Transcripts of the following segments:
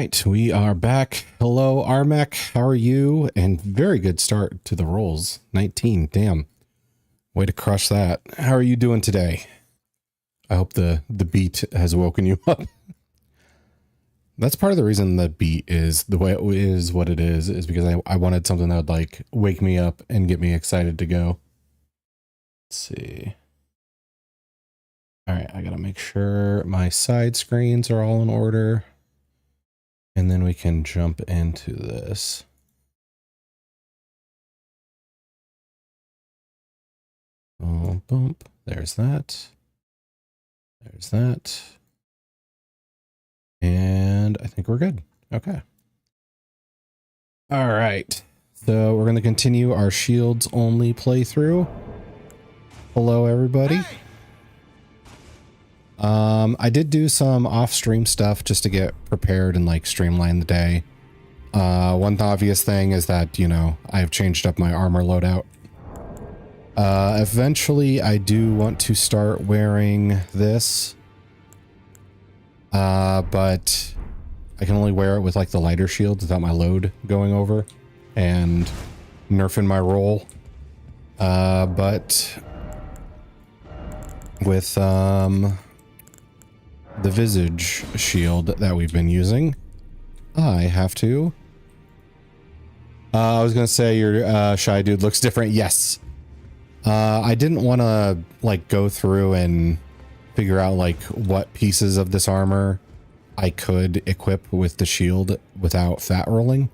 right, we are back. Hello, Armek. How are you? And very good start to the rolls. 19. Damn. Way to crush that. How are you doing today? I hope the beat has woken you up. That's part of the reason the beat is the way it is what it is because I wanted something that would like wake me up and get me excited to go. Let's see. All right, I gotta make sure my side screens are all in order. And then we can jump into this. Oh, bump. There's that. There's that. And I think we're good. Okay. All right. So we're going to continue our shields only playthrough. Hello, everybody. I did do some off-stream stuff just to get prepared and like streamline the day. One obvious thing is that, you know, I've changed up my armor loadout. Eventually I do want to start wearing this. But I can only wear it with like the lighter shield without my load going over and nerfing my roll. But with, the visage shield that we've been using, I have to. I was gonna say your shy dude looks different. Yes. I didn't want to like go through and figure out like what pieces of this armor I could equip with the shield without fat rolling,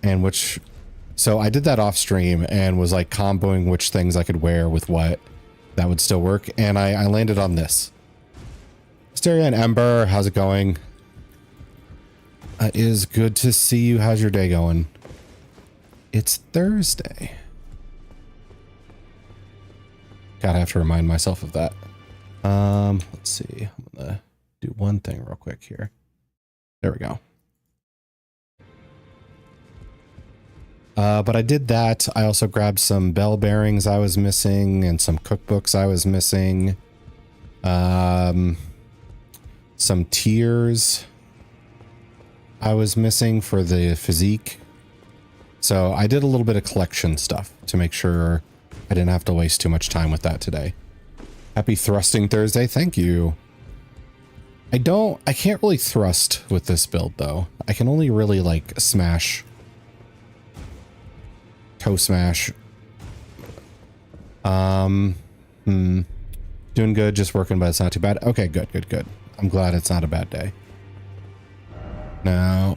and which. So I did that off stream and was like comboing which things I could wear with what that would still work, and I landed on this. Asteria and Ember, how's it going? It is good to see you. How's your day going? It's Thursday. Gotta have to remind myself of that. Let's see. I'm gonna do one thing real quick here. There we go. But I did that. I also grabbed some bell bearings I was missing and some cookbooks I was missing. Some tiers I was missing for the physique. So I did a little bit of collection stuff to make sure I didn't have to waste too much time with that today. Happy Thrusting Thursday. Thank you. I can't really thrust with this build though. I can only really like smash. Toe smash. Doing good, just working, but it's not too bad. Okay, good, good, good. I'm glad it's not a bad day. Now,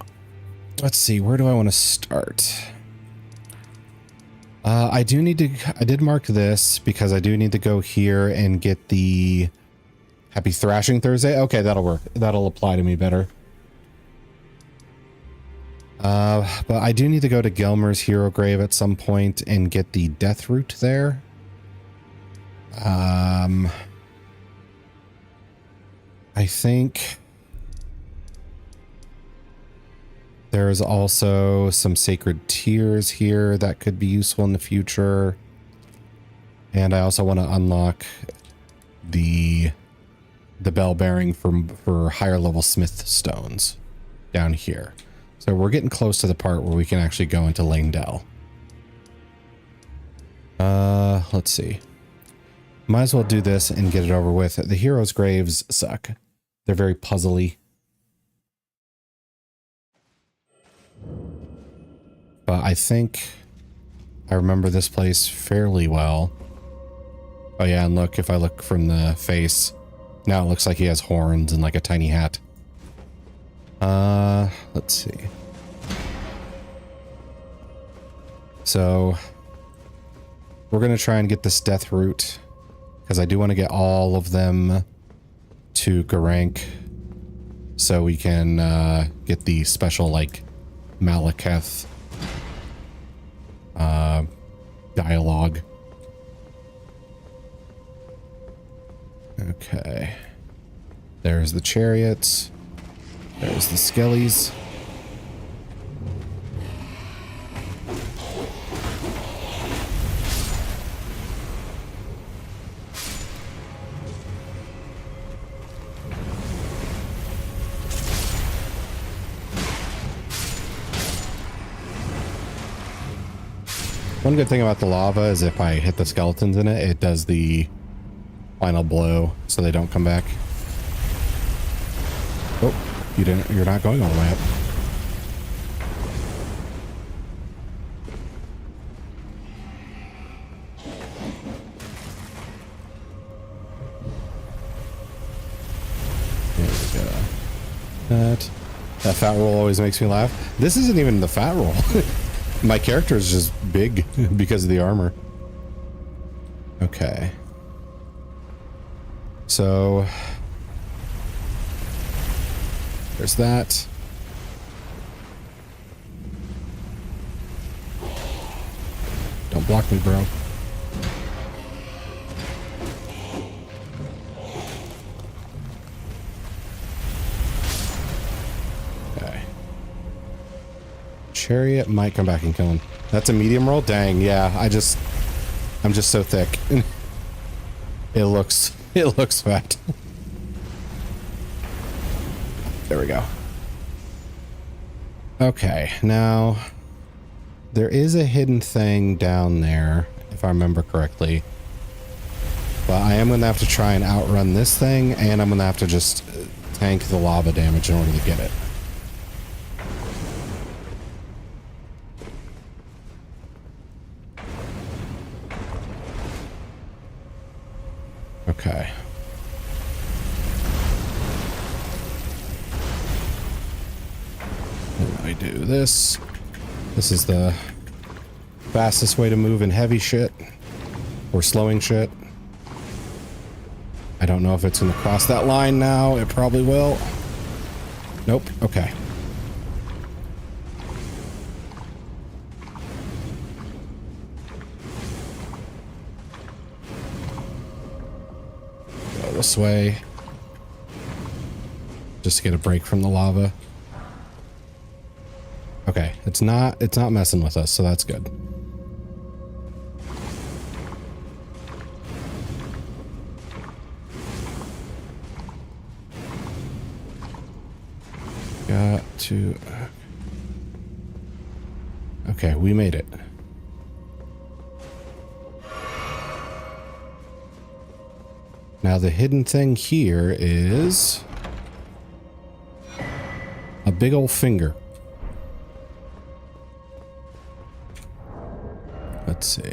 let's see, where do I want to start? I did mark this because I do need to go here and get the Happy Thrashing Thursday. Okay, that'll work. That'll apply to me better. But I do need to go to Gelmer's Hero Grave at some point and get the Death Root there. I think there's also some sacred tears here that could be useful in the future. And I also want to unlock the bell bearing for higher level smith stones down here. So we're getting close to the part where we can actually go into Lanedell. Let's see. Might as well do this and get it over with. The heroes' graves suck. They're very puzzly. But I think I remember this place fairly well. Oh yeah, and look, if I look from the face, now it looks like he has horns and like a tiny hat. Let's see. So we're going to try and get this Death Root because I do want to get all of them to Garank so we can get the special like Malekith dialogue. Okay. There's the chariots. There's the skellies. One good thing about the lava is if I hit the skeletons in it, it does the final blow so they don't come back. Oh, you're not going all the way up. There we go. That fat roll always makes me laugh. This isn't even the fat roll. My character is just big because of the armor. Okay. So there's that. Don't block me, bro. Okay. Chariot might come back and kill him. That's a medium roll? Dang, yeah. I'm just so thick. It looks fat. There we go. Okay, now there is a hidden thing down there, if I remember correctly. But I am going to have to try and outrun this thing, and I'm going to have to just tank the lava damage in order to get it. Okay. And I do this. This is the fastest way to move in heavy shit. Or slowing shit. I don't know if it's going to cross that line now. It probably will. Nope. Okay. Go this way. Just to get a break from the lava. Okay, it's not messing with us, so that's good. Got to... Okay, we made it. Now the hidden thing here is... a big old finger. Let's see.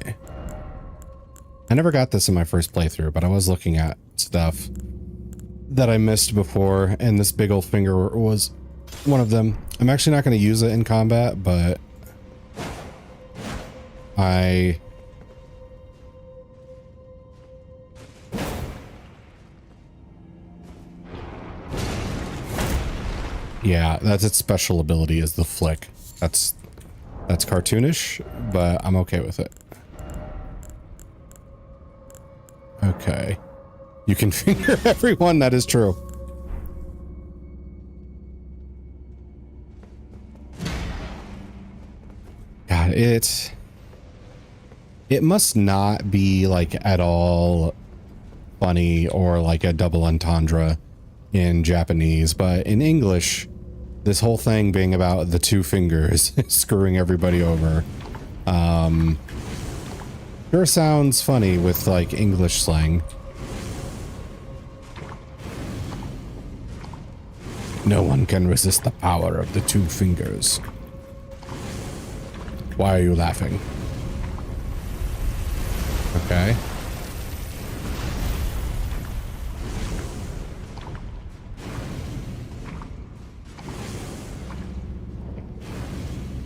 I never got this in my first playthrough, but I was looking at stuff that I missed before, and this big old finger was one of them. I'm actually not going to use it in combat, but yeah, that's its special ability, is the flick. That's cartoonish, but I'm okay with it. Okay. You can finger everyone, that is true. God, it must not be like at all funny or like a double entendre in Japanese, but in English, this whole thing being about the two fingers screwing everybody over, sure sounds funny with like English slang. No one can resist the power of the two fingers. Why are you laughing? Okay.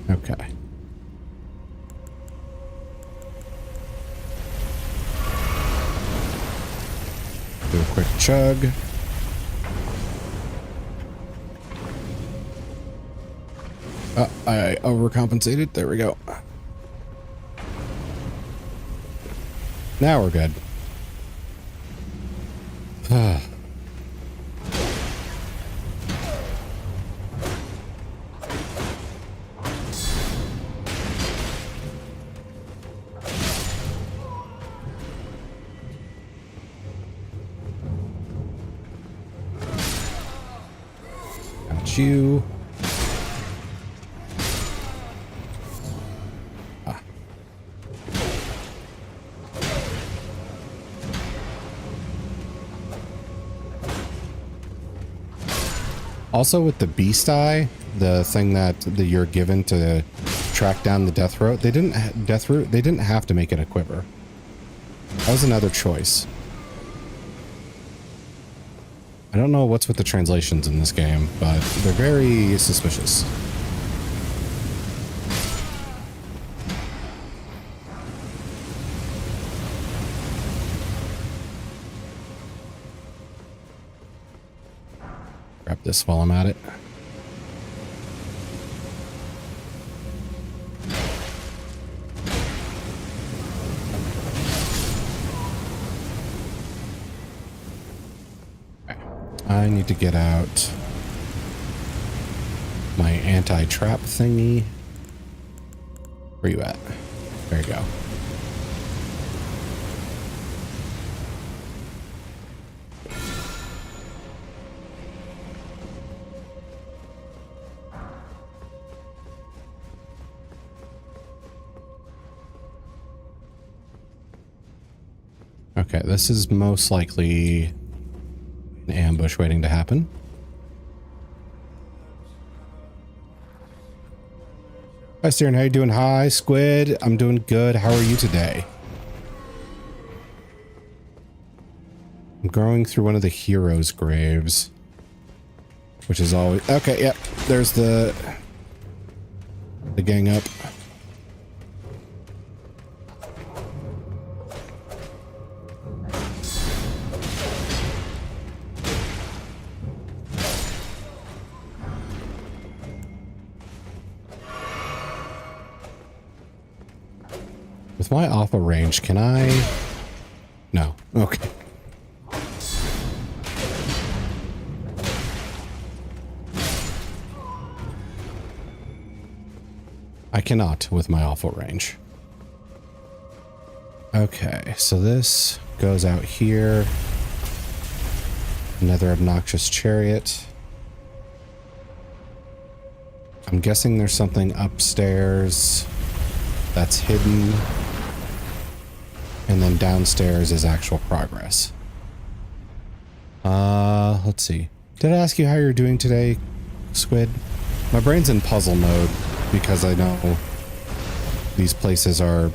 Okay. Do a quick chug. I overcompensated. There we go. Now we're good. Got you. Also with the beast eye, the thing that you're given to track down the death root, they didn't they didn't have to make it a quiver. That was another choice. I don't know what's with the translations in this game, but they're very suspicious. Grab this while I'm at it. I need to get out my anti-trap thingy. Where you at? There you go. Okay, this is most likely an ambush waiting to happen. Hi, Steering. How you doing? Hi, Squid. I'm doing good. How are you today? I'm going through one of the heroes' graves, which is always okay. Yep, there's the gang up. With my alpha range, can I? No. Okay. I cannot with my alpha range. Okay, so this goes out here. Another obnoxious chariot. I'm guessing there's something upstairs that's hidden. And then downstairs is actual progress. Let's see. Did I ask you how you're doing today, Squid? My brain's in puzzle mode because I know these places are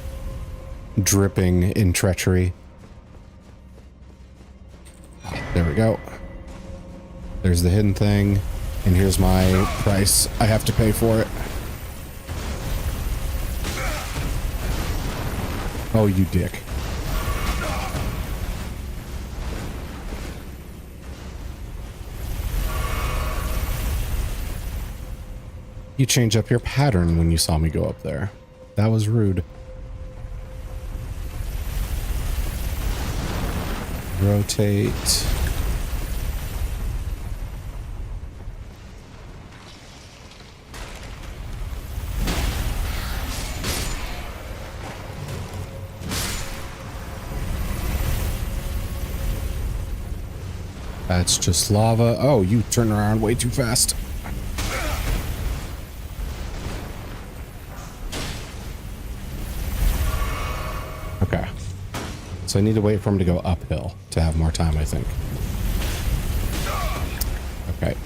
dripping in treachery. There we go. There's the hidden thing, and here's my price. I have to pay for it. Oh, you dick. You changed up your pattern when you saw me go up there. That was rude. Rotate. That's just lava. Oh, you turn around way too fast. Okay. So I need to wait for him to go uphill to have more time, I think. Okay.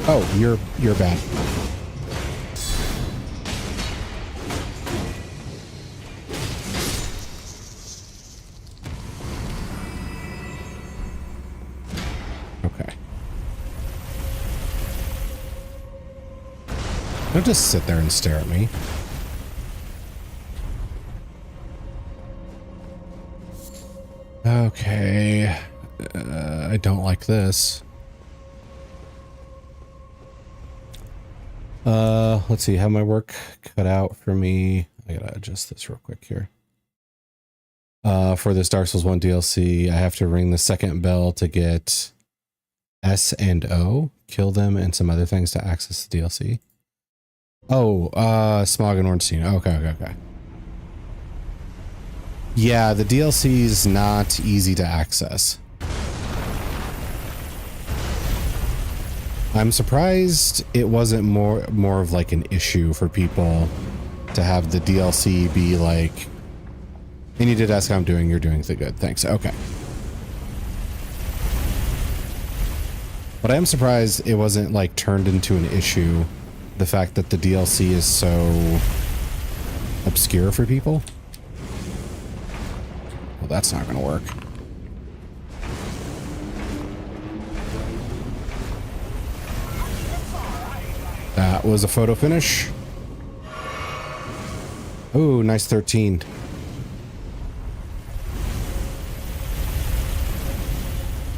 Oh, you're bad. Okay. Don't just sit there and stare at me. Okay. I don't like this. Let's see, have my work cut out for me. I gotta adjust this real quick here. For this Dark Souls 1 DLC, I have to ring the second bell to get S and O, kill them, and some other things to access the DLC. Oh, Smog and Ornstein. Okay. Yeah, the DLC is not easy to access. I'm surprised it wasn't more of like an issue for people to have the DLC be like, and you did ask how I'm doing, you're doing the good, thanks. Okay. But I am surprised it wasn't like turned into an issue, the fact that the DLC is so obscure for people. Well, that's not gonna work. That was a photo finish. Oh, nice 13.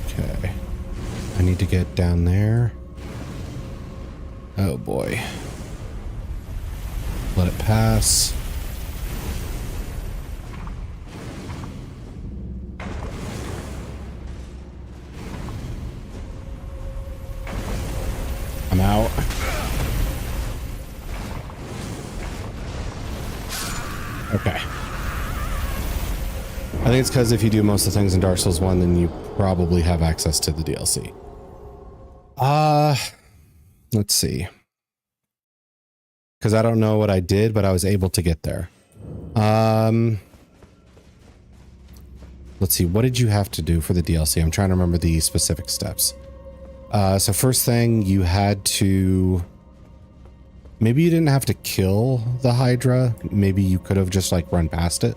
Okay. I need to get down there. Oh boy. Let it pass. I'm out. Okay. I think it's because if you do most of the things in Dark Souls 1, then you probably have access to the DLC. Let's see. Because I don't know what I did, but I was able to get there. Let's see. What did you have to do for the DLC? I'm trying to remember the specific steps. So first thing, you had to... Maybe you didn't have to kill the Hydra. Maybe you could have just like run past it.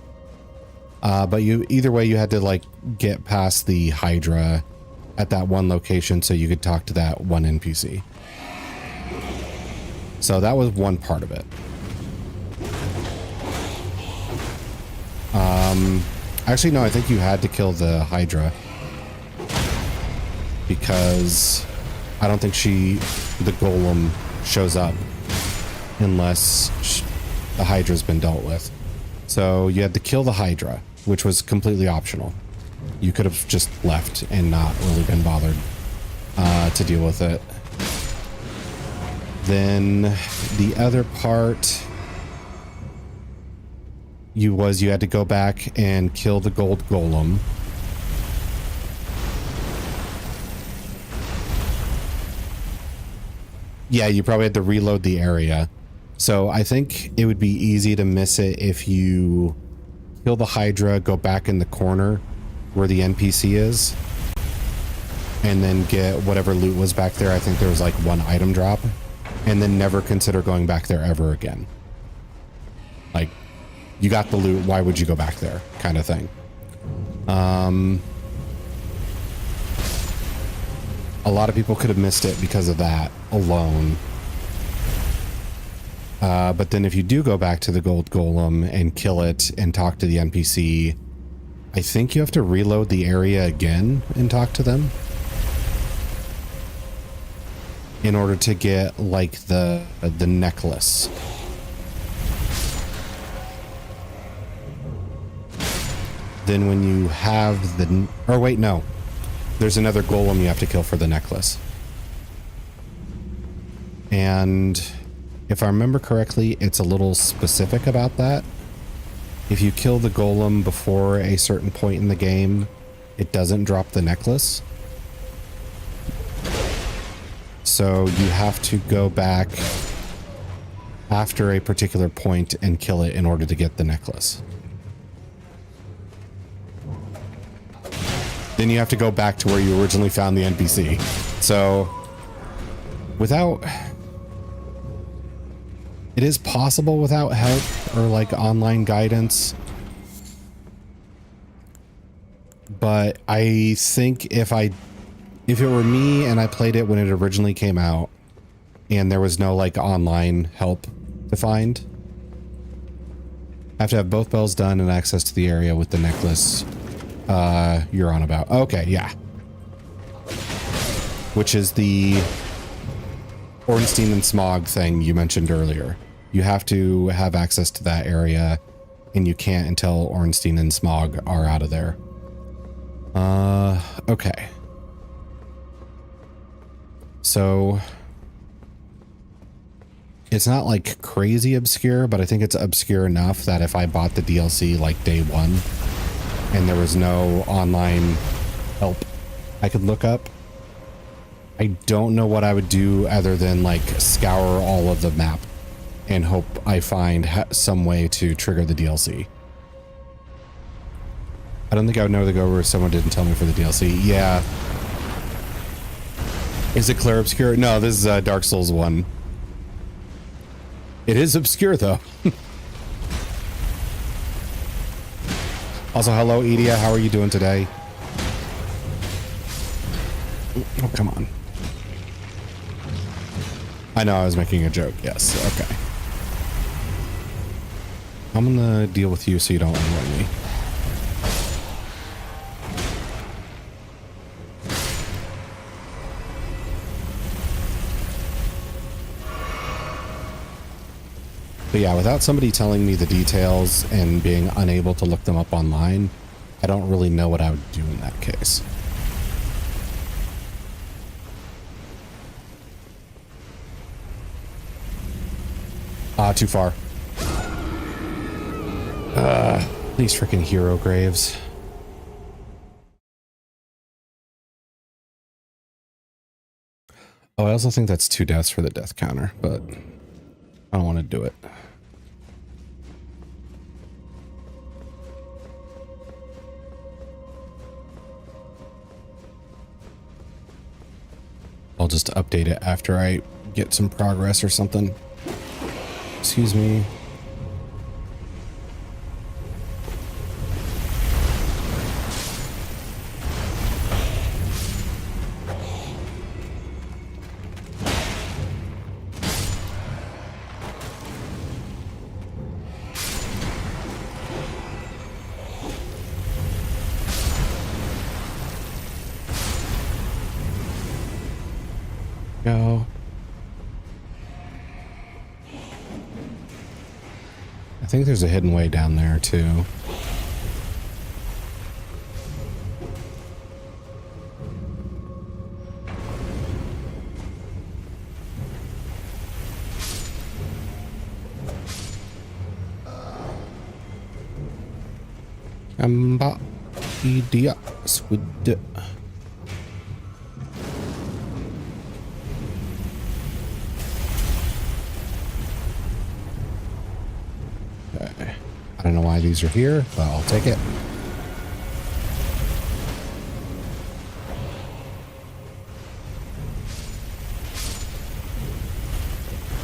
But either way, you had to like get past the Hydra at that one location so you could talk to that one NPC. So that was one part of it. Actually, no, I think you had to kill the Hydra because I don't think the golem shows up unless the Hydra's been dealt with. So you had to kill the Hydra, which was completely optional. You could have just left and not really been bothered to deal with it. Then the other part you had to go back and kill the gold golem. Yeah, you probably had to reload the area. So I think it would be easy to miss it if you kill the Hydra, go back in the corner where the NPC is, and then get whatever loot was back there. I think there was like one item drop, and then never consider going back there ever again. Like, you got the loot, why would you go back there, kind of thing. A lot of people could have missed it because of that alone. But then if you do go back to the gold golem and kill it and talk to the NPC, I think you have to reload the area again and talk to them in order to get like the necklace. Then when you have the... Or wait, no. There's another golem you have to kill for the necklace. And if I remember correctly, it's a little specific about that. If you kill the golem before a certain point in the game, it doesn't drop the necklace. So you have to go back after a particular point and kill it in order to get the necklace. Then you have to go back to where you originally found the NPC. So without... It is possible without help or like online guidance. But I think if it were me and I played it when it originally came out and there was no like online help to find, I have to have both bells done and access to the area with the necklace you're on about. Okay, yeah. Which is the Ornstein and Smog thing you mentioned earlier. You have to have access to that area, and you can't until Ornstein and Smog are out of there. Okay. So it's not like crazy obscure, but I think it's obscure enough that if I bought the DLC like day one and there was no online help I could look up, I don't know what I would do other than like scour all of the map and hope I find some way to trigger the DLC. I don't think I would know to go where someone didn't tell me for the DLC. Yeah. Is it Claire Obscure? No, this is Dark Souls 1. It is obscure though. Also, hello, Edia. How are you doing today? Oh, come on. I know I was making a joke. Yes. Okay. I'm gonna deal with you so you don't annoy me. But yeah, without somebody telling me the details and being unable to look them up online, I don't really know what I would do in that case. Too far. These freaking hero graves. Oh, I also think that's 2 deaths for the death counter, but I don't want to do it. I'll just update it after I get some progress or something. Excuse me. Go. I think there's a hidden way down there too. Idiot squid. Okay. I don't know why these are here, but I'll take it.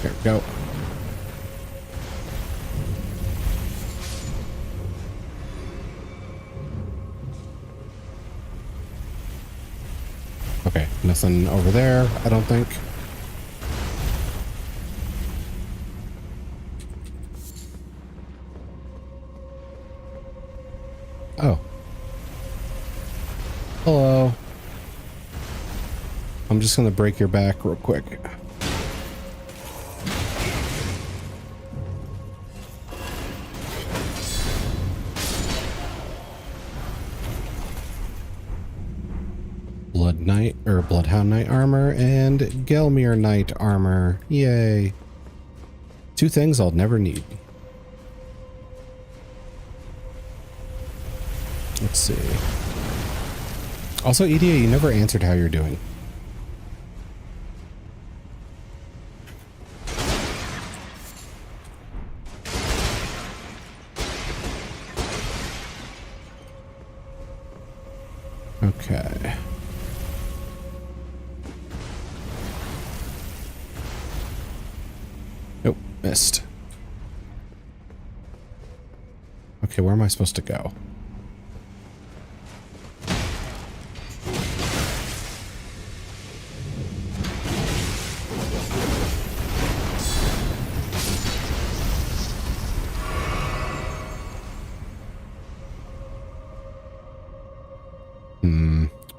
There we go. Okay, nothing over there, I don't think. Oh. Hello. I'm just gonna break your back real quick. Blood Knight or Bloodhound Knight armor and Gelmir Knight armor. Yay. 2 things I'll never need. Let's see. Also, EDA, you never answered how you're doing. Okay. Nope, missed. Okay, where am I supposed to go?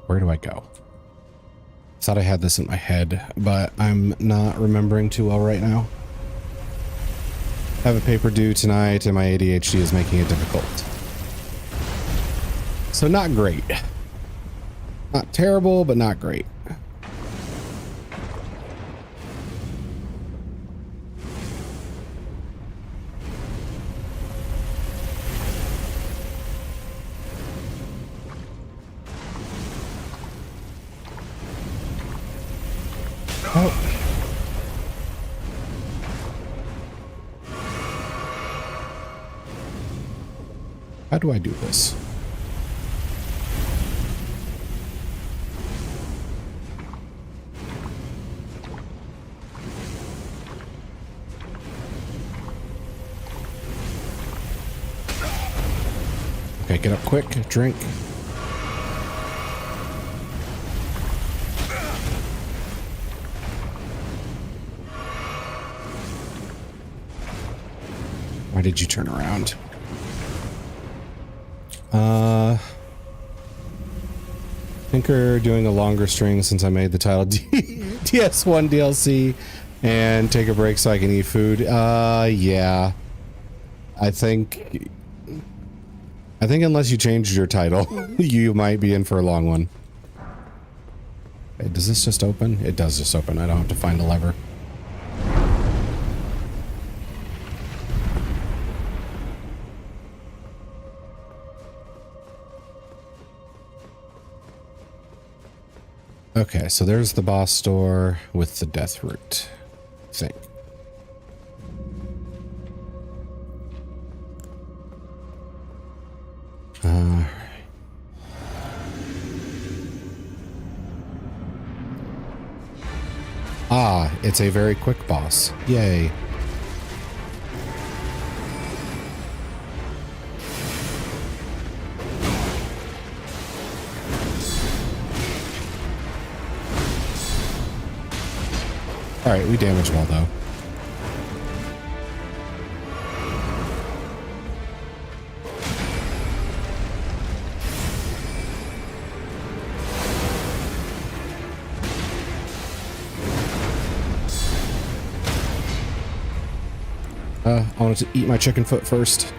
Where do I go? Thought I had this in my head, but I'm not remembering too well right now. I have a paper due tonight and my ADHD is making it difficult. So not great. Not terrible, but not great. Oh. How do I do this? Okay, get up quick, drink. Why did you turn around? I think we're doing a longer string since I made the title DS1 DLC and take a break so I can eat food. Yeah. I think unless you changed your title, you might be in for a long one. Hey, does this just open? It does just open. I don't have to find a lever. Okay, so there's the boss door with the death root, I think. It's a very quick boss. Yay. Alright, we damaged well though. I wanted to eat my chicken foot first.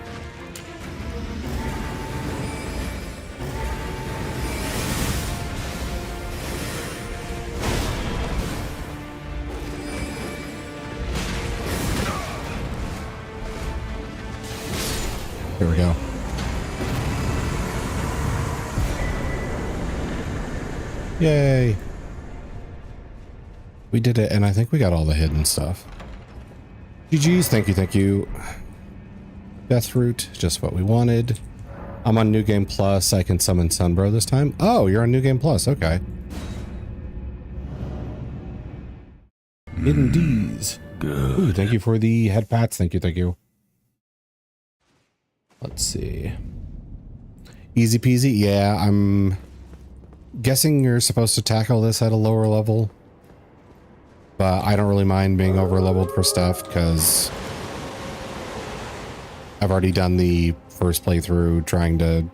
There we go. Yay. We did it, and I think we got all the hidden stuff. GG's, thank you, thank you. Death root, just what we wanted. I'm on New Game Plus. I can summon Sunbro this time. Oh, you're on New Game Plus. Okay. Hidden D's. Good. Ooh, thank you for the head pats. Thank you, thank you. Let's see. Easy peasy. Yeah, I'm guessing you're supposed to tackle this at a lower level. But I don't really mind being over leveled for stuff because I've already done the first playthrough trying to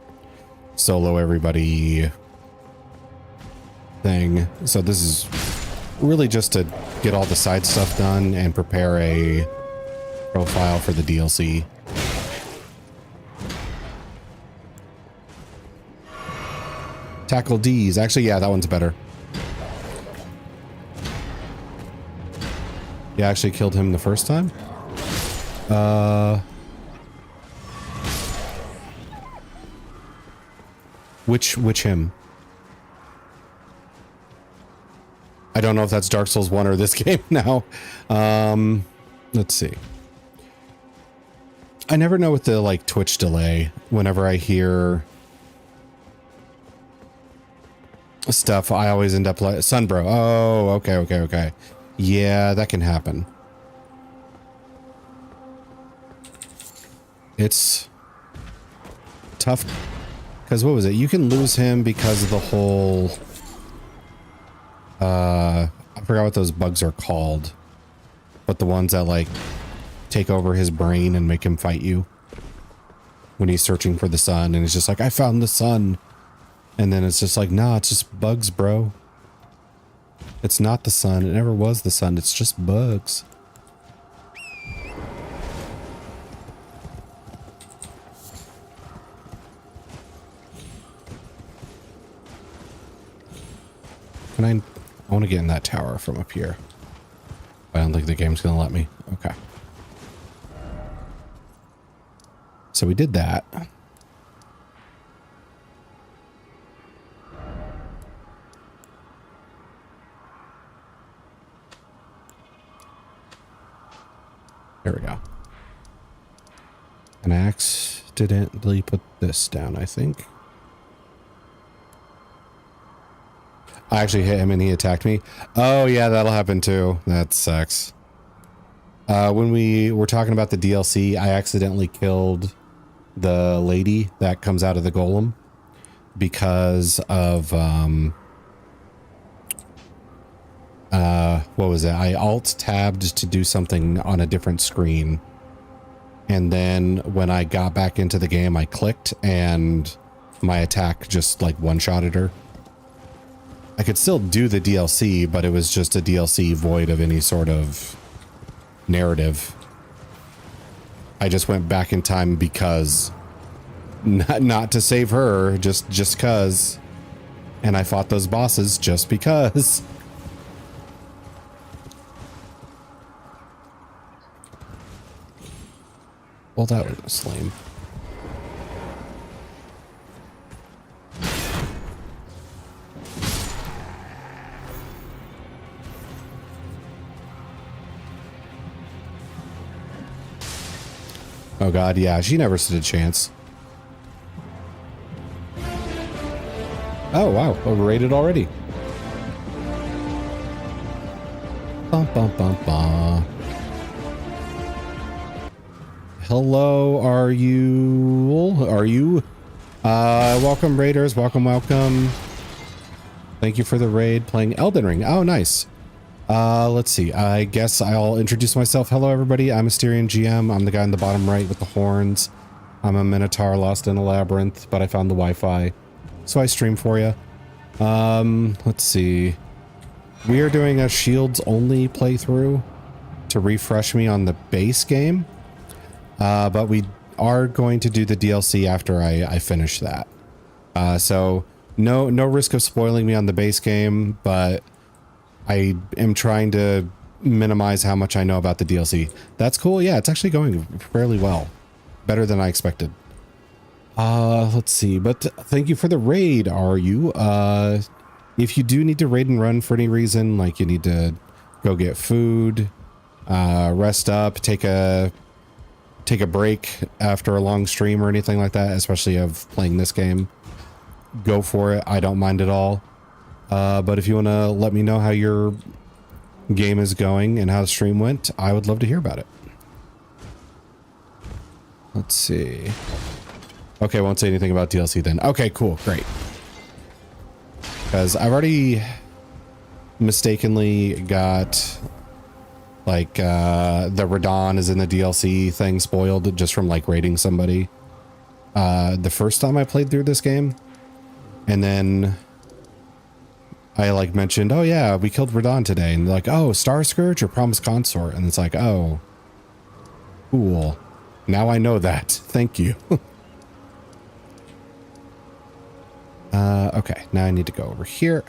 solo everybody thing. So this is really just to get all the side stuff done and prepare a profile for the DLC. Tackle D's. Actually, yeah, that one's better. Yeah, I actually killed him the first time. Which him? I don't know if that's Dark Souls 1 or this game now. Let's see. I never know with the like Twitch delay whenever I hear stuff. I always end up like Sunbro. Oh, okay. Yeah, that can happen. It's tough because what was it? You can lose him because of the whole I forgot what those bugs are called, but the ones that like take over his brain and make him fight you when he's searching for the sun, and he's just like, I found the sun, and then it's just like, nah, it's just bugs, bro. It's not the sun. It never was the sun. It's just bugs. I want to get in that tower from up here. I don't think the game's going to let me. Okay. So we did that. There we go. And I accidentally put this down, I think. I actually hit him and he attacked me. Oh yeah, that'll happen too. That sucks. When we were talking about the DLC, I accidentally killed the lady that comes out of the golem because of, what was it? I alt-tabbed to do something on a different screen. And then when I got back into the game, I clicked and my attack just like one-shotted her. I could still do the DLC, but it was just a DLC void of any sort of narrative. I just went back in time because not to save her, just cuz. And I fought those bosses just because. Well, that was lame. Oh god, yeah, she never stood a chance. Oh wow, overrated already. Bum bum bum bum. Hello, are you? Welcome raiders, welcome. Thank you for the raid, playing Elden Ring. Oh, nice. Let's see. I guess I'll introduce myself. Hello, everybody. I'm asteriongm. I'm the guy in the bottom right with the horns. I'm a minotaur lost in a labyrinth, but I found the Wi-Fi, so I stream for you. Let's see. We are doing a shields only playthrough to refresh me on the base game. But we are going to do the DLC after I finish that. So no risk of spoiling me on the base game, but I am trying to minimize how much I know about the DLC. That's cool. Yeah, it's actually going fairly well. Better than I expected. Let's see. But thank you for the raid, are you? If you do need to raid and run for any reason, like you need to go get food, rest up, take a break after a long stream or anything like that, especially of playing this game, go for it. I don't mind at all. But if you want to let me know how your game is going and how the stream went, I would love to hear about it. Let's see. Okay, I won't say anything about DLC then. Okay, cool, great. Because I've already mistakenly got like the Radon is in the DLC thing spoiled just from like raiding somebody the first time I played through this game. And then I like mentioned, oh yeah, we killed Radon today, and they're like, oh, Star Scourge or Promised Consort, and it's like, oh, cool. Now I know that. Thank you. Okay, now I need to go over here.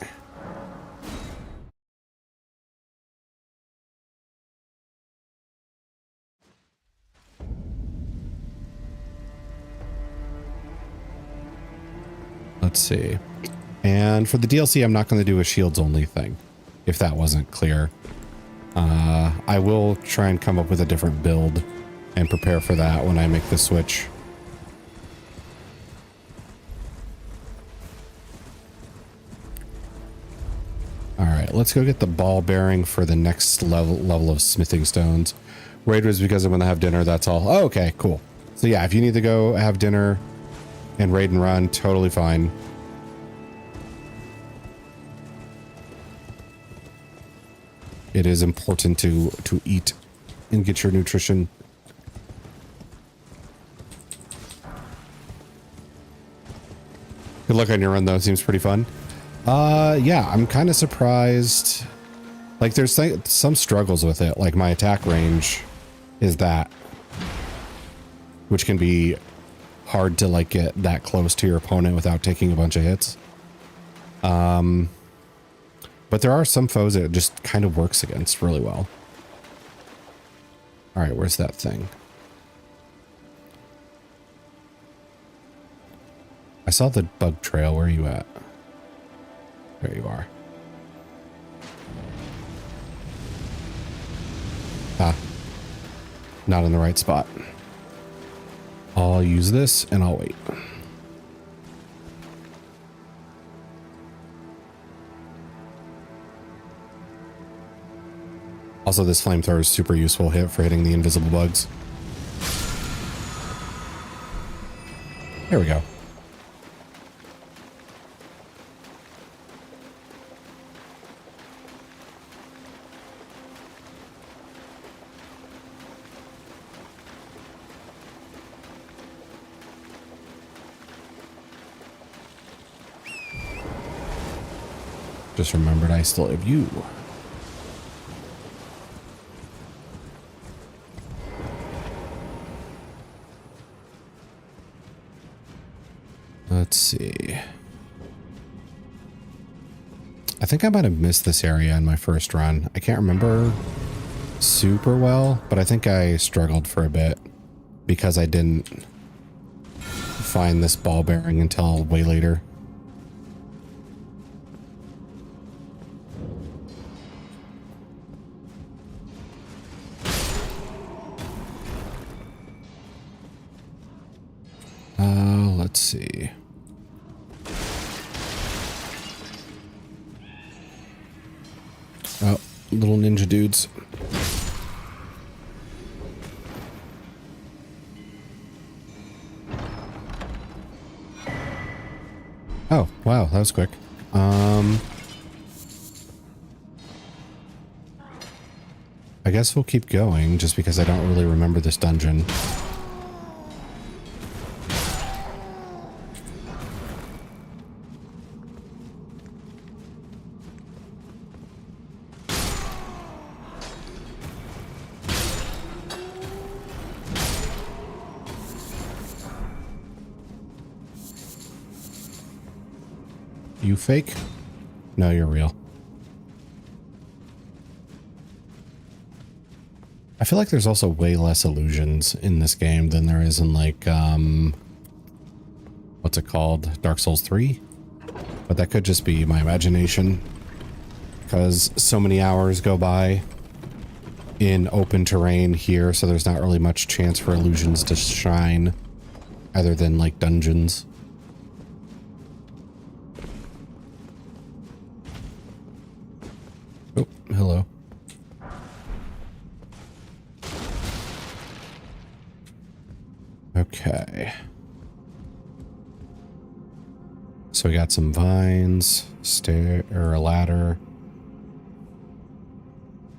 Let's see. And for the DLC, I'm not going to do a shields only thing, if that wasn't clear. I will try and come up with a different build and prepare for that when I make the switch. All right, let's go get the ball bearing for the next level of smithing stones. Raid was because I'm going to have dinner, that's all. Oh, okay, cool. So yeah, if you need to go have dinner and raid and run, totally fine. It is important to eat and get your nutrition. Good luck on your run though, seems pretty fun. Yeah, I'm kind of surprised. Like there's some struggles with it, like my attack range is that, which can be hard to like get that close to your opponent without taking a bunch of hits. But there are some foes that it just kind of works against really well. All right, where's that thing? I saw the bug trail. Where are you at? There you are. Ah. Not in the right spot. I'll use this and I'll wait. Also, this flamethrower is super useful hit for hitting the invisible bugs. There we go. Just remembered I still have you. Let's see. I think I might have missed this area in my first run. I can't remember super well, but I think I struggled for a bit because I didn't find this ball bearing until way later. Let's see. Oh, little ninja dudes. Oh, wow, that was quick. I guess we'll keep going just because I don't really remember this dungeon. You fake? No, you're real. I feel like there's also way less illusions in this game than there is in like, what's it called? Dark Souls 3? But that could just be my imagination because so many hours go by in open terrain here, so there's not really much chance for illusions to shine other than like dungeons. Oh, hello. Okay. So we got some vines, stair or a ladder.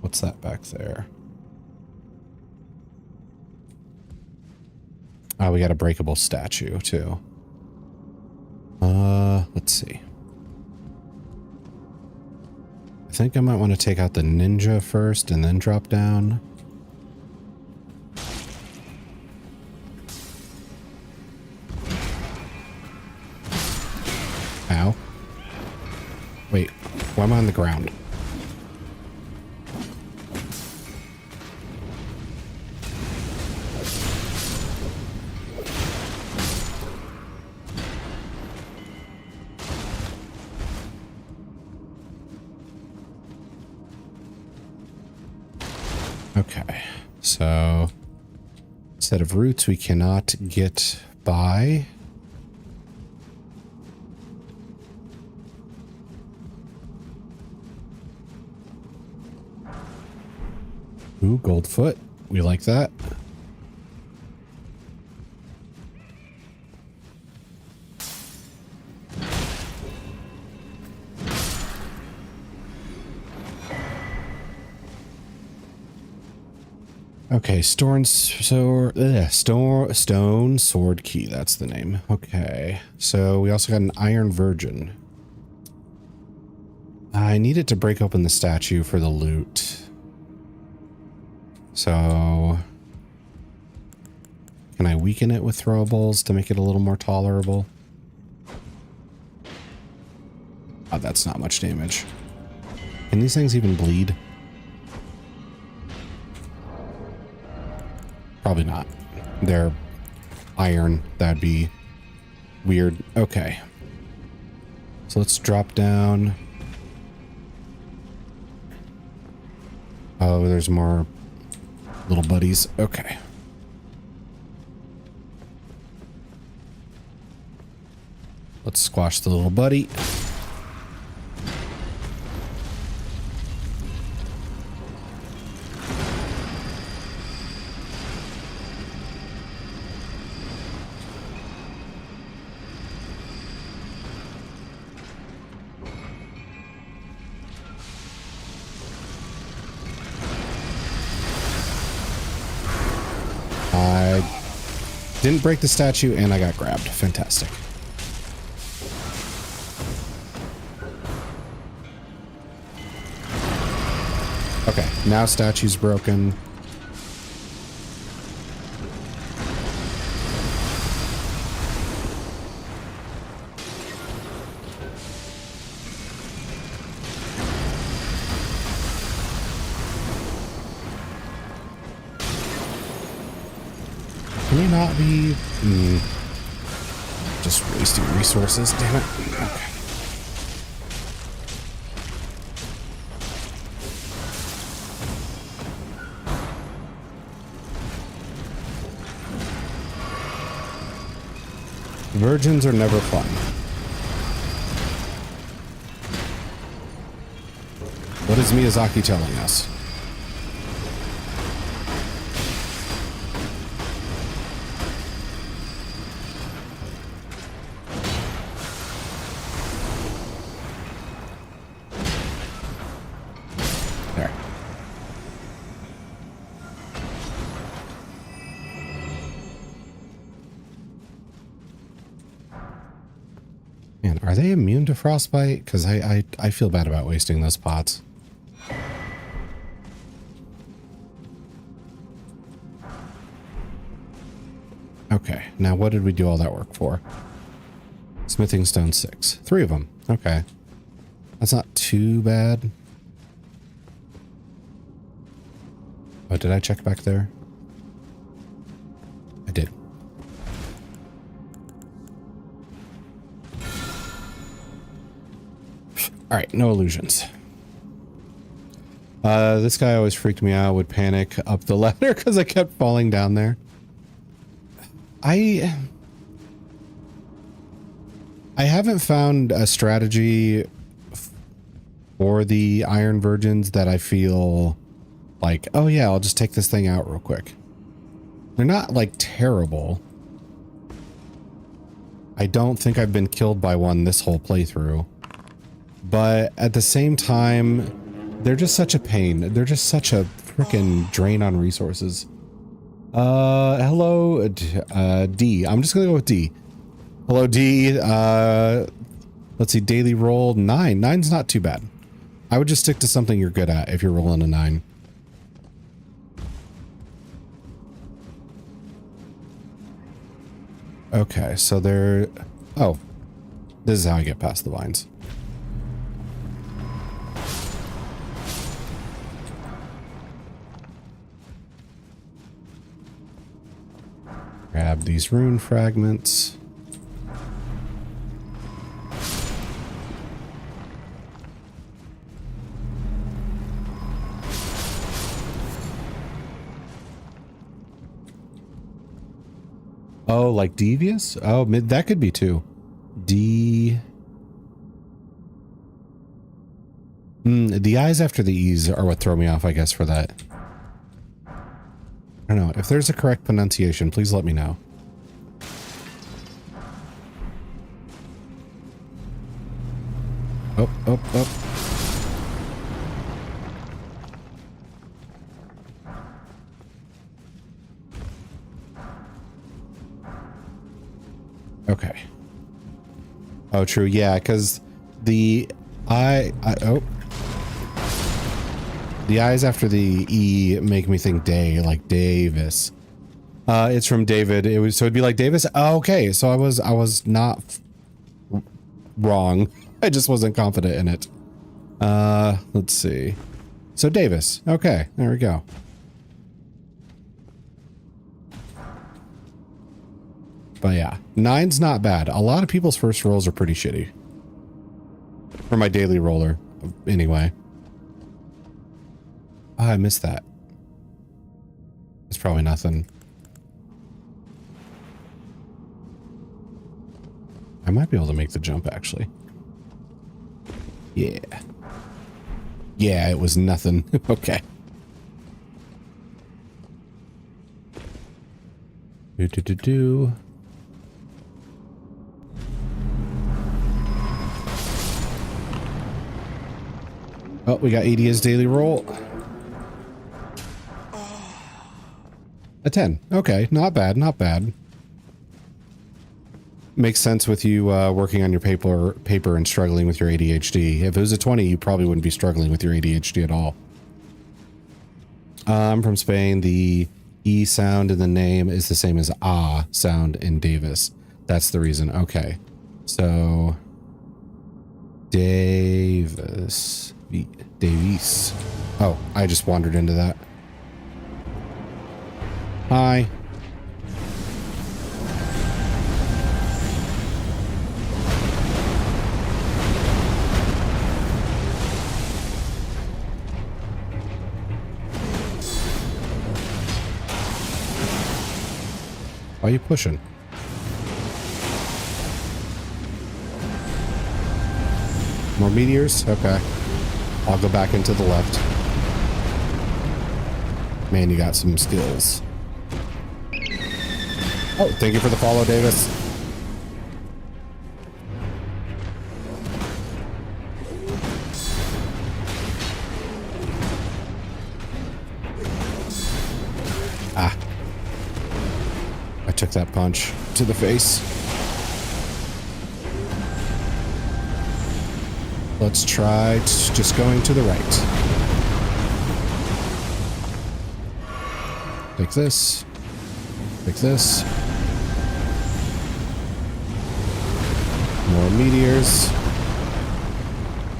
What's that back there? Oh, we got a breakable statue too. Let's see. I think I might want to take out the ninja first and then drop down. Ow. Wait, why am I on the ground? Okay, so set of roots we cannot get by. Ooh, Goldfoot. We like that. Okay, stone sword key. That's the name. Okay, so we also got an iron virgin. I needed to break open the statue for the loot. So, can I weaken it with throwables to make it a little more tolerable? Oh, that's not much damage. Can these things even bleed? Probably not. They're iron. That'd be weird. Okay. So let's drop down. Oh, there's more Little buddies. Okay. Let's squash the little buddy. I didn't break the statue and I got grabbed. Fantastic. Okay, now statue's broken. Can you not be... just wasting resources, damn it. Okay. Virgins are never fun. What is Miyazaki telling us? There. Man, are they immune to frostbite? Because I feel bad about wasting those pots. Okay, now what did we do all that work for? Smithing stone 6. 3 of them. Okay. That's not too bad. Oh, did I check back there? I did. Alright, no illusions. This guy always freaked me out, would panic up the ladder because I kept falling down there. I haven't found a strategy for the Iron Virgins that I feel like, oh yeah, I'll just take this thing out real quick. They're not like terrible. I don't think I've been killed by one this whole playthrough. But at the same time, they're just such a pain. They're just such a freaking drain on resources. Hello, D. I'm just gonna go with D. Hello, D. Let's see, daily roll 9. 9's not too bad. I would just stick to something you're good at if you're rolling a 9. Okay, so they're... Oh. This is how I get past the vines. Grab these rune fragments. Oh, like devious? Oh, that could be too. D. The I's after the E's are what throw me off, I guess, for that. I don't know. If there's a correct pronunciation, please let me know. Oh, oh, oh. Okay. Oh, true. Yeah, because the oh. The I's after the E make me think day, like Davis. It's from David. So it'd be like Davis. Oh, okay, so I was not wrong. I just wasn't confident in it. Let's see. So Davis. Okay, there we go. But yeah, 9's not bad. A lot of people's first rolls are pretty shitty. For my daily roller, anyway. Oh, I missed that. It's probably nothing. I might be able to make the jump, actually. Yeah. Yeah, it was nothing. Okay. Do. Oh, we got 80 as daily roll. A 10. Okay, not bad, not bad. Makes sense with you working on your paper and struggling with your ADHD. If it was a 20, you probably wouldn't be struggling with your ADHD at all. I'm from Spain. The E sound in the name is the same as ah sound in Davis. That's the reason. Okay. So Davis. Oh, I just wandered into that. Hi. Why are you pushing? More meteors? Okay. I'll go back into the left. Man, you got some skills. Oh, thank you for the follow, Davis. Ah. I took that punch to the face. Let's try just going to the right. Take this. Take this. More meteors.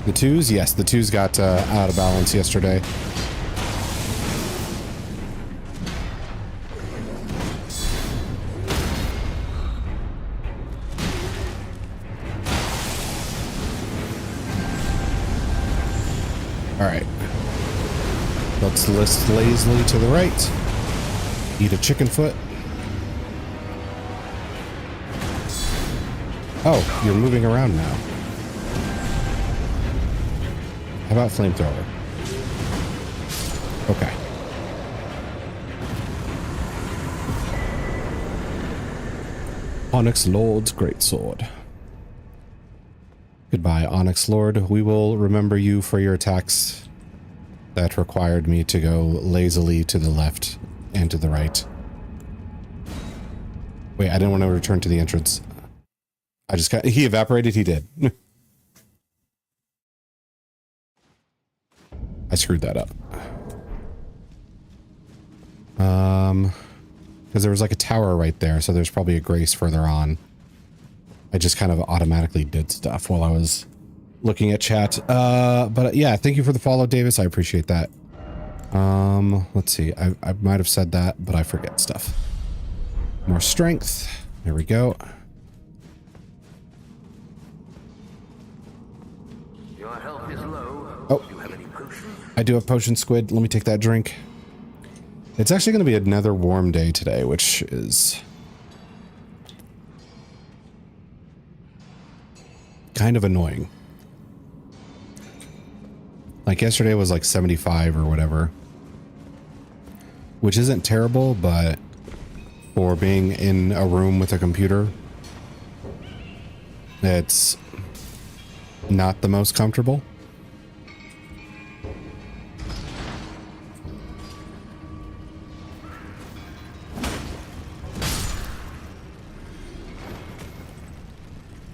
The twos? Yes, the twos got out of balance yesterday. Alright. Let's list lazily to the right. Eat a chicken foot. Oh, you're moving around now. How about flamethrower? Okay. Onyx Lord's greatsword. Goodbye, Onyx Lord. We will remember you for your attacks that required me to go lazily to the left and to the right. Wait, I didn't want to return to the entrance. I just got... He evaporated? He did. I screwed that up. Because there was like a tower right there, so there's probably a grace further on. I just kind of automatically did stuff while I was looking at chat. But yeah, thank you for the follow, Davis. I appreciate that. Let's see. I might have said that, but I forget stuff. More strength. There we go. Your health is low. Oh, Do you have any potions? I do have potion, Squid. Let me take that drink. It's actually going to be another warm day today, which is kind of annoying. Like yesterday was like 75 or whatever, which isn't terrible, but for being in a room with a computer, it's not the most comfortable.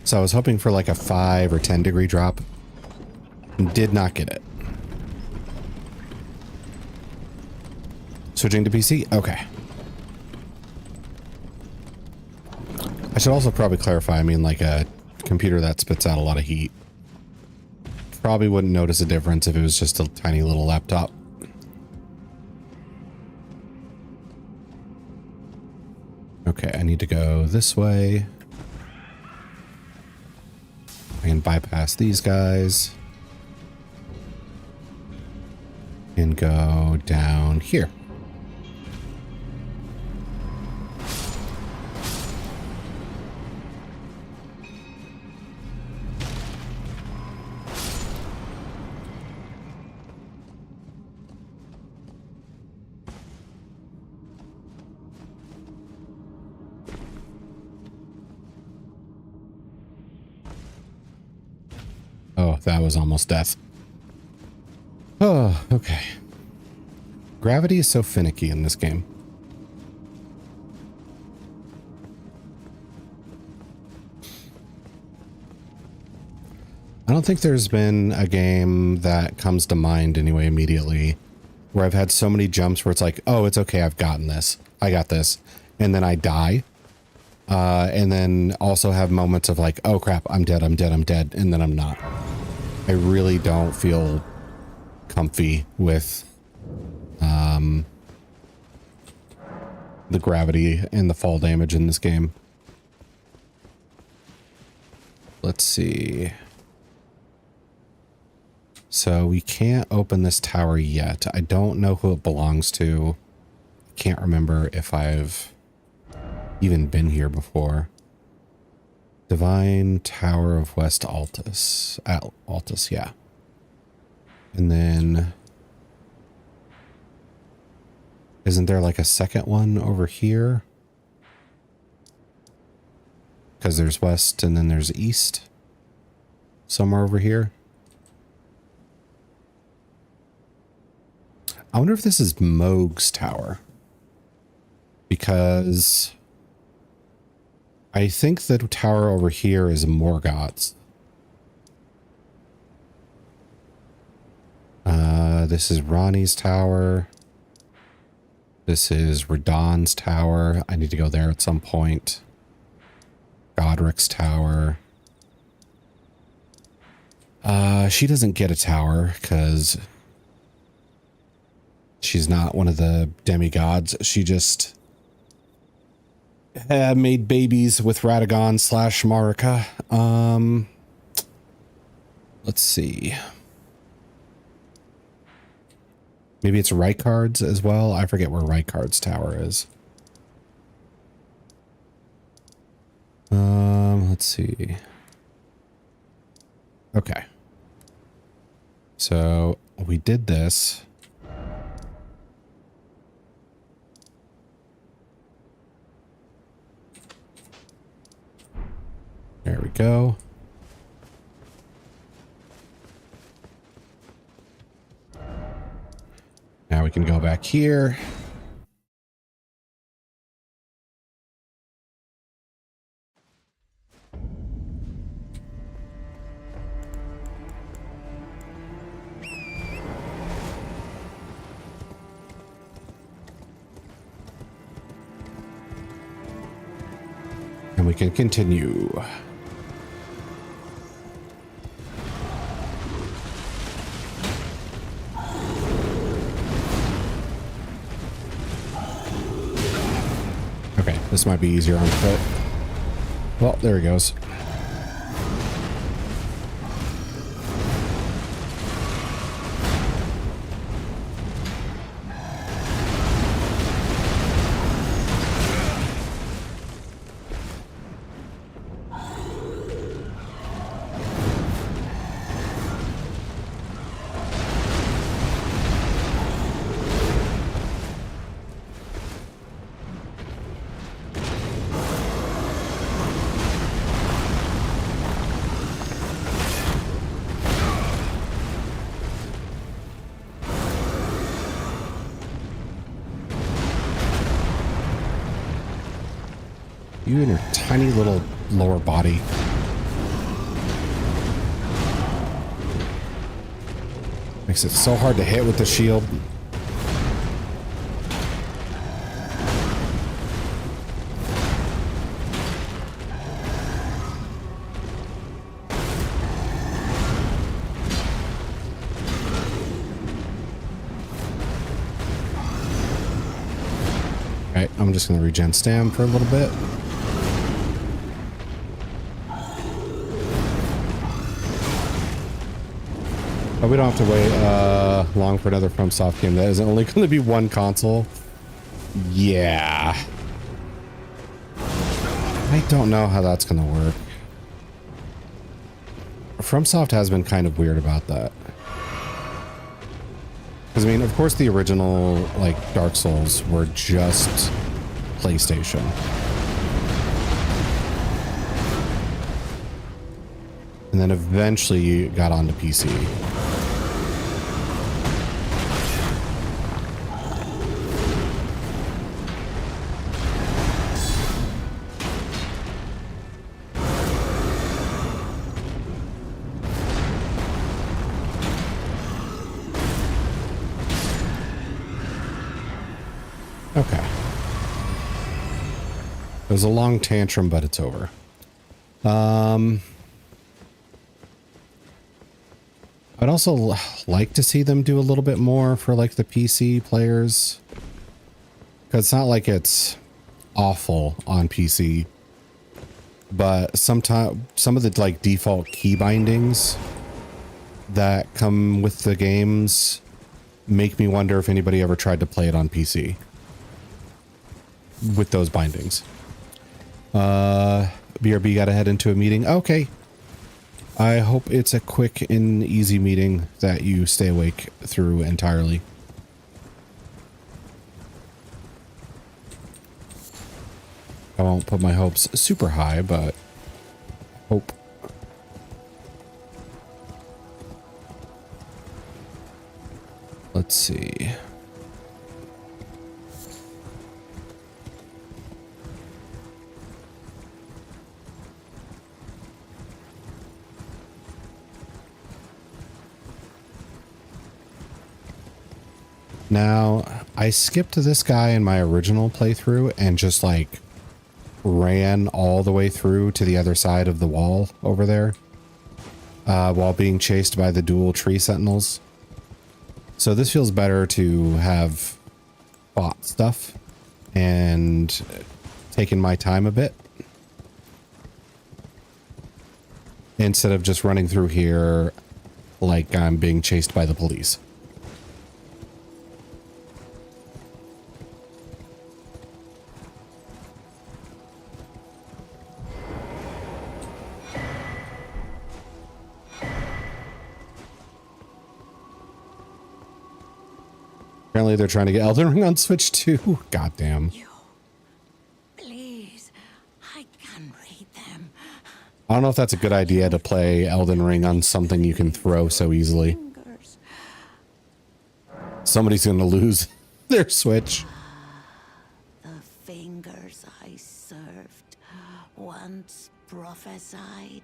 So I was hoping for like a 5 or 10 degree drop. Did not get it. Switching to PC? Okay. I should also probably clarify, I mean like a computer that spits out a lot of heat. Probably wouldn't notice a difference if it was just a tiny little laptop. Okay, I need to go this way. I can bypass these guys. And go down here. that was almost death. Oh, okay. Gravity is so finicky in this game. I don't think there's been a game that comes to mind anyway immediately where I've had so many jumps where it's like, oh, it's okay, I've gotten this. I got this. And then I die. And then also have moments of like, oh crap, I'm dead, I'm dead, I'm dead. And then I'm not. I really don't feel comfy with the gravity and the fall damage in this game. Let's see. So we can't open this tower yet. I don't know who it belongs to. Can't remember if I've even been here before. Divine Tower of West Altus. Altus, yeah. And then... isn't there like a second one over here? Because there's west and then there's east. Somewhere over here. I wonder if this is Moog's tower. Because I think the tower over here is Morgoth's. This is Ronnie's tower. This is Radahn's tower. I need to go there at some point. Godric's tower. She doesn't get a tower because she's not one of the demigods. She just made babies with Radagon / Marika. Let's see. Maybe it's Rykard's as well. I forget where Rykard's tower is. Let's see. Okay. So we did this. There we go. Now we can go back here. And we can continue. Okay, this might be easier on foot. Well, there he goes. You and your tiny little lower body. Makes it so hard to hit with the shield. Okay, I'm just going to regen stam for a little bit. But we don't have to wait long for another FromSoft game. That is only going to be one console. Yeah. I don't know how that's going to work. FromSoft has been kind of weird about that. Because, I mean, of course the original, like, Dark Souls were just PlayStation. And then eventually got onto PC. Okay. It was a long tantrum, but it's over. I'd also like to see them do a little bit more for like the PC players. Because it's not like it's awful on PC. But sometimes some of the like default key bindings that come with the games make me wonder if anybody ever tried to play it on PC with those bindings. BRB got to head into a meeting. Okay. I hope it's a quick and easy meeting that you stay awake through entirely. I won't put my hopes super high, but hope. Let's see. Now, I skipped this guy in my original playthrough and just like ran all the way through to the other side of the wall over there while being chased by the dual tree sentinels. So this feels better to have bought stuff and taken my time a bit instead of just running through here like I'm being chased by the police. Apparently they're trying to get Elden Ring on Switch too. Goddamn. Please, I can read them. I don't know if that's a good idea to play Elden Ring on something you can throw so easily. Fingers. Somebody's going to lose their Switch. The fingers I served once prophesied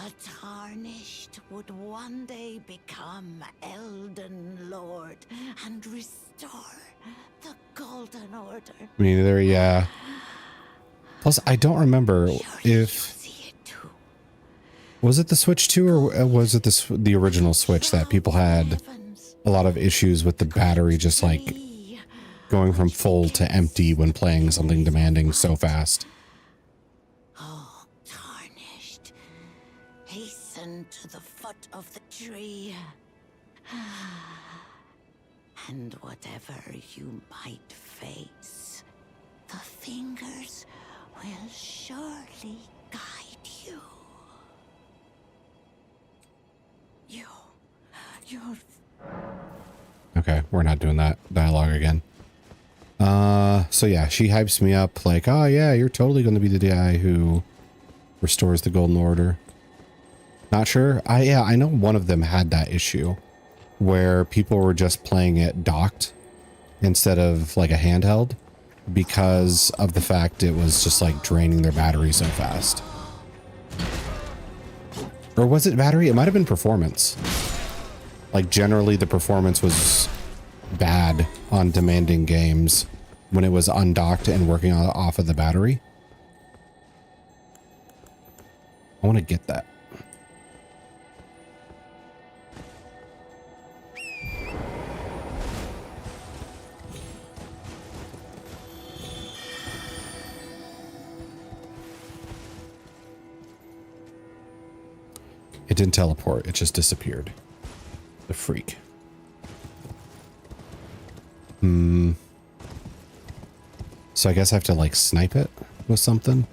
a tarnished would one day become Elden Lord and restore the Golden Order. I mean, there, yeah. Plus, I don't remember Sure, you if... see it too. Was it the Switch 2 or was it the original Switch that people had Heavens, a lot of issues with the battery just like free. going from full to empty when playing something demanding so fast? Oh, tarnished. Hasten to the foot of the tree. And whatever you might face, the fingers will surely guide you. You're Okay, we're not doing that dialogue again. So yeah, she hypes me up like, oh yeah, you're totally going to be the guy who restores the Golden Order. Not sure. I know one of them had that issue where people were just playing it docked instead of like a handheld because of the fact it was just like draining their battery so fast. Or was it battery? It might have been performance. Like generally the performance was bad on demanding games when it was undocked and working off of the battery. I want to get that. It didn't teleport, it just disappeared. The freak. So I guess I have to like snipe it with something.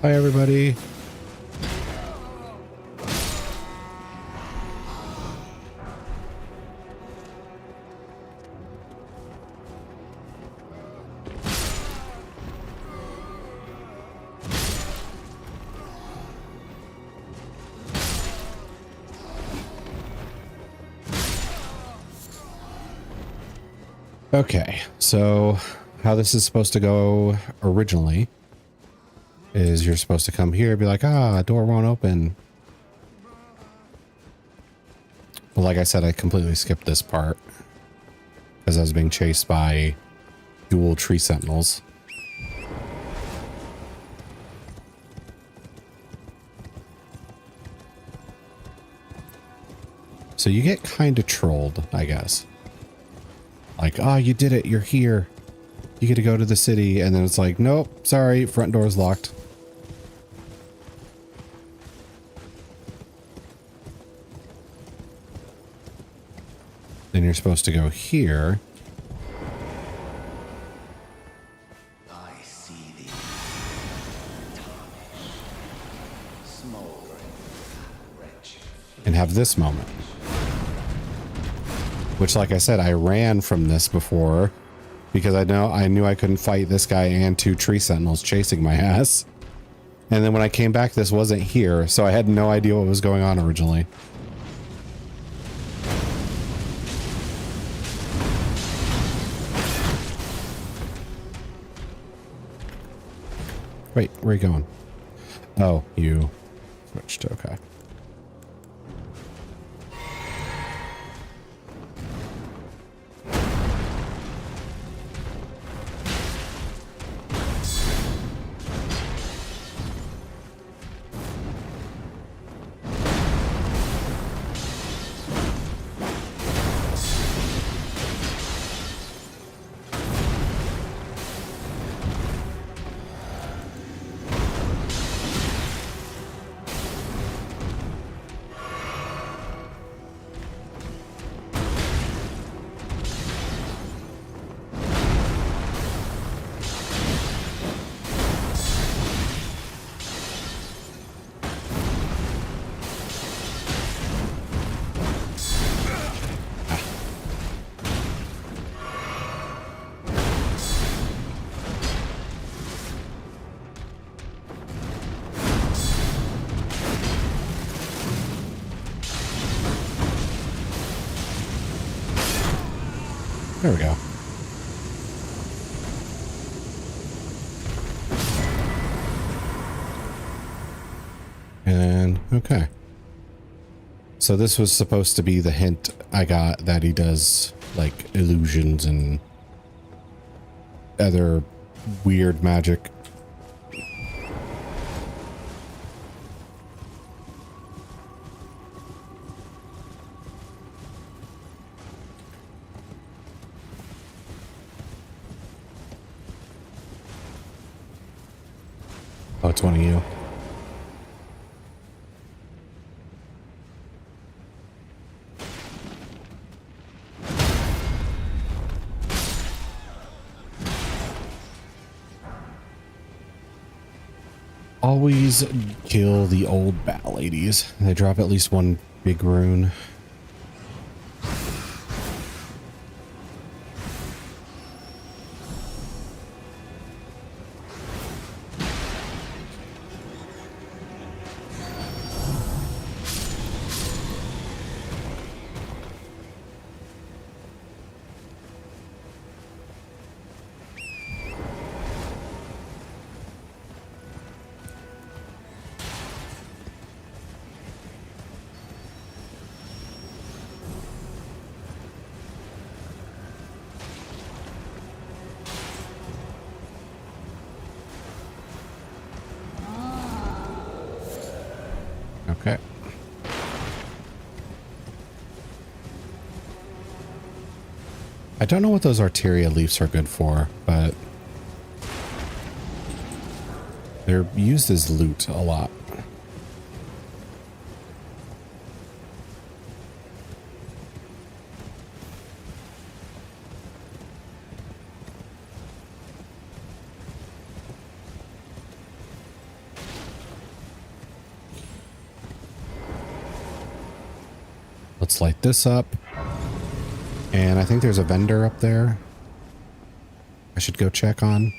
Bye, everybody. Okay, so how this is supposed to go originally is you're supposed to come here, be like, ah, door won't open. But like I said, I completely skipped this part as I was being chased by dual tree sentinels. So you get kind of trolled, I guess. Like, oh, you did it. You're here. You get to go to the city. And then it's like, nope, sorry. Front door's locked. Then you're supposed to go here. I see thee. Smoldering, wretched. And have this moment. Which, like I said, I ran from this before because I knew I couldn't fight this guy and 2 tree sentinels chasing my ass. And then when I came back, this wasn't here, so I had no idea what was going on originally. Wait, where are you going? Oh, you switched, okay. There we go. And okay. So this was supposed to be the hint I got that he does like illusions and other weird magic. Oh, it's one of you. Always kill the old bat ladies. They drop at least one big rune. Okay. I don't know what those Arteria leaves are good for, but they're used as loot a lot. Let's light this up. And I think there's a vendor up there I should go check on.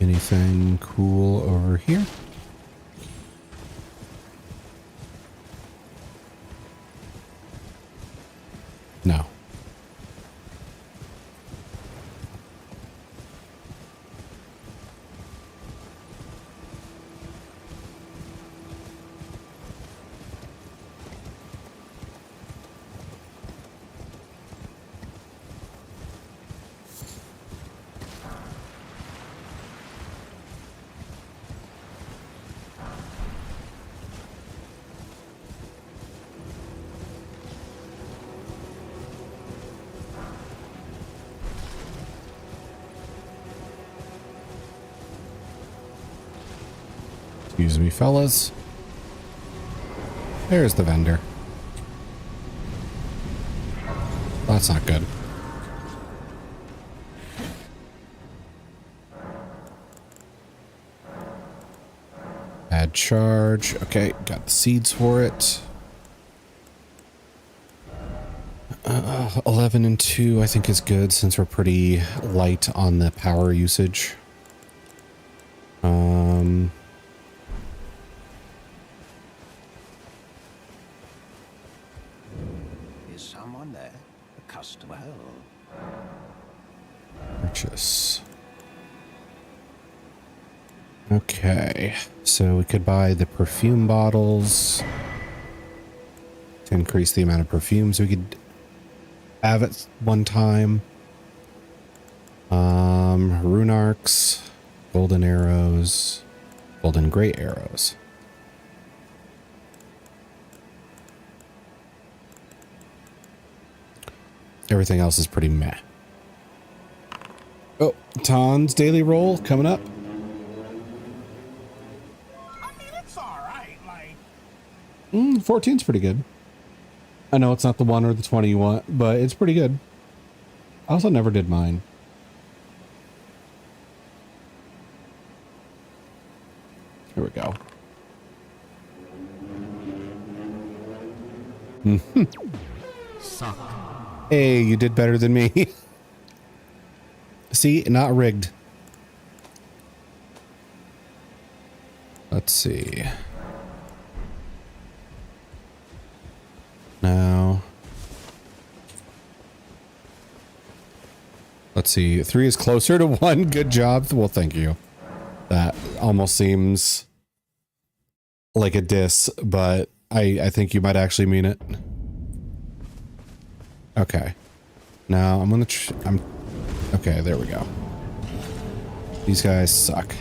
Anything cool over here? No. Excuse me, fellas. There's the vendor. That's not good. Add charge. Okay, got the seeds for it. 11 and 2 I think is good since we're pretty light on the power usage. Is someone there? A customer? Purchase. Okay, so we could buy the perfume bottles to increase the amount of perfumes we could have at one time. Rune arcs, golden arrows, golden gray arrows. Everything else is pretty meh. Oh, Ton's daily roll coming up. I mean, it's all right. Like, 14's pretty good. I know it's not the 1 or the 20 you want, but it's pretty good. I also never did mine. Here we go. Hey, you did better than me. See, not rigged. Let's see. Now, let's see. 3 is closer to 1. Good job. Well, thank you. That almost seems like a diss, but I think you might actually mean it. Okay. Now I'm gonna. Okay, there we go. These guys suck.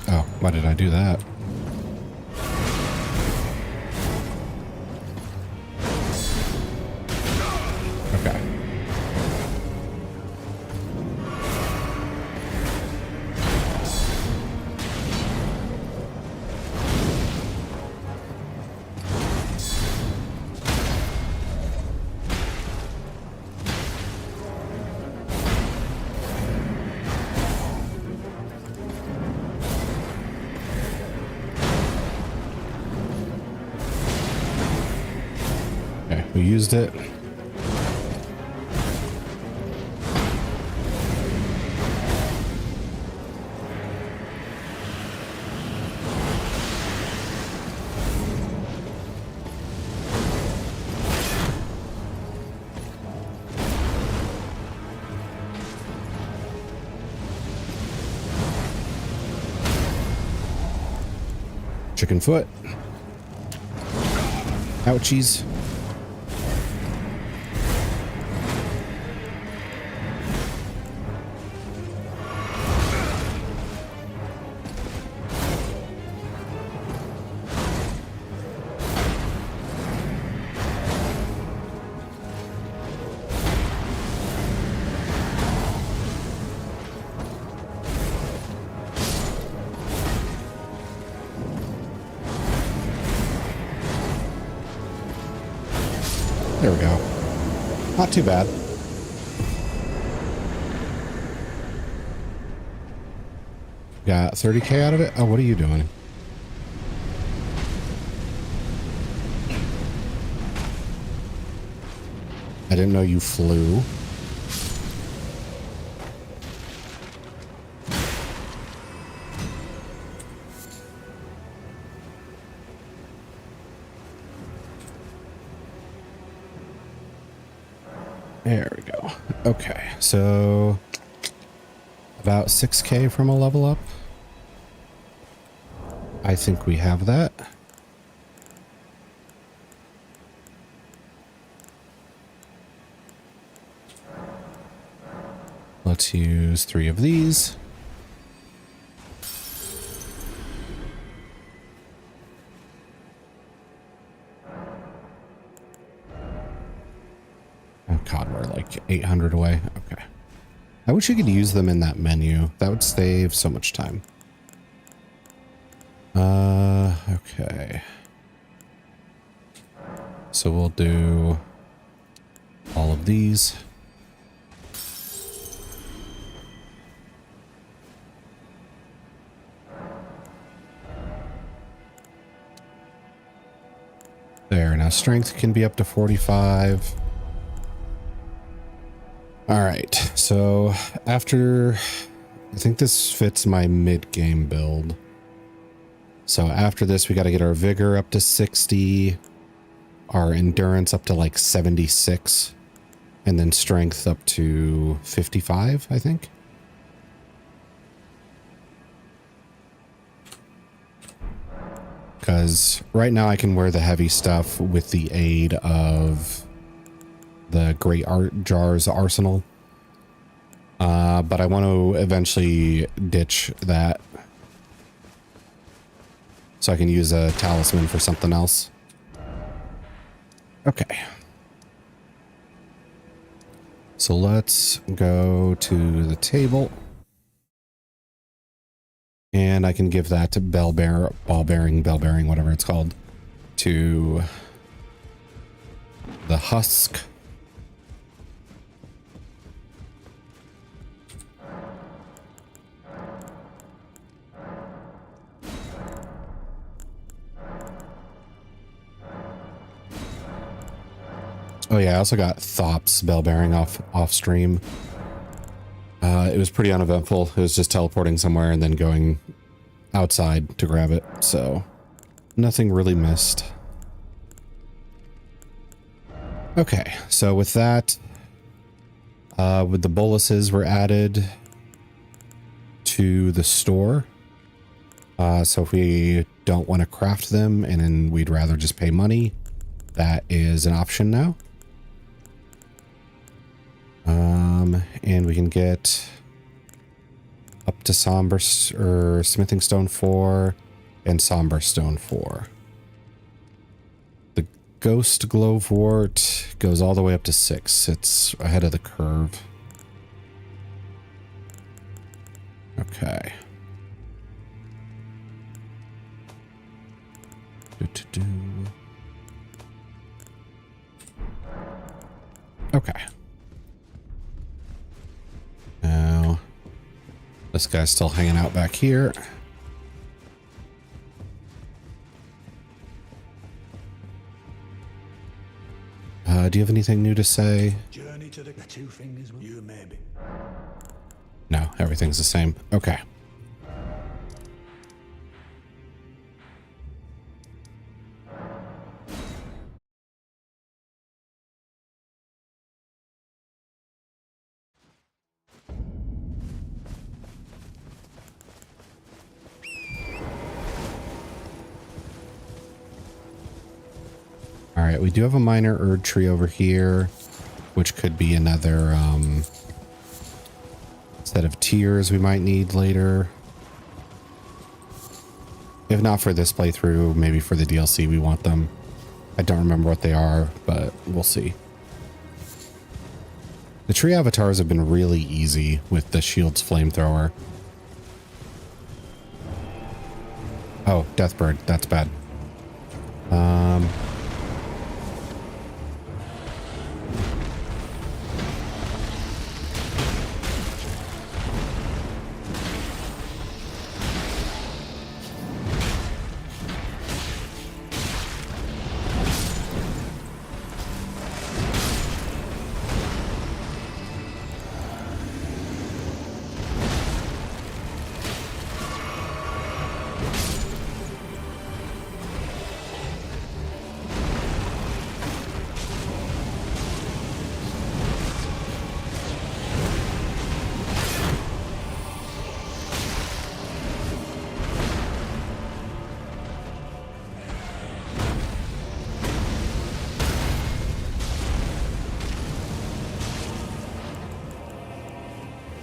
Oh, why did I do that? Okay. Okay, we used it. Chicken foot. Ouchies. There we go. Not too bad. Got 30k out of it? Oh, what are you doing? I didn't know you flew. There we go. Okay, so about 6k from a level up. I think we have that. Let's use 3 of these. Oh god, we're like 800 away. Okay. I wish you could use them in that menu. That would save so much time. Okay. So we'll do all of these. There, now strength can be up to 45. All right, so after, I think this fits my mid-game build. So after this, we got to get our vigor up to 60, our endurance up to like 76, and then strength up to 55, I think. Because right now I can wear the heavy stuff with the aid of the Great Art Jar's arsenal. But I want to eventually ditch that so I can use a talisman for something else. Okay. So let's go to the table. And I can give that to ball bearing, whatever it's called, to the husk. Oh yeah, I also got Thop's bell bearing off stream. It was pretty uneventful. It was just teleporting somewhere and then going outside to grab it. So nothing really missed. Okay, so with that, with the boluses were added to the store. So if we don't want to craft them and then we'd rather just pay money, that is an option now. And we can get up to Somber or Smithing Stone 4 and Somber Stone 4. The Ghost Glowwort goes all the way up to 6. It's ahead of the curve. Okay. Okay. Now, this guy's still hanging out back here. Do you have anything new to say? Journey to the two fingers. You maybe. No, everything's the same. Okay. All right, we do have a minor Erd tree over here, which could be another set of tiers we might need later. If not for this playthrough, maybe for the DLC we want them. I don't remember what they are, but we'll see. The tree avatars have been really easy with the shield's flamethrower. Oh, Deathbird, that's bad.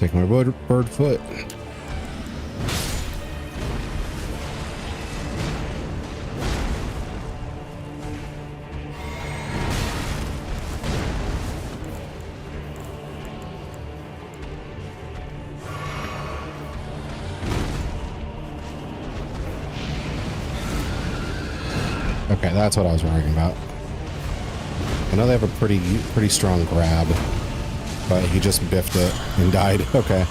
Take my bird foot. Okay, that's what I was worrying about. I know they have a pretty strong grab, but he just biffed it and died. Okay.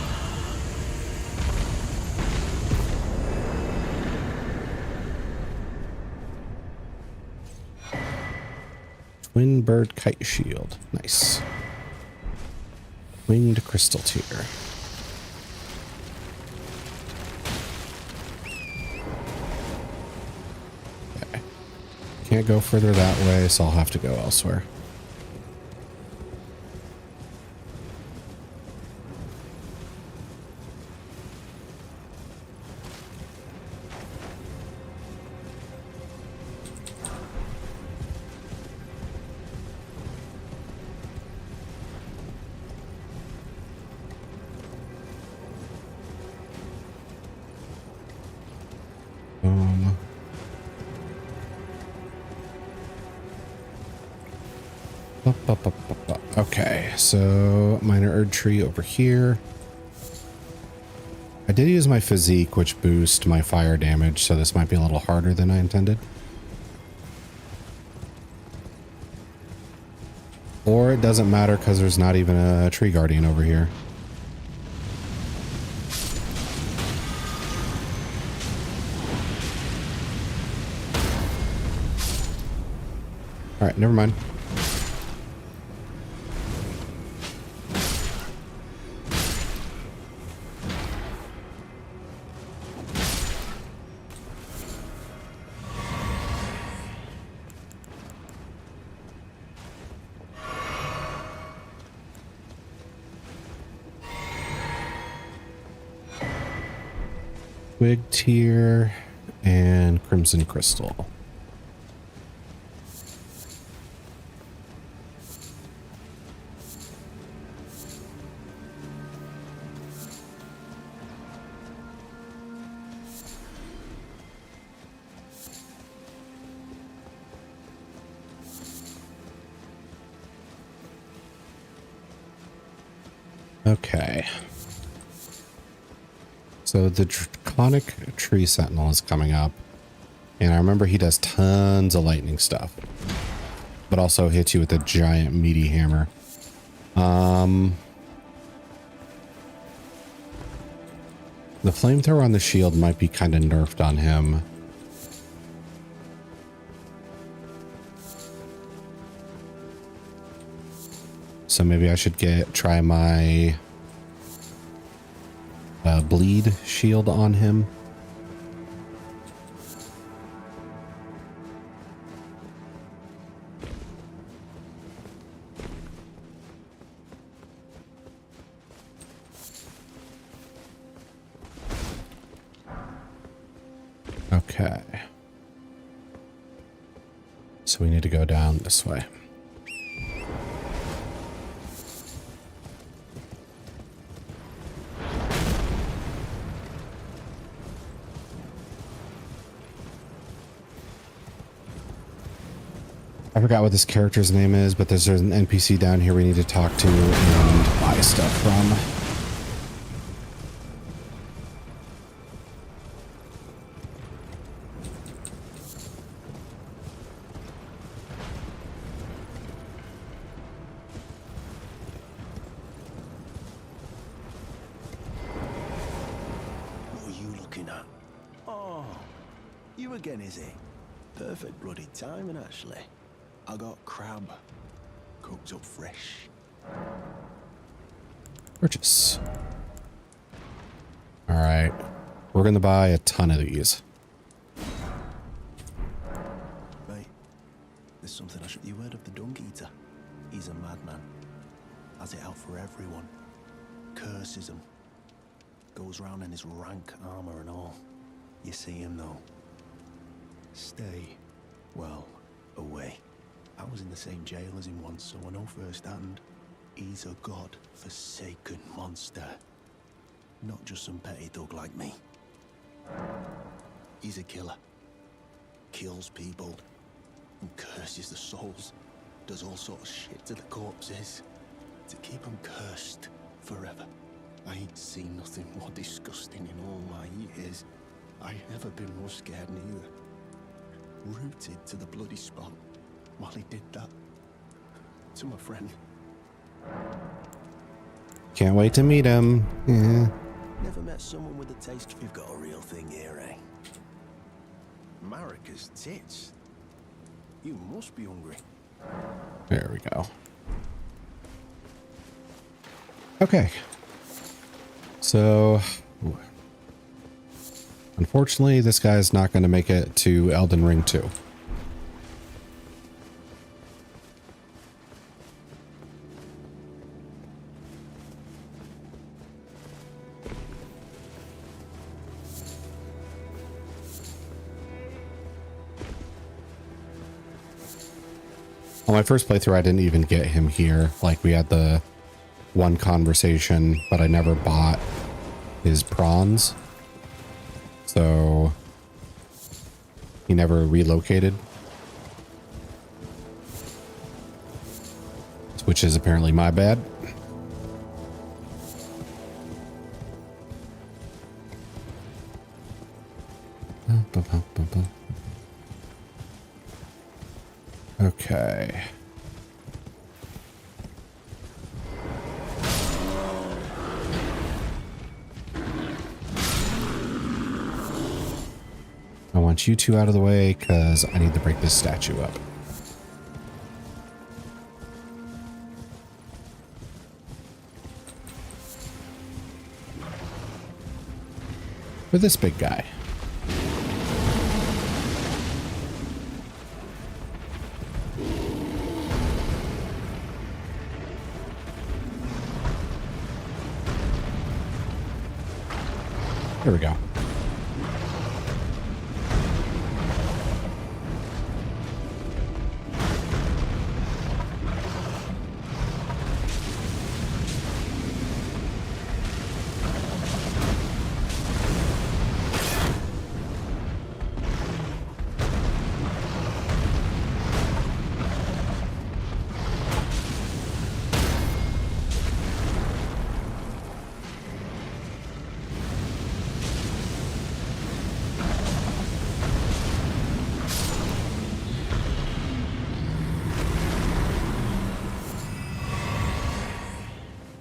Twin bird kite shield. Nice. Winged crystal tier. Okay. Can't go further that way, so I'll have to go elsewhere. Okay, so minor Erd tree over here. I did use my physique, which boosts my fire damage, so this might be a little harder than I intended. Or it doesn't matter because there's not even a tree guardian over here. All right, never mind. Twig tier and crimson crystal. Okay. So the draconic tree sentinel is coming up, and I remember he does tons of lightning stuff, but also hits you with a giant meaty hammer. The flamethrower on the shield might be kind of nerfed on him. So maybe I should try my bleed shield on him. Okay. So we need to go down this way. I forgot what this character's name is, but there's an NPC down here we need to talk to and buy stuff from. What are you looking at? Oh, you again, is it? Perfect bloody timing, actually. I got crab, cooked up fresh. Purchase. All right. We're going to buy a ton of these. Mate, there's something I should... You heard of the Dung Eater? He's a madman. Has it out for everyone. Curses them. Goes round in his rank armor and all. You see him, though. Stay, well, away. I was in the same jail as him once, so I know firsthand. He's a god-forsaken monster. Not just some petty thug like me. He's a killer. Kills people. And curses the souls. Does all sorts of shit to the corpses. To keep them cursed forever. I ain't seen nothing more disgusting in all my years. I ain't ever been more scared neither. Rooted to the bloody spot while he did that. To my friend. Can't wait to meet him. Yeah. Never met someone with a taste. We've got a real thing here, eh? Marika's tits. You must be hungry. There we go. Okay. So, unfortunately, this guy's not going to make it to Elden Ring 2. On my first playthrough, I didn't even get him here. Like, we had the one conversation, but I never bought his prawns. So he never relocated. Which is apparently my bad. Okay. I want you two out of the way because I need to break this statue up. For this big guy. There we go.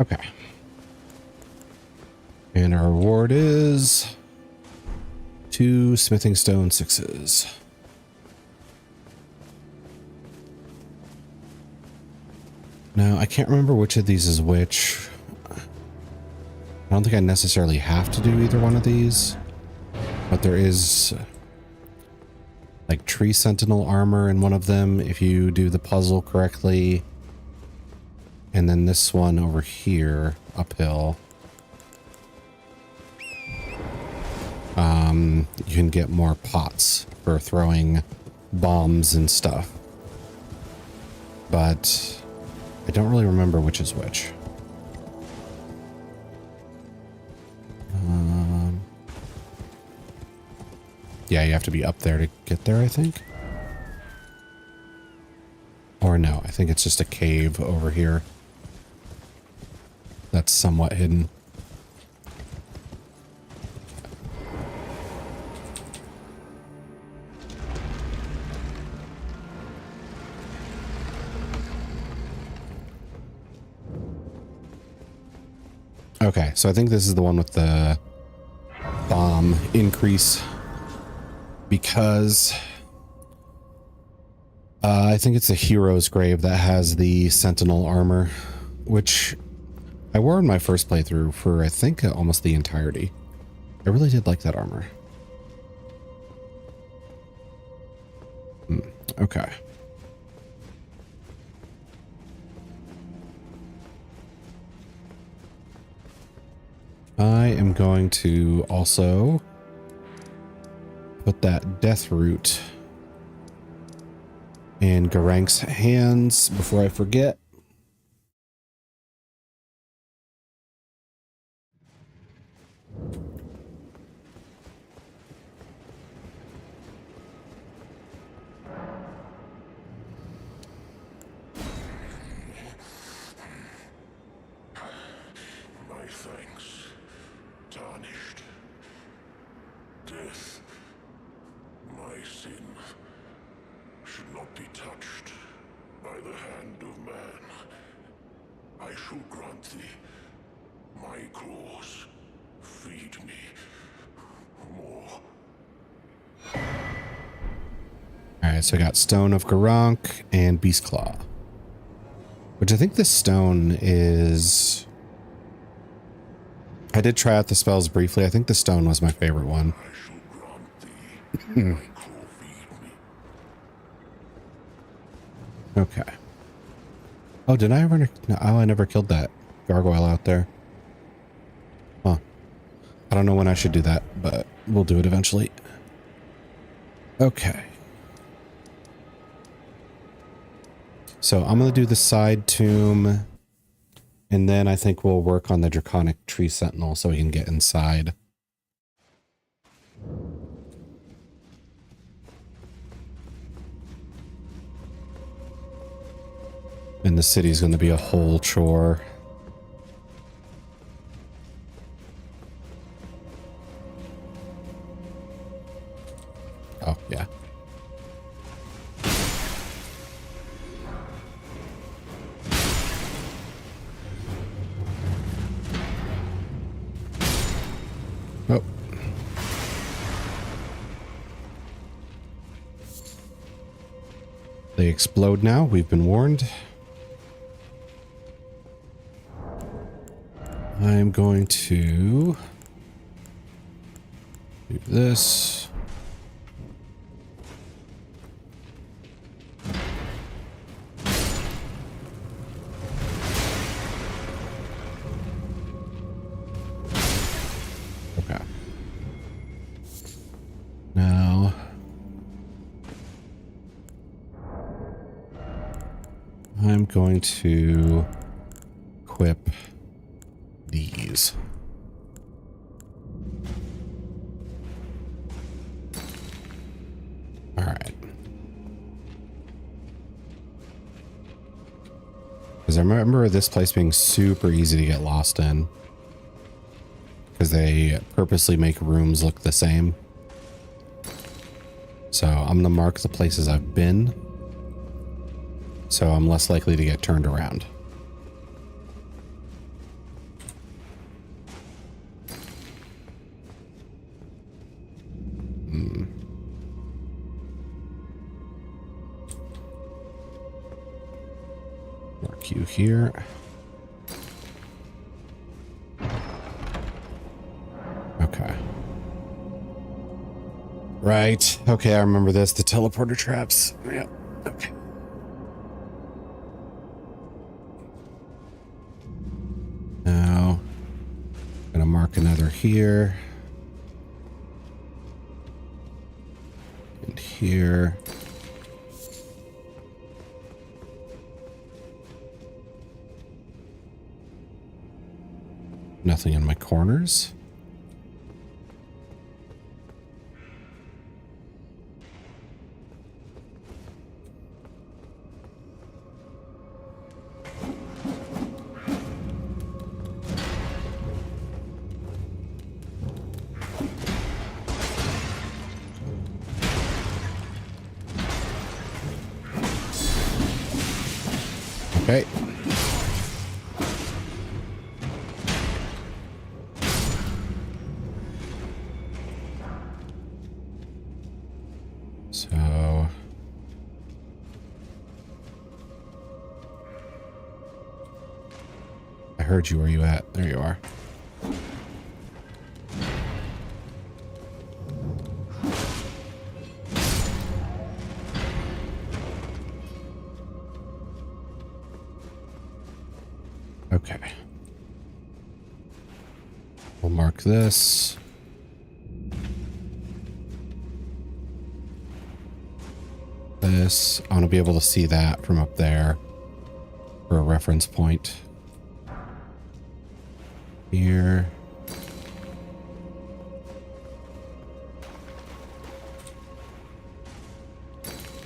Okay. And our reward is 2 smithing stone 6s. Now, I can't remember which of these is which. I don't think I necessarily have to do either one of these, but there is like tree sentinel armor in one of them if you do the puzzle correctly. And then this one over here, uphill. You can get more pots for throwing bombs and stuff. But I don't really remember which is which. Yeah, you have to be up there to get there, I think. Or no, I think it's just a cave over here. That's somewhat hidden. Okay, so I think this is the one with the bomb increase because I think it's a hero's grave that has the sentinel armor, which I wore in my first playthrough for I think almost the entirety. I really did like that armor. Okay. I am going to also put that death root in Garank's hands before I forget. sin should not be touched by the hand of man. I shall grant thee my claws. Feed me more. Alright, so I got Stone of Garank and Beast Claw. Which I think this stone is... I did try out the spells briefly. I think the stone was my favorite one. I shall grant thee my claw. Feed me. Okay. Oh, did I ever... No, oh, I never killed that gargoyle out there. Huh. I don't know when I should do that, but we'll do it eventually. Okay. So I'm going to do the side tomb, and then I think we'll work on the Draconic Tree Sentinel so we can get inside. And the city's going to be a whole chore. Oh, yeah. Oh. They explode now. We've been warned. I'm going to do this. Okay. Now I'm going to equip these. All right. Because I remember this place being super easy to get lost in. Because they purposely make rooms look the same. So I'm going to mark the places I've been. So I'm less likely to get turned around. Mark you here. Okay. Right. Okay, I remember this. The teleporter traps. Yep. Okay. Now, I'm gonna mark another here. And here. Nothing in my corners. Okay. So I heard you. Where you at? There you are. Okay. We'll mark this. This. I want to be able to see that from up there for a reference point. Here.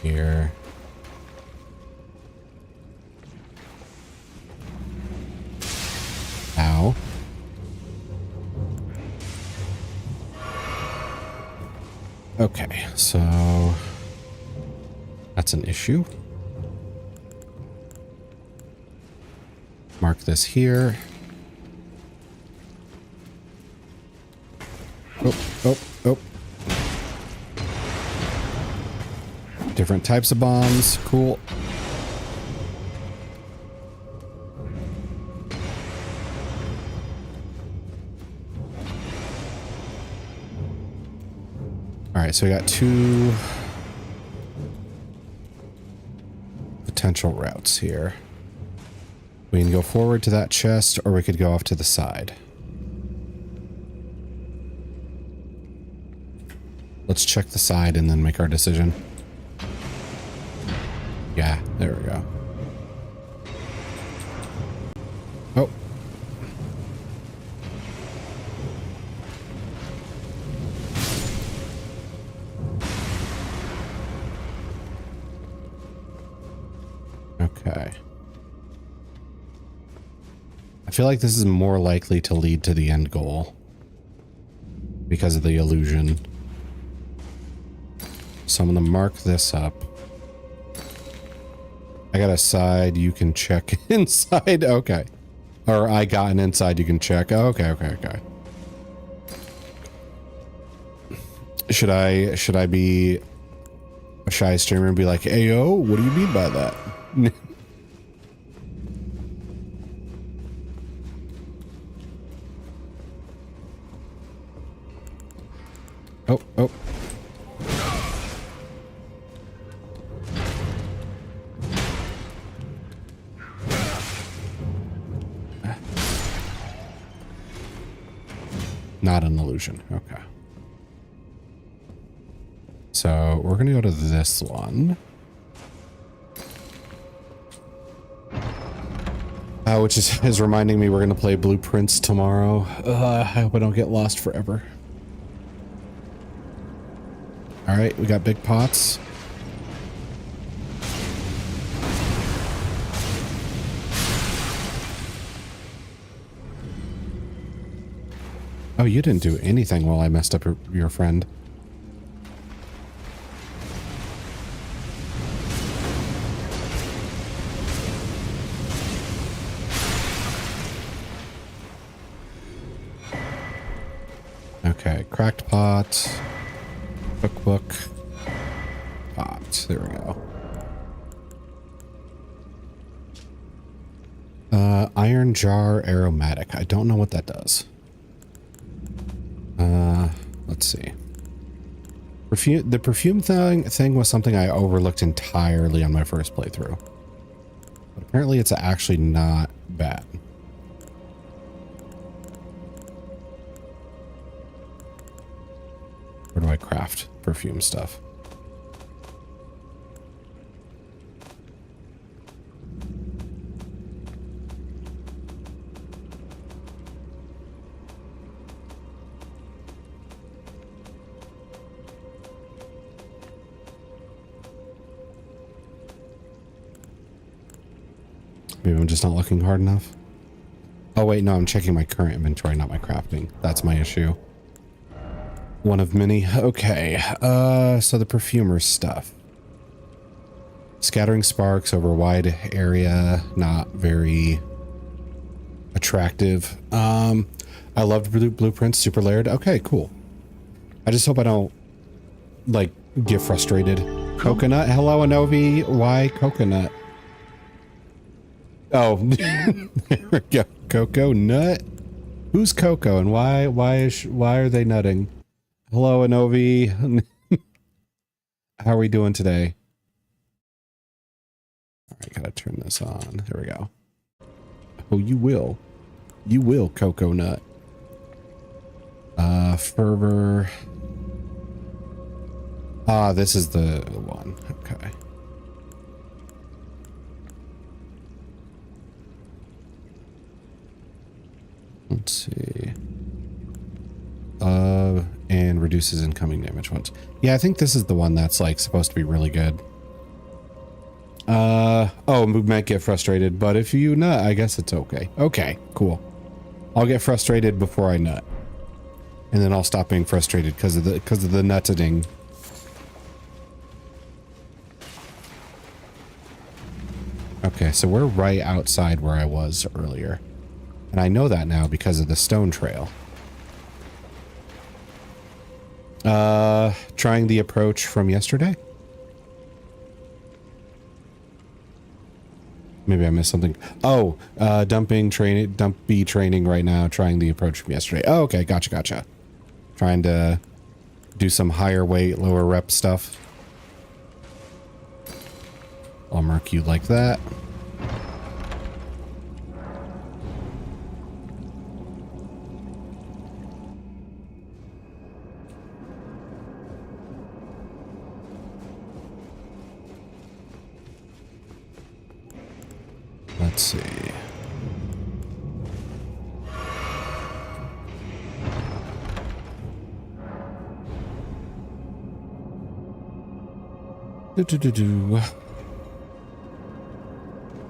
Here. Ow. Okay, so that's an issue. Mark this here. Oh, oh, oh. Different types of bombs. Cool. All right, so we got two potential routes here. We can go forward to that chest, or we could go off to the side. Let's check the side and then make our decision. Yeah, there we go. Oh. Okay. I feel like this is more likely to lead to the end goal because of the illusion. So I'm going to mark this up. I got a side you can check inside. Okay. Or I got an inside you can check. Okay, okay, okay. Should I be a shy streamer and be like, "Ayo, what do you mean by that?" Oh, oh. Not an illusion. Okay. So we're going to go to this one. Which is reminding me we're going to play Blueprints tomorrow. I hope I don't get lost forever. All right, we got big pots. Oh, you didn't do anything while I messed up your friend. Okay, cracked pot, cookbook, pot. There we go. Iron jar aromatic. I don't know what that does. Let's see. The perfume thing was something I overlooked entirely on my first playthrough. But apparently it's actually not bad. Where do I craft perfume stuff? Maybe I'm just not looking hard enough. Oh wait, no, I'm checking my current inventory, not my crafting. That's my issue. One of many. Okay, so the perfumer's stuff. Scattering sparks over wide area, not very attractive. I loved Blueprints, super layered. Okay, cool. I just hope I don't, like, get frustrated. Coconut? Hello, Anovi. Why coconut? Oh, there we go. Coco nut. Who's Coco and why are they nutting? Hello, Anovi. How are we doing today? All right, gotta turn this on. There we go. Oh, you will, Coco nut. Fervor. Ah, this is the one. Okay. Let's see. And reduces incoming damage once. Yeah, I think this is the one that's like supposed to be really good. Oh, we might get frustrated, but if you nut, I guess it's okay. Okay, cool. I'll get frustrated before I nut. And then I'll stop being frustrated because of the nutting. Okay, so we're right outside where I was earlier. And I know that now because of the stone trail. Trying the approach from yesterday? Maybe I missed something. Oh, dump B training right now, trying the approach from yesterday. Oh, okay, gotcha. Trying to do some higher weight, lower rep stuff. I'll mark you like that. Let's see.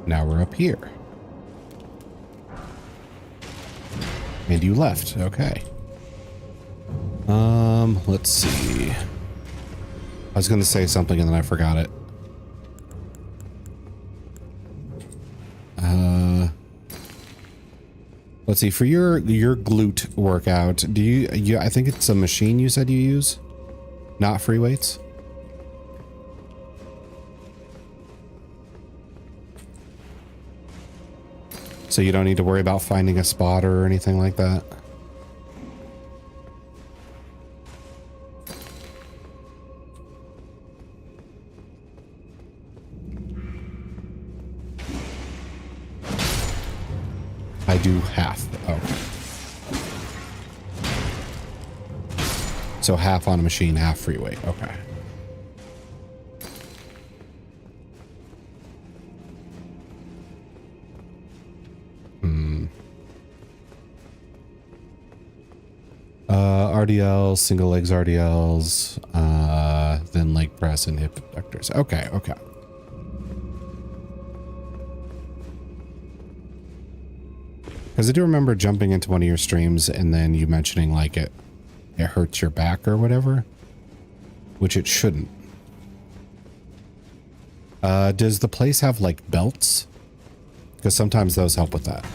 Now we're up here. And you left. Okay. Let's see. I was going to say something and then I forgot it. Let's see, for your glute workout, do you I think it's a machine you said you use, not free weights? So you don't need to worry about finding a spot or anything like that? I do half. Oh. So half on a machine, half free weight. Okay. RDLs, single legs RDLs, then leg press and hip abductors. Okay. Because I do remember jumping into one of your streams and then you mentioning like it hurts your back or whatever, which it shouldn't. Does the place have like belts? Because sometimes those help with that.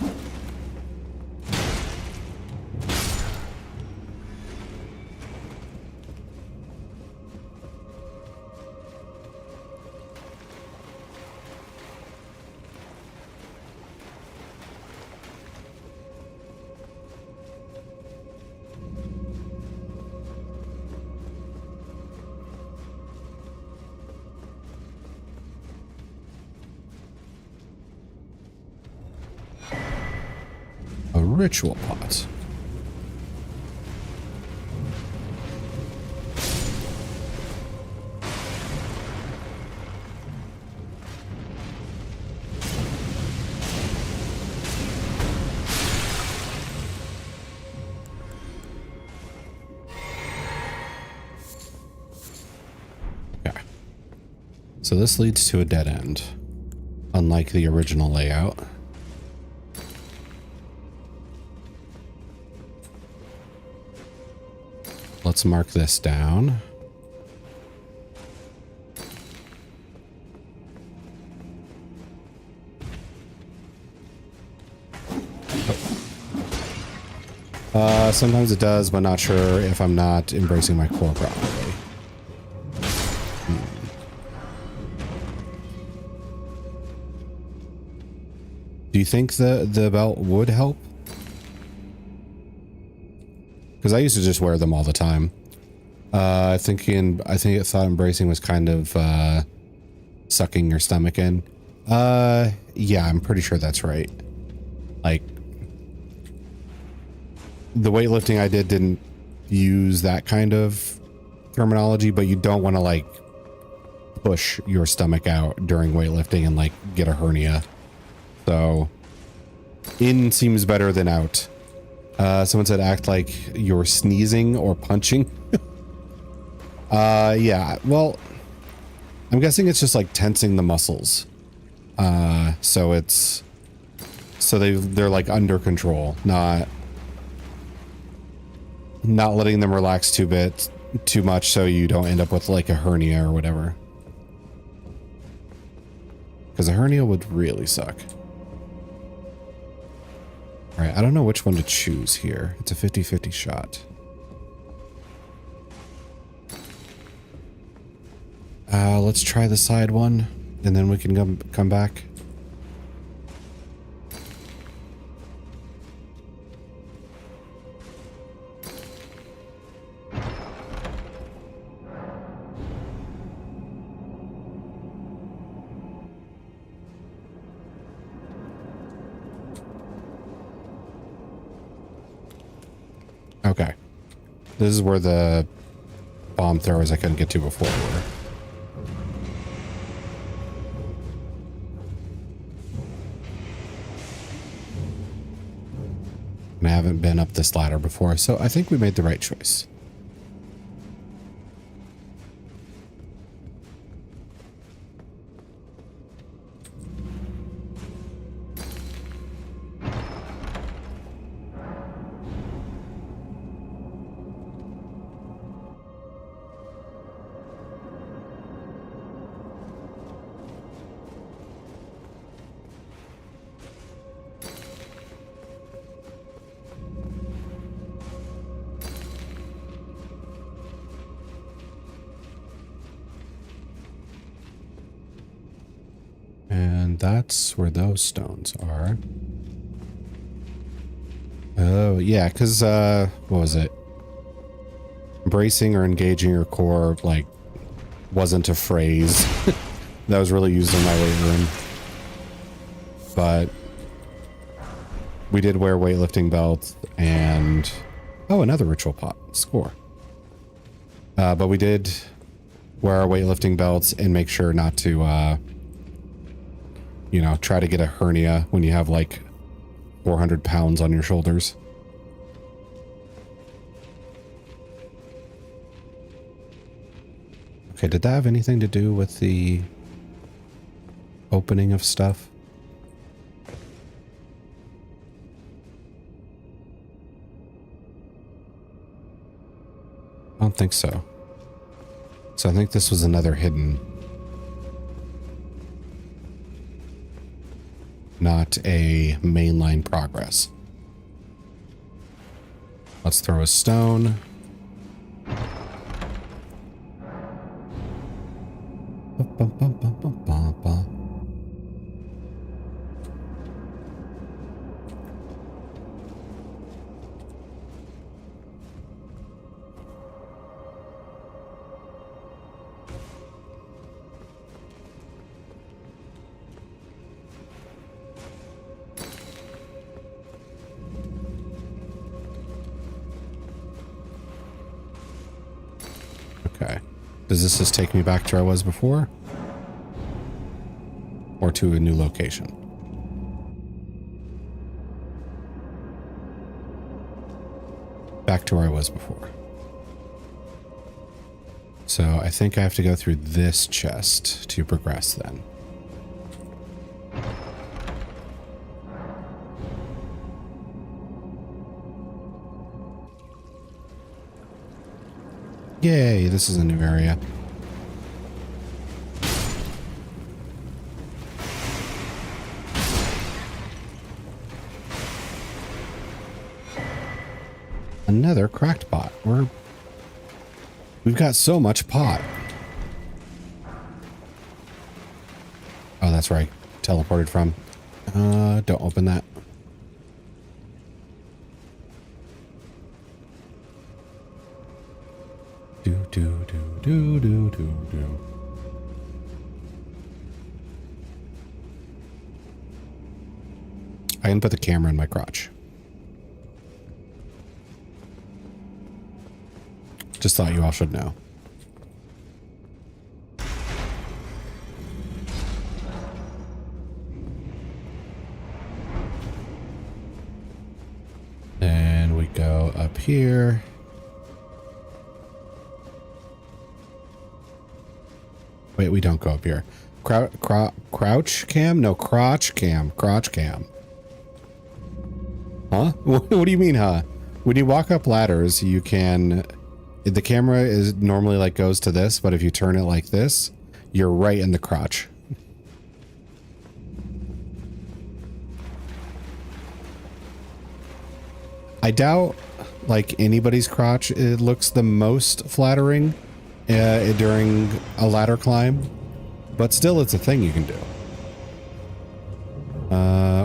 Ritual pot. Okay. So this leads to a dead end, unlike the original layout. Let's mark this down. Sometimes it does, but not sure if I'm not embracing my core properly. Do you think the belt would help? Because I used to just wear them all the time. I think it thought embracing was kind of sucking your stomach in. Yeah, I'm pretty sure that's right. Like, the weightlifting I didn't use that kind of terminology, but you don't want to like push your stomach out during weightlifting and like get a hernia. So in seems better than out. Someone said act like you're sneezing or punching. Yeah, well, I'm guessing it's just like tensing the muscles. So they're like under control, not letting them relax too much so you don't end up with like a hernia or whatever. Because a hernia would really suck. All right, I don't know which one to choose here. It's a 50-50 shot. Let's try the side one, and then we can come back. Okay. This is where the bomb throwers I couldn't get to before were. And I haven't been up this ladder before, so I think we made the right choice. And that's where those stones are. Oh, yeah, because, what was it? Bracing or engaging your core, like, wasn't a phrase that was really used in my weight room. But we did wear weightlifting belts and... Oh, another ritual pot. Score. But we did wear our weightlifting belts and make sure not to, you know, try to get a hernia when you have like 400 pounds on your shoulders. Okay, did that have anything to do with the opening of stuff? I don't think so. So I think this was another hidden, not a mainline progress. Let's throw a stone. Okay. Does this just take me back to where I was before? Or to a new location? Back to where I was before. So I think I have to go through this chest to progress then. Yay, this is a new area. Another cracked pot. We've got so much pot. Oh, that's where I teleported from. Don't open that. Do. I can put the camera in my crotch. Just thought you all should know. And we go up here. Wait, we don't go up here. Crouch cam? No, crotch cam. Crotch cam. Huh? What do you mean, huh? When you walk up ladders, you can... The camera is normally like goes to this, but if you turn it like this, you're right in the crotch. I doubt like anybody's crotch it looks the most flattering during a ladder climb, but still it's a thing you can do.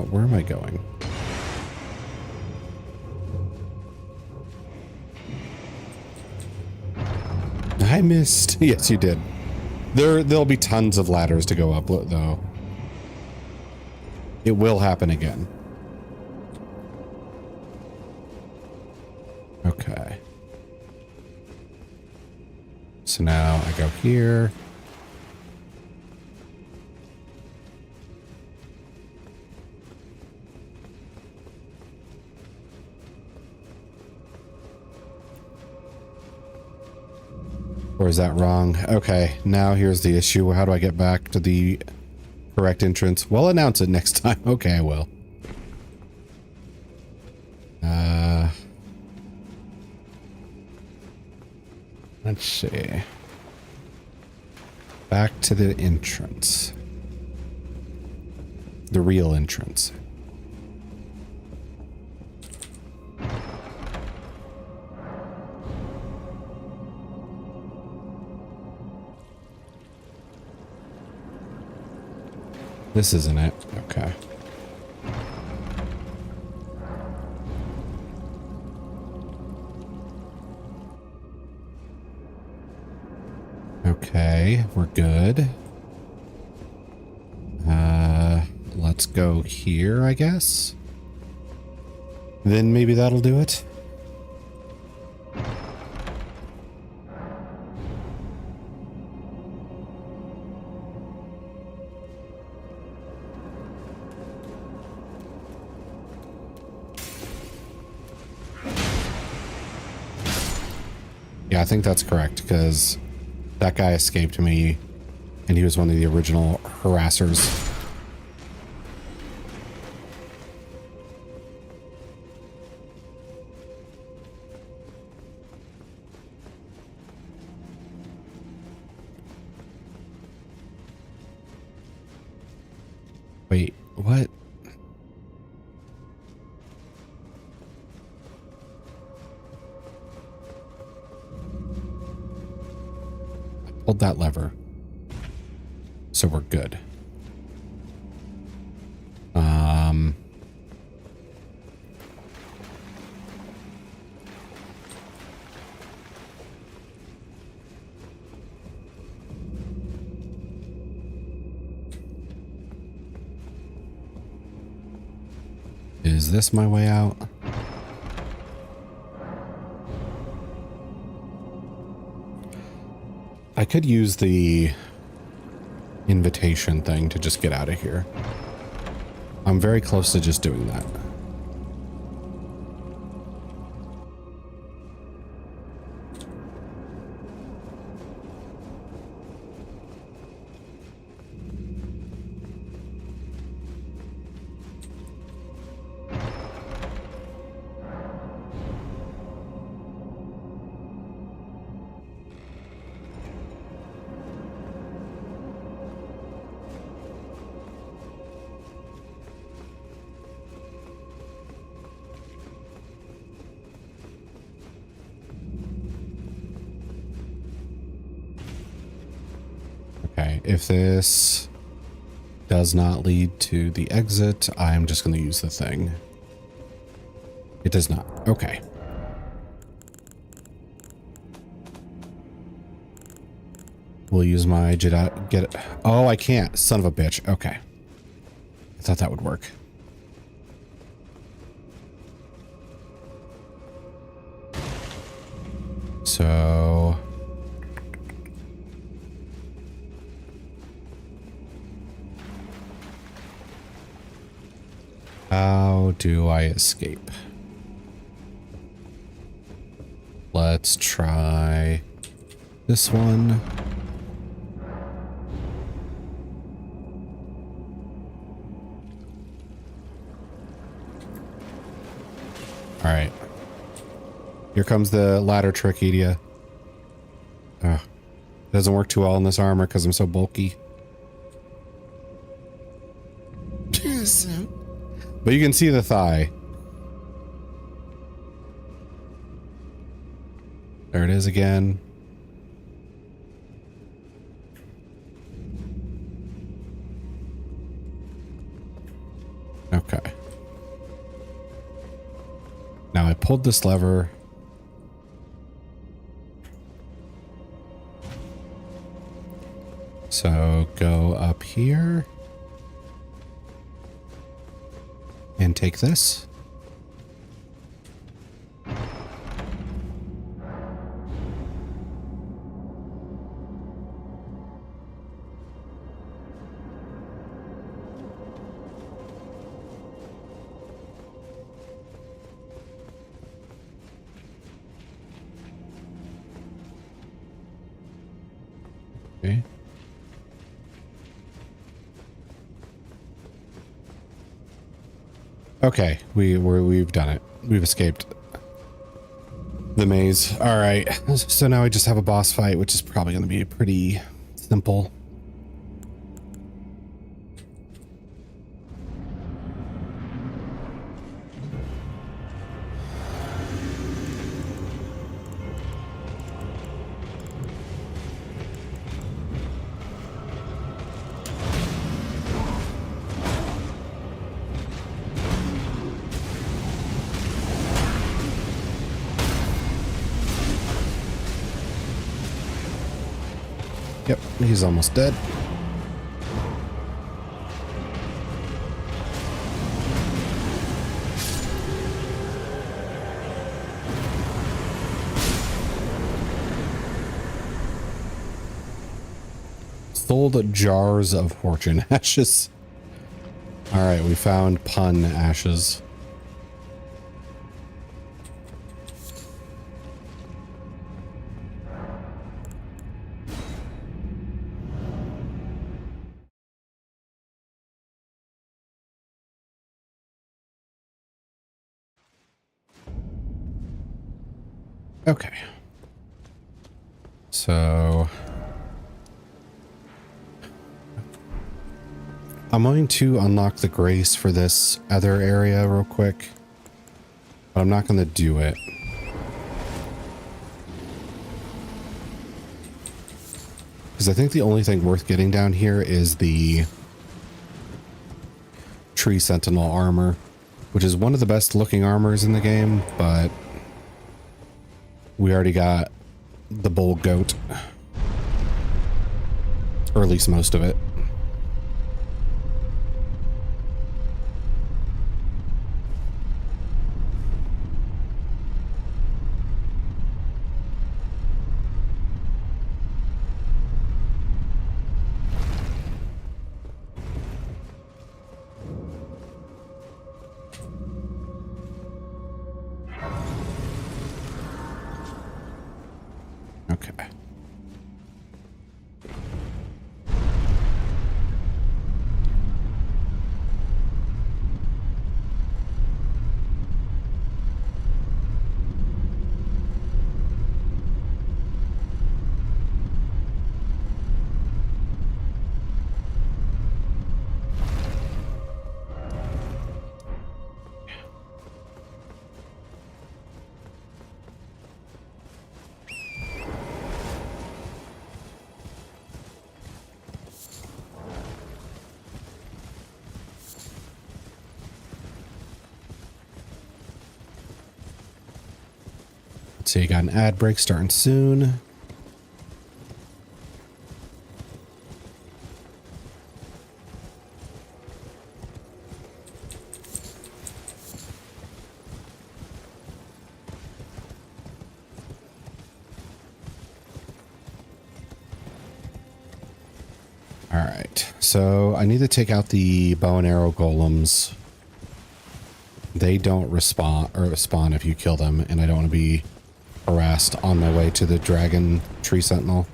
Where am I going? I missed. Yes, you did. There'll be tons of ladders to go up though. It will happen again. Okay. So now I go here. Or is that wrong? Okay, now here's the issue. How do I get back to the correct entrance? We'll announce it next time. Okay, I will. Let's see. Back to the entrance. The real entrance. This isn't it. Okay. Okay, we're good. Let's go here, I guess. Then maybe that'll do it. Yeah, I think that's correct, because that guy escaped me, and he was one of the original harassers. Wait, what? Hold that lever. So we're good. Is this my way out? I could use the invitation thing to just get out of here. I'm very close to just doing that. Okay, if this does not lead to the exit, I'm just going to use the thing. It does not. Okay. We'll use my get it. Oh, I can't. Son of a bitch. Okay. I thought that would work. So... how do I escape? Let's try this one. All right. Here comes the ladder trick, Edia. Doesn't work too well in this armor because I'm so bulky. But you can see the thigh. There it is again. Okay. Now I pulled this lever. So go up here and take this. Okay. Okay, we've done it. We've escaped the maze. All right, so now I just have a boss fight, which is probably going to be pretty simple. Yep, he's almost dead. Sold jars of fortune ashes. All right, we found pun ashes. Okay. So I'm going to unlock the grace for this other area real quick, but I'm not going to do it. Because I think the only thing worth getting down here is the tree sentinel armor, which is one of the best looking armors in the game, but we already got the bull goat, or at least most of it. Okay. So you got an ad break starting soon. All right, so I need to take out the bow and arrow golems. They don't respawn or spawn if you kill them, and I don't want to be harassed on my way to the dragon tree sentinel.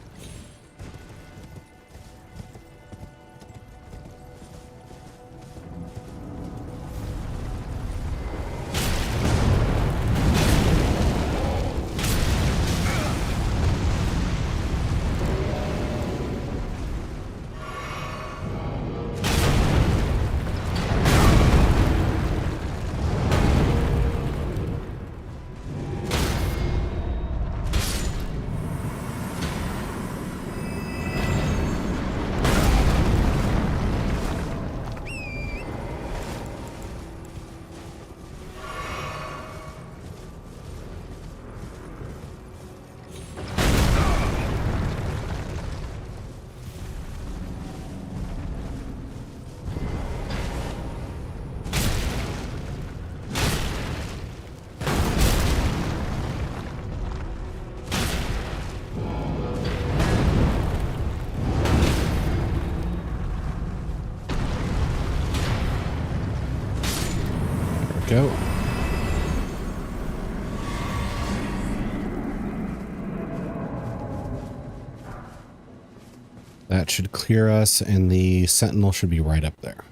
That should clear us, and the sentinel should be right up there.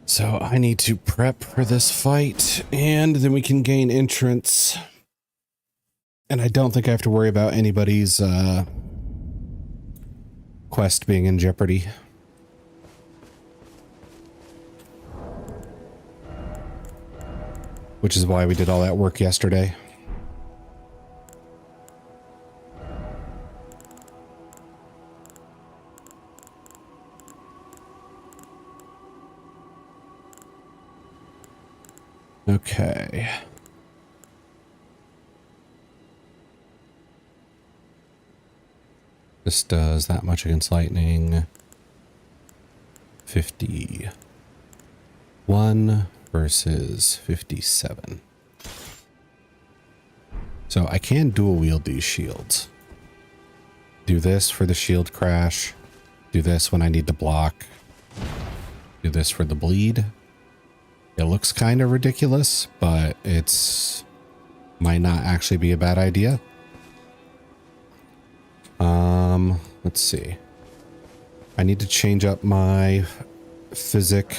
So I need to prep for this fight, and then we can gain entrance. And I don't think I have to worry about anybody's quest being in jeopardy. Which is why we did all that work yesterday. Okay. This does that much against lightning. 51 versus 57. So I can dual wield these shields. Do this for the shield crash. Do this when I need to block. Do this for the bleed. It looks kind of ridiculous, but it's might not actually be a bad idea. Let's see. I need to change up my physic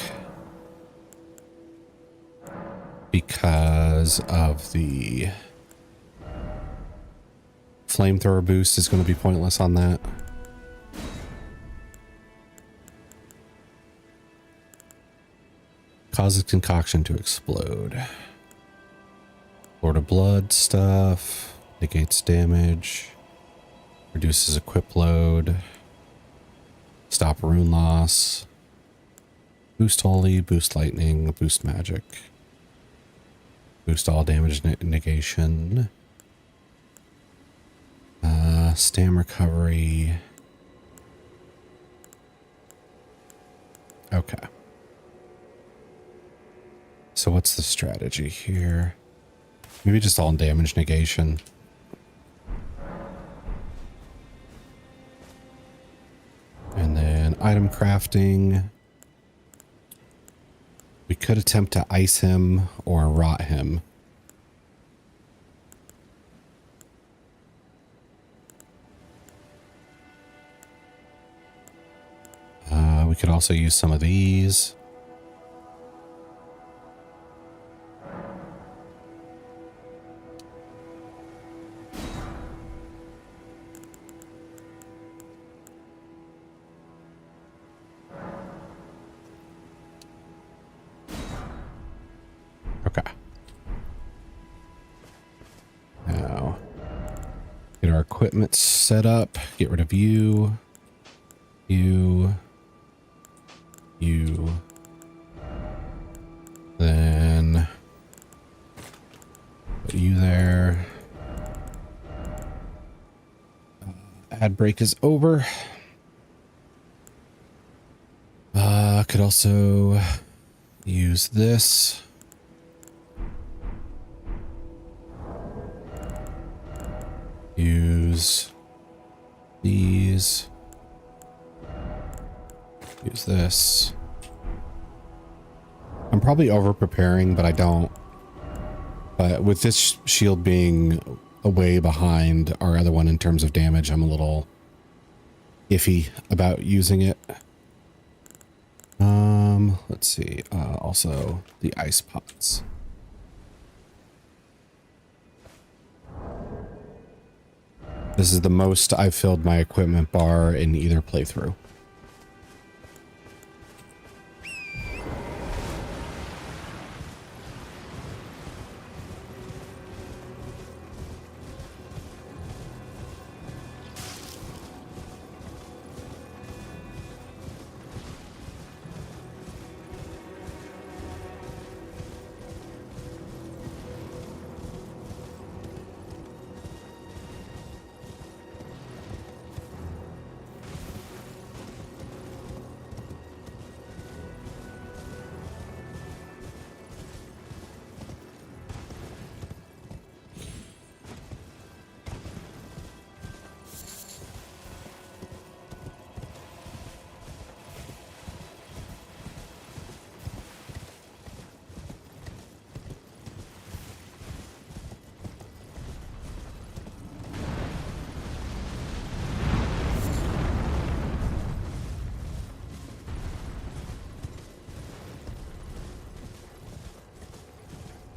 because of the flamethrower boost is going to be pointless on that. Causes concoction to explode. Lord of Blood stuff. Negates damage. Reduces equip load. Stop rune loss. Boost holy, boost lightning, boost magic. Boost all damage negation. Stam recovery. Okay. So what's the strategy here? Maybe just all damage negation. And then item crafting. We could attempt to ice him or rot him. We could also use some of these. Okay. Now, get our equipment set up. Get rid of you. You. Then put you there. Ad break is over. Could also use this. Use these. Use this. I'm probably over preparing, but I don't. But with this shield being way behind our other one in terms of damage, I'm a little iffy about using it. Let's see. Also the ice pots. This is the most I've filled my equipment bar in either playthrough.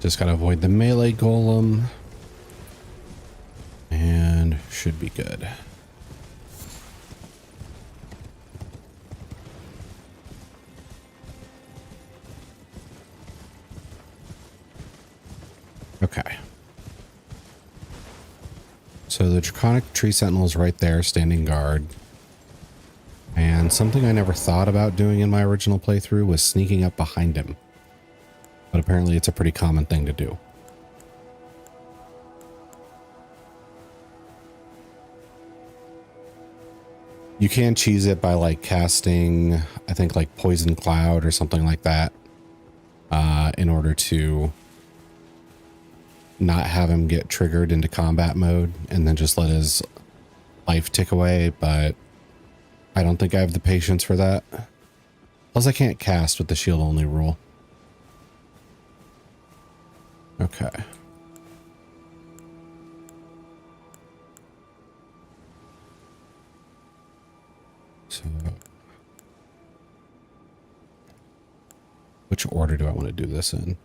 Just gotta avoid the melee golem. And should be good. Okay. So the Draconic Tree Sentinel is right there, standing guard. And something I never thought about doing in my original playthrough was sneaking up behind him. But apparently it's a pretty common thing to do. You can cheese it by like casting, I think like Poison Cloud or something like that, in order to not have him get triggered into combat mode and then just let his life tick away, but I don't think I have the patience for that. Plus I can't cast with the shield only rule. Okay. So which order do I want to do this in?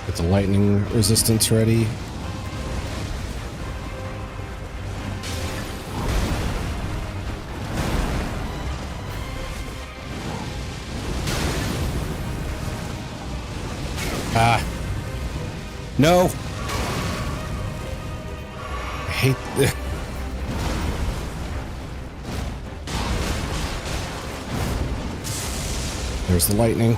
Get the lightning resistance ready. Ah. No. I hate this. There's the lightning.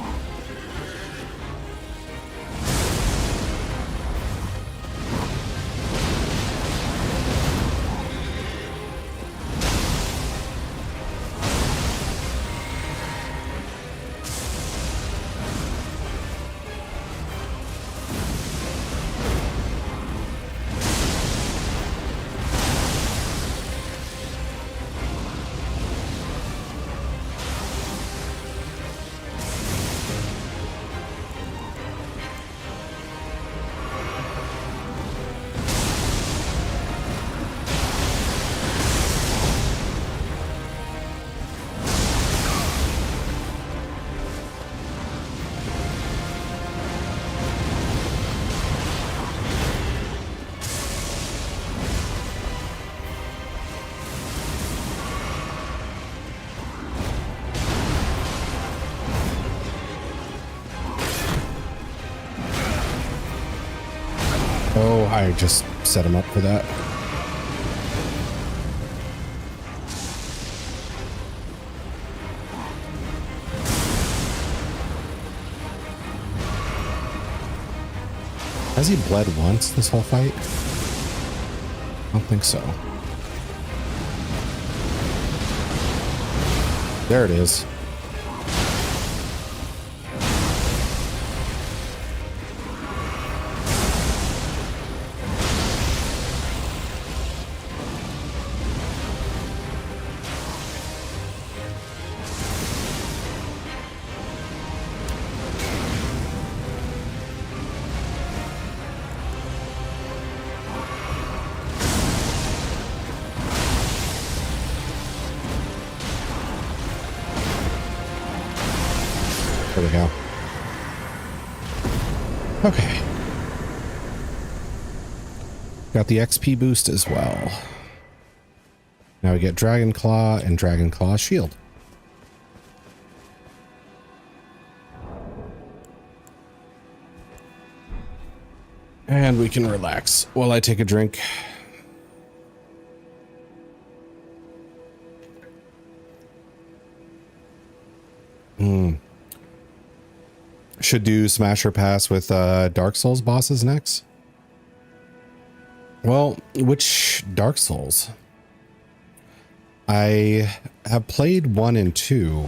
Oh, I just set him up for that. Has he bled once this whole fight? I don't think so. There it is. There we go. Okay. Got the XP boost as well. Now we get Dragon Claw and Dragon Claw Shield. And we can relax while I take a drink. Should do Smash or Pass with Dark Souls bosses next. Well, which Dark Souls? I have played 1 and 2.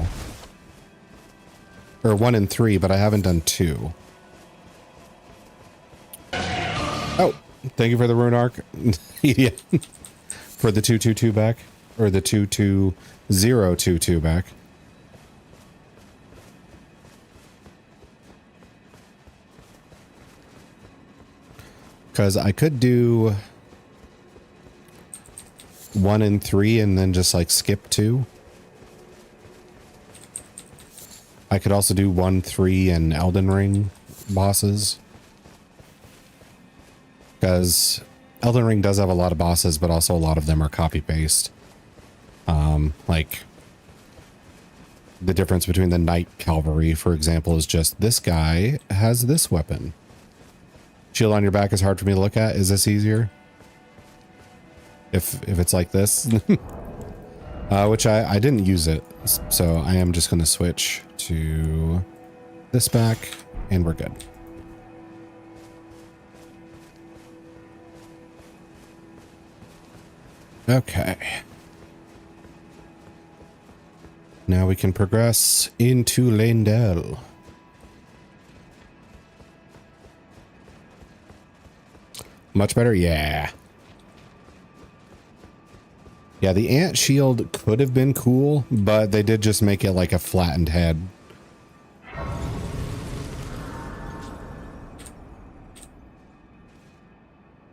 Or 1 and 3, but I haven't done 2. Oh, thank you for the rune arc. Yeah. For the 222 back. Or the 22022 back. Because I could do 1 and 3 and then just like skip 2. I could also do 1, 3 and Elden Ring bosses. Because Elden Ring does have a lot of bosses, but also a lot of them are copy-paste. Like the difference between the Knight Cavalry, for example, is just this guy has this weapon. Shield on your back is hard for me to look at. Is this easier? If it's like this? Which I didn't use it. So I am just going to switch to this back and we're good. Okay. Now we can progress into Leyndell. Much better? Yeah. Yeah, the ant shield could have been cool, but they did just make it like a flattened head.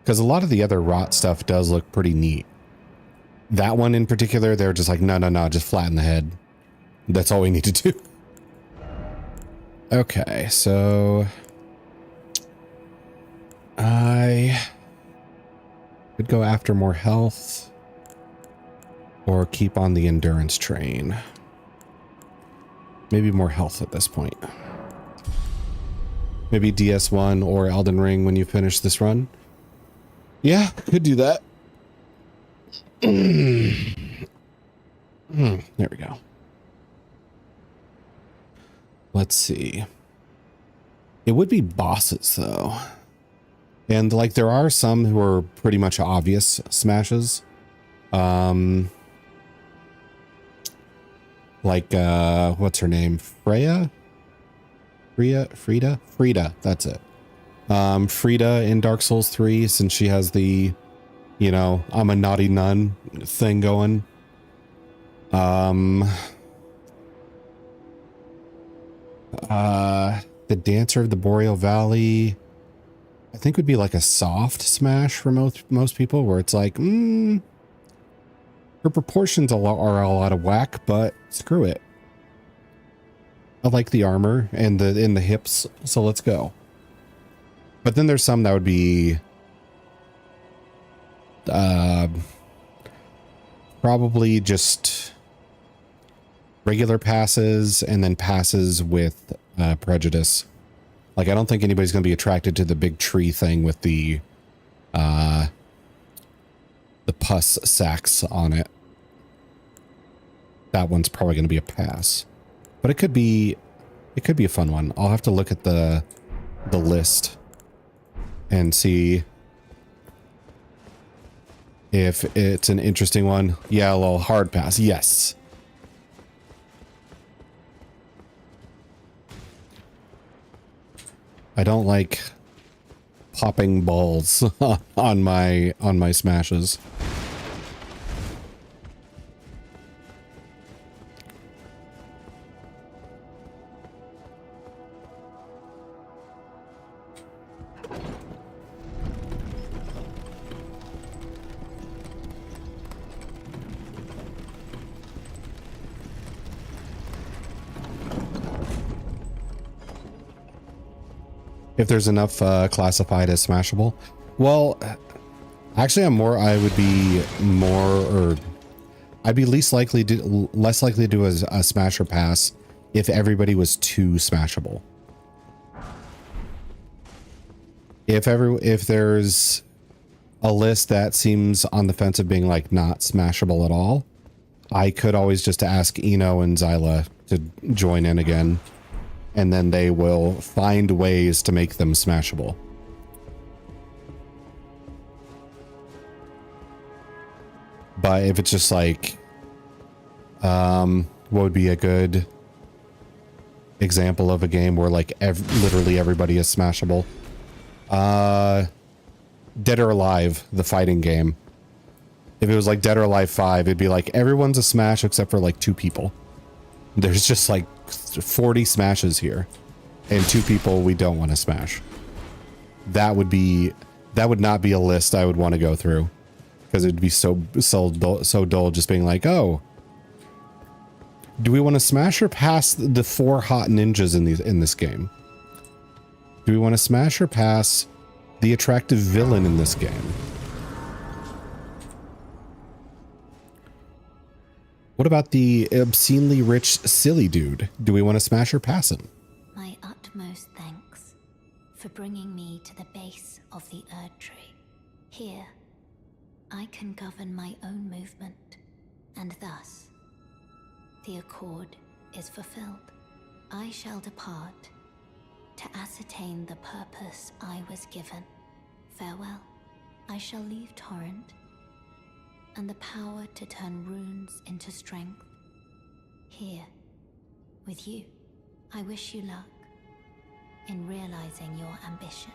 Because a lot of the other rot stuff does look pretty neat. That one in particular, they're just like, no, just flatten the head. That's all we need to do. Okay, so I could go after more health or keep on the endurance train. Maybe more health at this point. Maybe DS1 or Elden Ring when you finish this run. Yeah, could do that. There we go. Let's see. It would be bosses though. And like there are some who are pretty much obvious smashes. Like what's her name? Frida, that's it. Frida in Dark Souls 3, since she has the, you know, I'm a naughty nun thing going. The Dancer of the Boreal Valley, I think would be like a soft smash for most people, where it's like, her proportions are a lot of whack, but screw it. I like the armor and in the hips, so let's go. But then there's some that would be probably just regular passes and then passes with prejudice. Like I don't think anybody's going to be attracted to the big tree thing with the pus sacks on it. That one's probably going to be a pass. But it could be a fun one. I'll have to look at the list and see if it's an interesting one. Yeah, a little hard pass. Yes. I don't like popping balls on my smashes. If there's enough classified as smashable. Well, actually, I'd be less likely to do a smash or pass if everybody was too smashable. If there's a list that seems on the fence of being like not smashable at all, I could always just ask Eno and Zyla to join in again, and then they will find ways to make them smashable. But if it's just like, what would be a good example of a game where like literally everybody is smashable? Dead or Alive, the fighting game. If it was like Dead or Alive 5, it'd be like everyone's a smash except for like 2 people. There's just like 40 smashes here, and 2 people we don't want to smash. That would not be a list I would want to go through, because it'd be so dull just being like, oh, do we want to smash or pass the 4 hot ninjas in this game? Do we want to smash or pass the attractive villain in this game? What about the obscenely rich silly dude? Do we want to smash or pass him? My utmost thanks for bringing me to the base of the Erd Tree. Here, I can govern my own movement, and thus, the accord is fulfilled. I shall depart to ascertain the purpose I was given. Farewell. I shall leave Torrent and the power to turn runes into strength. Here, with you, I wish you luck in realizing your ambition.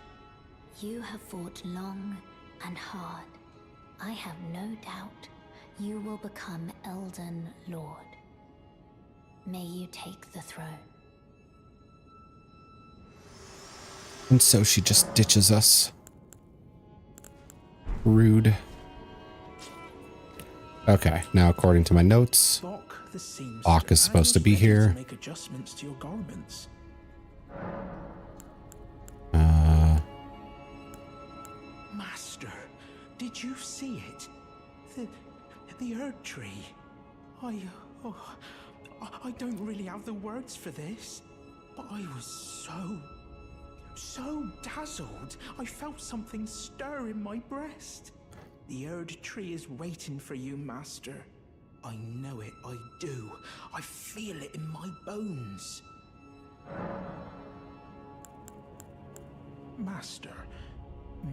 You have fought long and hard. I have no doubt you will become Elden Lord. May you take the throne. And so she just ditches us. Rude. Okay, now according to my notes, Bach is supposed to be here. Make adjustments to your garments. Master, did you see it? The Erd Tree. I don't really have the words for this, but I was so dazzled. I felt something stir in my breast. The Erd Tree is waiting for you, Master. I know it, I do. I feel it in my bones. Master,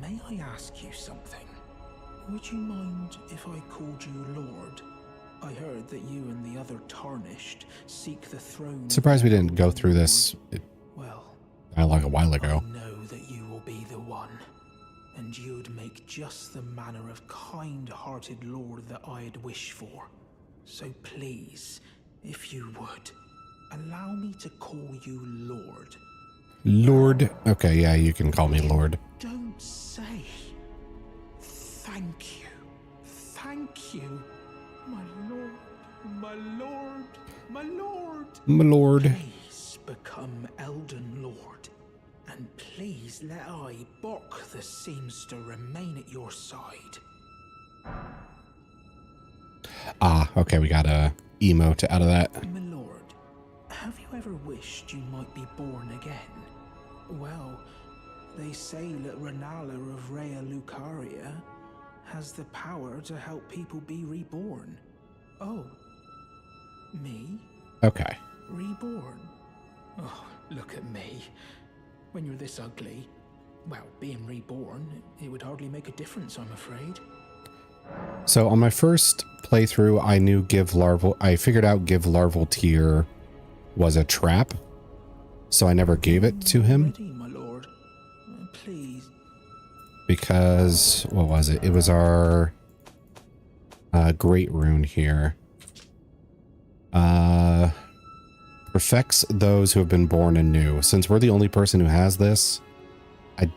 may I ask you something? Would you mind if I called you Lord? I heard that you and the other Tarnished seek the throne. Surprised we didn't go through this dialogue a while ago. I know that you will be the one, and you'd make just the manner of kind-hearted Lord that I'd wish for. So please, if you would, allow me to call you Lord. Lord? Okay, yeah, you can call me Lord. Don't say. Thank you. Thank you. My Lord, my Lord, my Lord. My Lord. Please become Elden Lord. And please let I, Bok the Seamster, remain at your side. Ah, okay, we got a emote out of that. My lord, have you ever wished you might be born again? Well, they say that Renala of Rea Lucaria has the power to help people be reborn. Oh, me? Okay. Reborn? Oh, look at me. When you're this ugly, well, being reborn, it would hardly make a difference, I'm afraid. So on my first playthrough, I figured out give larval tear was a trap, so I never gave it to him. Ready, my lord. Please. Because, what was it? It was our great rune here. Perfects those who have been born anew. Since we're the only person who has this, I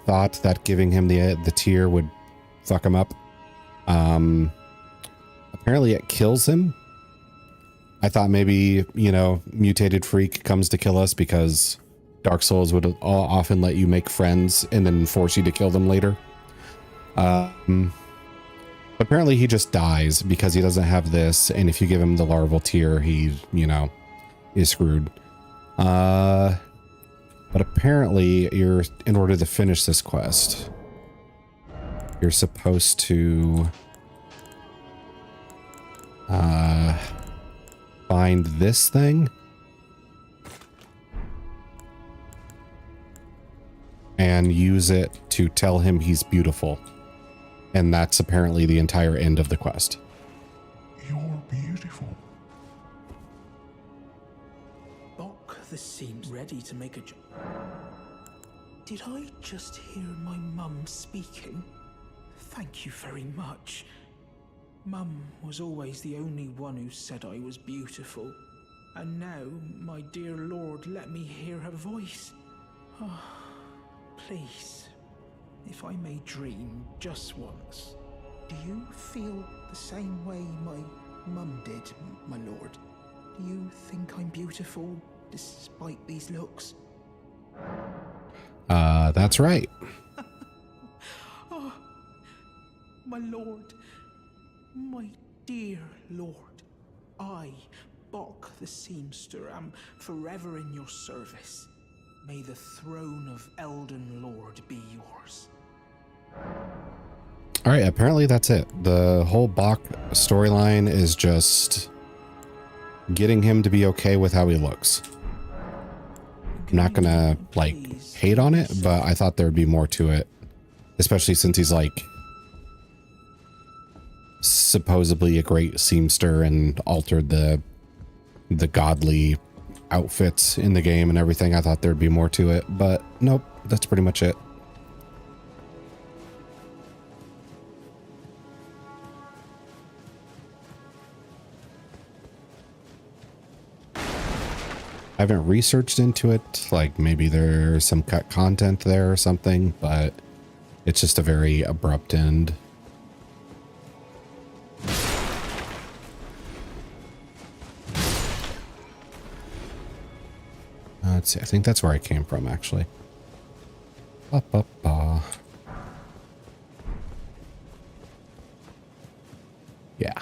thought that giving him the tear would fuck him up. Apparently it kills him. I thought maybe, mutated freak comes to kill us because Dark Souls would often let you make friends and then force you to kill them later. Apparently he just dies because he doesn't have this, and if you give him the larval tier, he, you know, is screwed. But apparently in order to finish this quest, you're supposed to find this thing and use it to tell him he's beautiful. And that's apparently the entire end of the quest. You're beautiful. Bok the seems ready to make a jump. Did I just hear my mum speaking? Thank you very much. Mum was always the only one who said I was beautiful. And now, my dear Lord, let me hear her voice. Oh, please, if I may dream just once, do you feel the same way my mum did, my lord? Do you think I'm beautiful despite these looks? That's right. Oh, my lord, my dear lord, I, Bok the seamster, am forever in your service. May the throne of Elden Lord be yours. All right, apparently that's it. The whole Bok storyline is just getting him to be okay with how he looks. I'm not gonna, like, hate on it, but I thought there'd be more to it. Especially since he's, like, supposedly a great seamster and altered the godly outfits in the game and everything. I thought there'd be more to it, but nope, that's pretty much it. I haven't researched into it, like maybe there's some cut content there or something, but it's just a very abrupt end. Let's see, I think that's where I came from, actually. Ba, ba, ba. Yeah.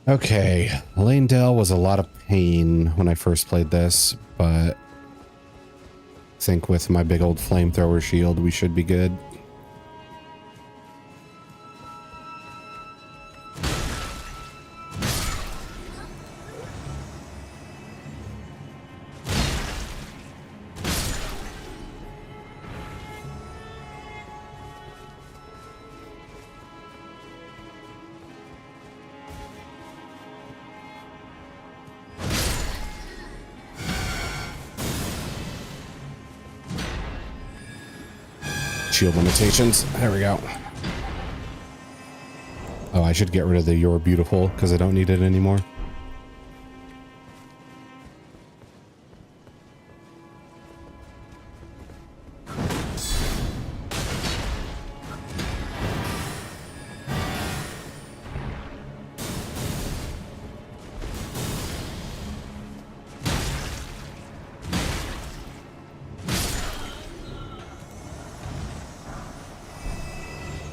Okay, Lanedale was a lot of pain when I first played this, but I think with my big old flamethrower shield, we should be good. Shield limitations. There we go. Oh, I should get rid of the "You're Beautiful" because I don't need it anymore.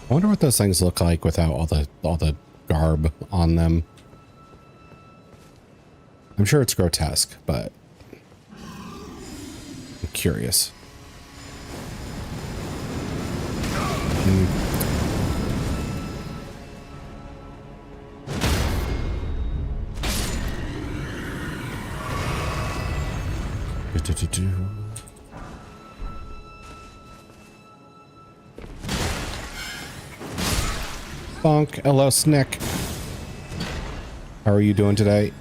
I wonder what those things look like without all the garb on them. I'm sure it's grotesque, but I'm curious. Bonk, hello, Snick. How are you doing today?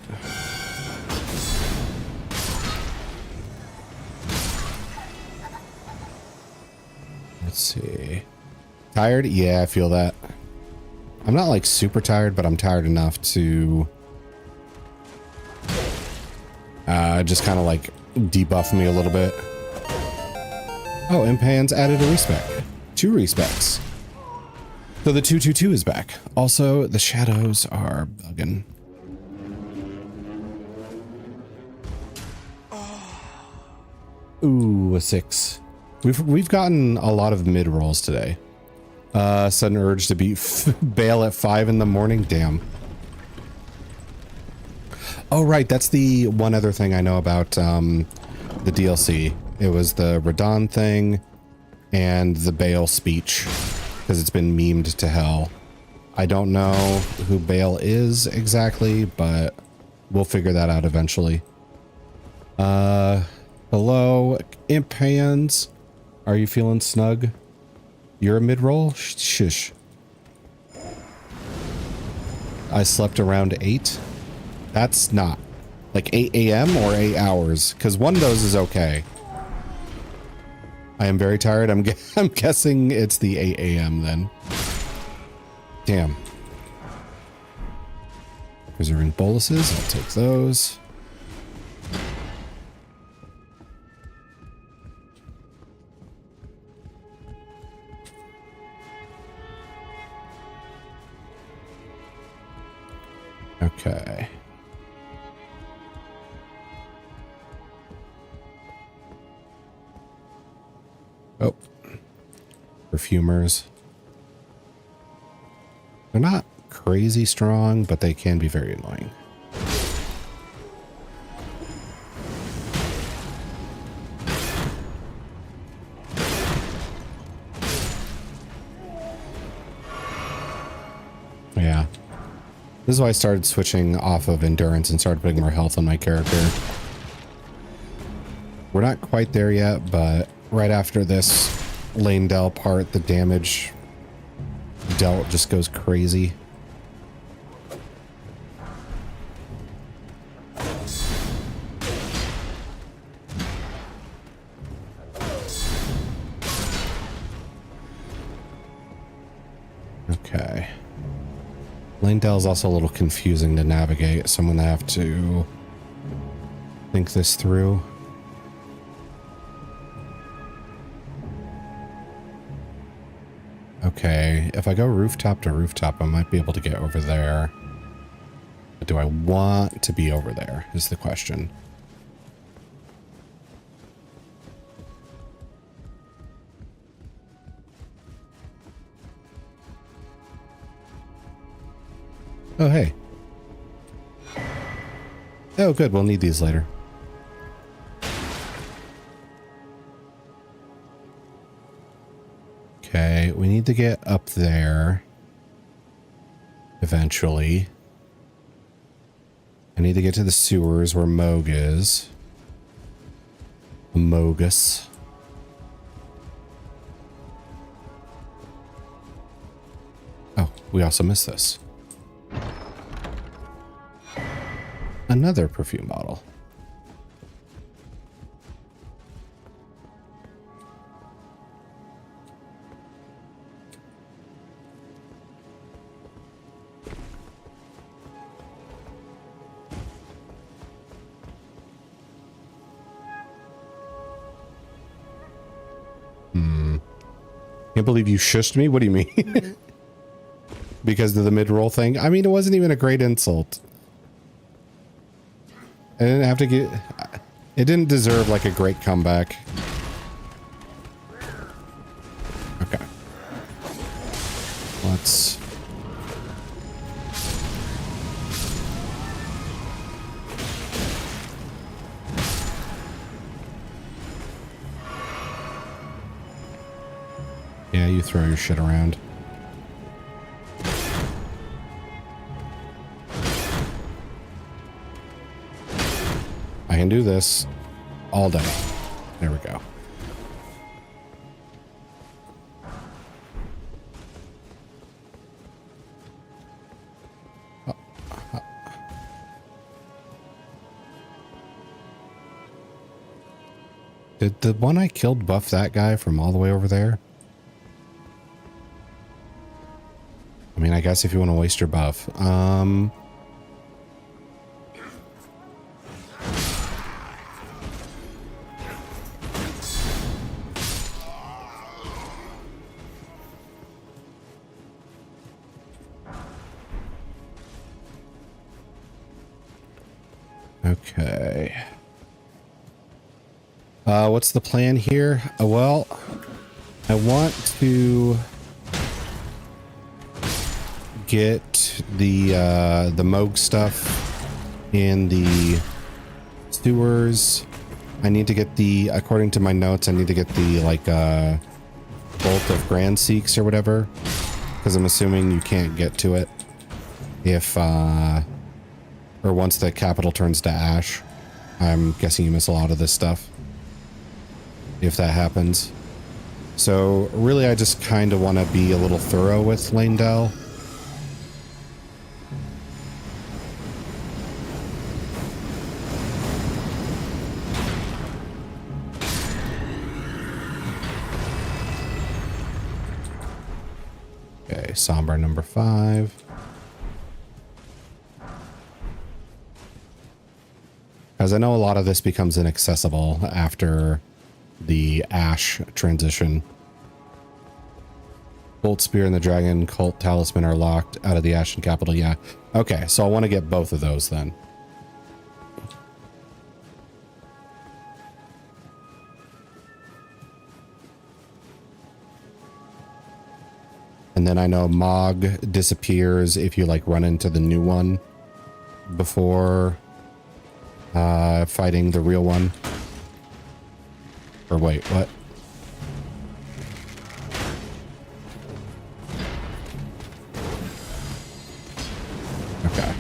Let's see. Tired? Yeah, I feel that. I'm not like super tired, but I'm tired enough to just kind of like debuff me a little bit. Oh, Impan's added a respec. 2 respecs. So the 222 is back. Also, the shadows are bugging. Ooh, a 6. We've gotten a lot of mid rolls today. Sudden urge to beat bail at 5 in the morning. Damn. Oh, right. That's the one other thing I know about the DLC. It was the Radon thing and the Bale speech, because it's been memed to hell. I don't know who Bale is exactly, but we'll figure that out eventually. Hello, Imp Hands. Are you feeling snug? You're a mid-roll? Shush. I slept around 8. That's not like 8 a.m. or 8 hours, because one of those is okay. I am very tired. I'm guessing it's the 8 a.m. then. Damn. Preserving boluses. I'll take those. Okay. Oh. Perfumers. They're not crazy strong, but they can be very annoying. Yeah. This is why I started switching off of endurance and started putting more health on my character. We're not quite there yet, but right after this Lane Dell part, the damage dealt just goes crazy. Okay. Lane Dell is also a little confusing to navigate, so I'm gonna have to think this through. Okay, if I go rooftop to rooftop, I might be able to get over there. But do I want to be over there, is the question. Oh, hey. Oh, good. We'll need these later. Okay, we need to get up there eventually. I need to get to the sewers where Moog is. Mogus. Oh, we also missed this. Another perfume bottle. Can't believe you shushed me. What do you mean? Because of the mid-roll thing? I mean, it wasn't even a great insult. I didn't have to get... It didn't deserve, like, a great comeback. Okay. Let's... Yeah, you throw your shit around. I can do this all day. There we go. Did the one I killed buff that guy from all the way over there? I mean, I guess if you want to waste your buff. Okay. What's the plan here? Well, I want to get the Moog stuff in the sewers. I need to get the, according to my notes, I need to get the like Bolt of Grand Seeks or whatever, because I'm assuming you can't get to it if or once the capital turns to ash. I'm guessing you miss a lot of this stuff if that happens. So really I just kind of want to be a little thorough with Lanedell. Okay, Somber number 5. Because I know a lot of this becomes inaccessible after the Ash transition. Bolt Spear and the Dragon Cult Talisman are locked out of the Ashen Capital. Yeah. Okay, so I want to get both of those then. And then I know Mog disappears if you like run into the new one before fighting the real one. Or wait, what? Okay.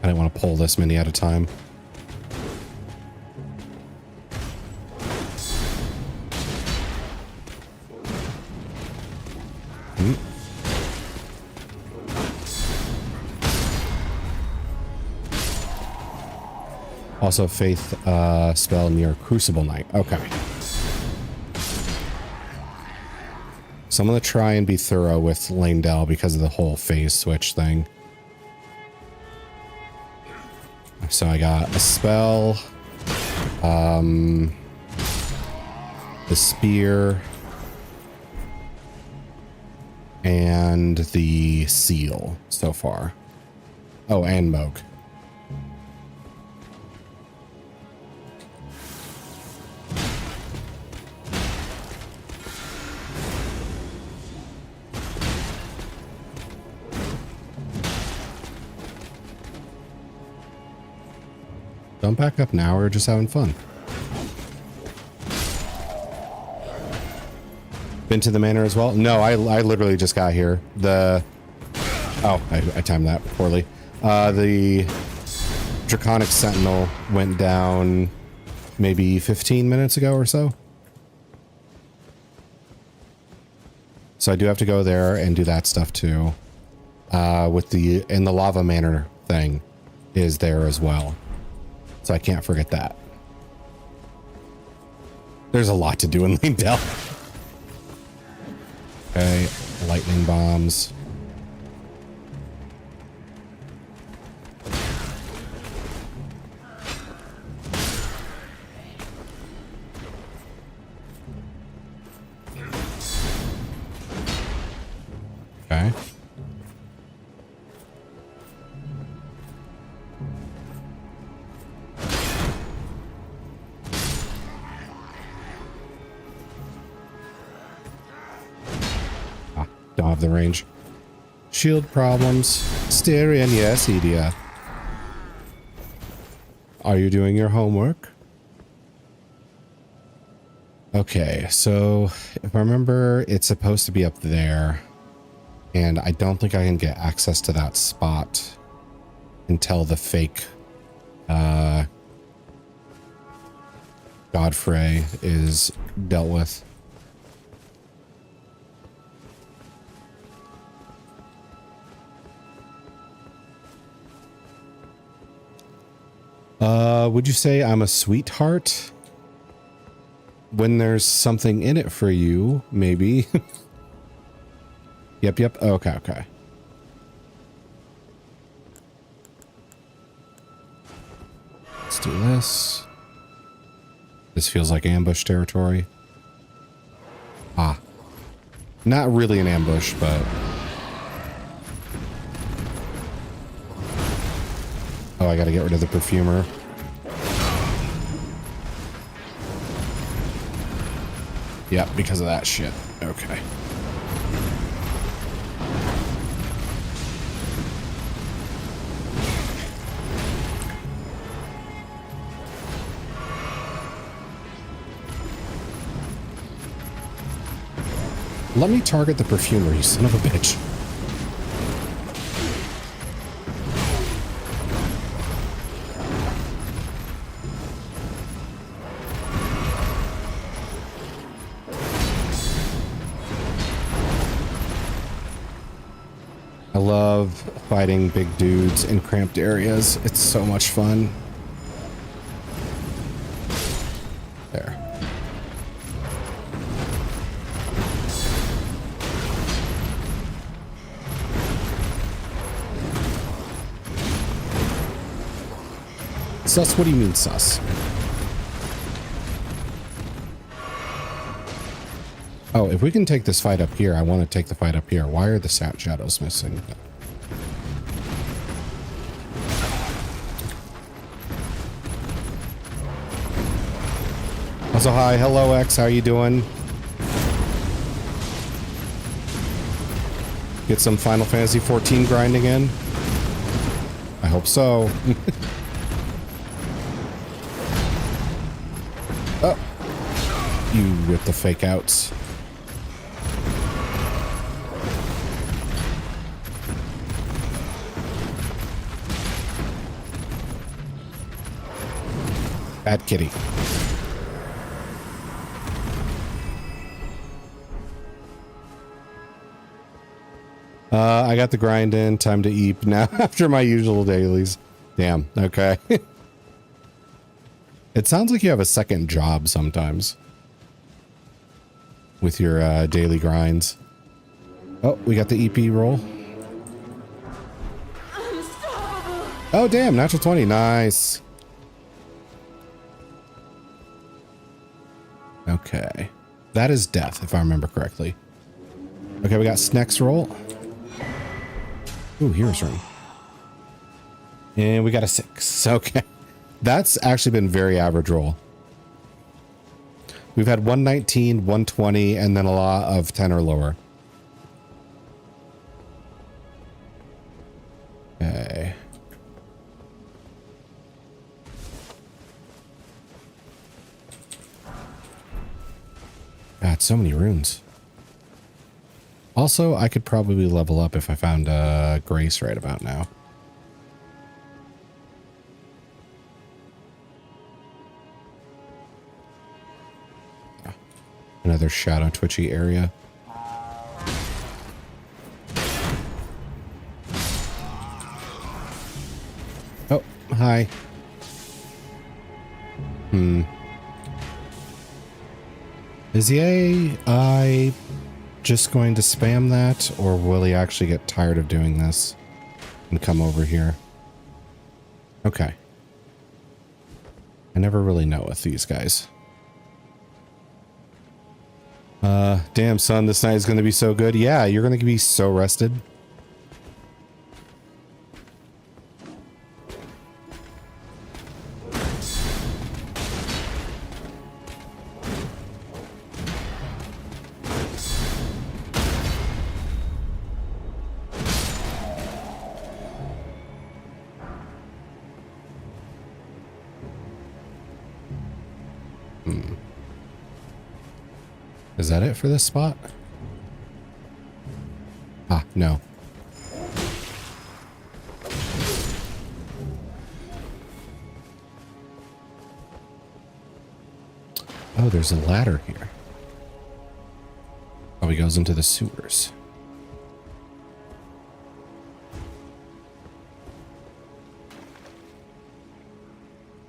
I didn't want to pull this many at a time. Also faith spell near Crucible Knight. Okay. So I'm going to try and be thorough with Lanedell because of the whole phase switch thing. So I got a spell, the spear, and the seal so far. Oh, and Moog. Don't back up now, we're just having fun. Been to the manor as well? No, I literally just got here. Oh, I timed that poorly. The Draconic Sentinel went down maybe 15 minutes ago or so. So I do have to go there and do that stuff too. And the Lava Manor thing is there as well. So I can't forget that. There's a lot to do in Lanedell. Okay, lightning bombs. Okay. Don't have the range. Shield problems. Styrian, yes, Edia. Are you doing your homework? Okay, so if I remember, it's supposed to be up there. And I don't think I can get access to that spot until the fake Godfrey is dealt with. Would you say I'm a sweetheart? When there's something in it for you, maybe. Yep. Okay. Let's do this. This feels like ambush territory. Ah. Not really an ambush, but... Oh, I gotta get rid of the perfumer. Yep, because of that shit. Okay. Let me target the perfumer, you son of a bitch. I love fighting big dudes in cramped areas. It's so much fun. There. Sus, what do you mean sus? Oh, if we can take this fight up here, I want to take the fight up here. Why are the shadows missing? Also, hi, hello X, how are you doing? Get some Final Fantasy 14 grinding in? I hope so. Oh, you with the fake outs. Bad kitty. I got the grind in. Time to eat now after my usual dailies. Damn. Okay. It sounds like you have a second job sometimes with your daily grinds. Oh, we got the EP roll. Oh, damn. Natural 20. Nice. Okay. That is death, if I remember correctly. Okay, we got Snex roll. Ooh, here's room. And we got a 6. Okay. That's actually been very average roll. We've had 119, 120, and then a lot of 10 or lower. Okay. God, so many runes. Also, I could probably level up if I found Grace right about now. Another shadow twitchy area. Oh, hi. Is the AI just going to spam that, or will he actually get tired of doing this and come over here? Okay. I never really know with these guys. Damn, son, this night is going to be so good. Yeah, you're going to be so rested. Is that it for this spot? Ah, no. Oh, there's a ladder here. Oh, he goes into the sewers.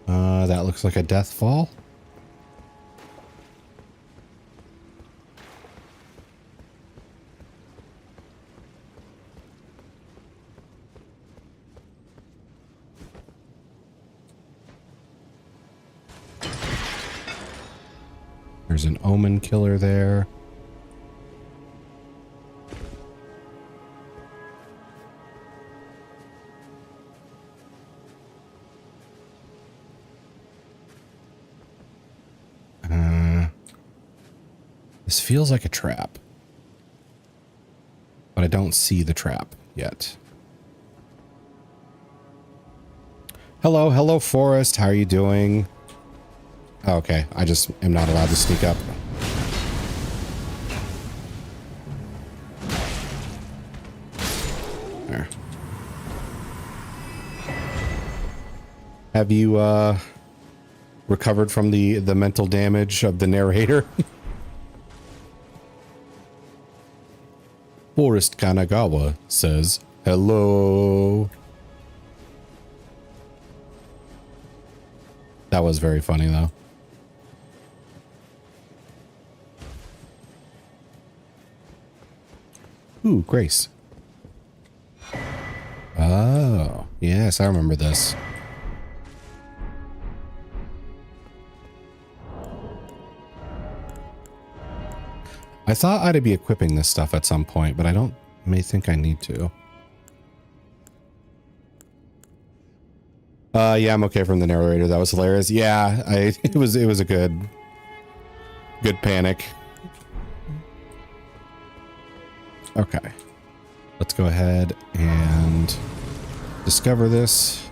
That looks like a death fall. There's an omen killer there. This feels like a trap. But I don't see the trap yet. Hello, hello, Forest. How are you doing? Oh, okay, I just am not allowed to sneak up. There. Have you recovered from the mental damage of the narrator? Forest Kanagawa says, hello. That was very funny, though. Ooh, Grace. Oh, yes, I remember this. I thought I'd be equipping this stuff at some point, but I may think I need to. Yeah, I'm okay from the narrator. That was hilarious. Yeah, it was a good panic. Okay. Let's go ahead and discover this.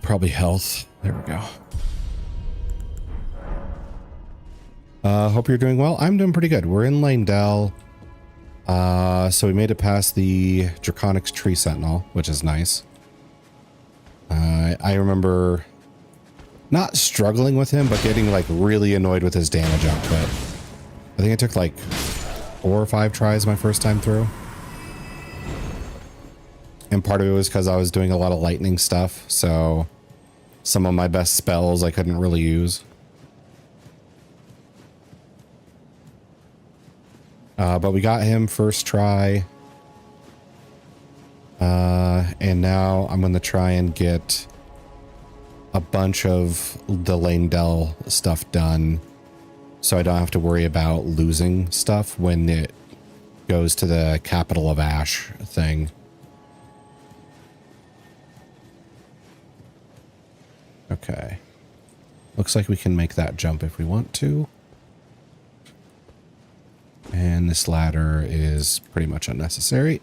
Probably health. There we go. Hope you're doing well. I'm doing pretty good. We're in Langdell. So we made it past the Draconics Tree Sentinel, which is nice. I remember not struggling with him, but getting like really annoyed with his damage output. I think it took like 4 or 5 tries my first time through. And part of it was because I was doing a lot of lightning stuff, so some of my best spells I couldn't really use. But we got him first try. And now I'm going to try and get a bunch of the Langdell stuff done so I don't have to worry about losing stuff when it goes to the Capital of Ash thing. Okay. Looks like we can make that jump if we want to. And this ladder is pretty much unnecessary.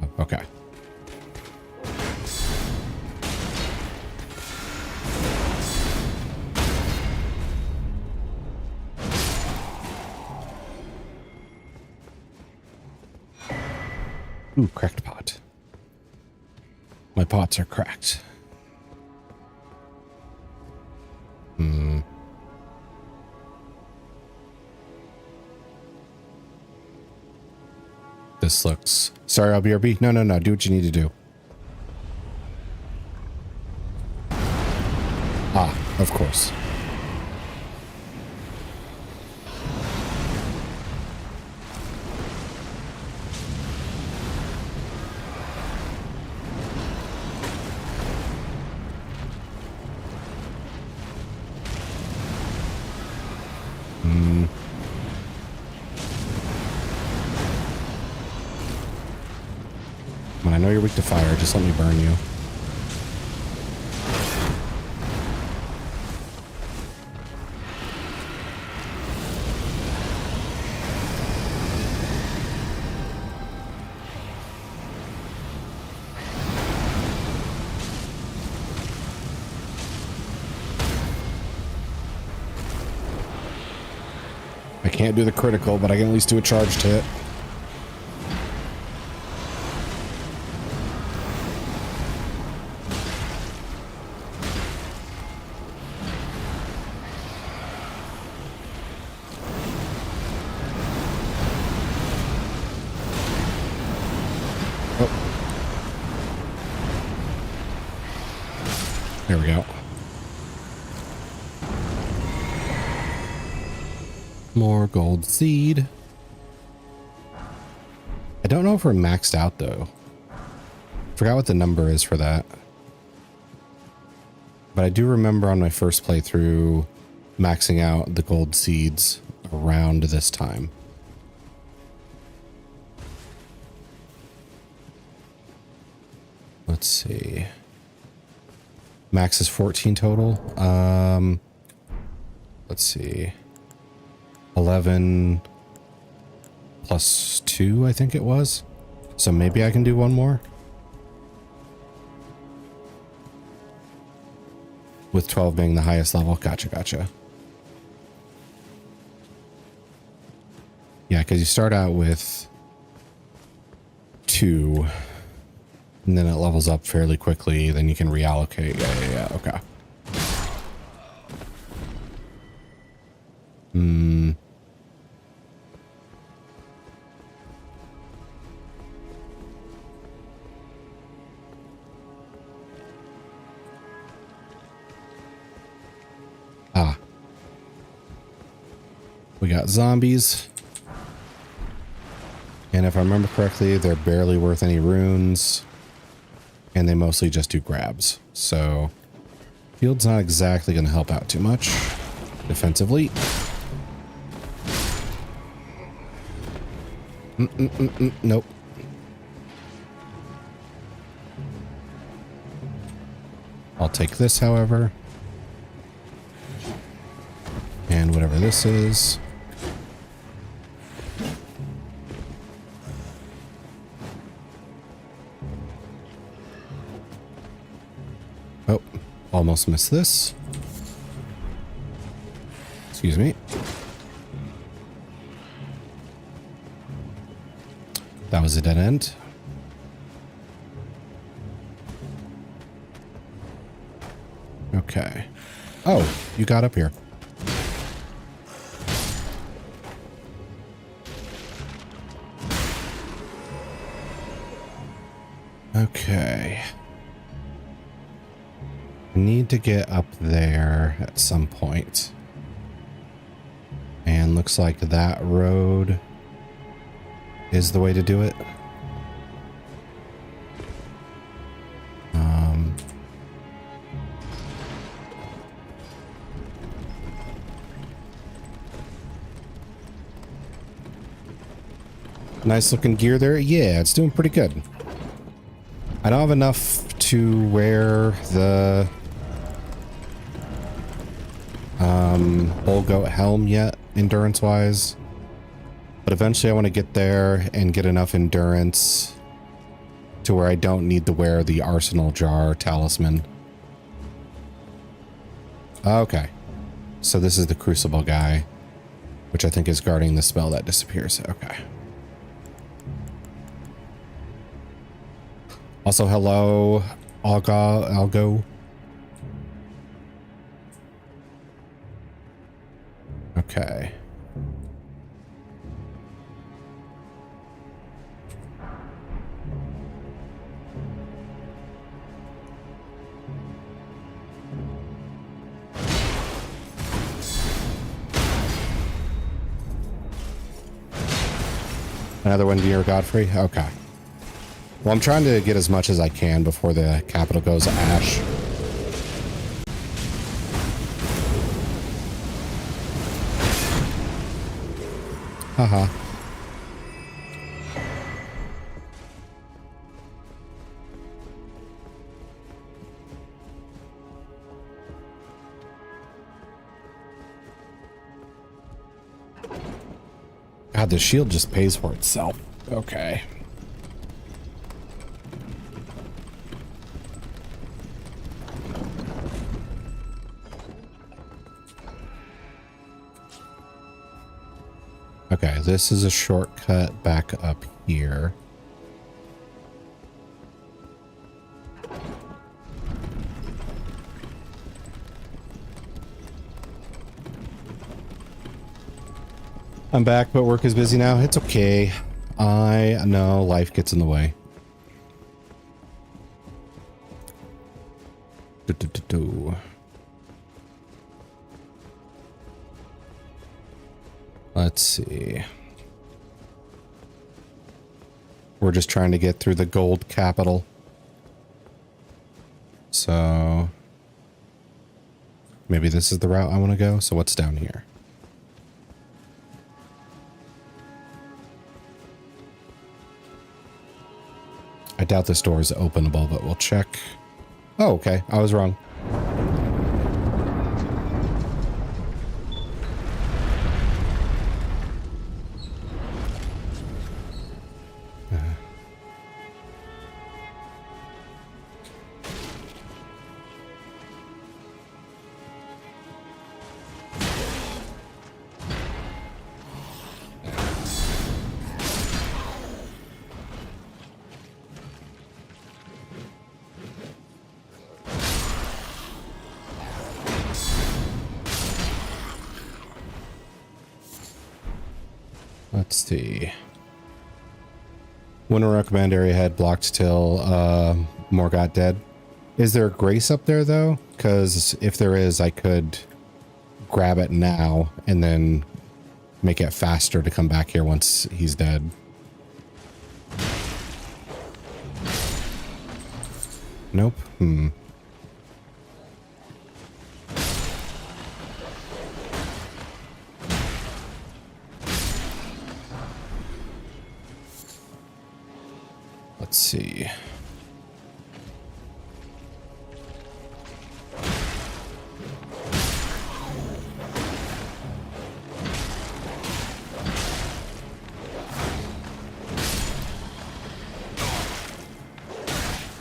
Oh, okay. Ooh, cracked pot. My pots are cracked. This looks... Sorry, LBRB. No, no, no. Do what you need to do. Ah, of course. When I know you're weak to fire, just let me burn you. I can't do the critical, but I can at least do a charged hit. There we go. More gold seed. I don't know if we're maxed out though. Forgot what the number is for that. But I do remember on my first playthrough maxing out the gold seeds around this time. Let's see. Max is 14 total. Let's see. 11 plus 2, I think it was. So maybe I can do one more. With 12 being the highest level. Gotcha. Yeah, because you start out with 2. And then it levels up fairly quickly. Then you can reallocate. Yeah. Okay. We got zombies. And if I remember correctly, they're barely worth any runes. And they mostly just do grabs. So, field's not exactly going to help out too much defensively. Nope. I'll take this, however. And whatever this is. Oh, almost missed this. Excuse me. That was a dead end. Okay. Oh, you got up here. Okay. Need to get up there at some point. And looks like that road is the way to do it. Nice looking gear there. Yeah, it's doing pretty good. I don't have enough to wear the bull goat helm yet, endurance wise, but eventually I want to get there and get enough endurance to where I don't need to wear the arsenal jar talisman. Okay, so this is the crucible guy, which I think is guarding the spell that disappears. Okay. Also, hello, Algo. Okay. Another one near Godfrey? Okay. Well, I'm trying to get as much as I can before the capital goes ash. Haha. God, the shield just pays for itself. Okay. Okay, this is a shortcut back up here. I'm back, but work is busy now. It's okay. I know life gets in the way. Let's see. We're just trying to get through the gold capital. So maybe this is the route I want to go. So what's down here? doubt this door is openable, but we'll check. Oh, okay. I was wrong. Let's see. Wouldn't recommend area head blocked till more got dead. Is there a grace up there though? Because if there is, I could grab it now and then make it faster to come back here once he's dead. Nope. Let's see.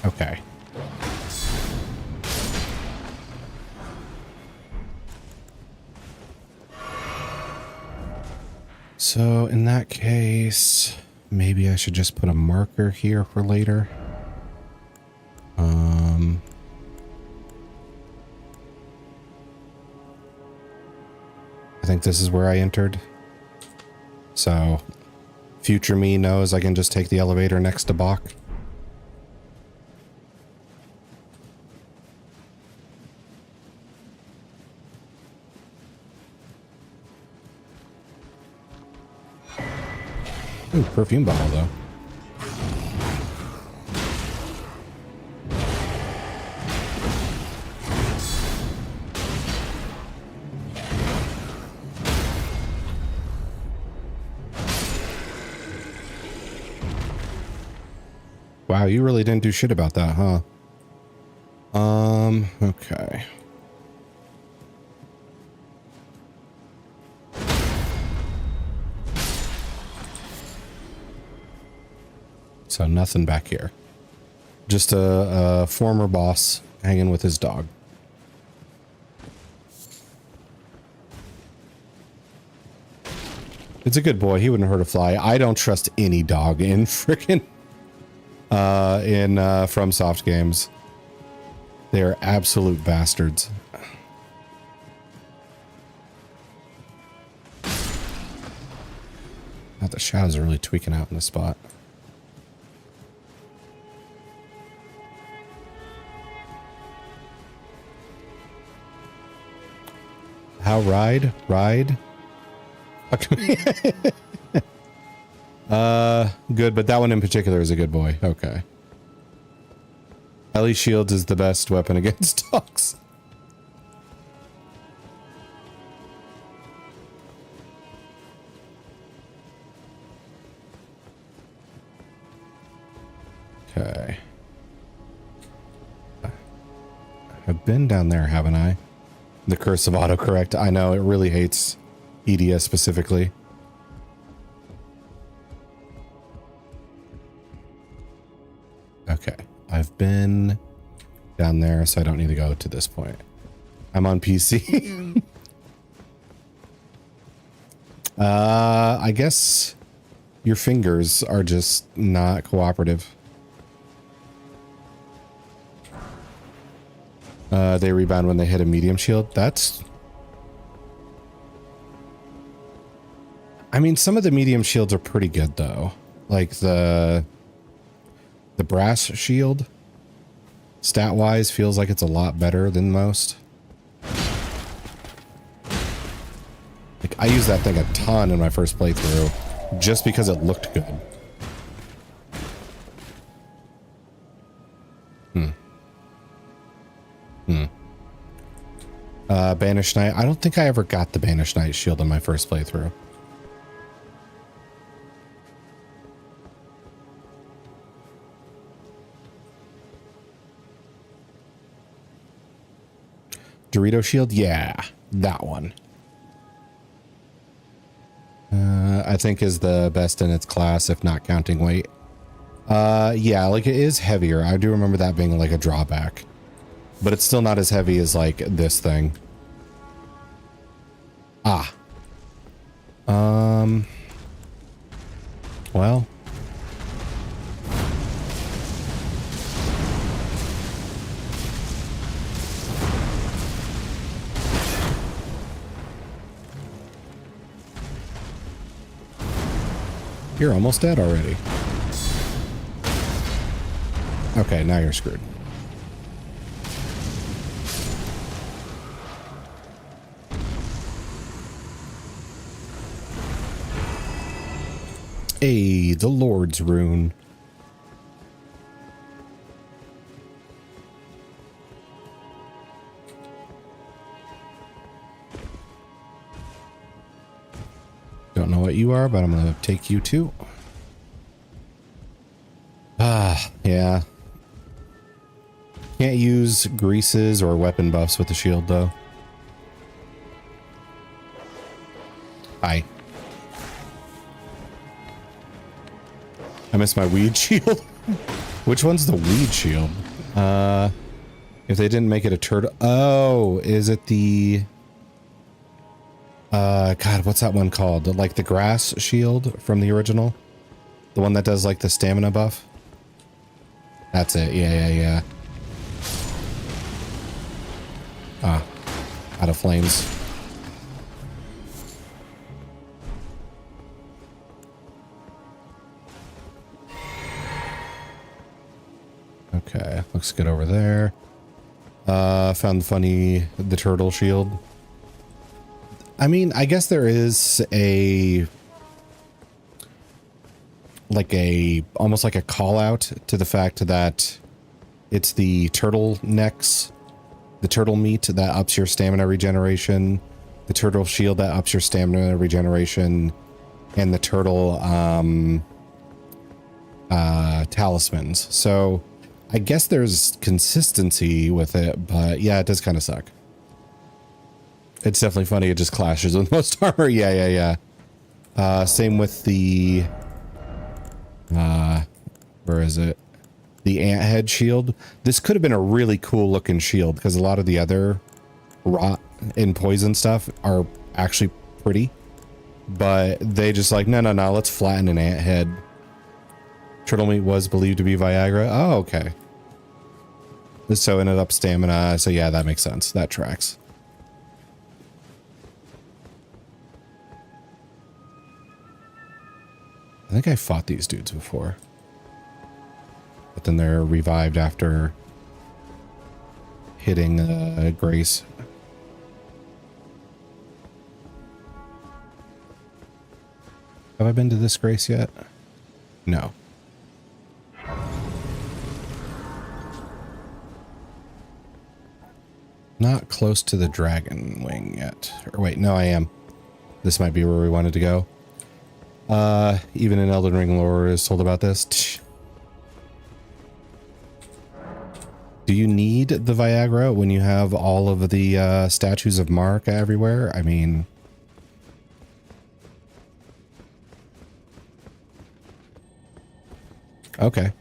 Okay. So in that case, maybe I should just put a marker here for later. I think this is where I entered. So future me knows I can just take the elevator next to Bach. Ooh, perfume bottle though. Wow, you really didn't do shit about that, huh? Okay. So nothing back here. Just a former boss hanging with his dog. It's a good boy. He wouldn't hurt a fly. I don't trust any dog in frickin' FromSoft games. They're absolute bastards. Now the shadows are really tweaking out in this spot. How ride? Good, but that one in particular is a good boy. Okay. Ellie Shields is the best weapon against dogs. Okay. I've been down there, haven't I? The curse of autocorrect. I know, it really hates EDS specifically. Okay. I've been down there, so I don't need to go to this point. I'm on PC. I guess your fingers are just not cooperative. They rebound when they hit a medium shield. That's... I mean, some of the medium shields are pretty good, though. Like the brass shield, stat-wise, feels like it's a lot better than most. Like, I used that thing a ton in my first playthrough, just because it looked good. Banished Knight. I don't think I ever got the Banished Knight shield in my first playthrough. Dorito shield? Yeah, that one. I think is the best in its class, if not counting weight. Yeah, like it is heavier. I do remember that being like a drawback, but it's still not as heavy as like this thing. Ah. Well. You're almost dead already. Okay, now you're screwed. Hey, the Lord's Rune. Don't know what you are, but I'm going to take you too. Ah, yeah. Can't use greases or weapon buffs with the shield, though. Hi. I missed my weed shield. Which one's the weed shield? If they didn't make it a turtle. Oh, is it the... God, what's that one called? Like the grass shield from the original? The one that does like the stamina buff? That's it. Yeah. Ah, out of flames. Okay, looks good over there. Found the turtle shield. I mean, I guess there is almost like a call out to the fact that it's the turtle necks, the turtle meat that ups your stamina regeneration, the turtle shield that ups your stamina regeneration, and the turtle talismans. So I guess there's consistency with it, but yeah, it does kind of suck. It's definitely funny. It just clashes with most armor. Yeah. Same with the, where is it? The ant head shield. This could have been a really cool looking shield because a lot of the other rot and poison stuff are actually pretty, but they just like, no, let's flatten an ant head. Turtle meat was believed to be Viagra. Oh, okay. So ended up stamina. So yeah, that makes sense. That tracks. I think I fought these dudes before. But then they're revived after hitting Grace. Have I been to this Grace yet? No. Not close to the dragon wing yet. Or wait, no, I am. This might be where we wanted to go. Even in Elden Ring lore is told about this. Do you need the Viagra when you have all of the statues of Mark everywhere? I mean... Okay.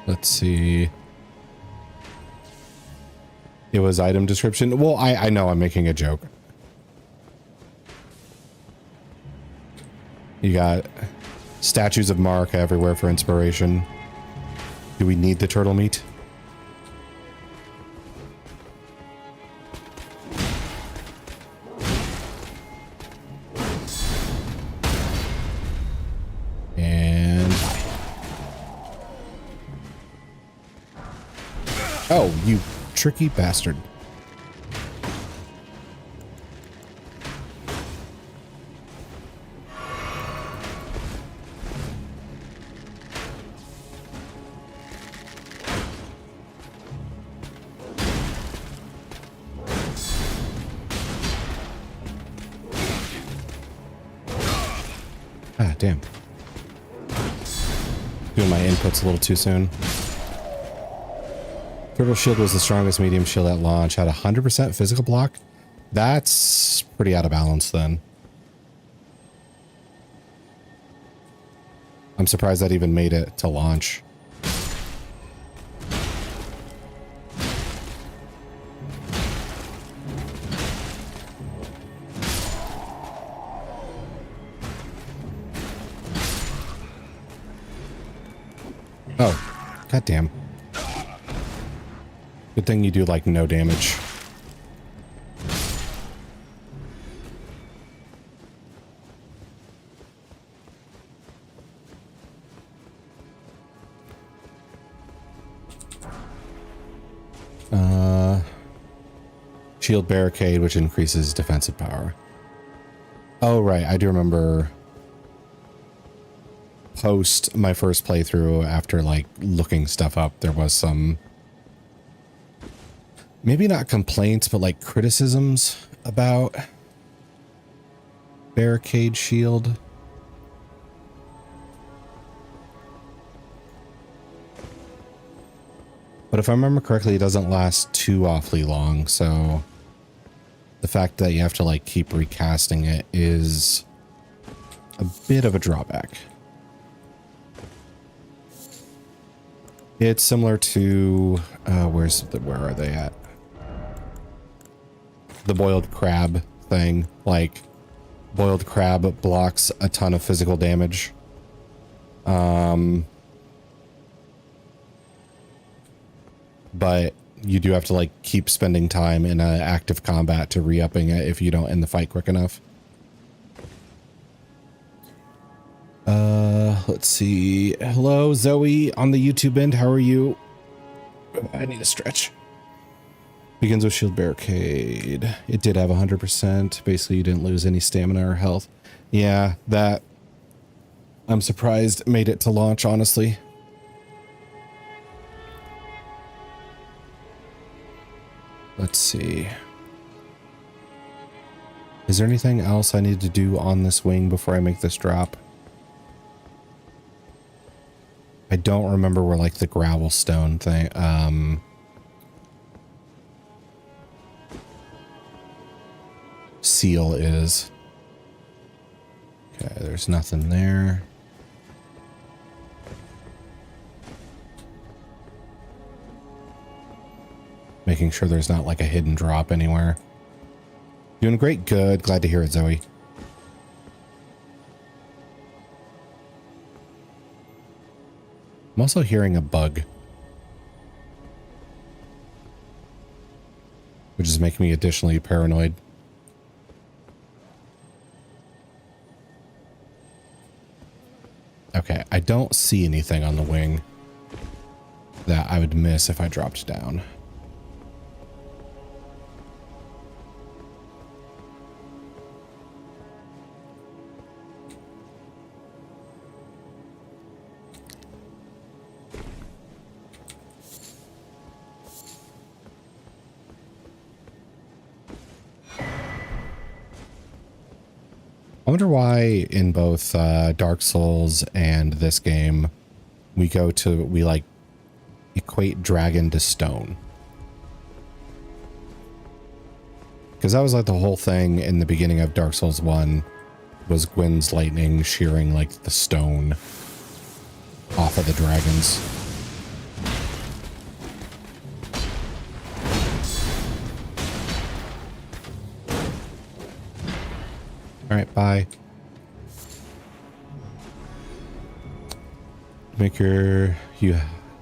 Let's see. It was item description. Well, I know I'm making a joke. You got statues of Mark everywhere for inspiration. Do we need the turtle meat? And... oh, you tricky bastard. Ah, damn. Doing my inputs a little too soon. Turtle shield was the strongest medium shield at launch. Had 100% physical block. That's pretty out of balance then. I'm surprised that even made it to launch. Oh, goddamn. Good thing you do like no damage. Shield barricade, which increases defensive power. Oh, right. I do remember post my first playthrough, after like looking stuff up, there was some, maybe not complaints, but like criticisms about barricade shield. But if I remember correctly, it doesn't last too awfully long, so the fact that you have to like keep recasting it is a bit of a drawback. It's similar to where are they at? The boiled crab thing. Like, boiled crab blocks a ton of physical damage. But you do have to like keep spending time in active combat to re-upping it if you don't end the fight quick enough. Let's see. Hello, Zoe on the YouTube end. How are you? I need a stretch. Begins with shield barricade. It did have 100%. Basically, you didn't lose any stamina or health. Yeah, that I'm surprised made it to launch, honestly. Let's see. Is there anything else I need to do on this wing before I make this drop? I don't remember where like the gravel stone thing, seal is. Okay, there's nothing there. Making sure there's not like a hidden drop anywhere. Doing great, good. Glad to hear it, Zoe. I'm also hearing a bug, which is making me additionally paranoid. Okay, I don't see anything on the wing that I would miss if I dropped down. I wonder why in both Dark Souls and this game we like equate dragon to stone. Because that was like the whole thing in the beginning of Dark Souls 1 was Gwyn's lightning shearing like the stone off of the dragons. All right, bye. Make your you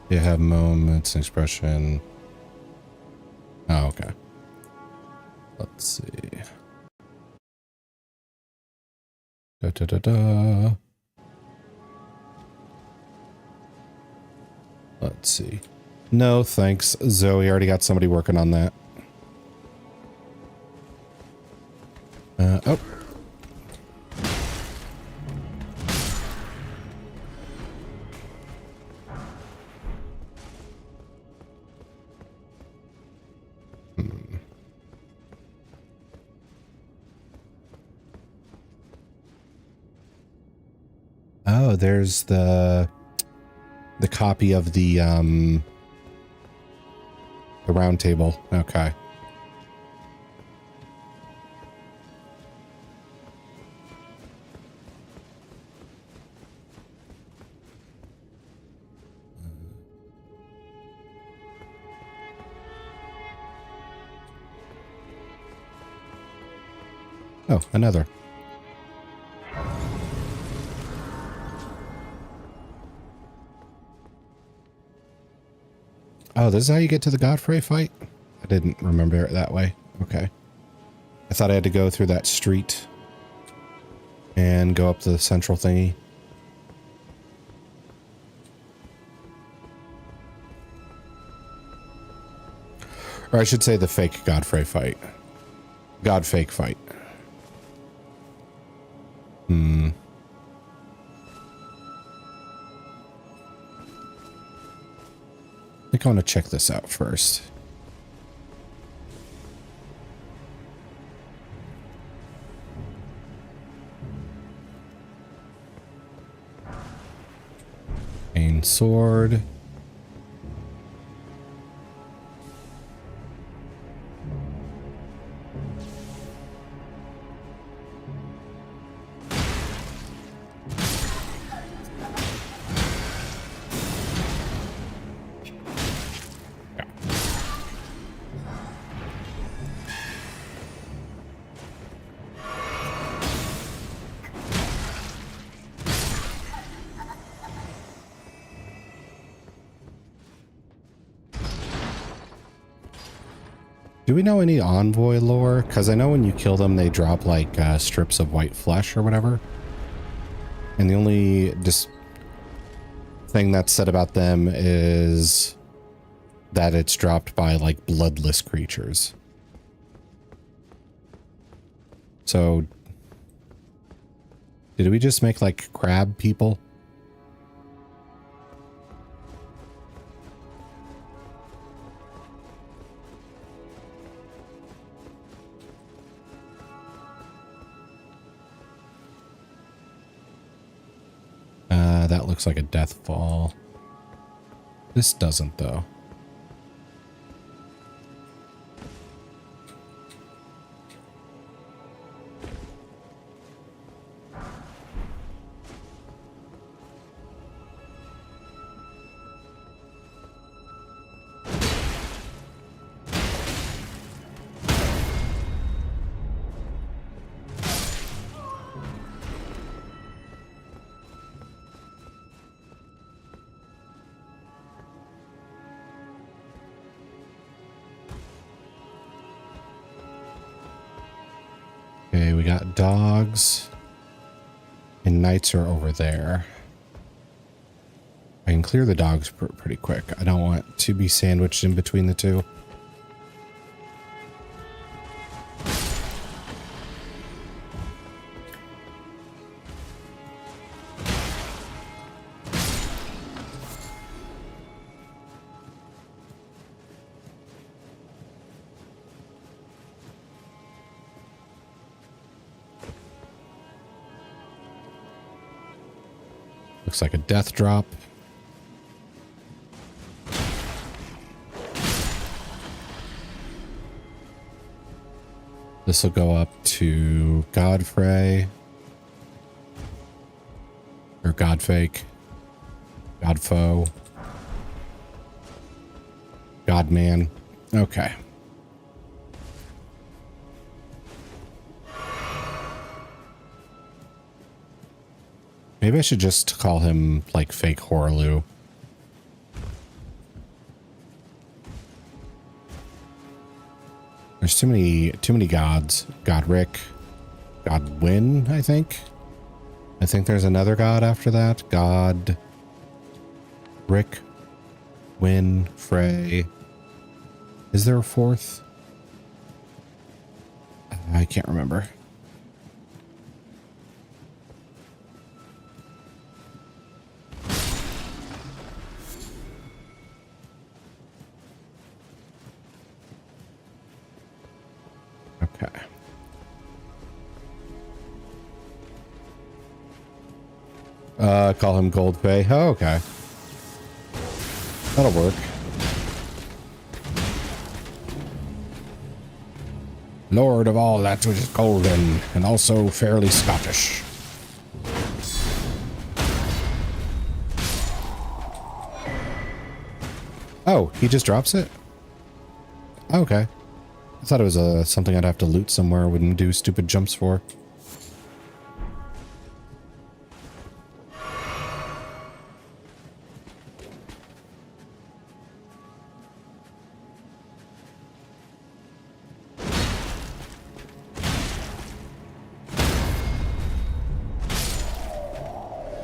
have moments and expression. Oh, okay. Let's see. Da da da da. Let's see. No, thanks, Zoe. Already got somebody working on that. Oh. Oh, there's the The copy of the round table. Okay. Oh, another. Oh, this is how you get to the Godfrey fight? I didn't remember it that way. Okay. I thought I had to go through that street and go up to the central thingy. Or I should say the fake Godfrey fight. God fake fight. I think I want to check this out first. Main sword. Do we know any envoy lore? Because I know when you kill them, they drop like strips of white flesh or whatever. And the only thing that's said about them is that it's dropped by like bloodless creatures. So did we just make like crab people? That looks like a death fall. This doesn't, though. Okay, we got dogs. And knights are over there. I can clear the dogs pretty quick. I don't want to be sandwiched in between the two. Looks like a death drop. This will go up to Godfrey. Or Godfake. Godfoe. Godman. Okay. Maybe I should just call him like fake Horaloo. There's too many gods. Godric. Godwyn, I think. I think there's another god after that. God Rick. Win. Frey. Is there a fourth? I can't remember. Okay. Call him Goldfay. Oh, okay. That'll work. Lord of all that which is golden, and also fairly Scottish. Oh, he just drops it? Okay. I thought it was something I'd have to loot somewhere, wouldn't do stupid jumps for.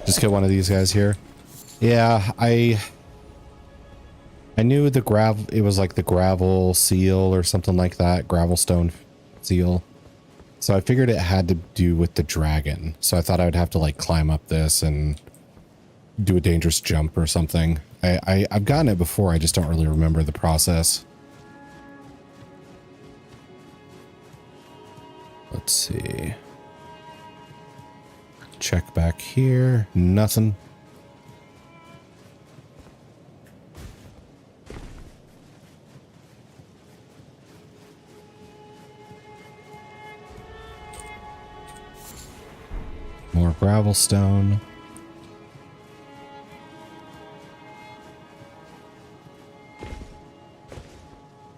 Just kill one of these guys here. Yeah, I knew the gravel, it was like the gravel seal or something like that, gravel stone seal. So I figured it had to do with the dragon. So I thought I would have to like climb up this and do a dangerous jump or something. I've gotten it before, I just don't really remember the process. Let's see. Check back here. Nothing. More gravel stone.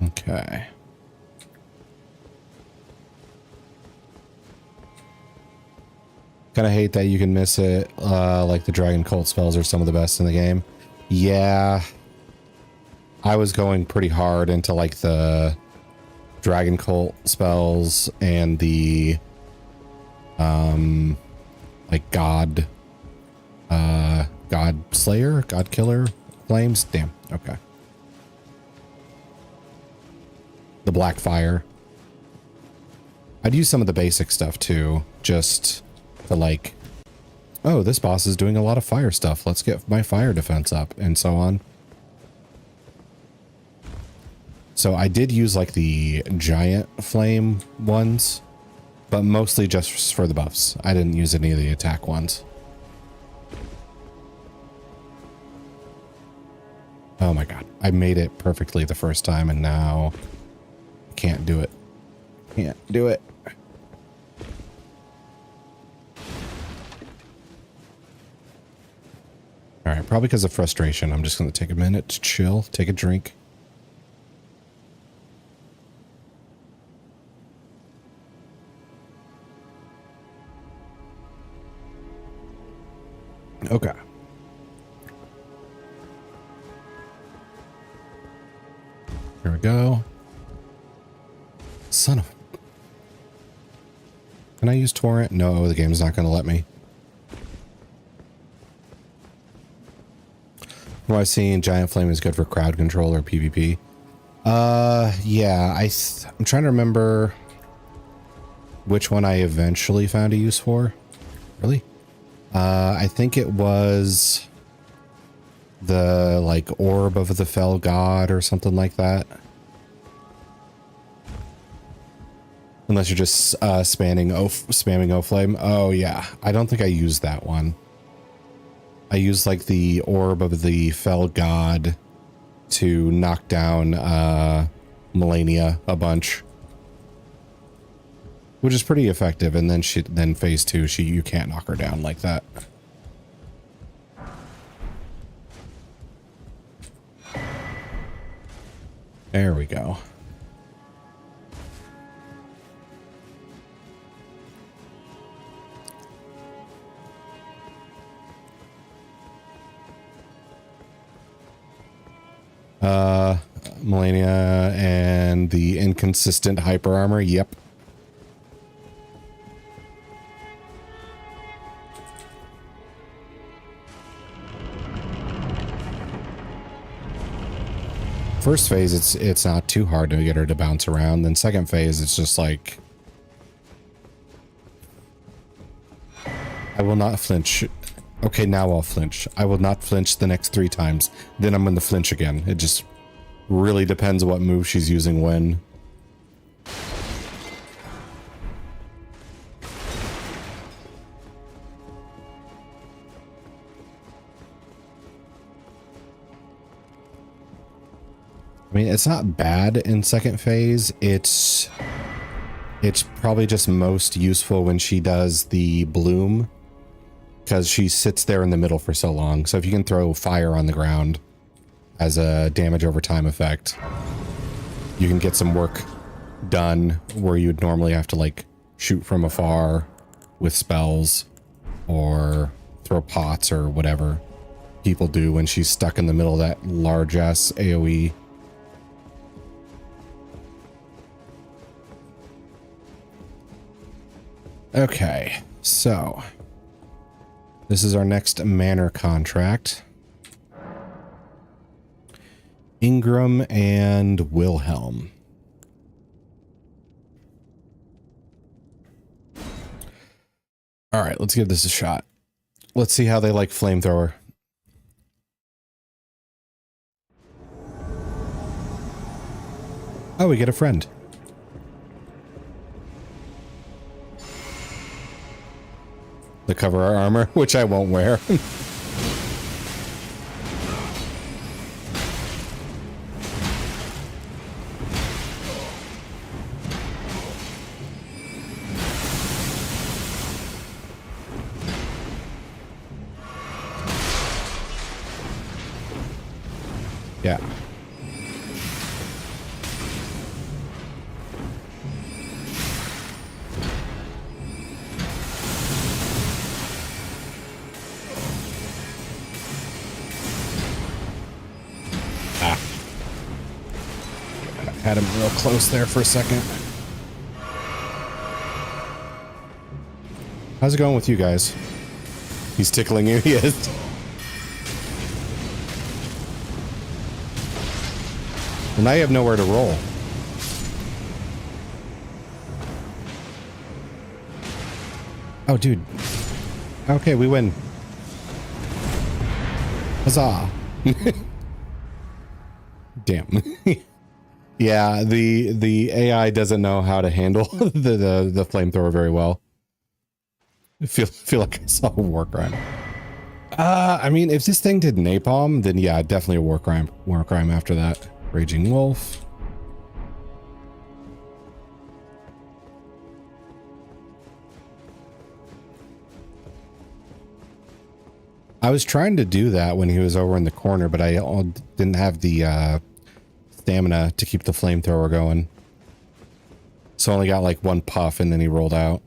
Okay. Kind of hate that you can miss it. Like the dragon cult spells are some of the best in the game. Yeah. I was going pretty hard into like the dragon cult spells and the like god slayer, god killer flames. Damn. Okay. The black fire. I'd use some of the basic stuff too, just to like, oh, this boss is doing a lot of fire stuff, let's get my fire defense up, and so on. So I did use like the giant flame ones, but mostly just for the buffs. I didn't use any of the attack ones. Oh my god, I made it perfectly the first time and now I can't do it. Can't do it. All right, probably because of frustration, I'm just going to take a minute to chill, take a drink. Okay. Here we go. Son of... Can I use torrent? No, the game's not going to let me. From what I've seen, Giant Flame is good for crowd control or PvP. Yeah, I'm trying to remember which one I eventually found a use for. Really? I think it was the like orb of the fell god or something like that. Unless you're just spamming O flame. Oh yeah, I don't think I used that one. I used like the orb of the fell god to knock down Melania a bunch, which is pretty effective. And then phase 2, you can't knock her down like that. There we go. Melania and the inconsistent hyper armor. Yep. First phase, it's not too hard to get her to bounce around. Then second phase, it's just like, I will not flinch. Okay, now I'll flinch. I will not flinch the next 3 times. Then I'm going to flinch again. It just really depends what move she's using when. I mean, it's not bad in second phase. It's probably just most useful when she does the bloom, because she sits there in the middle for so long. So if you can throw fire on the ground as a damage over time effect, you can get some work done where you would normally have to like shoot from afar with spells or throw pots or whatever people do when she's stuck in the middle of that large ass AoE. Okay, so this is our next manor contract. Ingram and Wilhelm. All right, let's give this a shot. Let's see how they like flamethrower. Oh, we get a friend. To cover our armor, which I won't wear. Yeah. Had him real close there for a second. How's it going with you guys? He's tickling you. He is. Well, now you have nowhere to roll. Oh, dude. Okay, we win. Huzzah. Damn. Yeah, the AI doesn't know how to handle the flamethrower very well. I feel like I saw a war crime. I mean, if this thing did napalm, then yeah, definitely a war crime. War crime after that. Raging Wolf. I was trying to do that when he was over in the corner, but I didn't have the stamina to keep the flamethrower going. So I only got like one puff and then he rolled out.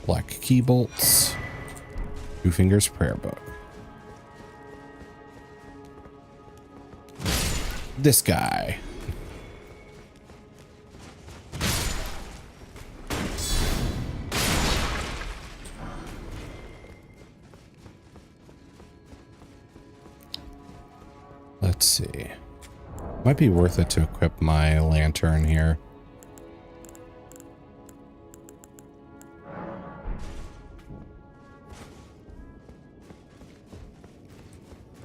Black key bolts. Two Fingers prayer book. This guy. Let's see. Might be worth it to equip my lantern here.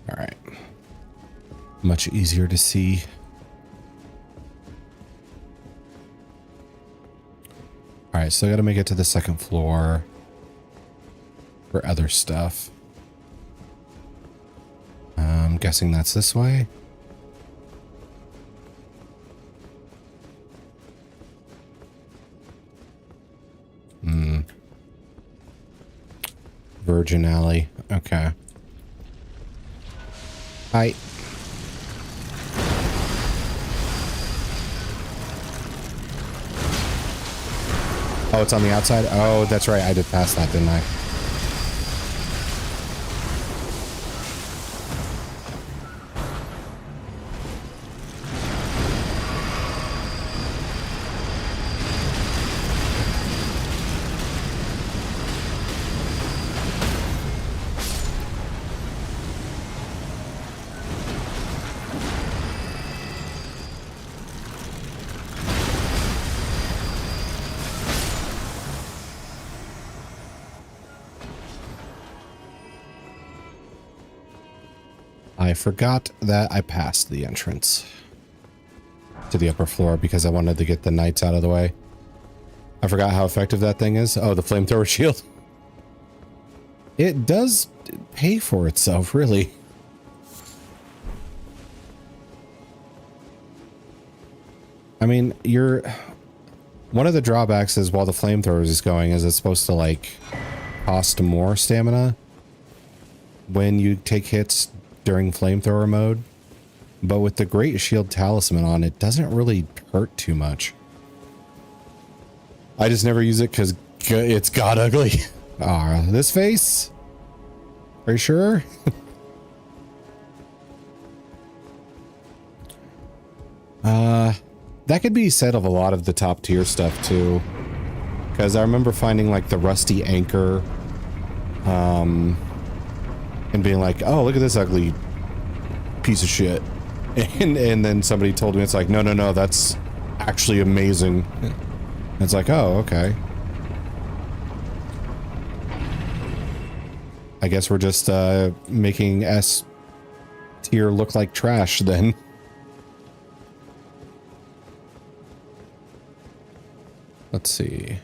All right. Much easier to see. All right, so I got to make it to the second floor for other stuff. I'm guessing that's this way. Virgin Alley. Okay. Hi. Oh, it's on the outside? Oh, that's right. I did pass that, didn't I? I forgot that I passed the entrance to the upper floor because I wanted to get the knights out of the way. I forgot how effective that thing is. Oh, the flamethrower shield. It does pay for itself, really. I mean, one of the drawbacks is while the flamethrowers is going is it's supposed to like cost more stamina when you take hits during flamethrower mode. But with the Great Shield Talisman on, it doesn't really hurt too much. I just never use it because it's god ugly. Ah, this face? Are you sure? That could be said of a lot of the top tier stuff too. Because I remember finding like the rusty anchor and being like, oh, look at this ugly piece of shit. And then somebody told me it's like, no, that's actually amazing. It's like, oh, okay. I guess we're just making S tier look like trash then. Let's see.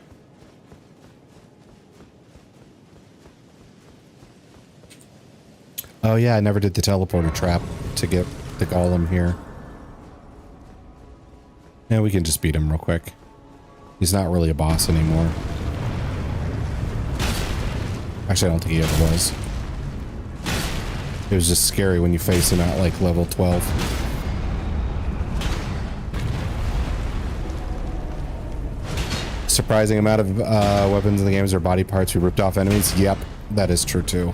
Oh yeah, I never did the teleporter trap to get the golem here. Yeah, we can just beat him real quick. He's not really a boss anymore. Actually, I don't think he ever was. It was just scary when you face him at like level 12. Surprising amount of weapons in the games are body parts we ripped off enemies. Yep, that is true too.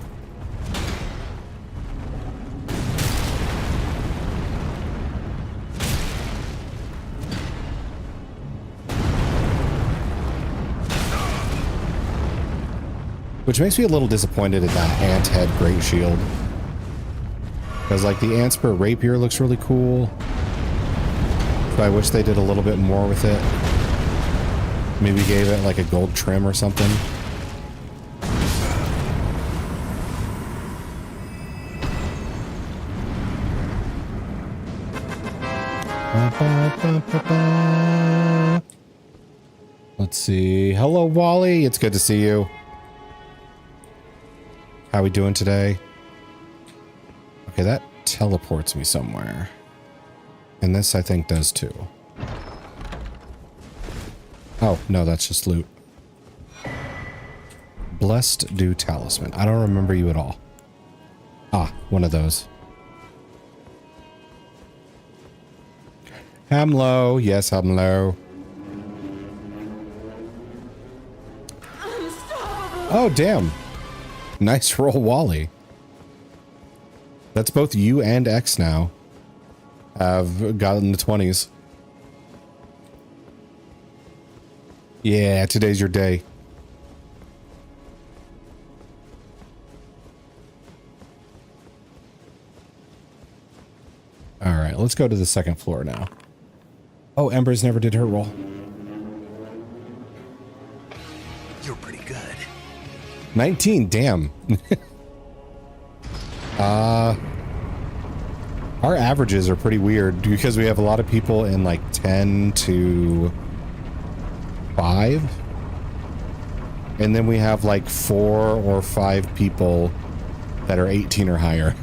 Which makes me a little disappointed at that ant head great shield. Because like the Antspur rapier looks really cool. But I wish they did a little bit more with it. Maybe gave it like a gold trim or something. Let's see. Hello, Wally. It's good to see you. How we doing today? Okay, that teleports me somewhere. And this, I think, does too. Oh, no, that's just loot. Blessed Dew Talisman. I don't remember you at all. Ah, one of those. Hamlo. Yes, Hamlo. Oh, damn. Nice roll, Wally. That's both you and X now have gotten the 20s. Yeah, today's your day. All right, let's go to the second floor now. Oh, Embers never did her roll. You're pretty good. 19, damn. Our averages are pretty weird because we have a lot of people in like 10 to 5. And then we have like 4 or 5 people that are 18 or higher.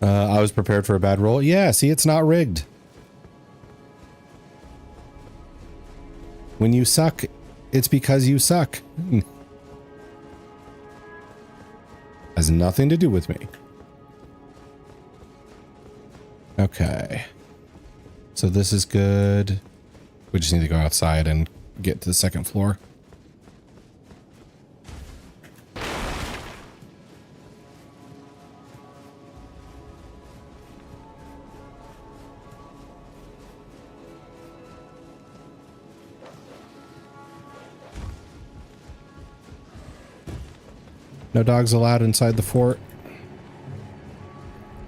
I was prepared for a bad roll. Yeah, see, it's not rigged. When you suck, it's because you suck. Has nothing to do with me. Okay. So this is good. We just need to go outside and get to the second floor. No dogs allowed inside the fort.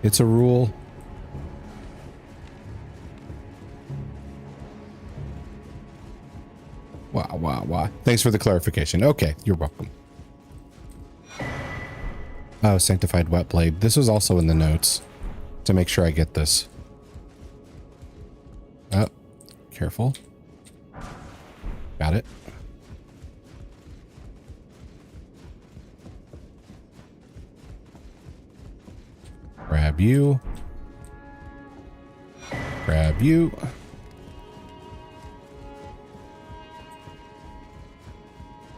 It's a rule. Wow. Thanks for the clarification. Okay, you're welcome. Oh, Sanctified Wet Blade. This was also in the notes. to make sure I get this. Oh, careful. Got it. Grab you. Grab you.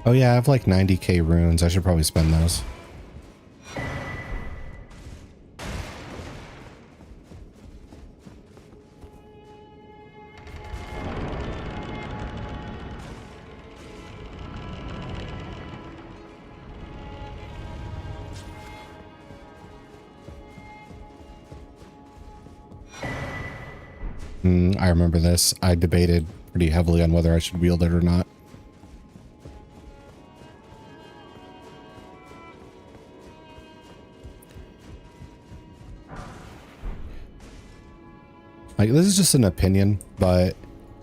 Oh yeah, I have like 90k runes. I should probably spend those. I remember this. I debated pretty heavily on whether I should wield it or not. Like, this is just an opinion, but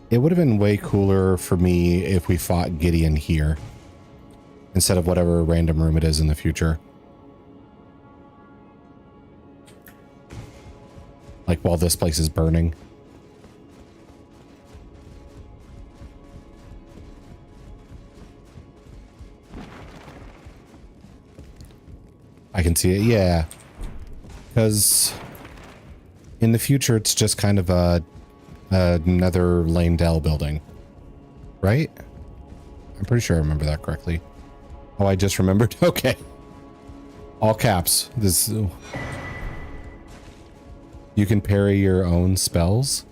it would have been way cooler for me if we fought Gideon here instead of whatever random room it is in the future. Like, while this place is burning. I can see it, yeah. Because in the future, it's just kind of another Lane-Dell building, right? I'm pretty sure I remember that correctly. Oh, I just remembered. Okay. All caps. This. You can parry your own spells.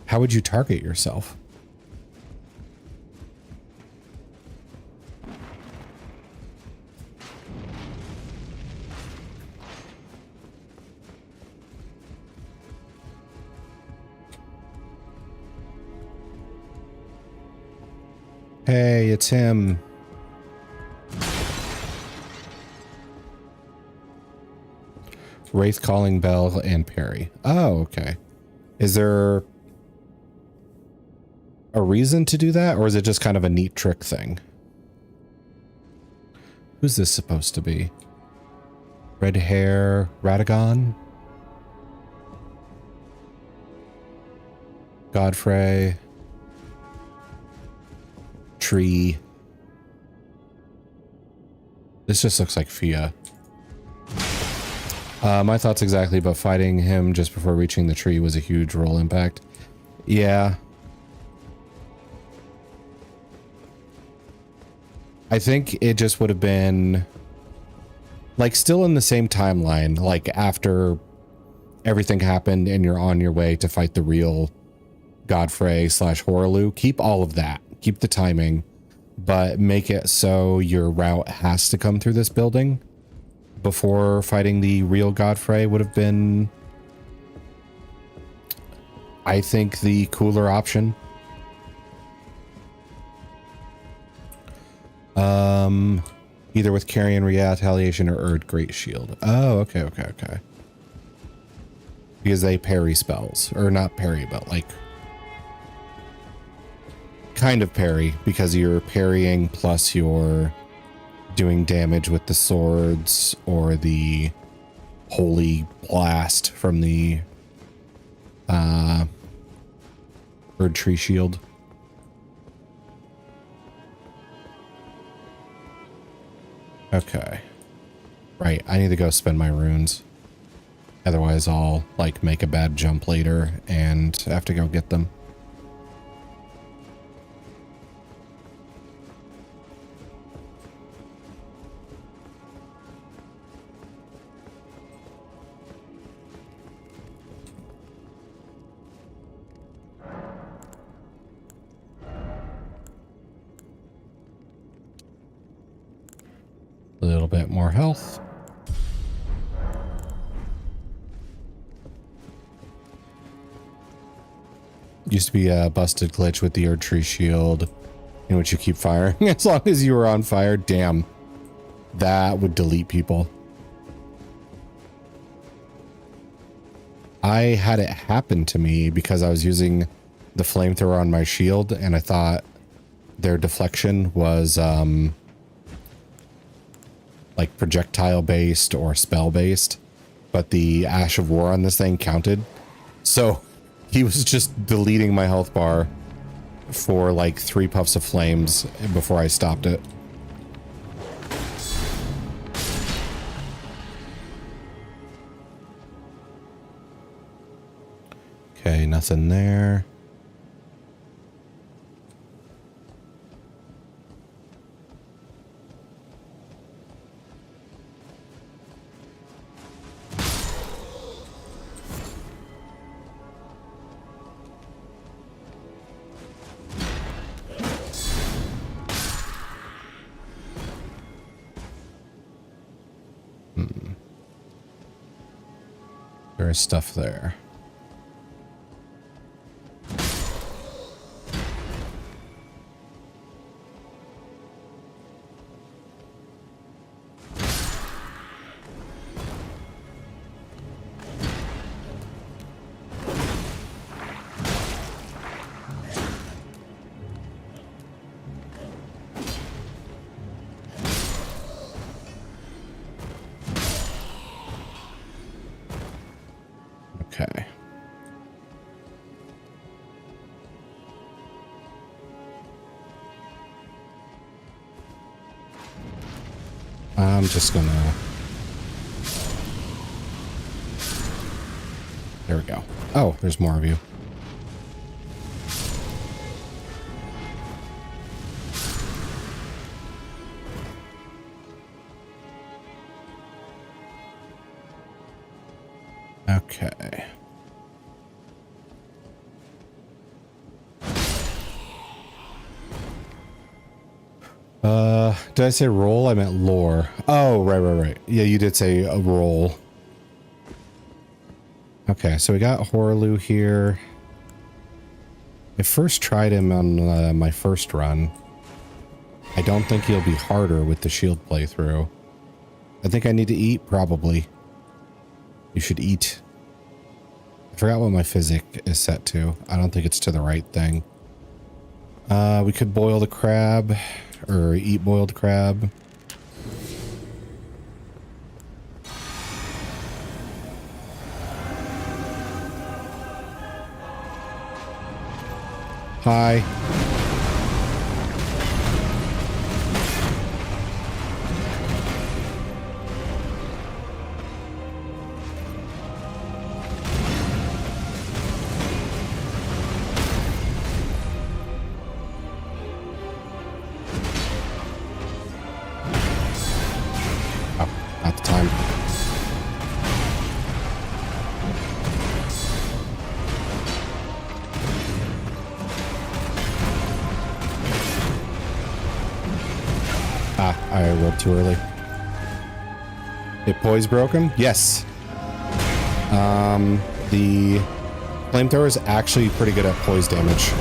How would you target yourself? Hey, it's him. Wraith Calling Bell and parry. Oh, okay. Is there a reason to do that, or is it just kind of a neat trick thing? Who's this supposed to be? Red hair, Radagon? Godfrey? Tree. This just looks like Fia. My thoughts exactly, but fighting him just before reaching the tree was a huge roll impact. Yeah. I think it just would have been like still in the same timeline, like after everything happened and you're on your way to fight the real Godfrey / Horaloo. Keep all of that. Keep the timing, but make it so your route has to come through this building before fighting the real Godfrey would have been, I think, the cooler option. Either with Carrion Retaliation or Erd Great Shield. Oh, okay, okay, okay. Because they parry spells. Or not parry, but like kind of parry, because you're parrying plus you're doing damage with the swords or the holy blast from the Erd Tree Shield. Okay. Right, I need to go spend my runes. Otherwise I'll like make a bad jump later and have to go get them. A little bit more health. Used to be a busted glitch with the Erd Tree Shield in which you keep firing as long as you were on fire. Damn. That would delete people. I had it happen to me because I was using the flamethrower on my shield and I thought their deflection was like projectile based or spell based, but the Ash of War on this thing counted. So he was just deleting my health bar for like 3 puffs of flames before I stopped it. Okay, nothing there. There is stuff there. Okay. I'm just gonna... There we go. Oh, there's more of you. Okay. Did I say roll? I meant lore. Oh, right. Yeah, you did say a roll. Okay, so we got Horaloo here. I first tried him on my first run. I don't think he'll be harder with the shield playthrough. I think I need to eat, probably. You should eat. I forgot what my physic is set to. I don't think it's to the right thing. We could boil the crab, or eat boiled crab. Hi. Not the time. Ah, I rolled too early. Hit poise broken? Yes. The flamethrower is actually pretty good at poise damage.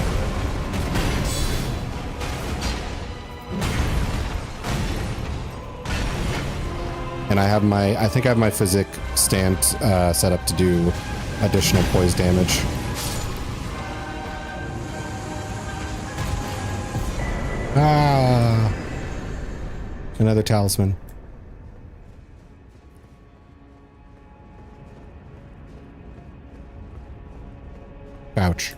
And I think I have my physic stand set up to do additional poise damage. Ah, another talisman. Pouch.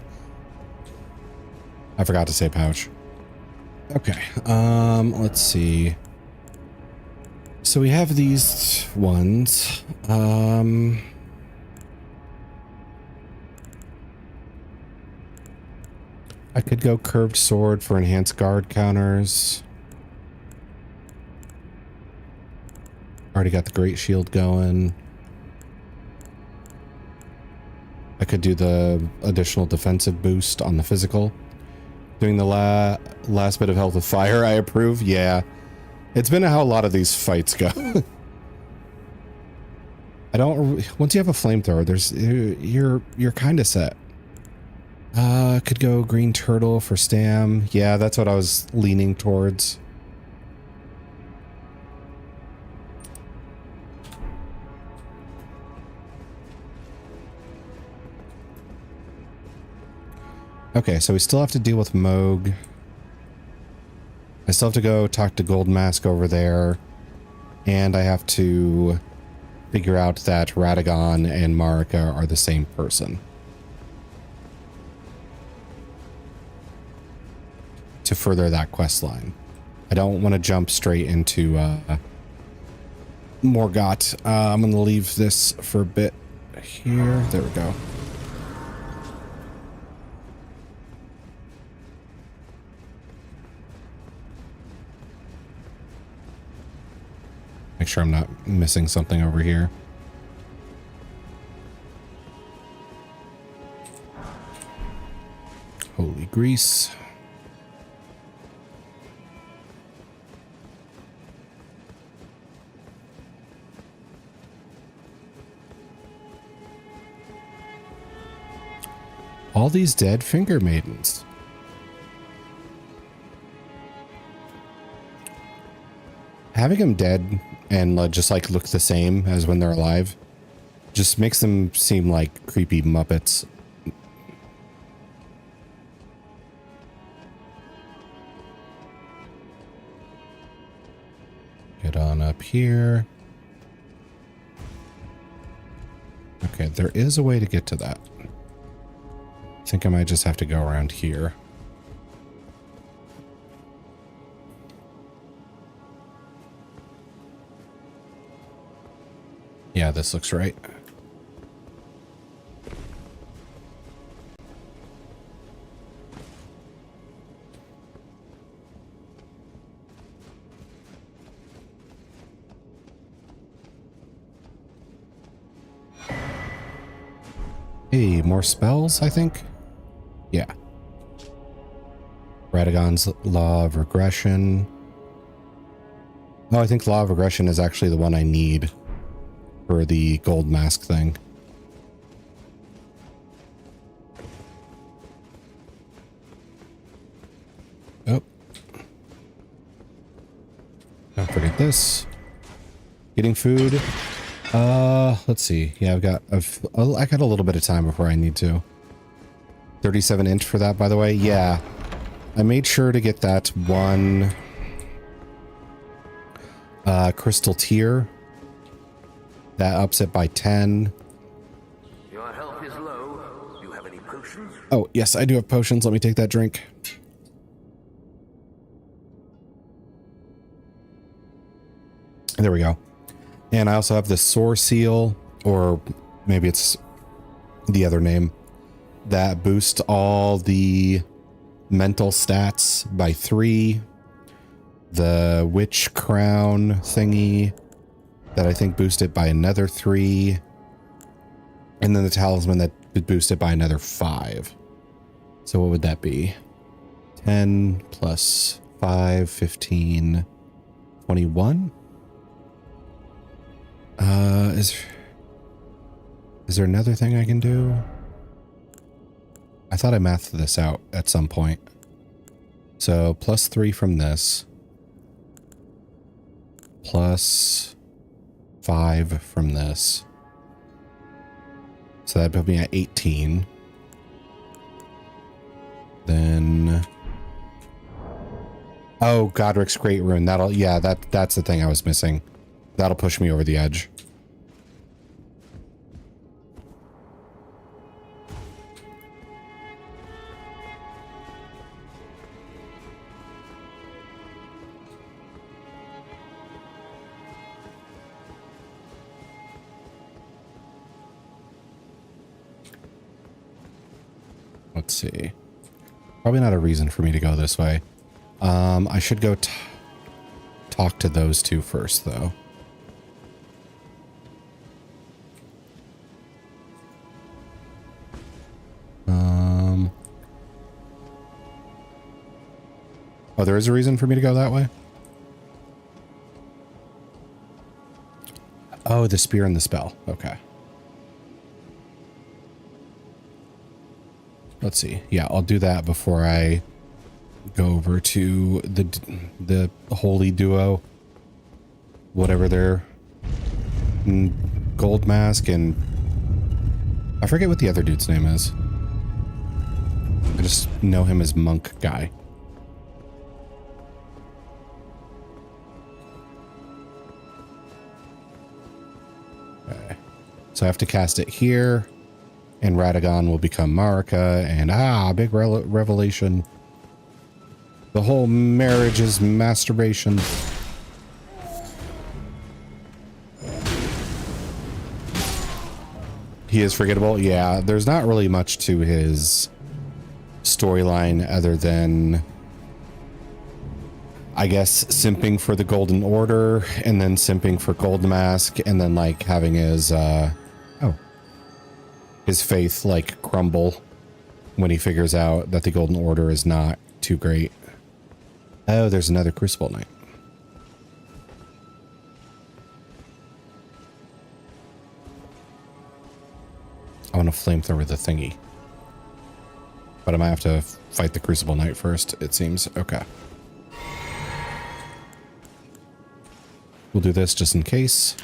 I forgot to say pouch. Okay, let's see. So we have these ones. I could go curved sword for enhanced guard counters. Already got the great shield going. I could do the additional defensive boost on the physical. Doing the last bit of health with fire, I approve. Yeah. It's been how a lot of these fights go. Once you have a flamethrower, you're kind of set. Could go green turtle for stam. Yeah, that's what I was leaning towards. Okay, so we still have to deal with Moog. I still have to go talk to Gold Mask over there. And I have to figure out that Radagon and Marika are the same person. To further that quest line. I don't want to jump straight into Morgott. I'm going to leave this for a bit here. There we go. Make sure I'm not missing something over here. Holy grease. All these dead finger maidens. Having them dead and just like look the same as when they're alive just makes them seem like creepy Muppets. Get on up here. Okay, there is a way to get to that. I think I might just have to go around here. Yeah, this looks right. Hey, more spells, I think? Yeah. Radagon's Law of Regression. Oh, I think Law of Regression is actually the one I need for the gold mask thing. Oh. Don't forget this. Getting food. Let's see. Yeah, I got a little bit of time before I need to. 37 inch for that, by the way. Yeah. I made sure to get that one crystal tier. That ups it by 10. Your health is low. You have any potions? Oh, yes, I do have potions. Let me take that drink. There we go. And I also have the Sore Seal, or maybe it's the other name, that boosts all the mental stats by 3. The Witch Crown thingy that I think boosted by another 3. And then the Talisman that boosted by another 5. So what would that be? 10 plus 5, 15, 21? Is there another thing I can do? I thought I mathed this out at some point. So plus 3 from this. Plus 5 from this. So that put me at 18. Then... oh, Godric's Great Rune. That'll... yeah, that's the thing I was missing. That'll push me over the edge. Let's see. Probably not a reason for me to go this way. I should go talk to those two first, though. Oh, there is a reason for me to go that way? Oh, the spear and the spell. Okay. Let's see. Yeah, I'll do that before I go over to the holy duo. Whatever their gold mask and... I forget what the other dude's name is. I just know him as Monk Guy. So I have to cast it here, and Radagon will become Marika, and big revelation. The whole marriage is masturbation. He is forgettable. Yeah, there's not really much to his storyline other than, I guess, simping for the Golden Order and then simping for Gold Mask and then like having his his faith like crumble when he figures out that the Golden Order is not too great. Oh, there's another Crucible Knight. I want to flamethrower the thingy. But I might have to fight the Crucible Knight first, it seems. Okay. We'll do this just in case.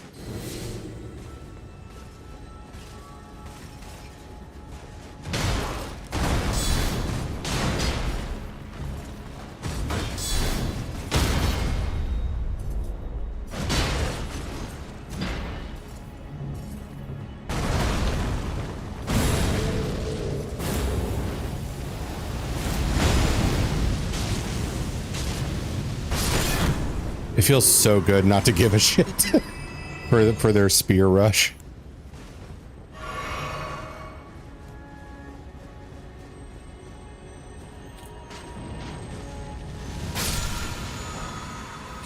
It feels so good not to give a shit for their spear rush.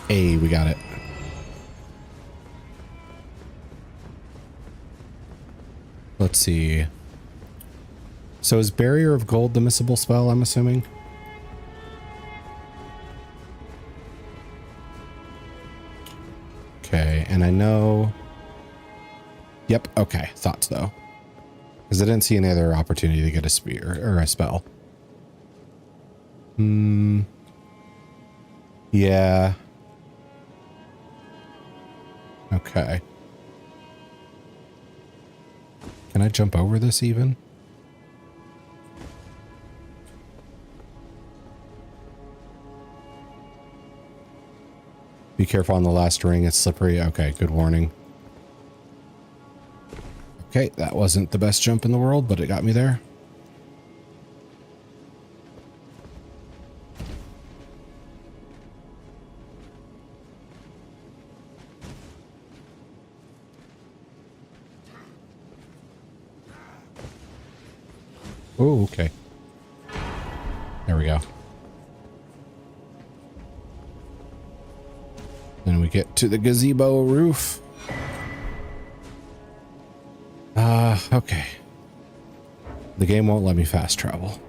Hey, we got it. Let's see. So is Barrier of Gold the missable spell, I'm assuming? Okay, and I know... Yep, okay, thought so. Because I didn't see any other opportunity to get a spear, or a spell. Yeah. Okay. Can I jump over this even? Be careful on the last ring, it's slippery. Okay, good warning. Okay, that wasn't the best jump in the world, but it got me there. Oh, okay. There we go. Then we get to the gazebo roof. Okay. The game won't let me fast travel.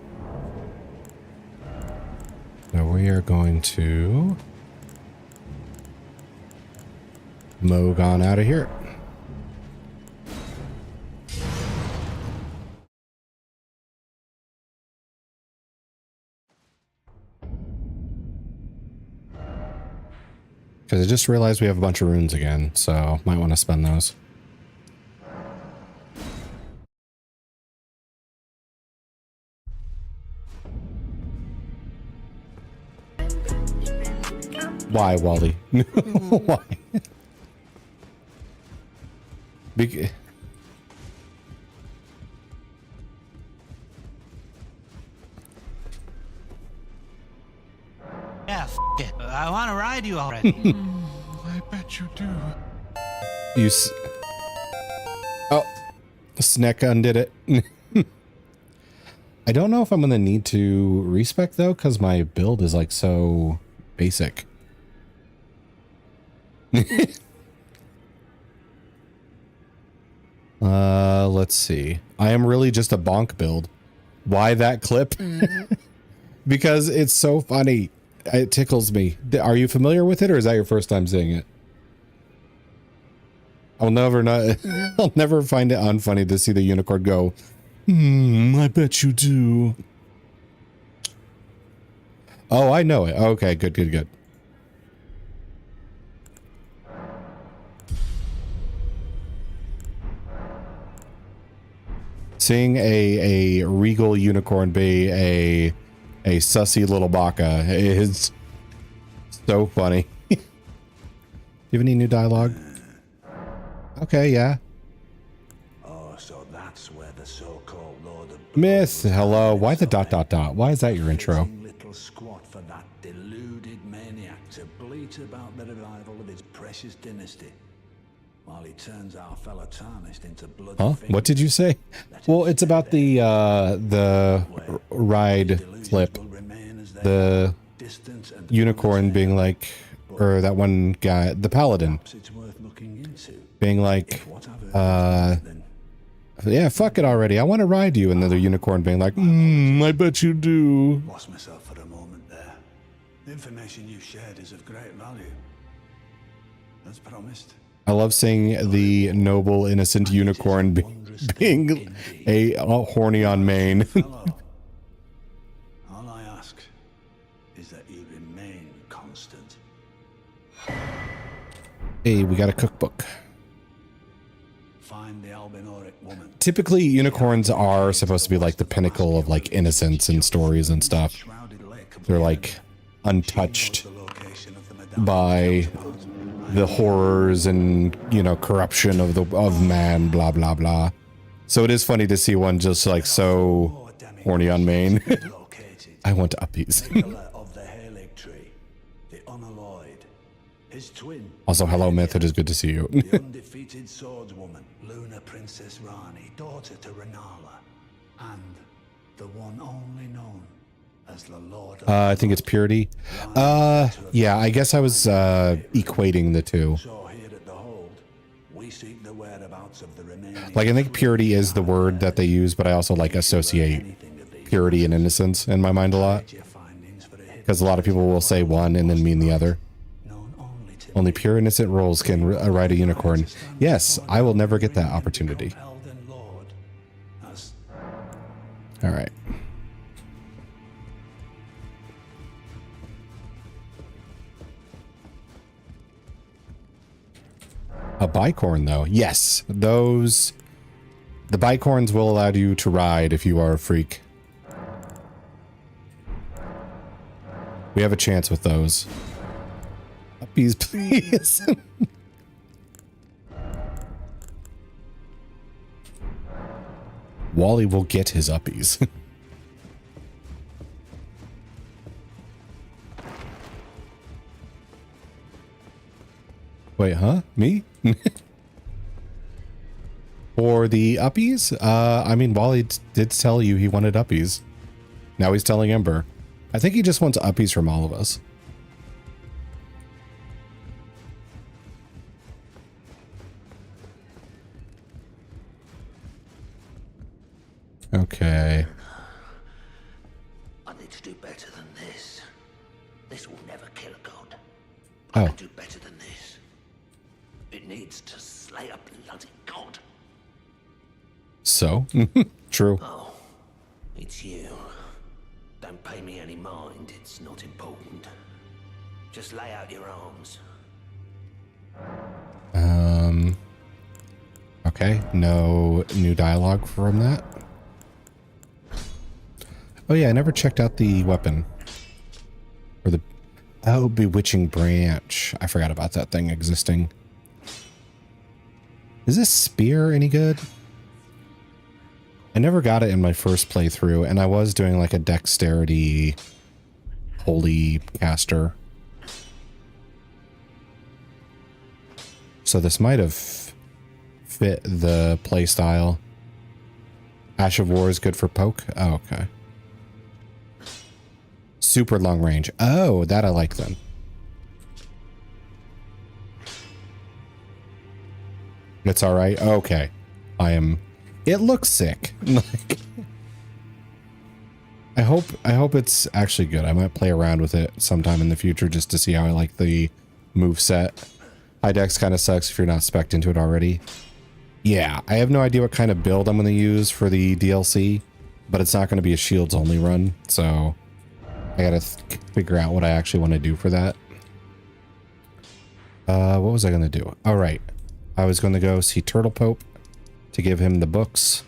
So we are going to moog on out of here. Because I just realized we have a bunch of runes again, so might want to spend those. Why, Wally? Why? Yeah, f it. I want to ride you already. I bet you do. Oh, Sneck undid it. I don't know if I'm going to need to respec though, because my build is like so basic. Let's see. I am really just a bonk build. Why that clip? Because it's so funny. It tickles me. Are you familiar with it, or is that your first time seeing it? I'll never find it unfunny to see the unicorn go, I bet you do. Oh, I know it. Okay, good, good, good. Seeing a regal unicorn be a sussy little baka is so funny. Do you have any new dialogue? Okay, yeah. so that's where the so-called Lord of Myth, hello. Why the ... Why is that your intro? fitting little squat for that deluded maniac to bleat about the revival of his precious dynasty, while he turns our fellow tarnished into blood. Huh? What did you say? Well, it's about the ride clip. The unicorn being like, or that one guy, the paladin, being like, yeah, fuck it already. I want to ride you. And then the unicorn being like, I bet you do. Lost myself for a moment there. The information you shared is of great value. As promised. I love seeing the noble, innocent unicorn being a horny on main. All I ask is that you remain constant. Hey, we got a cookbook. Find the albinoric woman. Typically, unicorns are supposed to be like the pinnacle of like innocence and stories and stuff. They're like untouched by the horrors and, you know, corruption of man, blah blah blah. So it is funny to see one just like so horny on main. I want uppies. Also, hello Myth, it is good to see you. The undefeated swordswoman, Luna Princess Rani, daughter to Renala, and the one only known as the Lord of I think it's Purity. Yeah, I guess I was equating the two. So here at the hold, we seek the whereabouts of the remaining. Like, I think purity is the word that they use, but I also like associate purity and innocence in my mind a lot. Because a lot of people will say one and then mean the other. Only pure innocent rolls can ride a unicorn. Yes, I will never get that opportunity. All right. A bicorn, though. Yes, those... The bicorns will allow you to ride if you are a freak. We have a chance with those. Uppies, please. Wally will get his uppies. Wait, huh? Me? For the uppies? I mean, Wally did tell you he wanted uppies. Now he's telling Ember. I think he just wants uppies from all of us. Okay. I need to do better than this. This will never kill a god. Oh. I can do better than this. It needs to slay a bloody god. So? True. Oh, it's you. Don't pay me any mind, it's not important. Just lay out your arms. Okay, no new dialogue from that. Oh yeah, I never checked out the weapon. Or the... Oh, Bewitching Branch. I forgot about that thing existing. Is this spear any good? I never got it in my first playthrough, and I was doing like a dexterity holy caster. So this might have fit the playstyle. Ash of War is good for poke? Oh, okay. Super long range. Oh, that I like then. It's all right. Okay. I am... It looks sick. Like, I hope it's actually good. I might play around with it sometime in the future just to see how I like the move set. High dex kind of sucks if you're not spec'd into it already. Yeah, I have no idea what kind of build I'm going to use for the DLC, but it's not going to be a shields only run, so I got to figure out what I actually want to do for that. What was I going to do? All right. I was going to go see Turtle Pope to give him the books.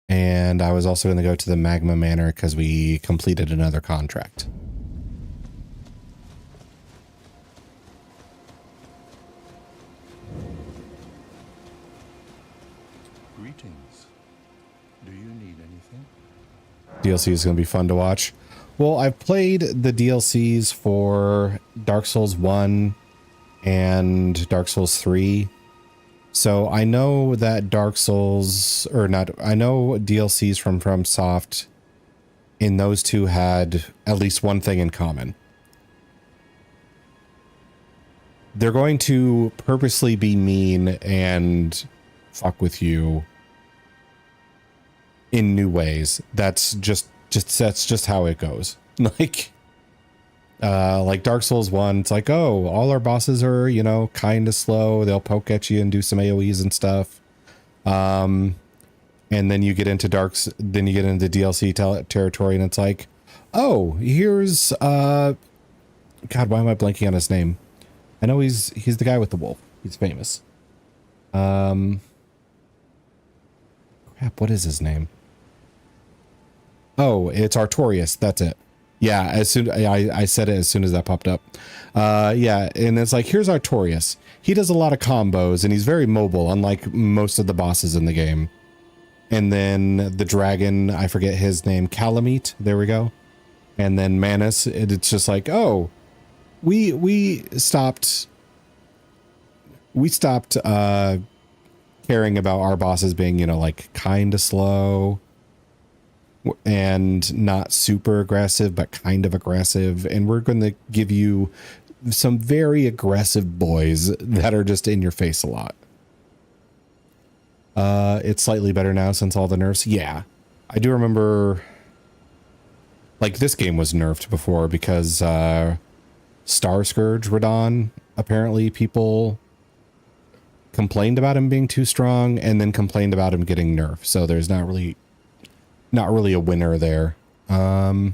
And I was also going to go to the Magma Manor because we completed another contract. Greetings. Do you need anything? DLC is going to be fun to watch. Well, I've played the DLCs for Dark Souls 1 and Dark Souls 3. So I know that Dark Souls, or not, I know DLCs from FromSoft in those two had at least one thing in common. They're going to purposely be mean and fuck with you in new ways. That's just how it goes. Like Dark Souls 1, it's like, oh, all our bosses are, you know, kind of slow. They'll poke at you and do some AoEs and stuff. And then you get into DLC territory and it's like, oh, here's God, why am I blanking on his name? I know he's the guy with the wolf. He's famous. Crap, what is his name? Oh, it's Artorias. That's it. Yeah, as soon I said it as soon as that popped up. Yeah, and it's like, here's Artorias. He does a lot of combos and he's very mobile, unlike most of the bosses in the game. And then the dragon, I forget his name, Calamite. There we go. And then Manus. It's just like, oh, we stopped caring about our bosses being, you know, like kind of slow and not super aggressive, but kind of aggressive. And we're going to give you some very aggressive boys that are just in your face a lot. It's slightly better now since all the nerfs. Yeah, I do remember, like, this game was nerfed before because Star Scourge Radon, apparently people complained about him being too strong and then complained about him getting nerfed. So there's not really a winner there. Oh,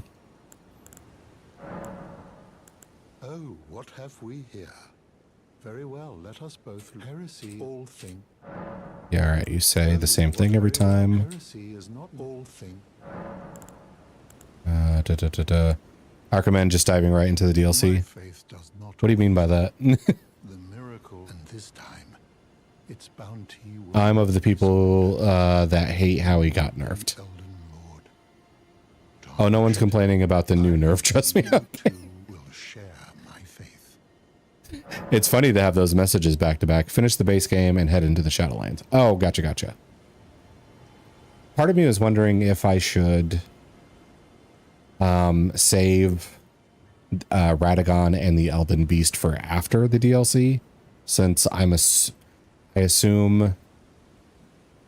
what have we here? Very well, let us both heresy all thing. Yeah, all right, you say the same thing every time. Heresy is not all thing. I recommend just diving right into the DLC. What do you mean by that? The miracle, and this time its bounty will I'm of the people that hate how he got nerfed. Elden Lord. Oh, no one's complaining about the new nerf, trust me. Okay. Will share my faith. It's funny to have those messages back to back. Finish the base game and head into the Shadowlands. Oh, gotcha. Part of me was wondering if I should save Radagon and the Elden Beast for after the DLC, since I assume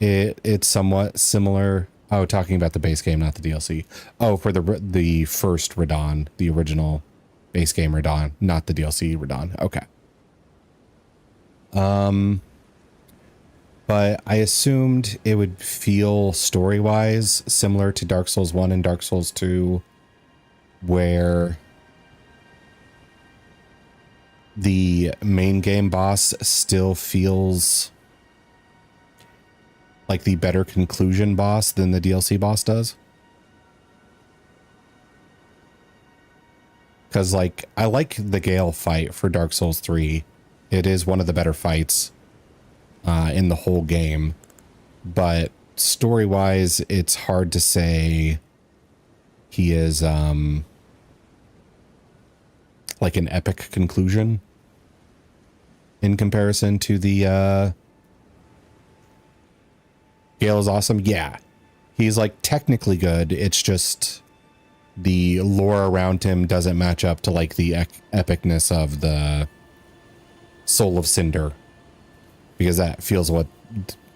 it's somewhat similar. Oh, talking about the base game, not the DLC. Oh, for the first Radon, the original base game Radon, not the DLC Radon. Okay. But I assumed it would feel story-wise similar to Dark Souls 1 and Dark Souls 2, where the main game boss still feels like the better conclusion boss than the DLC boss does. Because, like, I like the Gale fight for Dark Souls 3. It is one of the better fights in the whole game. But story-wise, it's hard to say he is like an epic conclusion in comparison to the Gale is awesome. Yeah, he's like technically good. It's just the lore around him doesn't match up to like the epicness of the Soul of Cinder, because that feels what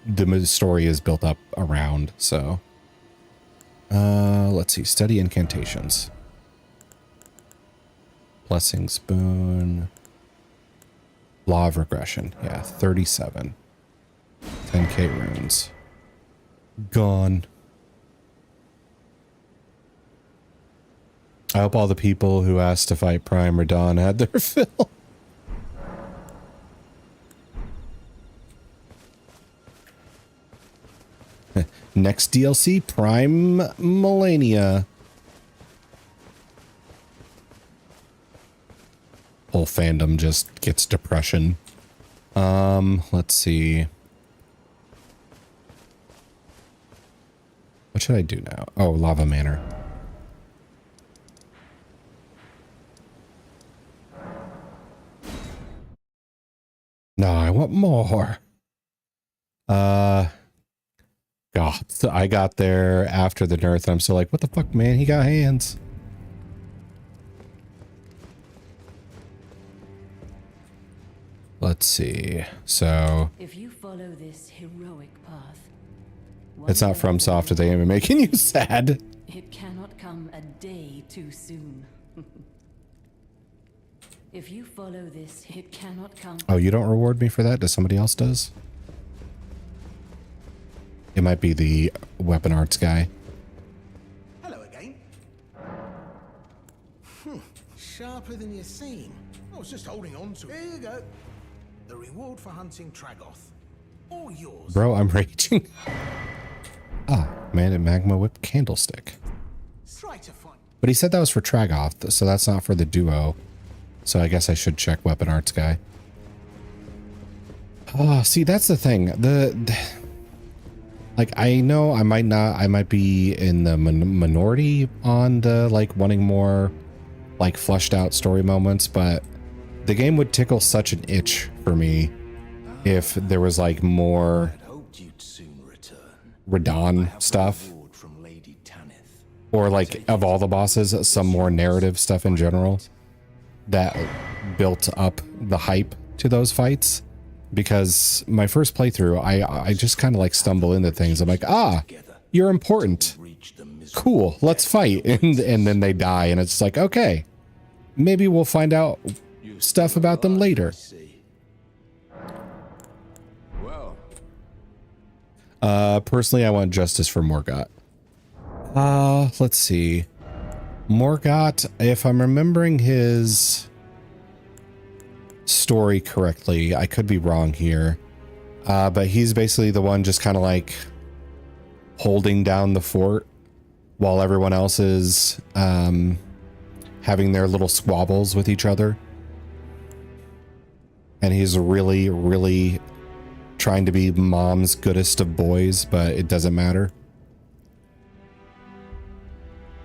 the story is built up around. So let's see, study incantations, blessing spoon, law of regression. Yeah, 37, 10k runes gone. I hope all the people who asked to fight Prime or Dawn had their fill. Next DLC, Prime Millennia. Whole fandom just gets depression. Let's see. What should I do now? Oh, Lava Manor. No, I want more. God, so I got there after the nerf, and I'm still like, what the fuck, man? He got hands. Let's see. So If you follow this heroic path, it's not from soft if they ain't making you sad. it cannot come a day too soon. If you follow this, it cannot come. Oh, you don't reward me for that? Does somebody else does? It might be the weapon arts guy. Hello again. Sharper than you seem. I was just holding on to it. There you go. The reward for hunting Tragoth. All yours. Bro, I'm raging. Ah, man, magma whip candlestick. Try to find. But he said that was for Tragoth, so that's not for the duo. So I guess I should check weapon arts guy. Oh, see, that's the thing. Like, I know I might be in the minority on the, like, wanting more, like, fleshed out story moments, but the game would tickle such an itch for me if there was, like, more Radon stuff. Or, like, of all the bosses, some more narrative stuff in general that built up the hype to those fights. Because my first playthrough, I just kind of like stumble into things. I'm like, ah, you're important. Cool, let's fight. And then they die. And it's like, okay, maybe we'll find out stuff about them later. Personally, I want justice for Morgott. Let's see. Morgott, if I'm remembering his story correctly, I could be wrong here, but he's basically the one just kind of like holding down the fort while everyone else is having their little squabbles with each other, and he's really, really trying to be mom's goodest of boys, but it doesn't matter.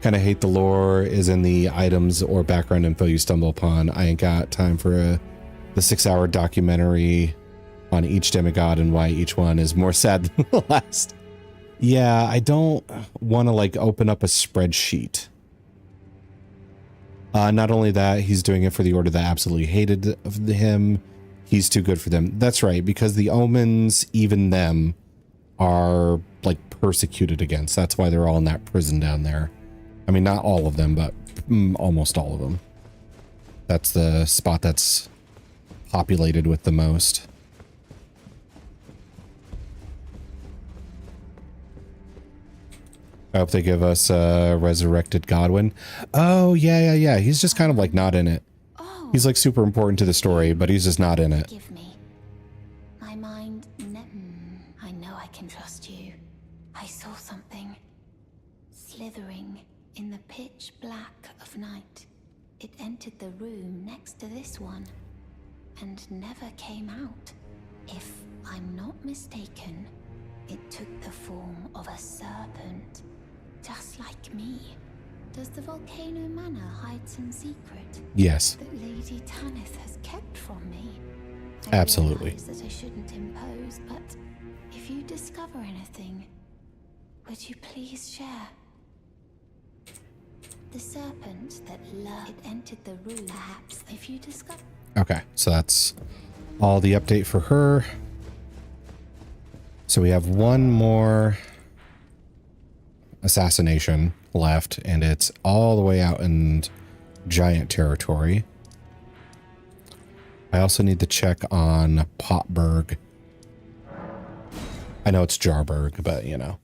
Kind of hate the lore is in the items or background info you stumble upon. I ain't got time for the 6-hour documentary on each demigod and why each one is more sad than the last. Yeah, I don't want to like open up a spreadsheet. Not only that, he's doing it for the order that absolutely hated him. He's too good for them. That's right, because the omens, even them, are like persecuted against. That's why they're all in that prison down there. I mean, not all of them, but almost all of them. That's the spot that's populated with the most. I hope they give us resurrected Godwin. Oh, yeah. He's just kind of like not in it. Oh, He's like super important to the story, but he's just not in it. give me. My mind. I know I can trust you. I saw something slithering in the pitch black of night. It entered the room next to this one and never came out. If I'm not mistaken, it took the form of a serpent, just like me. Does the Volcano Manor hide some secret? Yes. That Lady Tanith has kept from me? Absolutely. I realize that I shouldn't impose, but if you discover anything, would you please share? The serpent that it entered the room. Perhaps if you discover. Okay, so that's all the update for her. So we have one more assassination left, and it's all the way out in giant territory. I also need to check on Potberg. I know it's Jarberg, but you know.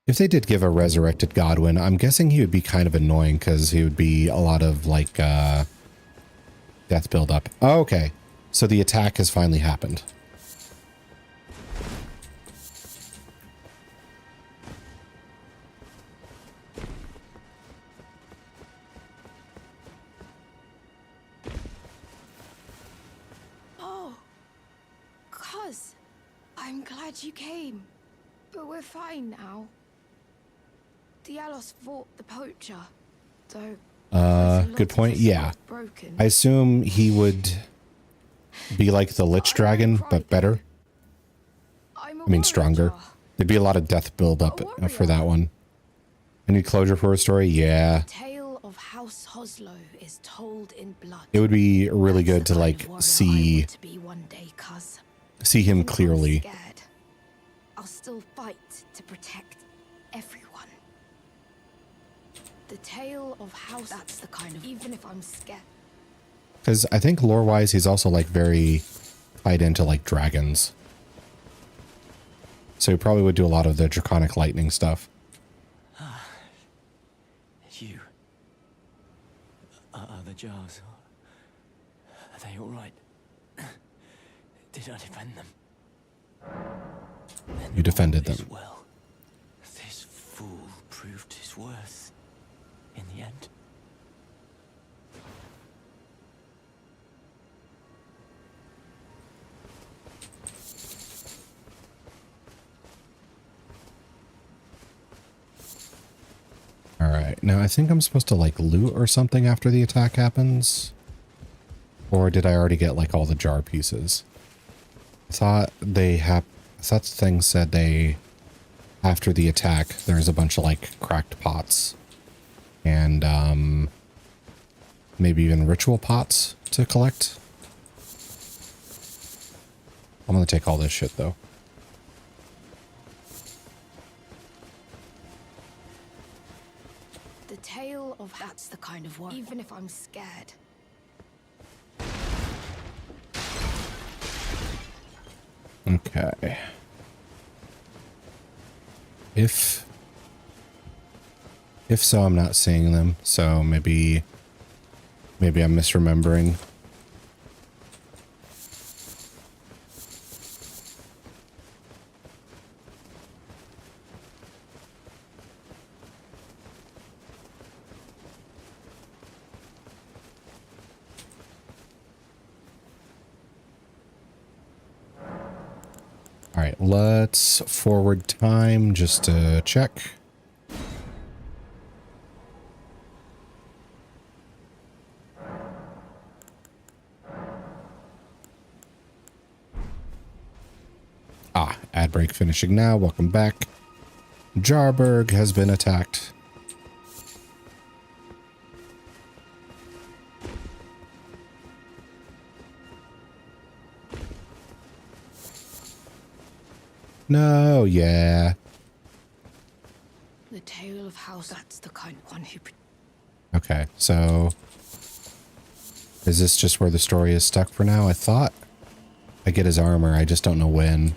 If they did give a resurrected Godwin, I'm guessing he would be kind of annoying because he would be a lot of like death buildup. Oh, okay, so the attack has finally happened. Oh, cuz I'm glad you came, but we're fine now. Dialos fought the poacher, though. Good point. Yeah. Broken. I assume he would be like the Lich Dragon, but better. I mean, stronger. There'd be a lot of death build-up for that one. I need closure for a story? Yeah. The tale of House Hoslow is told in blood. It would be really good to, like, see him clearly. I'll still fight to protect everyone. The tale of House, that's the kind of, even if I'm scared. Because I think lore-wise, he's also, like, very tied into, like, dragons. So he probably would do a lot of the draconic lightning stuff. You. Are the jars? Are they all right? Did I defend them? You defended them. Well, this fool proved his worth in the end. All right. Now I think I'm supposed to like loot or something after the attack happens. Or did I already get like all the jar pieces? I thought they have, I thought the thing said they, after the attack, there's a bunch of like cracked pots and maybe even ritual pots to collect. I'm going to take all this shit though. The tale of that's the kind of one, even if I'm scared. Okay. If so, I'm not seeing them, so maybe I'm misremembering. All right, let's forward time just to check. Ad break finishing now. Welcome back. Jarberg has been attacked. No, yeah. The tale of House, that's the kind of one who... Okay, so... is this just where the story is stuck for now? I thought I get his armor, I just don't know when.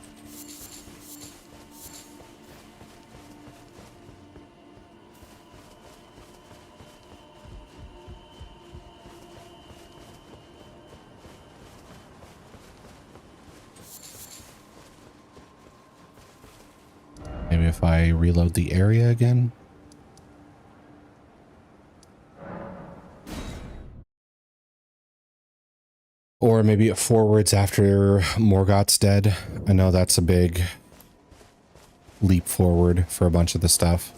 Maybe if I reload the area again. Or maybe it forwards after Morgoth's dead. I know that's a big leap forward for a bunch of the stuff.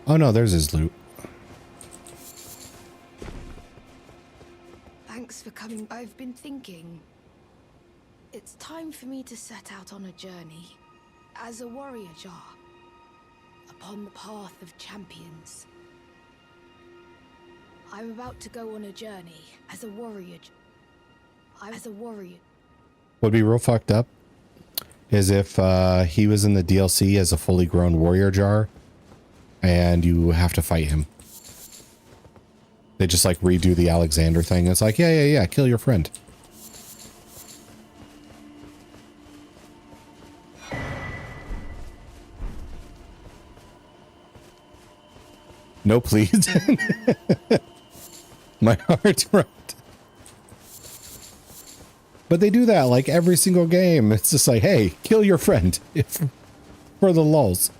Oh no, there's his loot. Thanks for coming. I've been thinking. It's time for me to set out on a journey. As a warrior jar. Upon the path of champions. I'm about to go on a journey as a warrior. What'd be real fucked up is if he was in the DLC as a fully grown warrior jar and you have to fight him. They just like redo the Alexander thing. It's like, yeah, kill your friend. No, please. My heart dropped. But they do that like every single game. It's just like, hey, kill your friend for the lulz.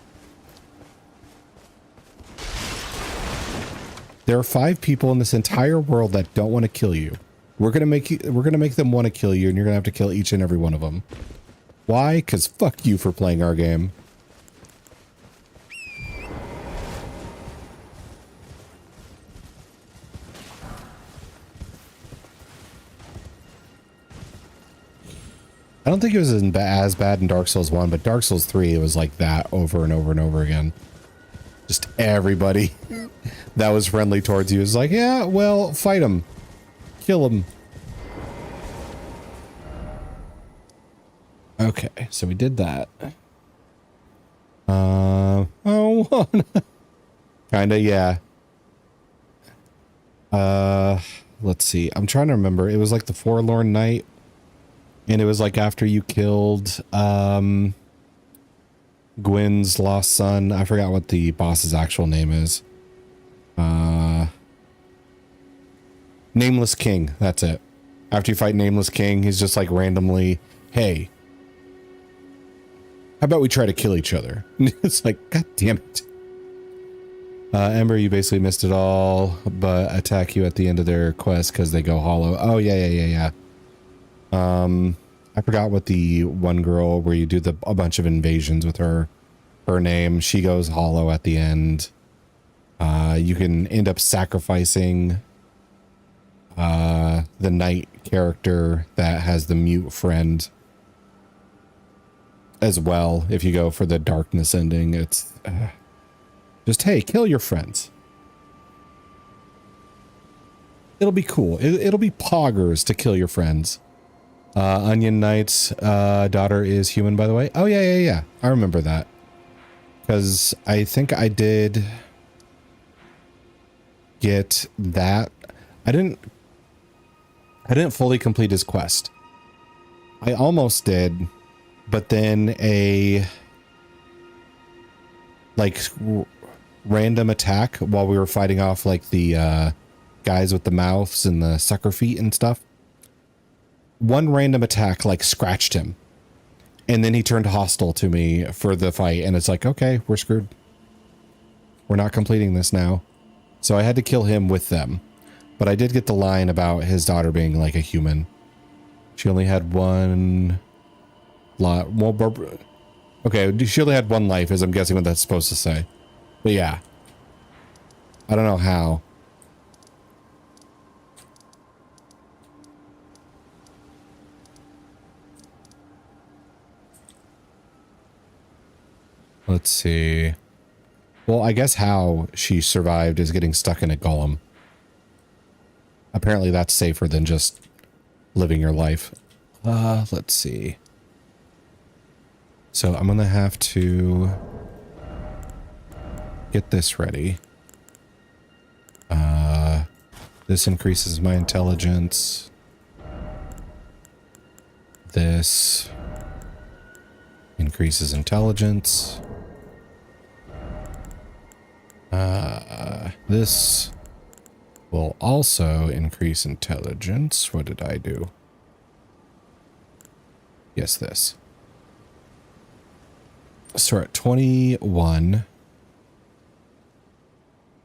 There are 5 people in this entire world that don't want to kill you. We're gonna make them want to kill you, and you're gonna have to kill each and every one of them. Why? Because fuck you for playing our game. I don't think it was as bad in Dark Souls 1, but Dark Souls 3, it was like that over and over and over again. Just everybody that was friendly towards you is like, yeah, well, fight him. Kill him. Okay, so we did that. Oh, kinda, yeah. Let's see. I'm trying to remember. It was like the Forlorn Knight. And it was like after you killed, Gwyn's lost son. I forgot what the boss's actual name is. Nameless King. That's it. After you fight Nameless King, he's just like randomly, hey, how about we try to kill each other? It's like, God damn it. Ember, you basically missed it all, but attack you at the end of their quest because they go hollow. Oh, yeah. I forgot what the one girl where you do a bunch of invasions with her name. She goes hollow at the end. You can end up sacrificing the knight character that has the mute friend as well. If you go for the darkness ending, it's just, hey, kill your friends. It'll be cool. It'll be poggers to kill your friends. Onion Knight's daughter is human, by the way. Oh, yeah. I remember that. Because I think I did get that. I didn't fully complete his quest. I almost did, but then a like random attack while we were fighting off like the guys with the mouths and the sucker feet and stuff. One random attack like scratched him, and then he turned hostile to me for the fight, and it's like, okay, we're screwed. We're not completing this now. So I had to kill him with them. But I did get the line about his daughter being like a human. She only had one lot. Well, okay, she only had one life, as I'm guessing what that's supposed to say. But yeah. I don't know how. Let's see. Well, I guess how she survived is getting stuck in a golem. Apparently that's safer than just living your life. Let's see. So I'm gonna have to get this ready. This increases my intelligence. This increases intelligence. This will also increase intelligence. What did I do? Yes, this. So we're at 21.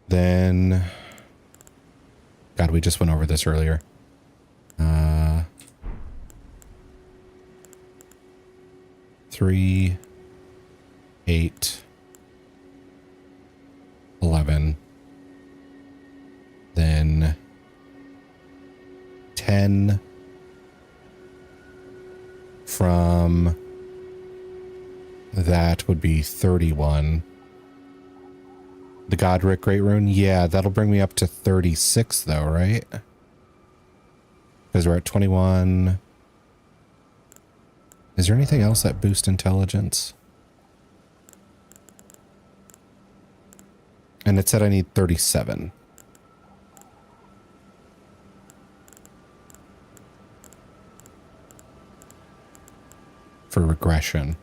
Then, God, we just went over this earlier. 3, 8, 11. Then 10 from that would be 31. The Godric Great Rune, yeah, that'll bring me up to 36 though, right? Because we're at 21. Is there anything else that boosts intelligence? And it said I need 37. For regression.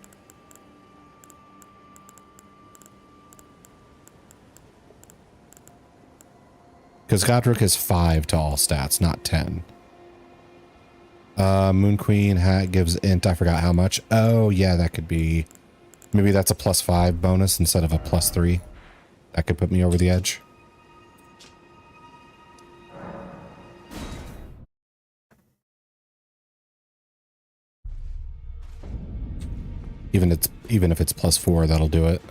Because Godric is 5 to all stats, not 10. Moon Queen hat gives int, I forgot how much. Oh, yeah, that could be... Maybe that's a +5 bonus instead of a +3. That could put me over the edge. Even if it's +4, that'll do it.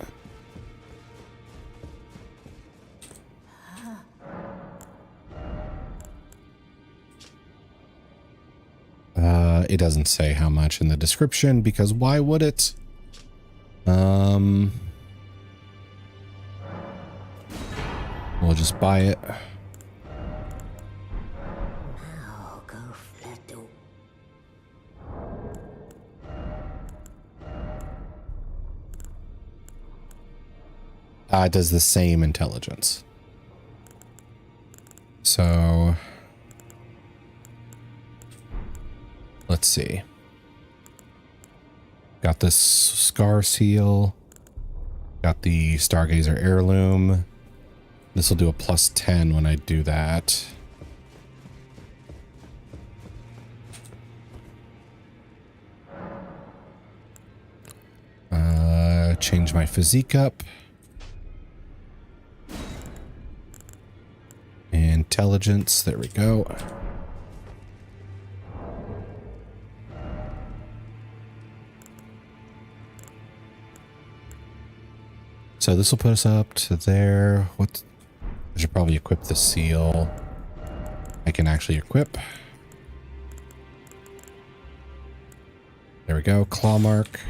It doesn't say how much in the description because why would it? We'll just buy it. It does the same intelligence. So let's see. Got this scar seal. Got the Stargazer heirloom. This will do a +10 when I do that. Change my physique up. Intelligence, there we go. So this will put us up to there. What? I should probably equip the seal. I can actually equip. There we go, claw mark.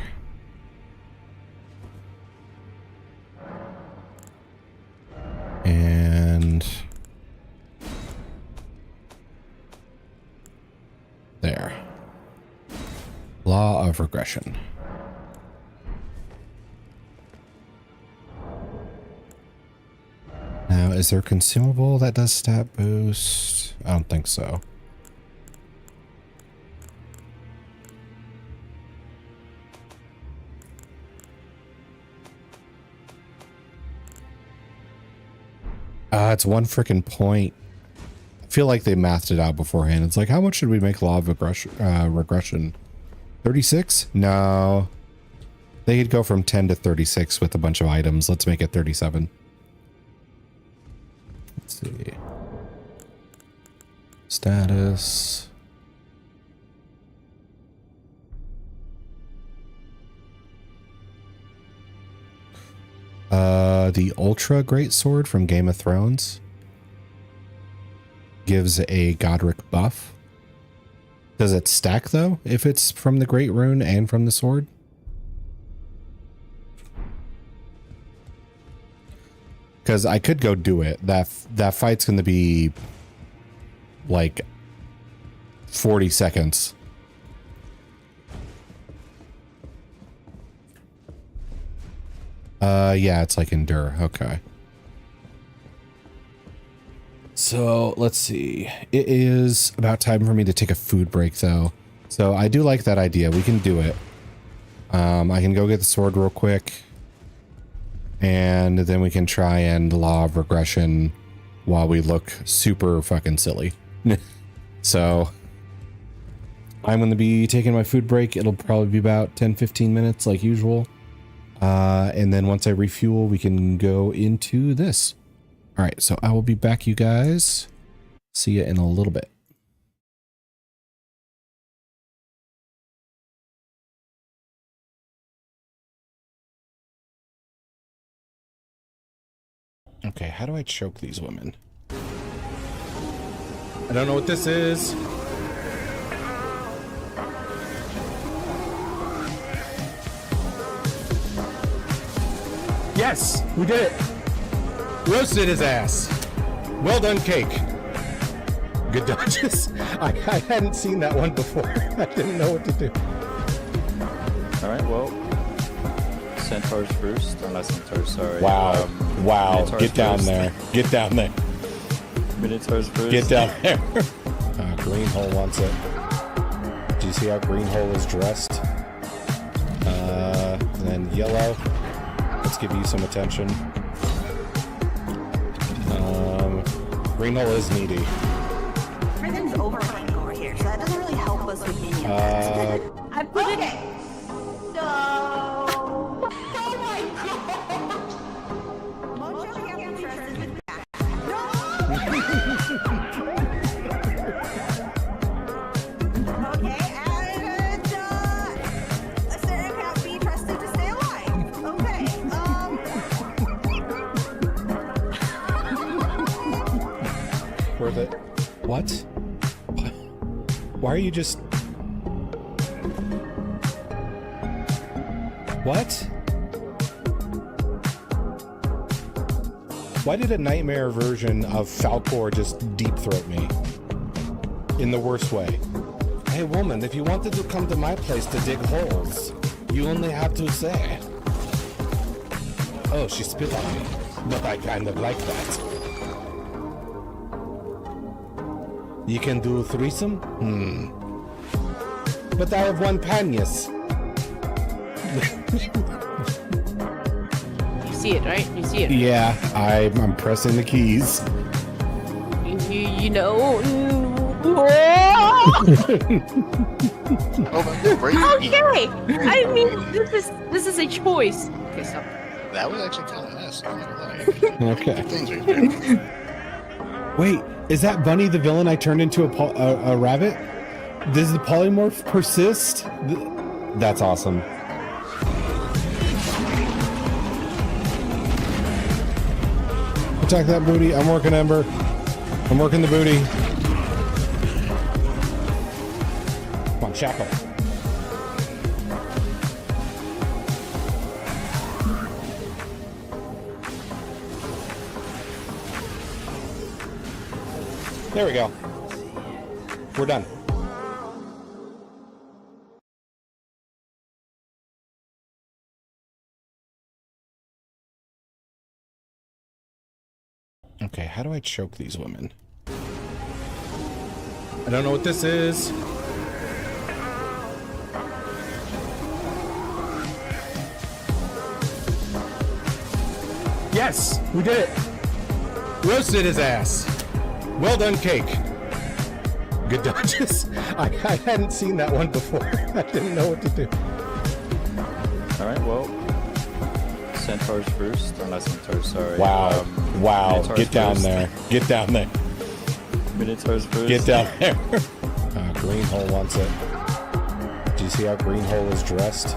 And there. Law of regression. Now, is there a consumable that does stat boost? I don't think so. It's 1 freaking point. I feel like they mathed it out beforehand. It's like, how much should we make law of regression? 36? No. They could go from 10 to 36 with a bunch of items. Let's make it 37. Let's see. Status. The Ultra Great Sword from Game of Thrones gives a Godric buff. Does it stack though if it's from the Great Rune and from the sword? Because I could go do it. That fight's going to be like 40 seconds. Yeah, it's like endure. Okay. So let's see. It is about time for me to take a food break though. So I do like that idea. We can do it. I can go get the sword real quick. And then we can try and law of regression while we look super fucking silly. So I'm going to be taking my food break. It'll probably be about 10-15 minutes like usual. And then once I refuel, we can go into this. All right, so I will be back, you guys. See you in a little bit. Okay, how do I choke these women? I don't know what this is. Yes, we did it. Roasted his ass. Well done, cake. Good dodges. I hadn't seen that one before. I didn't know what to do. All right, well, Centaur's first, or not Centaur, sorry. Wow, wow, get down first. there. Get down there. Minotaur's first. Get down there. Greenhole wants it. Do you see how Greenhole is dressed? And then yellow. Let's give you some attention. Greenhole is needy. Everything's overrunning over here, so that doesn't really help us with any of that. I put it. No. Oh my god. Most showing up interested with that. Okay, and asteriongm.bsky.social. What? Why are you just... What? Why did a nightmare version of Falcor just deep throat me? In the worst way. Hey woman, if you wanted to come to my place to dig holes, you only have to say. Oh, she spit on me, but I kind of like that. You can do threesome? But I have one panis. You see it, right? You see it. Yeah, I'm pressing the keys. You know. Okay. I mean, this is a choice. Okay, stop. That was actually kind of nice. I'm not gonna lie. Okay. Things are good. Wait, is that Bunny the villain I turned into a rabbit? Does the polymorph persist? That's awesome. Attack that booty. I'm working Ember. I'm working the booty. Come on, shackle. There we go. We're done. Okay, how do I choke these women? I don't know what this is. Yes, we did it. Roasted his ass. Well done, cake. Good dodges. I hadn't seen that one before. I didn't know what to do. All right, well, Centaurs first, or not Centaurs, sorry. Wow. Wow. Minotaurs Get down first. there. Get down there. Minotaurs first. Get down there. Green Hole wants it. Do you see how Green Hole is dressed?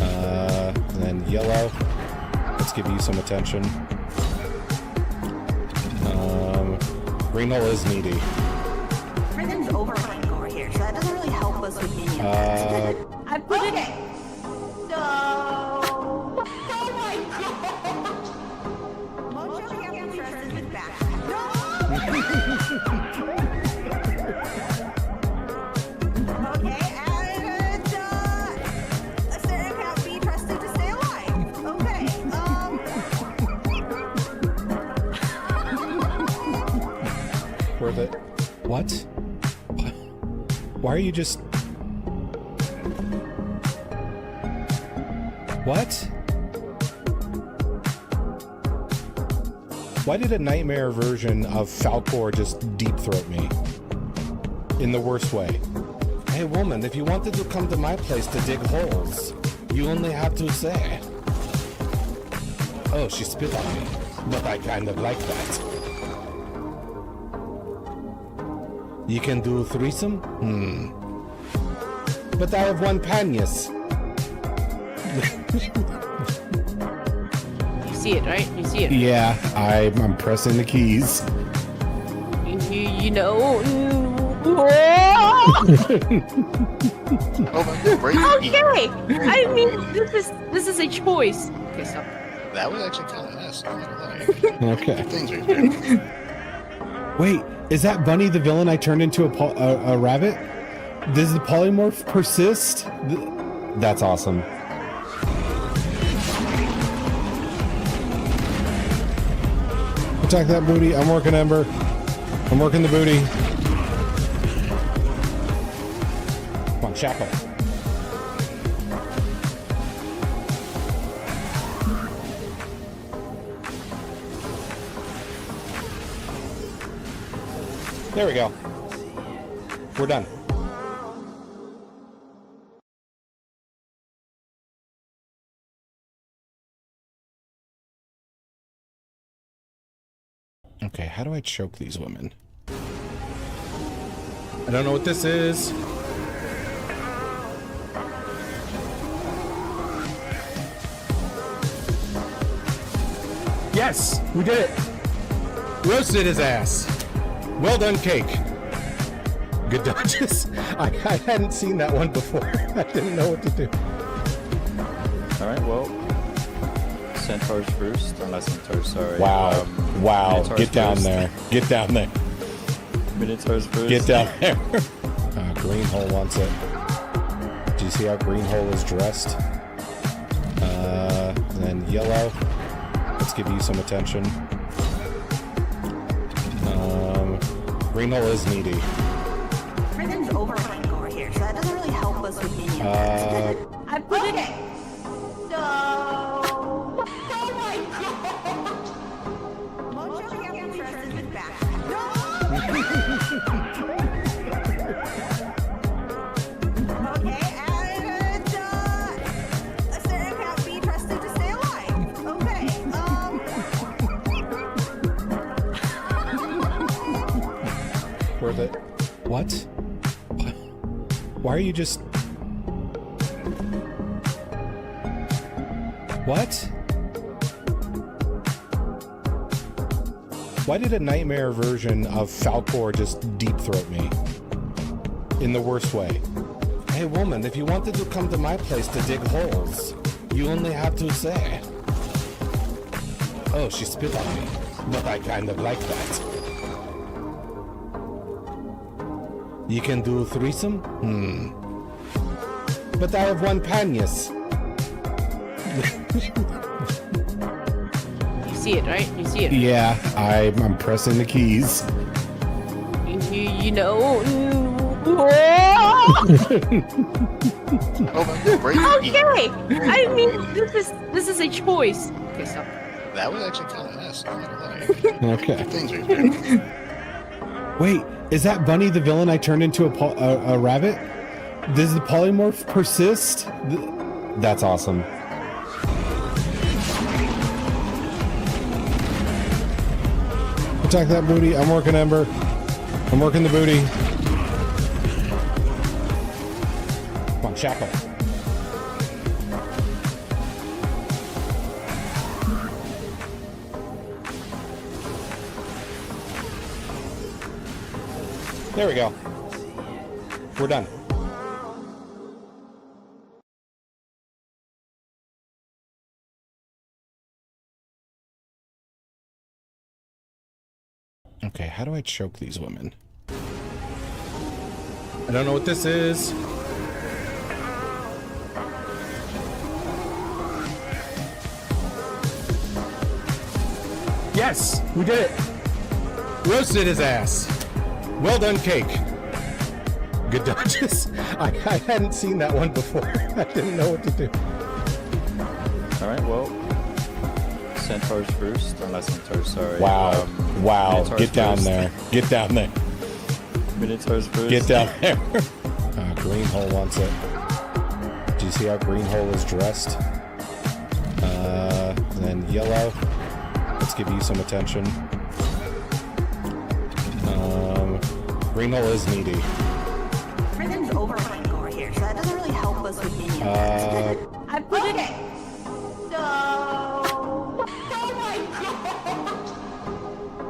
And then yellow. Let's give you some attention. Green Hole is needy. Everything's overrunning over here, so that doesn't really help us with any of that. I put it. No. Oh my god. Mojo can't trust his back. Okay, and Asterion can't be trusted to stay alive. Okay. Where the... What? Why are you just... What? Why did a nightmare version of Falcor just deep throat me? In the worst way. Hey woman, if you wanted to come to my place to dig holes, you only have to say. Oh, she spit on me, but I kind of like that. You can do threesome? But I have one panis. You see it, right? You see it. Yeah, I'm pressing the keys. You know. Okay. I mean, this is a choice. Okay, stop. That was actually kind of nice. I'm not gonna lie. Okay. Things are good. Wait, is that Bunny the villain I turned into a rabbit? Does the polymorph persist? That's awesome. Attack that booty. I'm working Ember. I'm working the booty. Come on, shackle. There we go. We're done. Okay, how do I choke these women? I don't know what this is. Yes, we did it. Roasted his ass. Well done, cake. Good dodges. I hadn't seen that one before. I didn't know what to do. Alright, well. Centaurs first. Or not centaurs, sorry. Wow. Wow. Minotaurs Get down first. there. Get down there. Minotaurs first. Get down there. Green hole wants it. Do you see how green hole is dressed? And then yellow. Let's give you some attention. Green hole is needy. Everything's over over here, so that doesn't really help us with any of that. I put it. No. Oh my god. Mojo can't be trusted with back. No. Okay, and Asterion can't be trusted to stay alive. Okay. Worth it. What? Why are you just... What? Why did a nightmare version of Falcor just deep throat me? In the worst way. Hey woman, if you wanted to come to my place to dig holes, you only have to say. Oh, she spit on me. But I kind of like that. You can do threesome? But I have one panias. You see it, right? You see it. Yeah, I'm pressing the keys. You know. Oh my god, great. Okay. I mean, this is a choice. Okay, stop. That was actually kind of nice. Okay. Things are good. Wait, is that Bunny the villain I turned into a rabbit? Does the polymorph persist? That's awesome. Attack that booty. I'm working Ember. I'm working the booty. Come on, shackle. There we go. We're done. Okay, how do I choke these women? I don't know what this is. Yes, we did it. Roasted his ass. Well done, cake. Good dodges. I hadn't seen that one before. I didn't know what to do. Alright, well. Centaurs first. Or not centaurs, sorry. Wow. Wow. Minotaurs Get down first. there. Get down there. Minotaurs first. Get down there. Green hole wants it. Do you see how green hole is dressed? And then yellow. Let's give you some attention. Green hole is needy. Everything's over over here, so that doesn't really help us with any of that. I put it. No. Oh my god.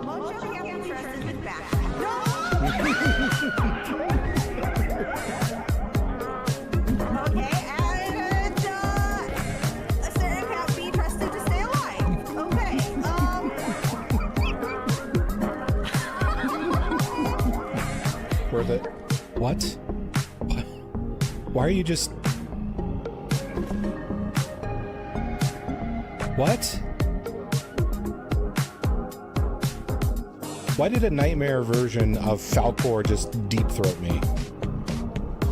Mojo can't be trusted with back. No. Okay, and Asterion can't be trusted to stay alive. Okay. Worth it. What? Why are you just... What? Why did a nightmare version of Falcor just deep throat me?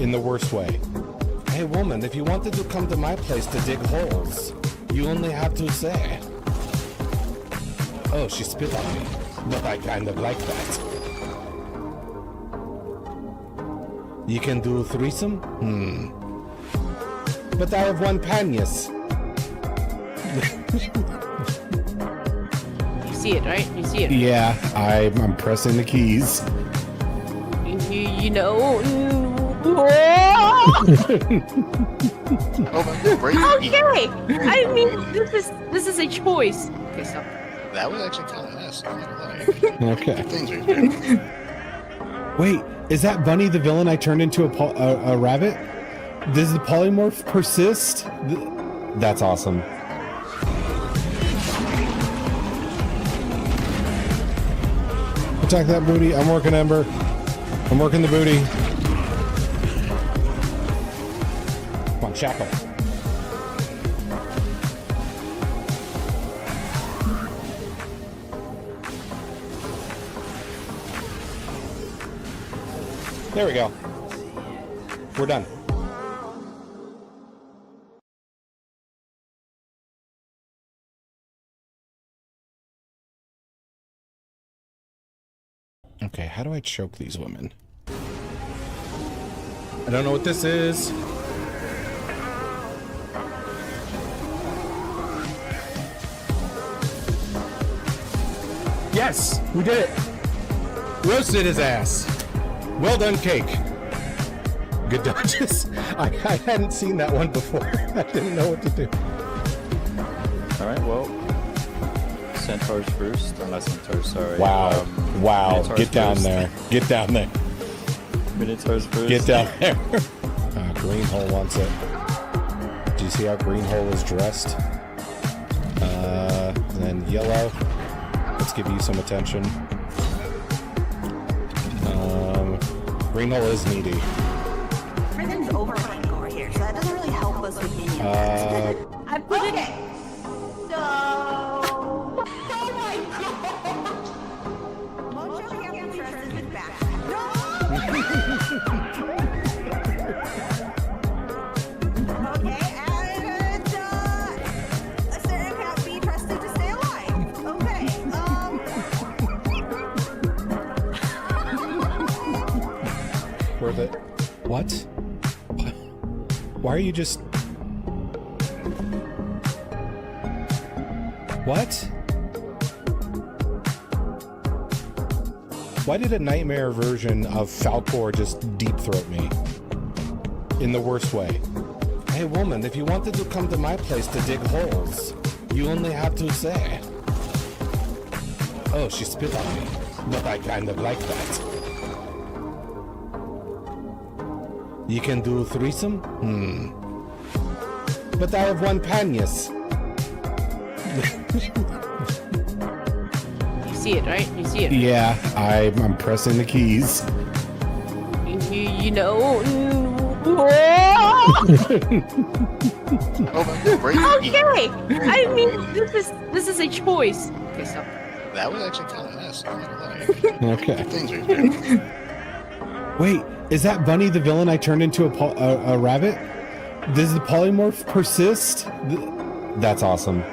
In the worst way. Hey woman, if you wanted to come to my place to dig holes, you only have to say. Oh, she spit on me. But I kind of like that. You can do threesome? But I have one panias. You see it, right? You see it. Yeah, I'm pressing the keys. You know. Oh my god, great. Okay. I mean, this is a choice. Okay, stop. That was actually kind of nice. Okay. Things are good. Wait, is that Bunny the villain I turned into a rabbit? Does the polymorph persist? That's awesome. Attack that booty. I'm working Ember. I'm working the booty. Come on, shackle. There we go. We're done. Okay, how do I choke these women? I don't know what this is. Yes, we did it. Roasted his ass. Well done, cake. Good dodges. I hadn't seen that one before. I didn't know what to do. All right, well, centaurs first. Or not centaurs, sorry. Wow. Wow. Minotaurs Get down first. there. Get down there. Minotaurs first. Get down there. Greenhole wants it. Do you see how Greenhole is dressed? Then yellow. Let's give you some attention. Greenhole is needy. Everything's overrunning over here, so that doesn't really help us with minions. I put it. So. Oh my god! Mojo here interested with back. No! Okay, and a certain can't be trusted to stay alive. Okay, Worth it. What? Why are you just... What? Why did a nightmare version of Falcor just deep throat me? In the worst way. Hey woman, if you wanted to come to my place to dig holes, you only have to say. Oh, she spit on me. But I kind of like that. You can do threesome? But I have one panias. You see it, right? You see it. Yeah, I'm pressing the keys. You know. Oh my god, break. Okay. I mean, this is a choice. Okay, so. That was actually kind of nice. I'm not gonna lie. Okay. Things are good. Wait, is that Bunny the villain I turned into a rabbit? Does the polymorph persist? That's awesome.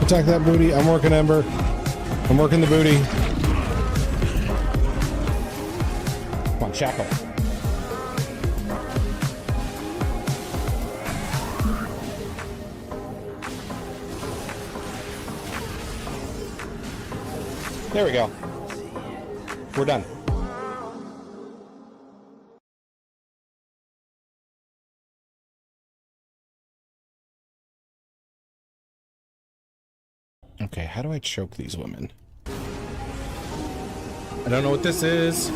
Attack that booty. I'm working Ember. I'm working the booty. Come on, shackle. There we go. We're done. Okay, how do I choke these women? I don't know what this is.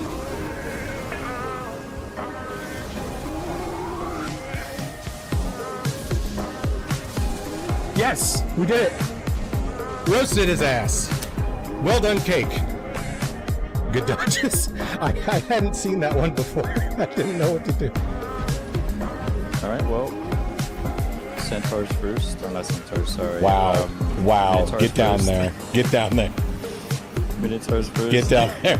Yes, we did it. Roasted his ass. Well done, cake. Good dodges. I hadn't seen that one before. I didn't know what to do. All right, well, centaurs first. Or not centaurs, sorry. Wow. Wow. Minotaurs Get down first. there. Get down there. Minotaurs first. Get down there.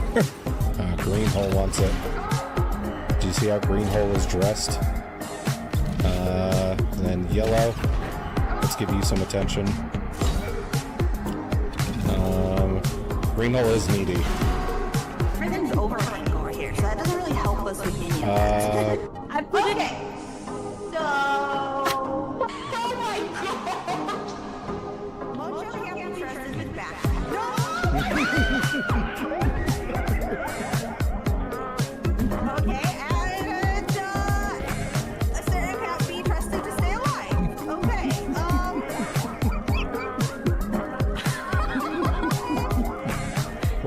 Greenhole wants it. Do you see how Greenhole is dressed? Then yellow. Let's give you some attention. Greenhole is needy. Everything's overrunning over here, so that doesn't really help us with minions. I put it. So. Oh my god! Mojo here interested with back. No! Okay, and a certain can't be trusted to stay alive. Okay,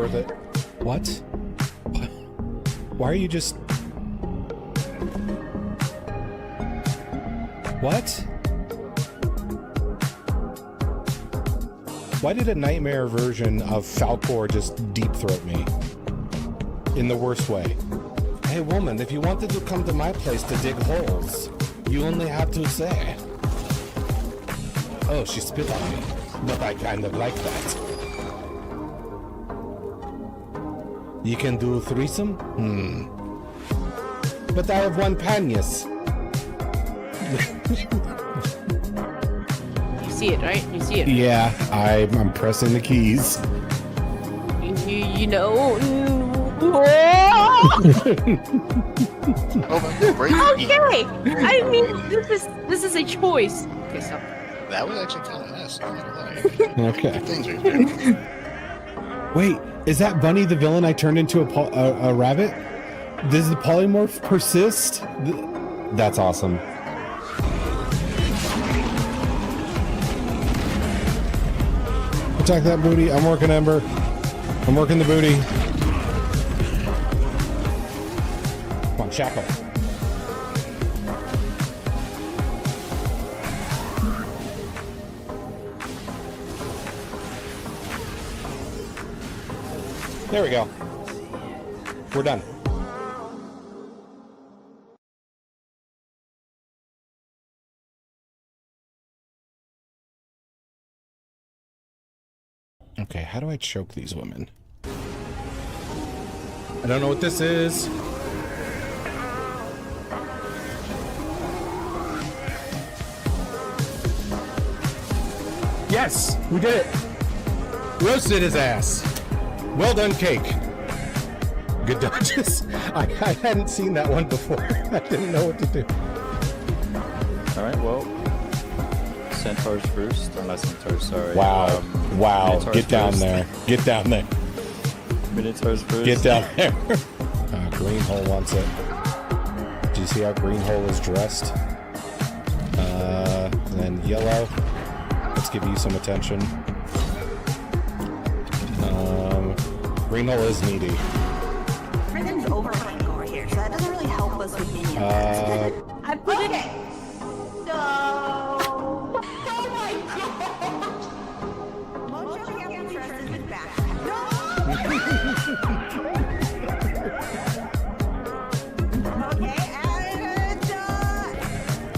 Worth it. What? Why are you just... What? Why did a nightmare version of Falcor just deep throat me? In the worst way. Hey woman, if you wanted to come to my place to dig holes, you only have to say. Oh, she spit on me. But I kind of like that. You can do threesome? But I have one panias. You see it, right? You see it. Yeah, I'm pressing the keys. You know. Okay. I mean, this is a choice. Okay, so. That was actually kind of nice. I'm not gonna lie. Okay. Things are good. Wait, is that Bunny the villain I turned into a rabbit? Does the polymorph persist? That's awesome. Attack that booty. I'm working Ember. I'm working the booty. Come on, shackle. There we go. We're done. Okay, how do I choke these women? I don't know what this is. Yes, we did it. Roasted his ass. Well done, cake. Good dodges. I hadn't seen that one before. I didn't know what to do. Alright, well. Centaurs first. Or not Centaurs, sorry. Wow. Wow. Minotaurs Get down first. there. Get down there. Minotaurs first. Get down there. Greenhole wants it. Do you see how Greenhole is dressed? And then yellow. Let's give you some attention. Greenhole is needy. Everything's overplaying over here, so that doesn't really help us with any of that. I put it. So. Oh my god! Most of the interested with backpack. No! Okay, and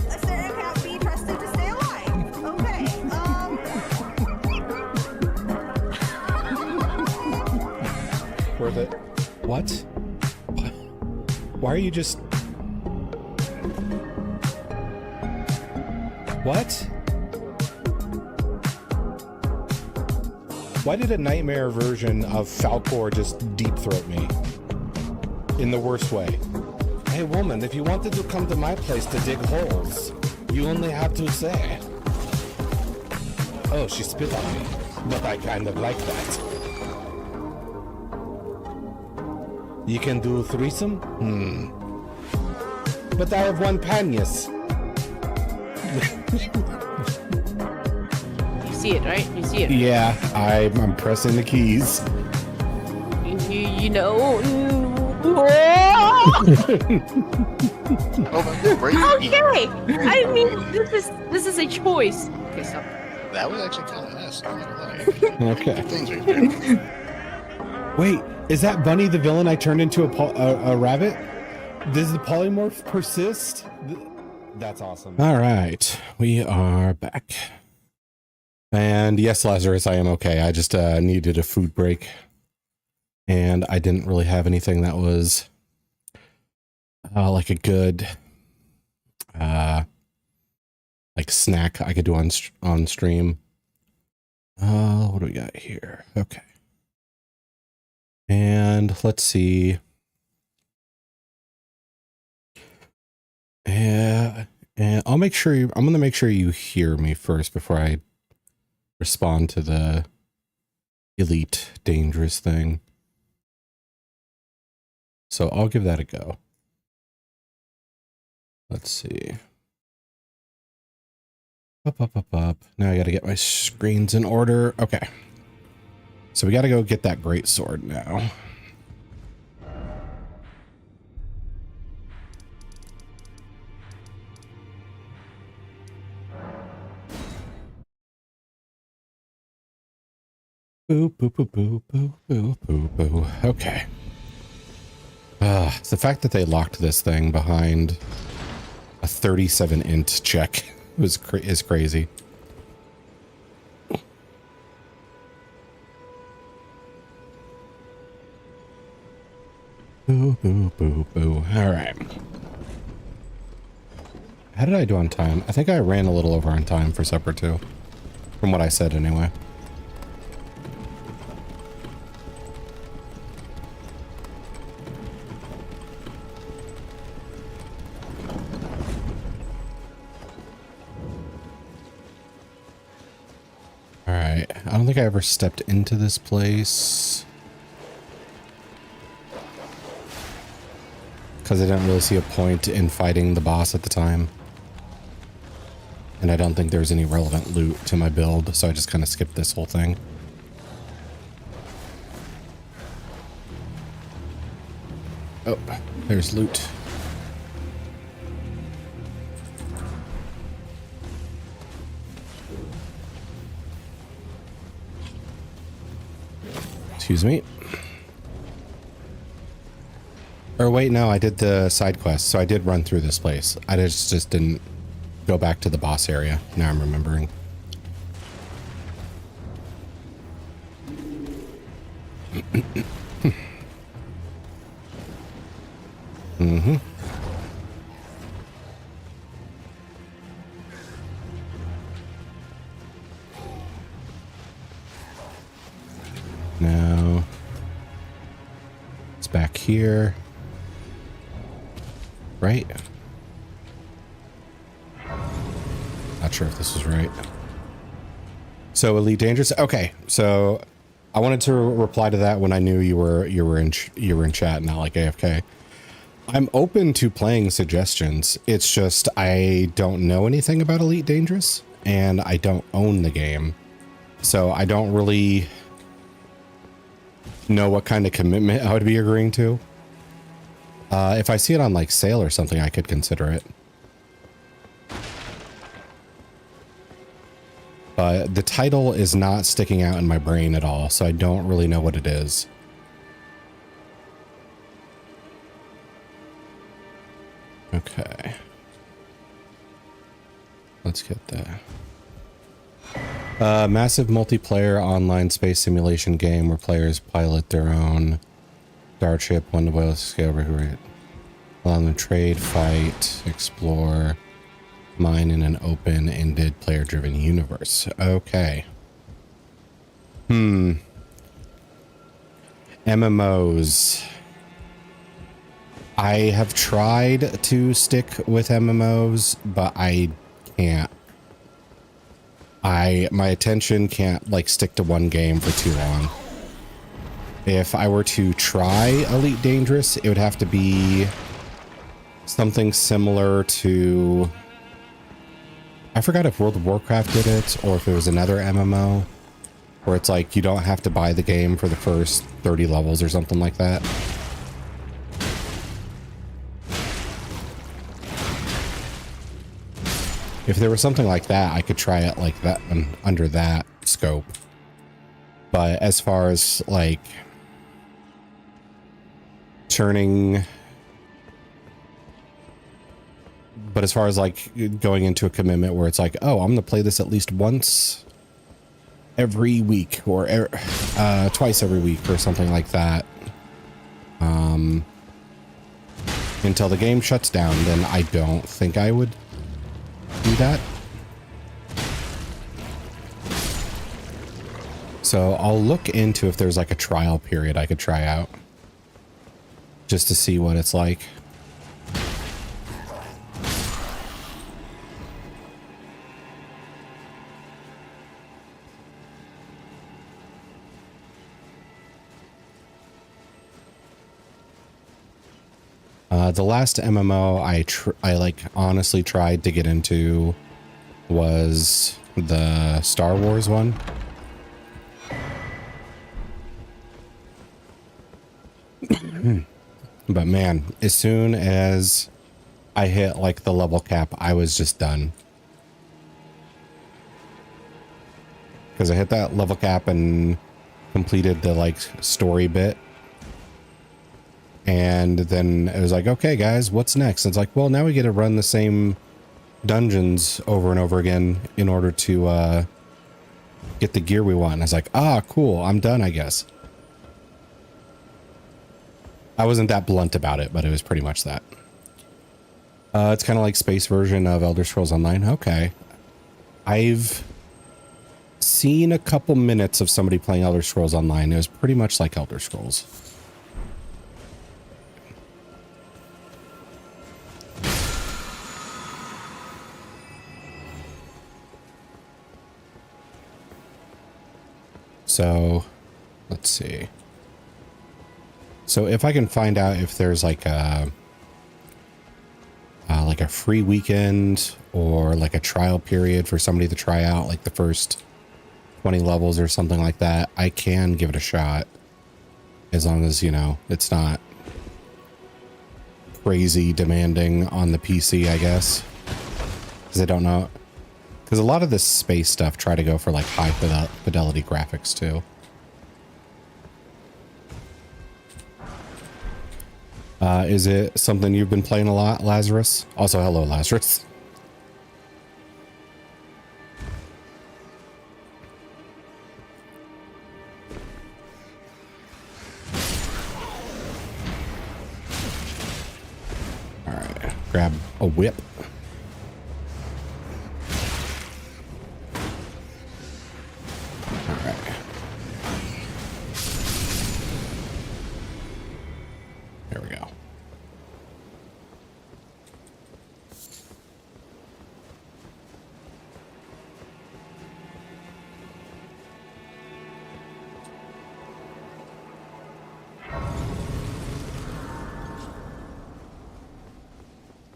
Asterion can't be trusted to stay alive. Okay, Worth it. What? Why are you just... What? Why did a nightmare version of Falcor just deep throat me? In the worst way. Hey woman, if you wanted to come to my place to dig holes, you only have to say. Oh, she spit on me. But I kind of like that. You can do threesome? But I have one panias. You see it, right? You see it. Yeah, I'm pressing the keys. You know. Okay. I mean, this is a choice. Okay, so. That was actually kind of nice. I'm not gonna lie. Okay. Things are good. Wait, is that Bunny the villain I turned into a rabbit? Does the polymorph persist? That's awesome. All right, we are back. And yes, Lazarus, I am okay. I just needed a food break. And I didn't really have anything that was like a good like snack I could do on stream. What do we got here? Okay. And let's see. And I'll make sure I'm going to make sure you hear me first before I respond to the elite dangerous thing. So I'll give that a go. Let's see. Up. Now I got to get my screens in order. Okay. So we got to go get that great sword now. Boo, boo, boo, boo, boo, boo, boo, boo. Okay. The fact that they locked this thing behind a 37 int check is crazy. Boo, boo, boo, boo. All right. How did I do on time? I think I ran a little over on time for supper too. From what I said anyway. Alright, I don't think I ever stepped into this place. Because I didn't really see a point in fighting the boss at the time. And I don't think there's any relevant loot to my build, so I just kind of skipped this whole thing. Oh, there's loot. Excuse me. Or wait, no, I did the side quest, so I did run through this place. I just didn't go back to the boss area. Now I'm remembering. Mm-hmm. Now it's back here, right? Not sure if this is right. So Elite Dangerous. Okay, so I wanted to reply to that when I knew you were in chat, not like AFK. I'm open to playing suggestions. It's just I don't know anything about Elite Dangerous, and I don't own the game, so I don't really know what kind of commitment I would be agreeing to. If I see it on like sale or something, I could consider it. But the title is not sticking out in my brain at all, so I don't really know what it is. Okay. Let's get that. Massive multiplayer online space simulation game where players pilot their own starship, one to boil scale, allow them to trade, fight, explore, mine in an open-ended player-driven universe. Okay. MMOs. I have tried to stick with MMOs, but I can't. My attention can't like stick to one game for too long. If I were to try Elite Dangerous, it would have to be something similar to, I forgot if World of Warcraft did it or if it was another MMO where it's like you don't have to buy the game for the first 30 levels or something like that. If there was something like that, I could try it like that under that scope. But as far as like turning, but as far as like going into a commitment where it's like, oh, I'm going to play this at least once every week or twice every week or something like that. Until the game shuts down, then I don't think I would do that. So I'll look into if there's like a trial period I could try out just to see what it's like. The last MMO I like honestly tried to get into was the Star Wars one. But man, as soon as I hit like the level cap, I was just done. Because I hit that level cap and completed the like story bit. And then it was like, okay, guys, what's next? And it's like, well, now we get to run the same dungeons over and over again in order to get the gear we want. And I was like, ah, cool, I'm done, I guess. I wasn't that blunt about it, but it was pretty much that. It's kind of like space version of Elder Scrolls Online. Okay. I've seen a couple minutes of somebody playing Elder Scrolls Online. It was pretty much like Elder Scrolls. So, let's see. So if I can find out if there's like a free weekend or like a trial period for somebody to try out like the first 20 levels or something like that, I can give it a shot. As long as, you know, it's not crazy demanding on the PC, I guess. Because I don't know. Because a lot of this space stuff try to go for like high fidelity graphics too. Is it something you've been playing a lot, Lazarus? Also, hello, Lazarus. All right, grab a whip. All right. There we go.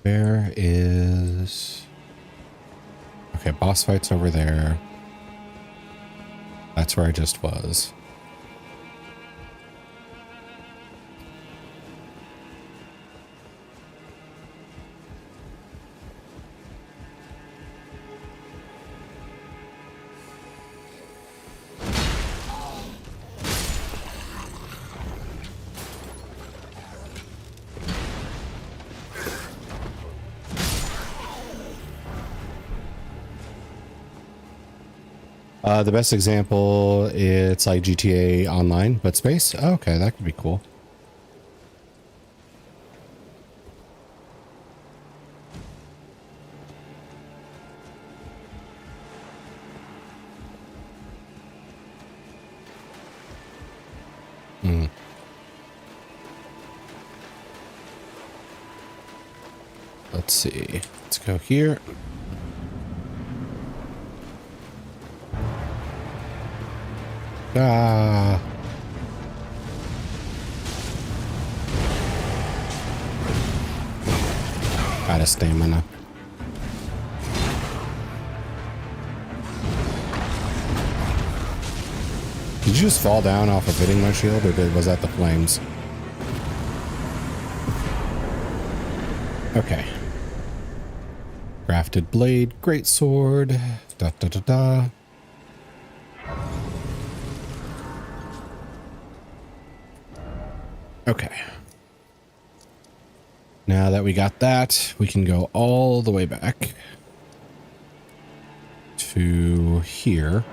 Where is... Okay, boss fight's over there. That's where I just was. The best example, it's like GTA Online, but space? Oh, okay, that could be cool. Let's see. Let's go here. Ah. Got a stamina. Did you just fall down off of hitting my shield, or was that the flames? Okay. Crafted blade, great sword. Da da da da. Okay. Now that we got that, we can go all the way back to here.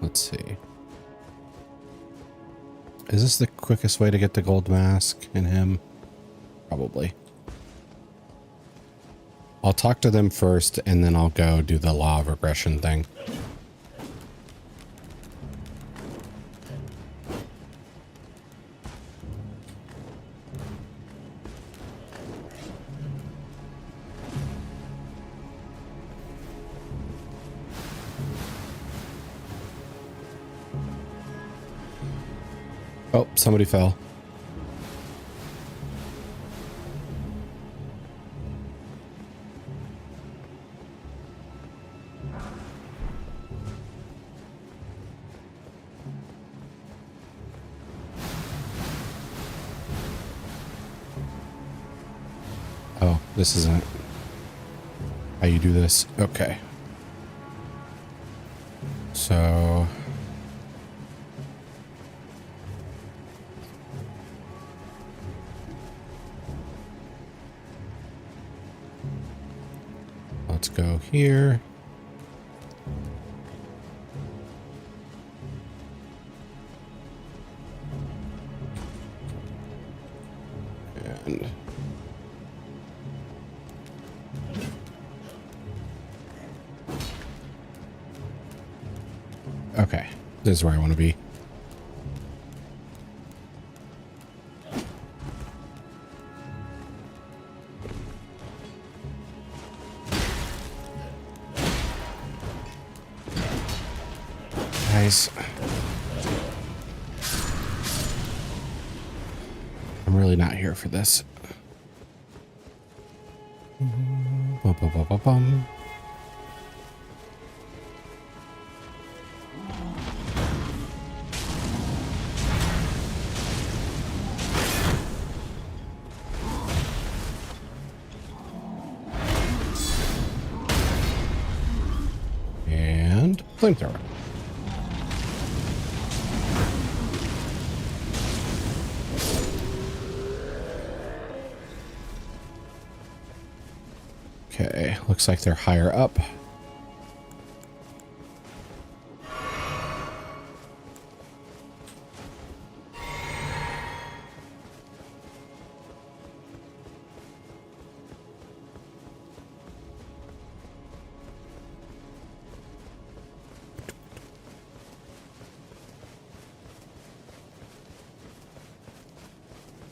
Let's see. Is this the quickest way to get the gold mask in him? Probably. I'll talk to them first, and then I'll go do the law of regression thing. Oh, somebody fell. Oh, this isn't how you do this. Okay. So... let's go here. And... okay, this is where I want to be. Guys, I'm really not here for this. Bum, bum, bum, bum, bum. And flamethrower. Okay, looks like they're higher up.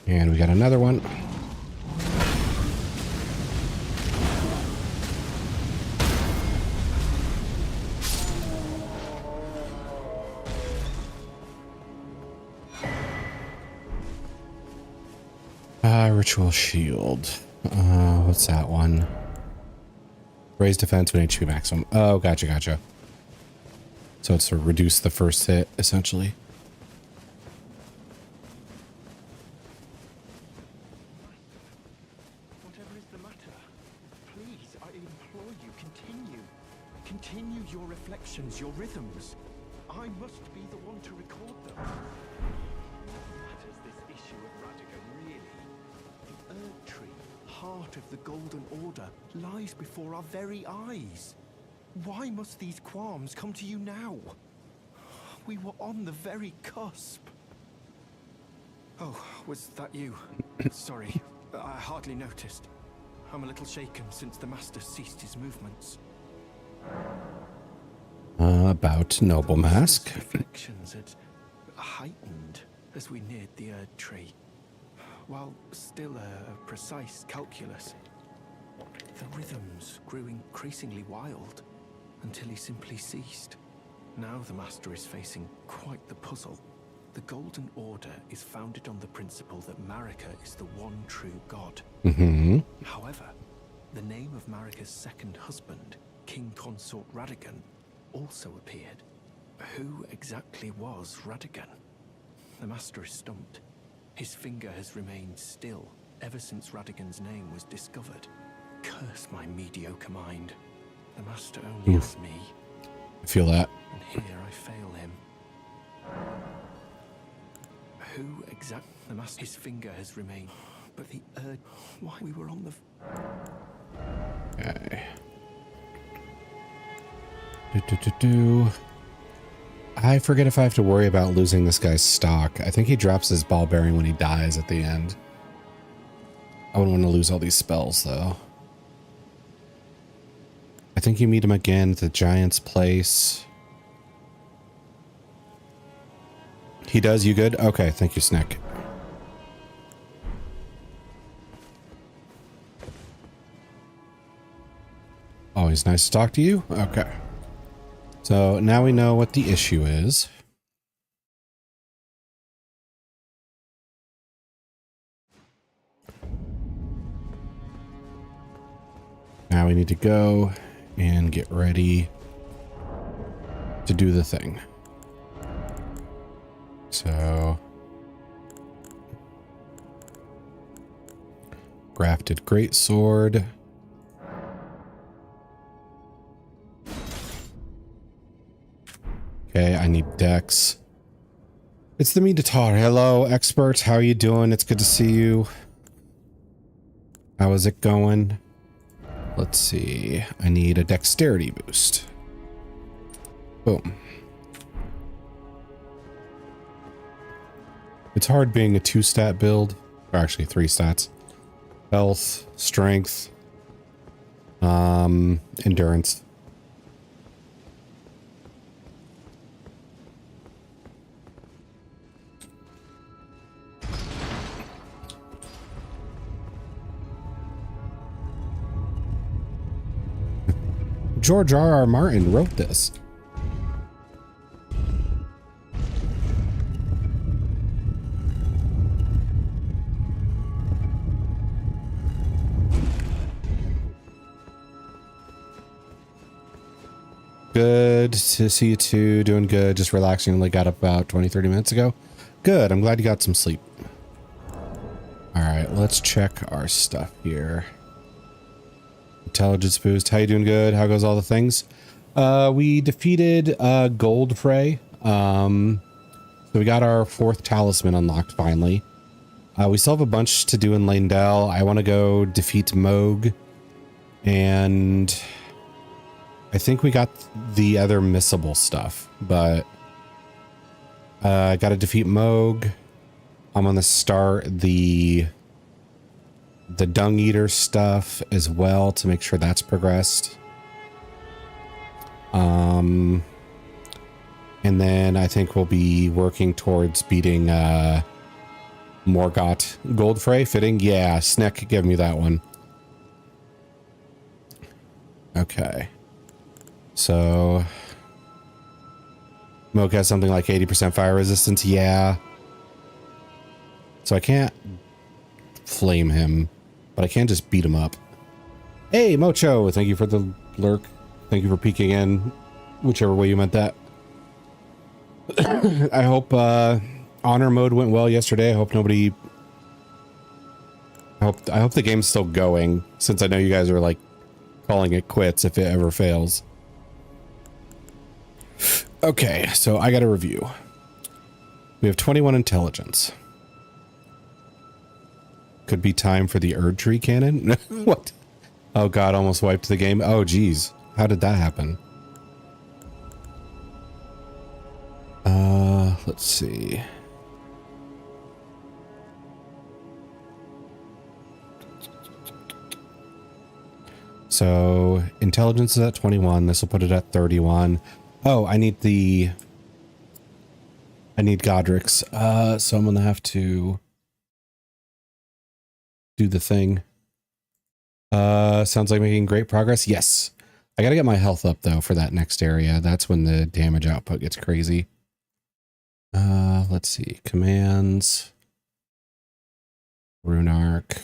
And we got another one. Ritual shield. What's that one? Raise defense when HP maximum. Oh, gotcha. So it's to reduce the first hit, essentially. Whatever is the matter, please, I implore you, continue. Continue your reflections, your rhythms. I must be the one to record them. What matters this issue of Radigan, really? The Erd Tree, heart of the Golden Order, lies before our very eyes. Why must these qualms come to you now? We were on the very cusp. Oh, was that you? Sorry, I hardly noticed. I'm a little shaken since the Master ceased his movements. About Noble Mask. Reflections had heightened as we neared the Erd Tree. While still a precise calculus, the rhythms grew increasingly wild until he simply ceased. Now the Master is facing quite the puzzle. The Golden Order is founded on the principle that Marika is the one true god. Mm-hmm. However, the name of Marika's second husband, King Consort Radigan, also appeared. Who exactly was Radigan? The Master is stumped. His finger has remained still ever since Radigan's name was discovered. Curse my mediocre mind. The Master only has me. I feel that. And here I fail him. Who exactly? The Master. His finger has remained. But the why we were on the. Okay. I forget if I have to worry about losing this guy's stock. I think he drops his ball bearing when he dies at the end. I wouldn't want to lose all these spells, though. I think you meet him again at the Giant's place. He does? You good? Okay, thank you, Snick. Always nice to talk to you. Okay. So now we know what the issue is. we need to go and get ready to do the thing. So, grafted greatsword. Okay, I need dex. It's the Minotaur. Hello, expert. How are you doing? It's good to see you. How is it going? Let's see. I need a dexterity boost. Boom. It's hard being a 2-stat build, or actually 3 stats. Health, strength, endurance. George R.R. Martin wrote this. Good to see you too. Doing good. Just relaxing. Only got up about 20-30 minutes ago. Good. I'm glad you got some sleep. All right, let's check our stuff here. Intelligence boost. How you doing? Good. How goes all the things? We defeated Goldfrey. So we got our 4th talisman unlocked finally. We still have a bunch to do in Landell. I want to go defeat Moog. And I think we got the other missable stuff, but I got to defeat Moog. I'm going to start the Dung Eater stuff as well to make sure that's progressed. And then I think we'll be working towards beating Morgoth Goldfrey. Fitting? Yeah, Sneck, give me that one. Okay. So Moog has something like 80% fire resistance. Yeah. So I can't flame him, but I can just beat him up. Hey, Mocho, thank you for the lurk. Thank you for peeking in, whichever way you meant that. I hope honor mode went well yesterday. I hope nobody... I hope the game's still going, since I know you guys are like calling it quits if it ever fails. Okay, so I got a review. We have 21 intelligence. Could be time for the Erd Tree cannon? What? Oh god, almost wiped the game. Oh geez. How did that happen? Let's see. So intelligence is at 21. This will put it at 31. Oh, I need Godric's. So I'm gonna have to do the thing. Sounds like making great progress. Yes. I gotta get my health up though for that next area. That's when the damage output gets crazy. Let's see. Commands. Rune Arc.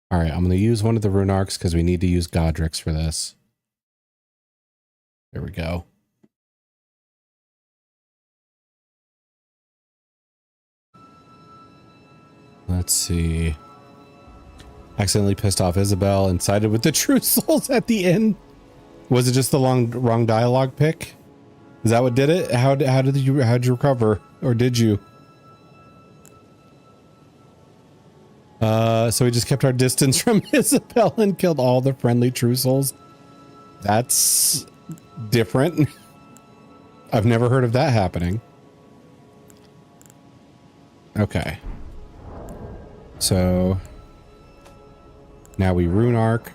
All right, I'm gonna use one of the Rune Arcs because we need to use Godric's for this. There we go. Let's see. Accidentally pissed off Isabel and sided with the True Souls at the end. Was it just the wrong dialogue pick? Is that what did it? How'd you recover, or did you? So we just kept our distance from Isabel and killed all the friendly True Souls. That's different. I've never heard of that happening. Okay. So now we Rune Arc.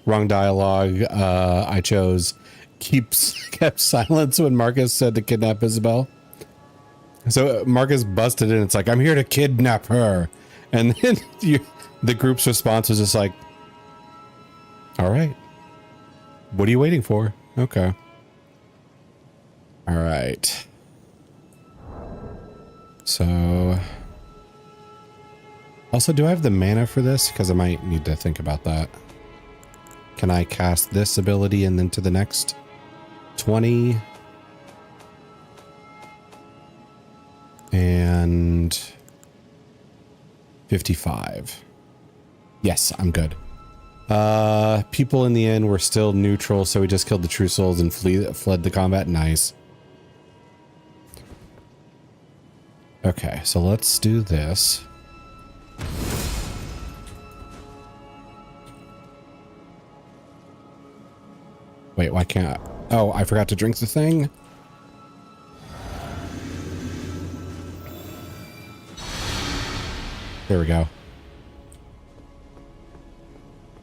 Wrong dialogue. I chose kept silence when Marcus said to kidnap Isabel. So Marcus busted in. It's like, I'm here to kidnap her. And then the group's response was just like, all right. What are you waiting for? Okay. All right. So, also, do I have the mana for this? Because I might need to think about that. Can I cast this ability and then to the next? 20. And 55. Yes, I'm good. People in the end were still neutral, so we just killed the true souls and fled the combat. Nice. Okay, so let's do this. Wait, why can't I? Oh, I forgot to drink the thing. There we go.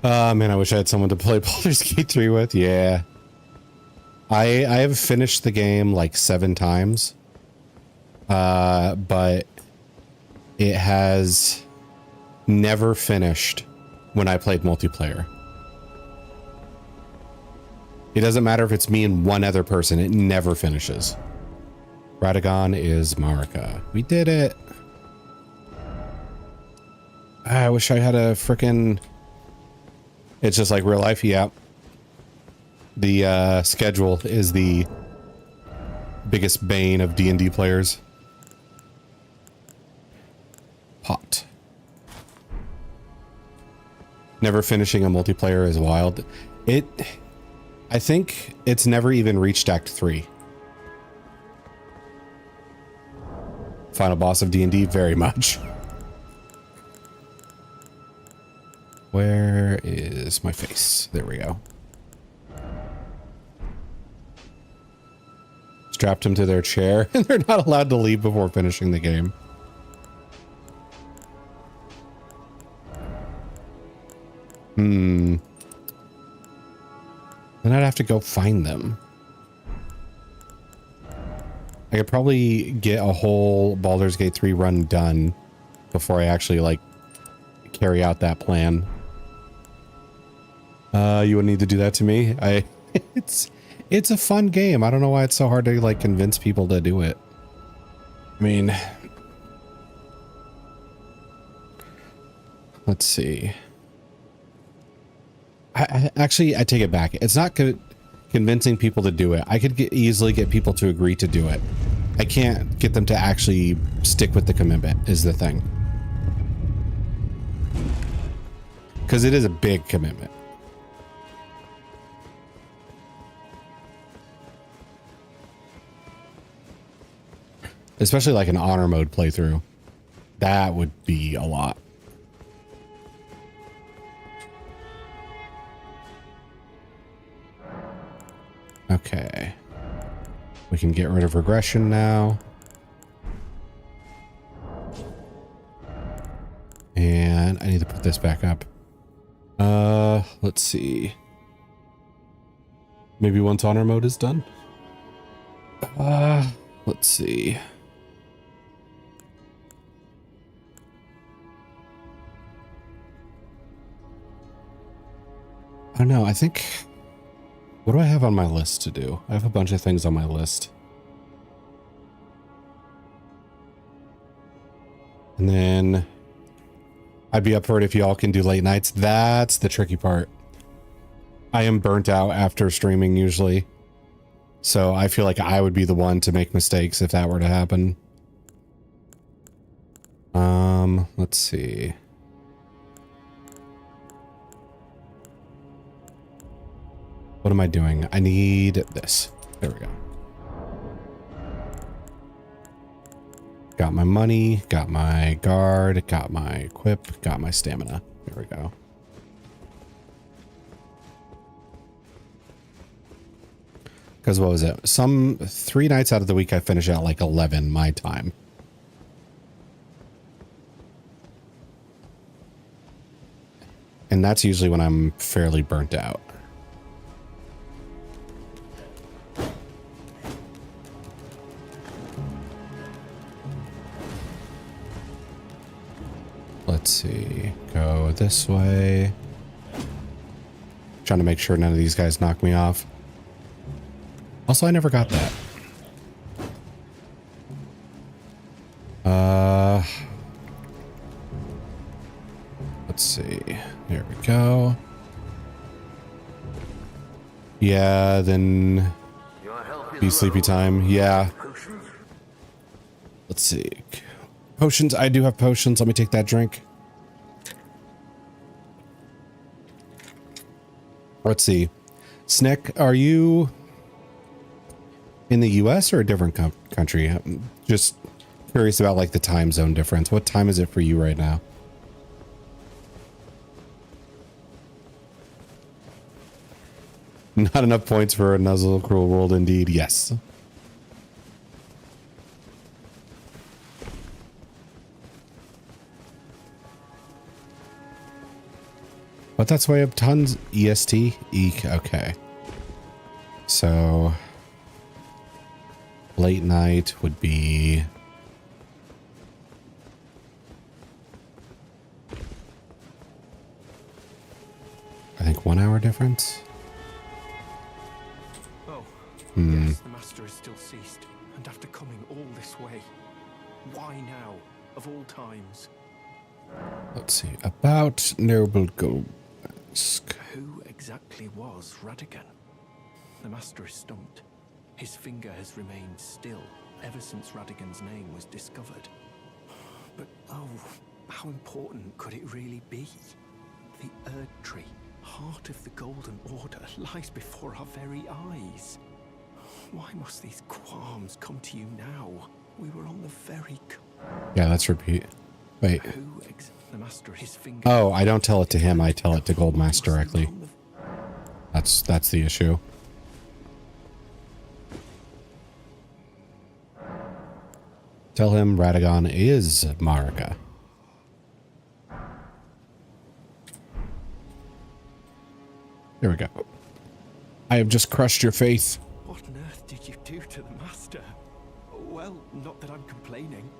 Man, I wish I had someone to play Baldur's Gate 3 with. Yeah. I have finished the game like 7 times. But it has never finished when I played multiplayer. It doesn't matter if it's me and one other person, it never finishes. Radagon is Marika. We did it. I wish I had a frickin'... It's just like real life, yeah. The schedule is the biggest bane of D&D players. Pot. Never finishing a multiplayer is wild. I think it's never even reached Act 3. Final boss of D&D, very much. Where is my face? There we go. Strapped them to their chair, and they're not allowed to leave before finishing the game. Then I'd have to go find them. I could probably get a whole Baldur's Gate 3 run done before I actually, like, carry out that plan. You would need to do that to me? It's a fun game. I don't know why it's so hard to, like, convince people to do it. I mean... Let's see. Actually, I take it back. It's not convincing people to do it. I could easily get people to agree to do it. I can't get them to actually stick with the commitment, is the thing. Because it is a big commitment. Especially like an honor mode playthrough. That would be a lot. Okay. We can get rid of regression now. And I need to put this back up. Let's see. Maybe once honor mode is done. Let's see. I don't know. I think... What do I have on my list to do? I have a bunch of things on my list. And then I'd be up for it if y'all can do late nights. That's the tricky part. I am burnt out after streaming usually. So I feel like I would be the one to make mistakes if that were to happen. Let's see. What am I doing? I need this. There we go. Got my money, got my guard, got my equip, got my stamina. There we go. Because what was it? 3 nights out of the week I finish at like 11 my time. And that's usually when I'm fairly burnt out. Let's see. Go this way. Trying to make sure none of these guys knock me off. Also, I never got that. There we go. Yeah, then be sleepy time. Yeah. Let's see. Potions. I do have potions. Let me take that drink. Let's see. Snick, are you in the US or a different country? I'm just curious about like the time zone difference. What time is it for you right now? Not enough points for a nuzzle cruel world indeed. Yes. But that's way up tons. EST. Eek. Okay. So late night would be I think 1 hour difference. Oh, yes, the master is still ceased, and after coming all this way, why now, of all times? Let's see. About Noble Gobsk. Who exactly was Radigan? The master is stumped. His finger has remained still ever since Radigan's name was discovered. But oh, how important could it really be? The Erd Tree, heart of the Golden Order, lies before our very eyes. Why must these qualms come to you now? We were on the very... Yeah, let's repeat. Wait. The master, his finger... Oh, I don't tell it to him. I tell it to Goldmaster directly. That's the issue. Tell him Radagon is Marika. There we go. I have just crushed your faith. What on earth did you do to the master? Well, not that I'm complaining.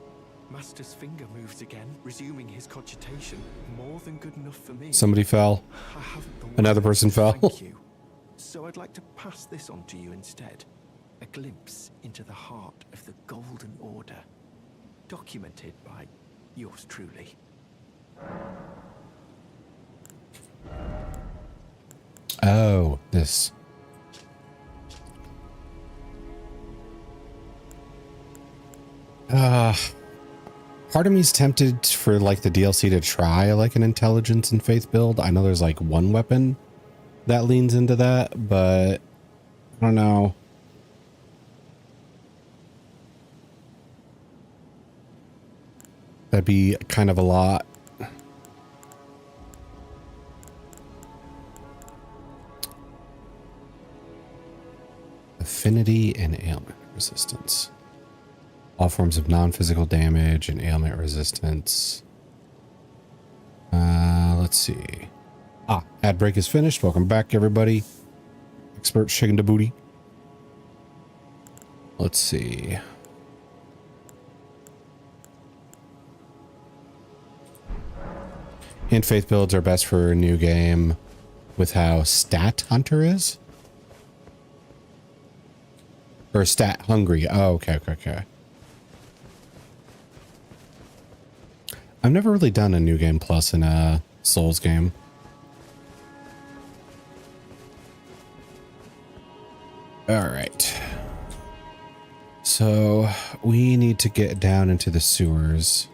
Master's finger moves again, resuming his cogitation. More than good enough for me. Somebody fell. Another person fell. Thank you. So I'd like to pass this on to you instead. A glimpse into the heart of the Golden Order. Documented by yours truly. Oh, this. Part of me's tempted for like the DLC to try like an intelligence and faith build. I know there's like one weapon that leans into that, but I don't know. That'd be kind of a lot. Affinity and ailment resistance. All forms of non-physical damage and ailment resistance. Let's see. Ad break is finished. Welcome back, everybody. Expert shaking the booty. Let's see. And faith builds are best for a new game with how stat hunter is. Or stat hungry. Oh, okay. I've never really done a new game plus in a Souls game. All right. So we need to get down into the sewers.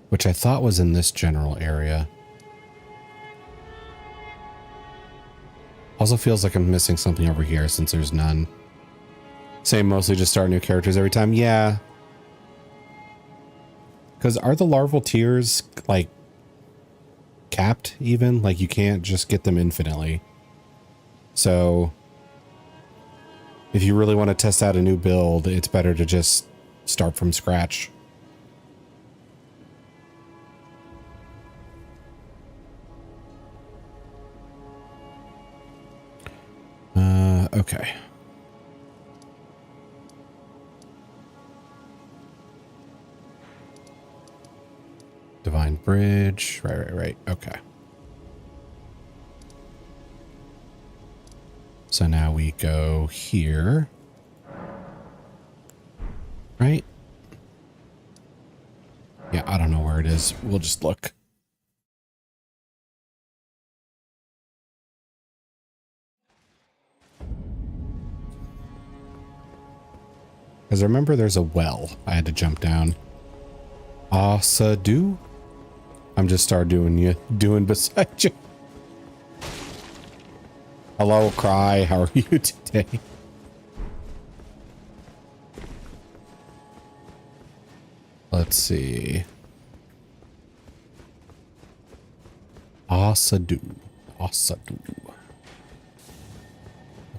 Which I thought was in this general area. Also feels like I'm missing something over here since there's none. Same, mostly just start new characters every time. Yeah. Because are the larval tiers like capped even? Like you can't just get them infinitely. So if you really want to test out a new build, it's better to just start from scratch. Okay. Divine Bridge. Right. Okay. So now we go here. Right? Yeah, I don't know where it is. We'll just look. Because I remember there's a well I had to jump down. Asadu? I'm just doing beside you. Hello, Cry. How are you today? Let's see. Asadu. Asadu.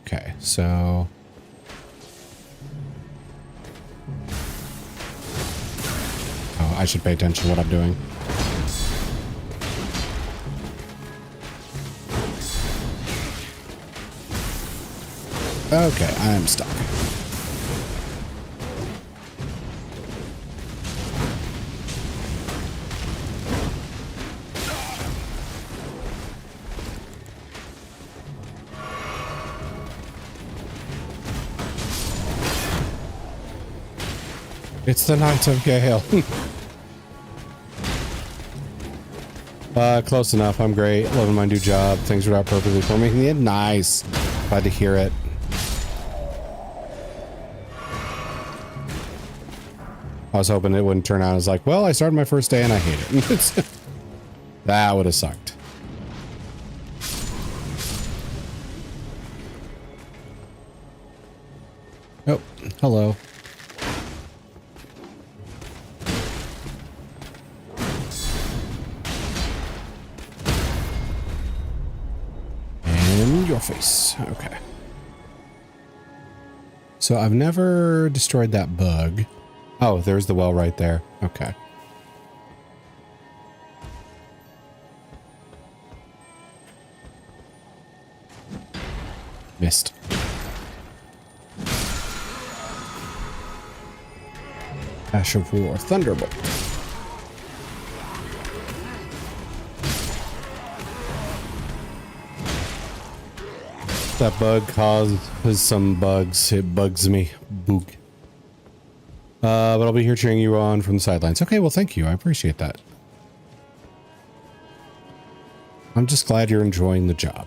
Okay, so... Oh, I should pay attention to what I'm doing. Okay, I'm stuck. It's the Night of Gale. Close enough. I'm great. Loving my new job. Things are out perfectly for me. Yeah, nice. Glad to hear it. I was hoping it wouldn't turn out as like, well, I started my first day and I hate it. That would have sucked. Oh, hello. And your face. Okay. So I've never destroyed that bug. Oh, there's the well right there. Okay. Missed. Ash of War. Thunderbolt. That bug causes some bugs. It bugs me. Boog. But I'll be here cheering you on from the sidelines. Okay, well, thank you. I appreciate that. I'm just glad you're enjoying the job.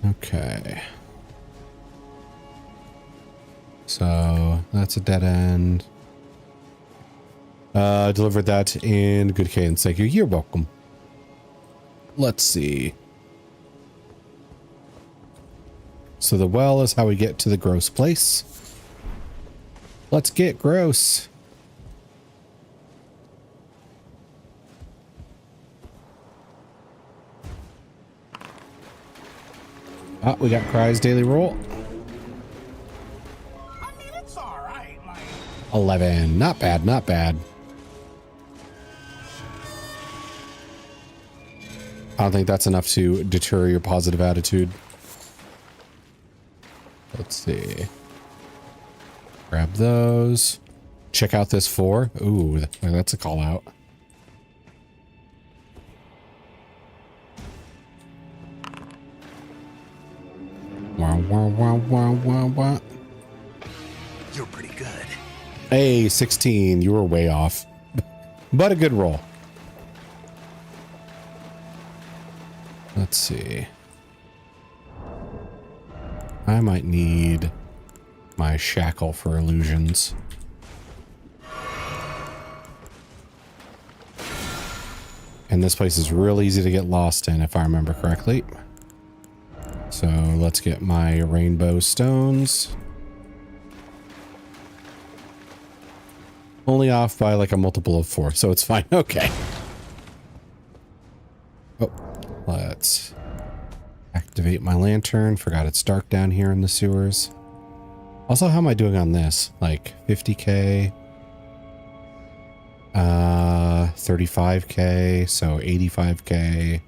Okay. So that's a dead end. Delivered that in good cadence. Thank you. You're welcome. Let's see. So the well is how we get to the gross place. Let's get gross. Ah, we got Cry's daily roll. I mean, it's all right. Like 11. Not bad, not bad. I don't think that's enough to deter your positive attitude. Let's see. Grab those. Check out this 4. Ooh, that's a call out. Wow, wow, wow, wow, wow, wow. you're pretty good. Hey, 16. You were way off. But a good roll. Let's see. I might need my shackle for illusions. And this place is real easy to get lost in, if I remember correctly. So let's get my rainbow stones. Only off by like a multiple of 4, so it's fine. Okay. Oh, let's activate my lantern. Forgot it's dark down here in the sewers. Also, how am I doing on this? Like 50k, 35k, so 85k,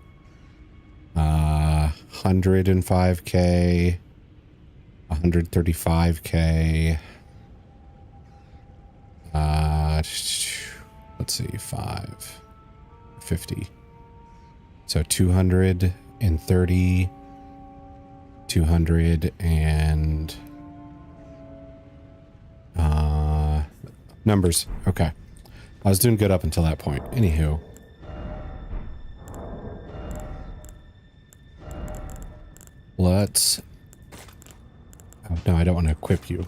105k, 135k. Let's see, 50. So 230, 200, and Numbers. Okay. I was doing good up until that point. Anywho. Let's... Oh, no, I don't want to equip you.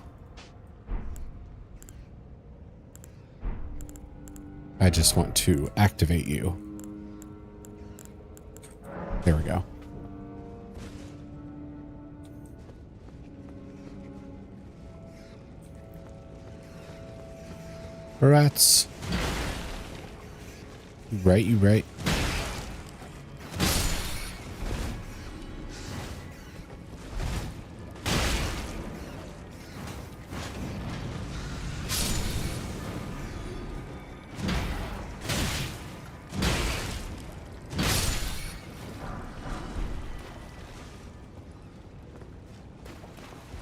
I just want to activate you. There we go. Rats. You right, you right.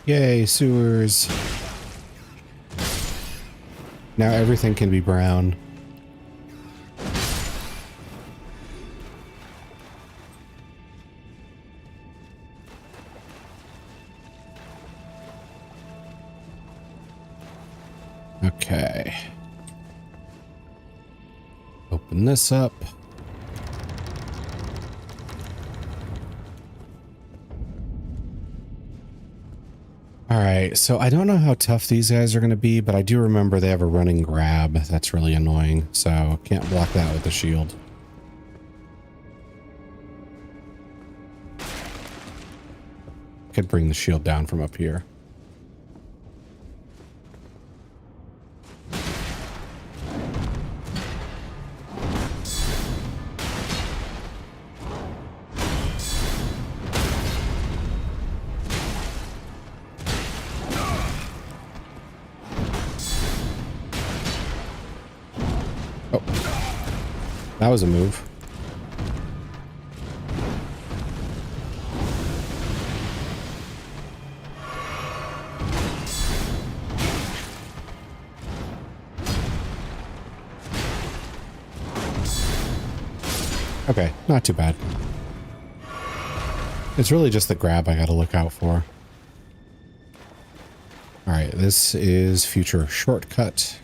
Yay, sewers. Now everything can be brown. Okay. Open this up. Alright, so I don't know how tough these guys are going to be, but I do remember they have a running grab. That's really annoying, so can't block that with the shield. Could bring the shield down from up here. That was a move. Okay, not too bad. It's really just the grab I gotta look out for. Alright, this is future shortcut.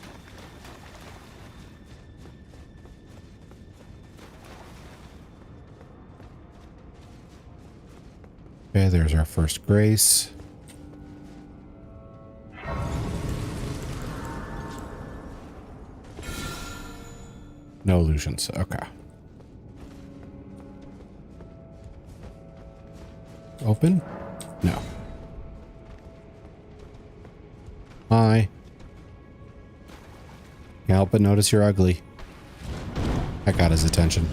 Okay, there's our first grace. No illusions. Okay. Open? No. Hi. Can't help but notice you're ugly. That got his attention.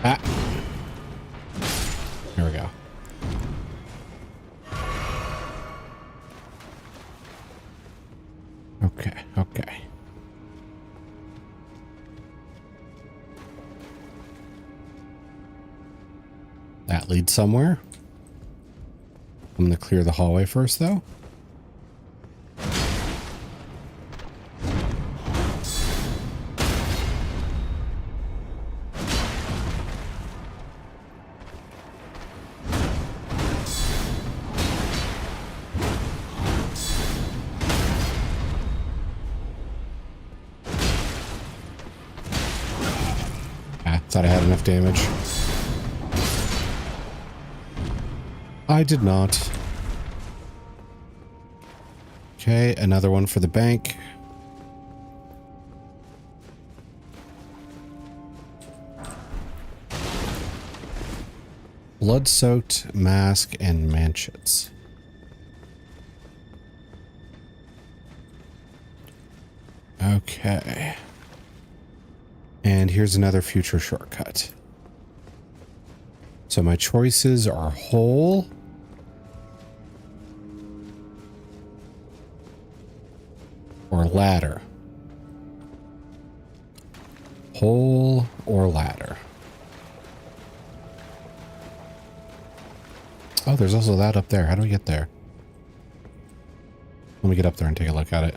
Ah. Here we go. Okay, okay. That leads somewhere. I'm gonna clear the hallway first, though. Thought I had enough damage. I did not. Okay, another one for the bank. Blood-soaked mask and manchets. Okay. And here's another future shortcut. So my choices are hole, or ladder. Hole or ladder. Oh, there's also that up there. How do we get there? Let me get up there and take a look at it.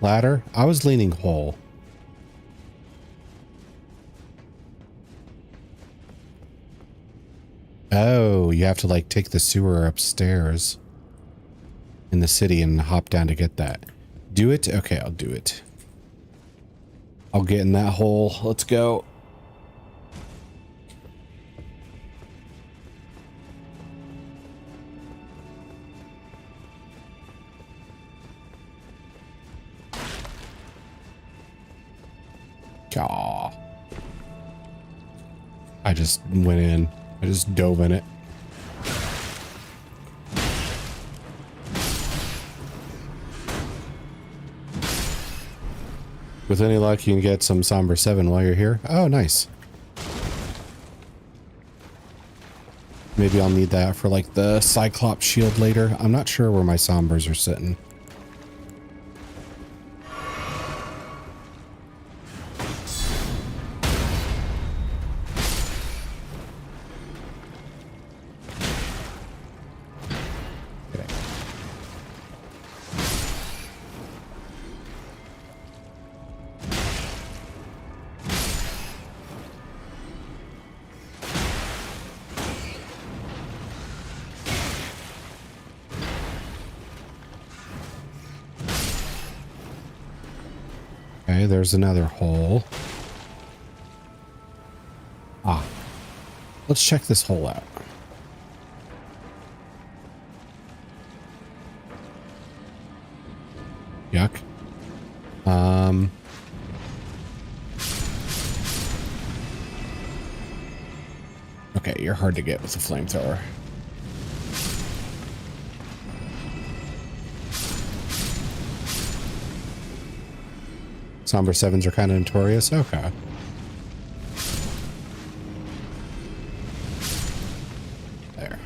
Ladder? I was leaning hole. Oh, you have to like take the sewer upstairs in the city and hop down to get that. Do it? Okay, I'll do it. I'll get in that hole. Let's go. Aw. I just went in. I just dove in it. With any luck, you can get some Somber 7 while you're here. Oh, nice. Maybe I'll need that for like the Cyclops shield later. I'm not sure where my Sombers are sitting. Okay, there's another hole. Ah. Let's check this hole out. Yuck. Okay, you're hard to get with a flamethrower. Somber 7s are kind of notorious. Okay. There.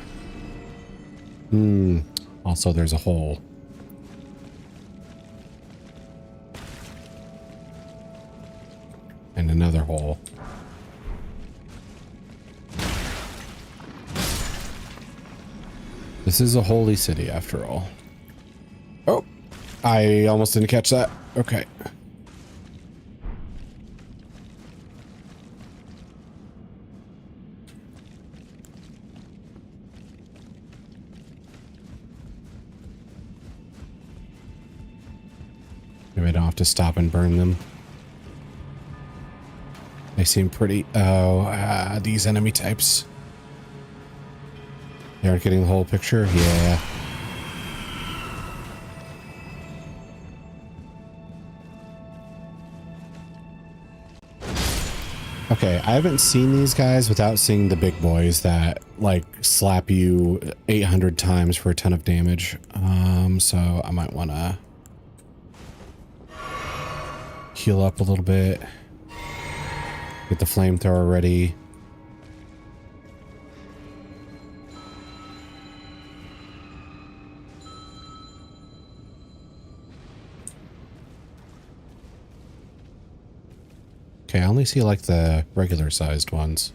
Also, there's a hole. And another hole. This is a holy city, after all. Oh! I almost didn't catch that. Okay. Maybe I don't have to stop and burn them. They seem pretty... Oh, these enemy types. They aren't getting the whole picture? Yeah. Okay, I haven't seen these guys without seeing the big boys that, like, slap you 800 times for a ton of damage. So I might want to heal up a little bit. Get the flamethrower ready. Okay, I only see like the regular sized ones.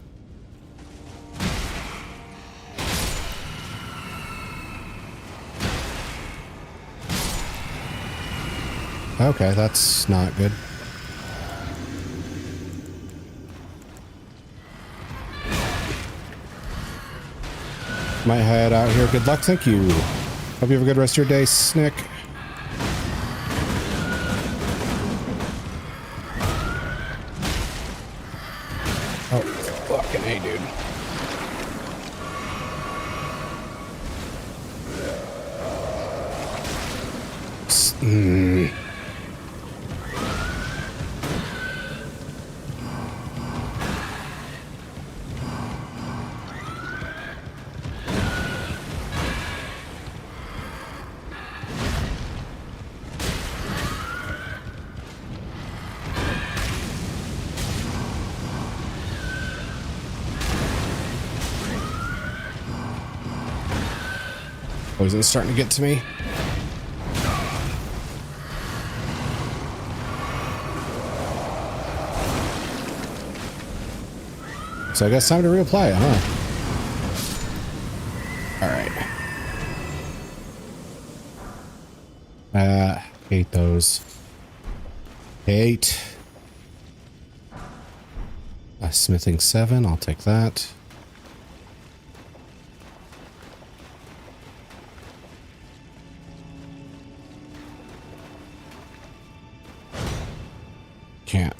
Okay, that's not good. Might head out here. Good luck. Thank you. Hope you have a good rest of your day, Snick. Oh, fucking hey, dude. Poison's starting to get to me. So I guess time to reapply it, huh? Alright. Hate those. Hate. Smithing 7, I'll take that. Can't.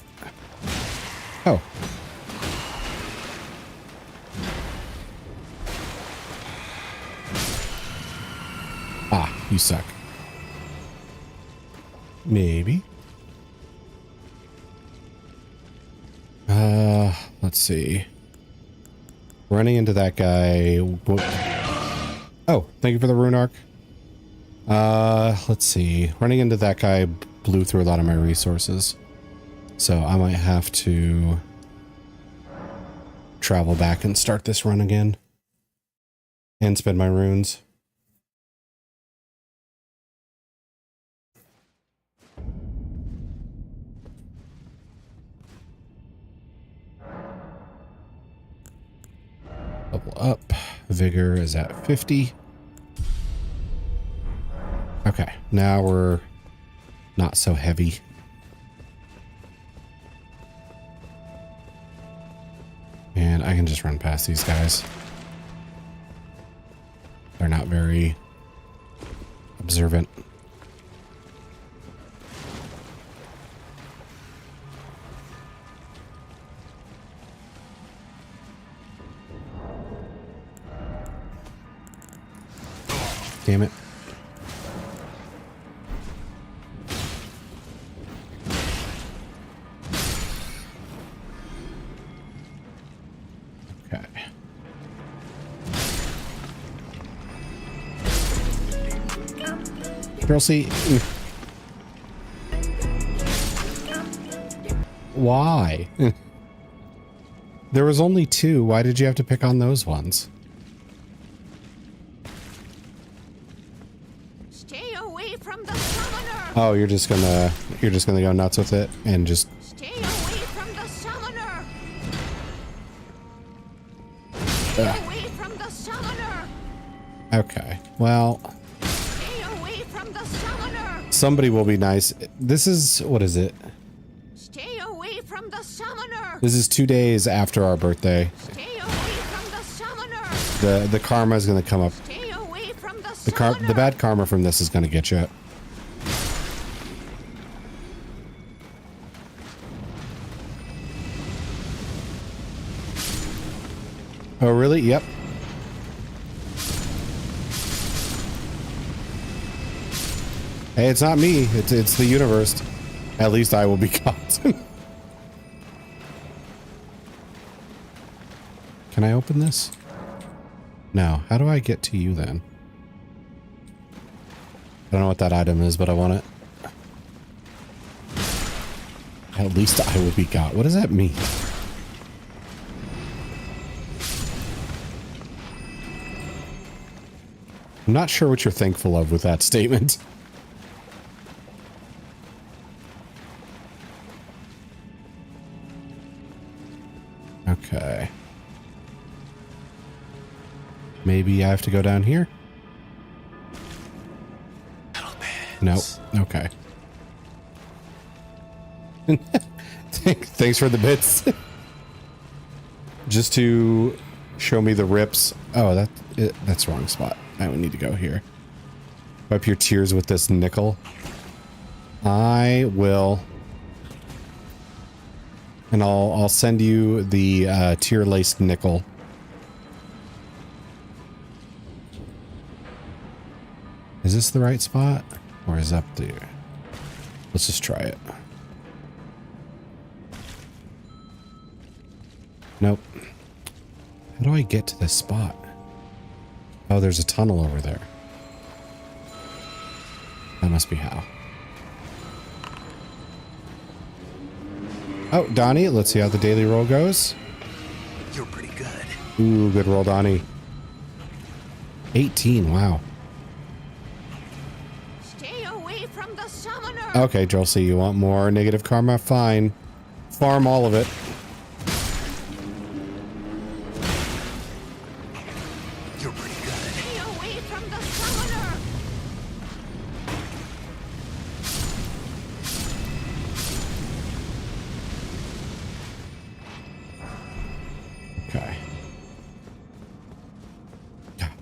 Oh. Ah, you suck. Maybe. Let's see. Running into that guy. Oh, thank you for the rune arc. Let's see. Running into that guy blew through a lot of my resources. So I might have to travel back and start this run again. And spend my runes. Level up. Vigor is at 50. Okay, now we're not so heavy. And I can just run past these guys. They're not very observant. Damn it. Okay. Girl, see. Why? There was only 2. Why did you have to pick on those ones? Oh, you're just gonna go nuts with it and just Stay away from the summoner. Stay away from the summoner. Okay. Well, Stay away from the summoner. somebody will be nice. This is what is it? Stay away from the summoner. This is 2 days after our birthday. Stay away from the summoner. The karma is gonna come up. Stay away from the The bad karma from this is gonna get you. Oh, really? Yep. Hey, it's not me. It's the universe. At least I will be caught. Can I open this? No. How do I get to you then? I don't know what that item is, but I want it. At least I will be got. What does that mean? I'm not sure what you're thankful of with that statement. Okay. Maybe I have to go down here? Nope. Okay. Thanks for the bits. Just to show me the rips. Oh, that's the wrong spot. I would need to go here. Wipe your tears with this nickel. I will. And I'll send you the tear-laced nickel. Is this the right spot? Or is it up there? Let's just try it. Nope. How do I get to this spot? Oh, there's a tunnel over there. That must be how. Oh, Donnie, let's see how the daily roll goes. You're pretty good. Ooh, good roll, Donnie. 18, wow. Okay, Drosy, you want more negative karma? Fine. Farm all of it. You're pretty good. Stay away from the summoner! Okay.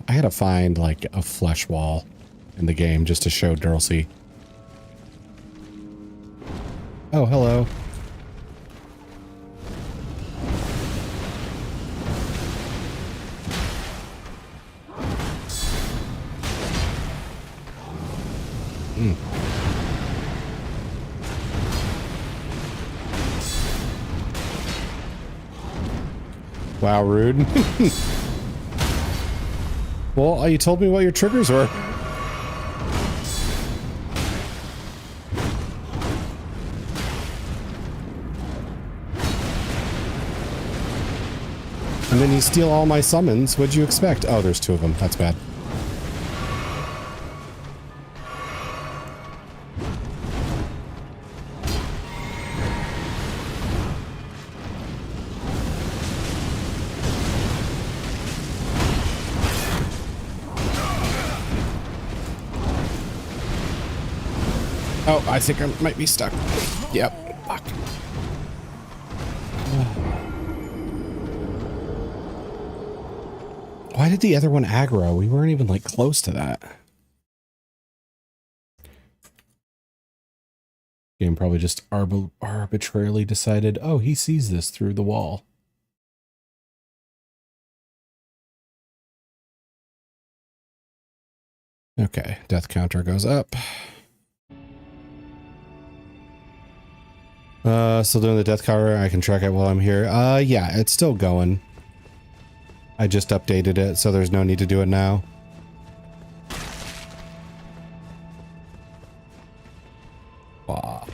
I had to find like a flesh wall in the game just to show Drosy. Oh, hello. Wow, rude. Well, you told me what your triggers were. And then you steal all my summons. What'd you expect? Oh, there's two of them. That's bad. Oh, I think I might be stuck. Yep. Fuck. Why did the other one aggro? We weren't even like close to that. Game probably just arbitrarily decided, oh, he sees this through the wall. Okay, death counter goes up. Still doing the death counter. I can track it while I'm here. Yeah, it's still going. I just updated it, so there's no need to do it now. Wow. All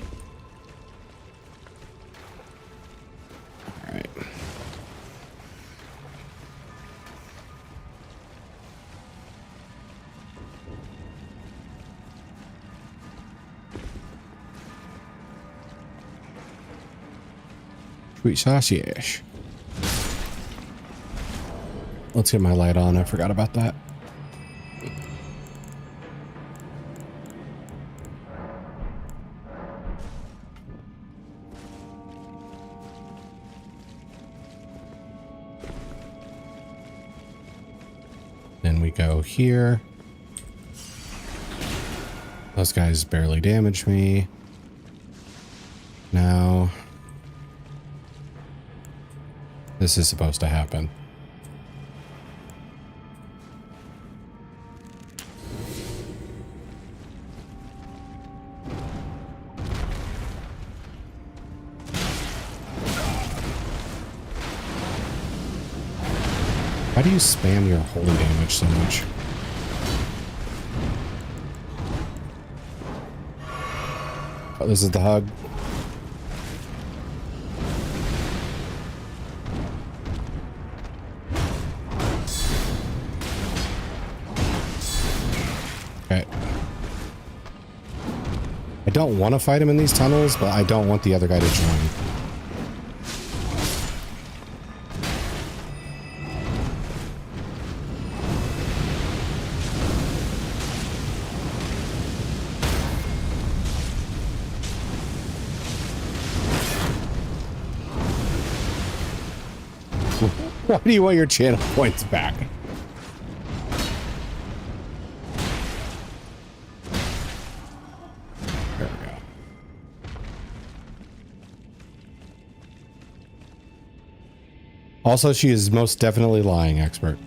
right. Sweet sausage. Let's get my light on. I forgot about that. Then we go here. Those guys barely damaged me. Now, this is supposed to happen. Why do you spam your holy damage so much? Oh, this is the hug. Okay. I don't want to fight him in these tunnels, but I don't want the other guy to join. Why do you want your channel points back? There we go. Also, she is most definitely lying expert.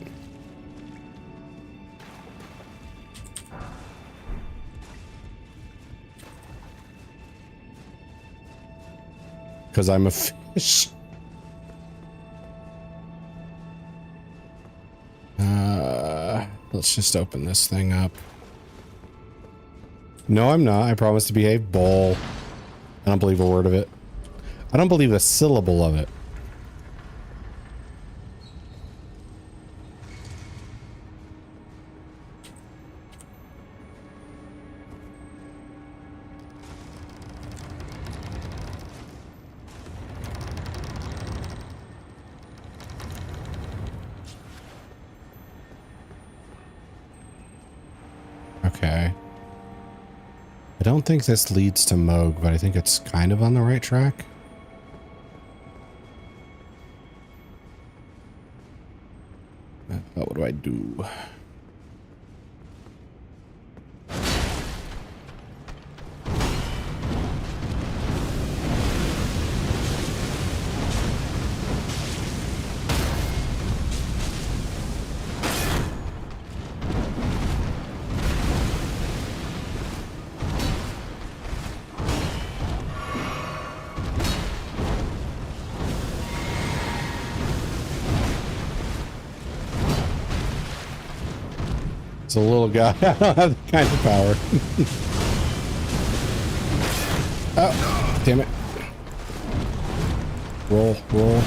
Because I'm a fish. Let's just open this thing up. No, I'm not. I promise to behave. Bull. I don't believe a word of it. I don't believe a syllable of it. Okay. I don't think this leads to Moog, but I think it's kind of on the right track. What do I do? It's a little guy. I don't have that kind of power. Oh, damn it. Roll, roll.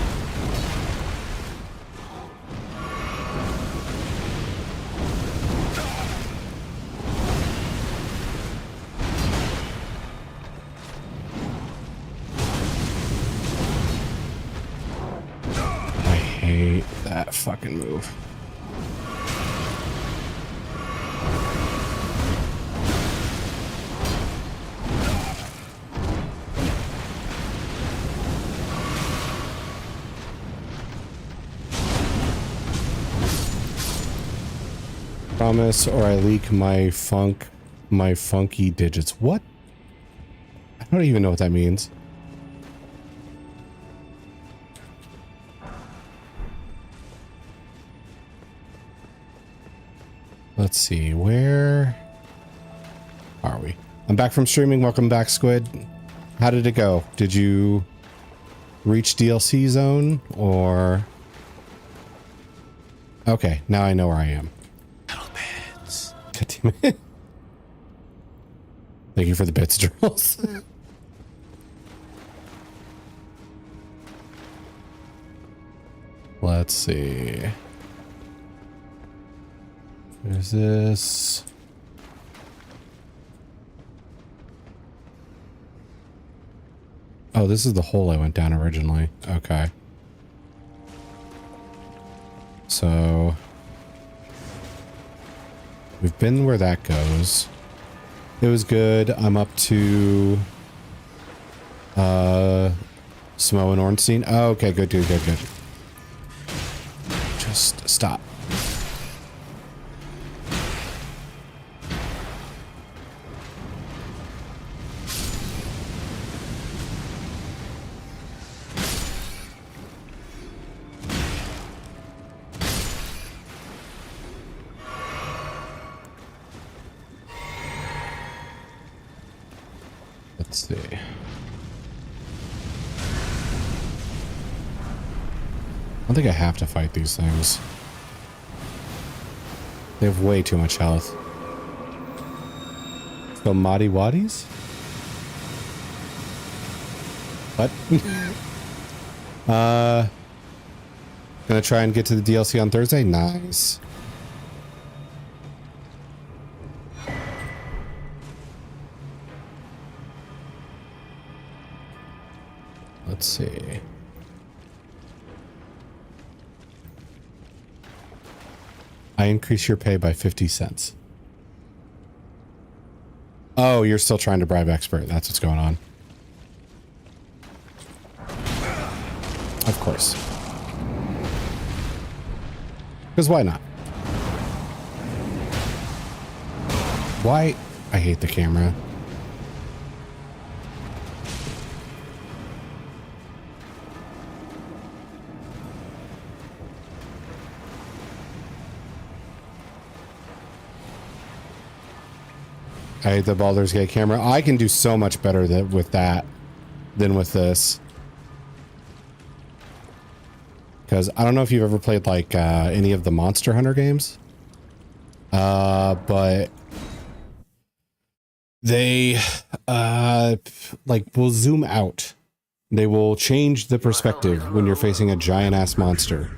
I hate that fucking move. Promise or I leak my funky digits. What? I don't even know what that means. Let's see, where are we? I'm back from streaming. Welcome back, Squid. How did it go? Did you reach DLC zone or? Okay, now I know where I am. God damn it. Thank you for the bits, Charles. Let's see. There's this. Oh, this is the hole I went down originally. Okay. So we've been where that goes. It was good. I'm up to Smo and Ornstein. Oh, okay, good. Just stop. Let's see. I don't think I have to fight these things. They have way too much health. So Madi Wadis? What? Gonna try and get to the DLC on Thursday? Nice. Let's see. I increase your pay by 50 cents. Oh, you're still trying to bribe expert. That's what's going on. Of course. Because why not? Why? I hate the camera. I hate the Baldur's Gate camera. I can do so much better with that than with this. Because I don't know if you've ever played like any of the Monster Hunter games. But they like will zoom out. They will change the perspective when you're facing a giant ass monster.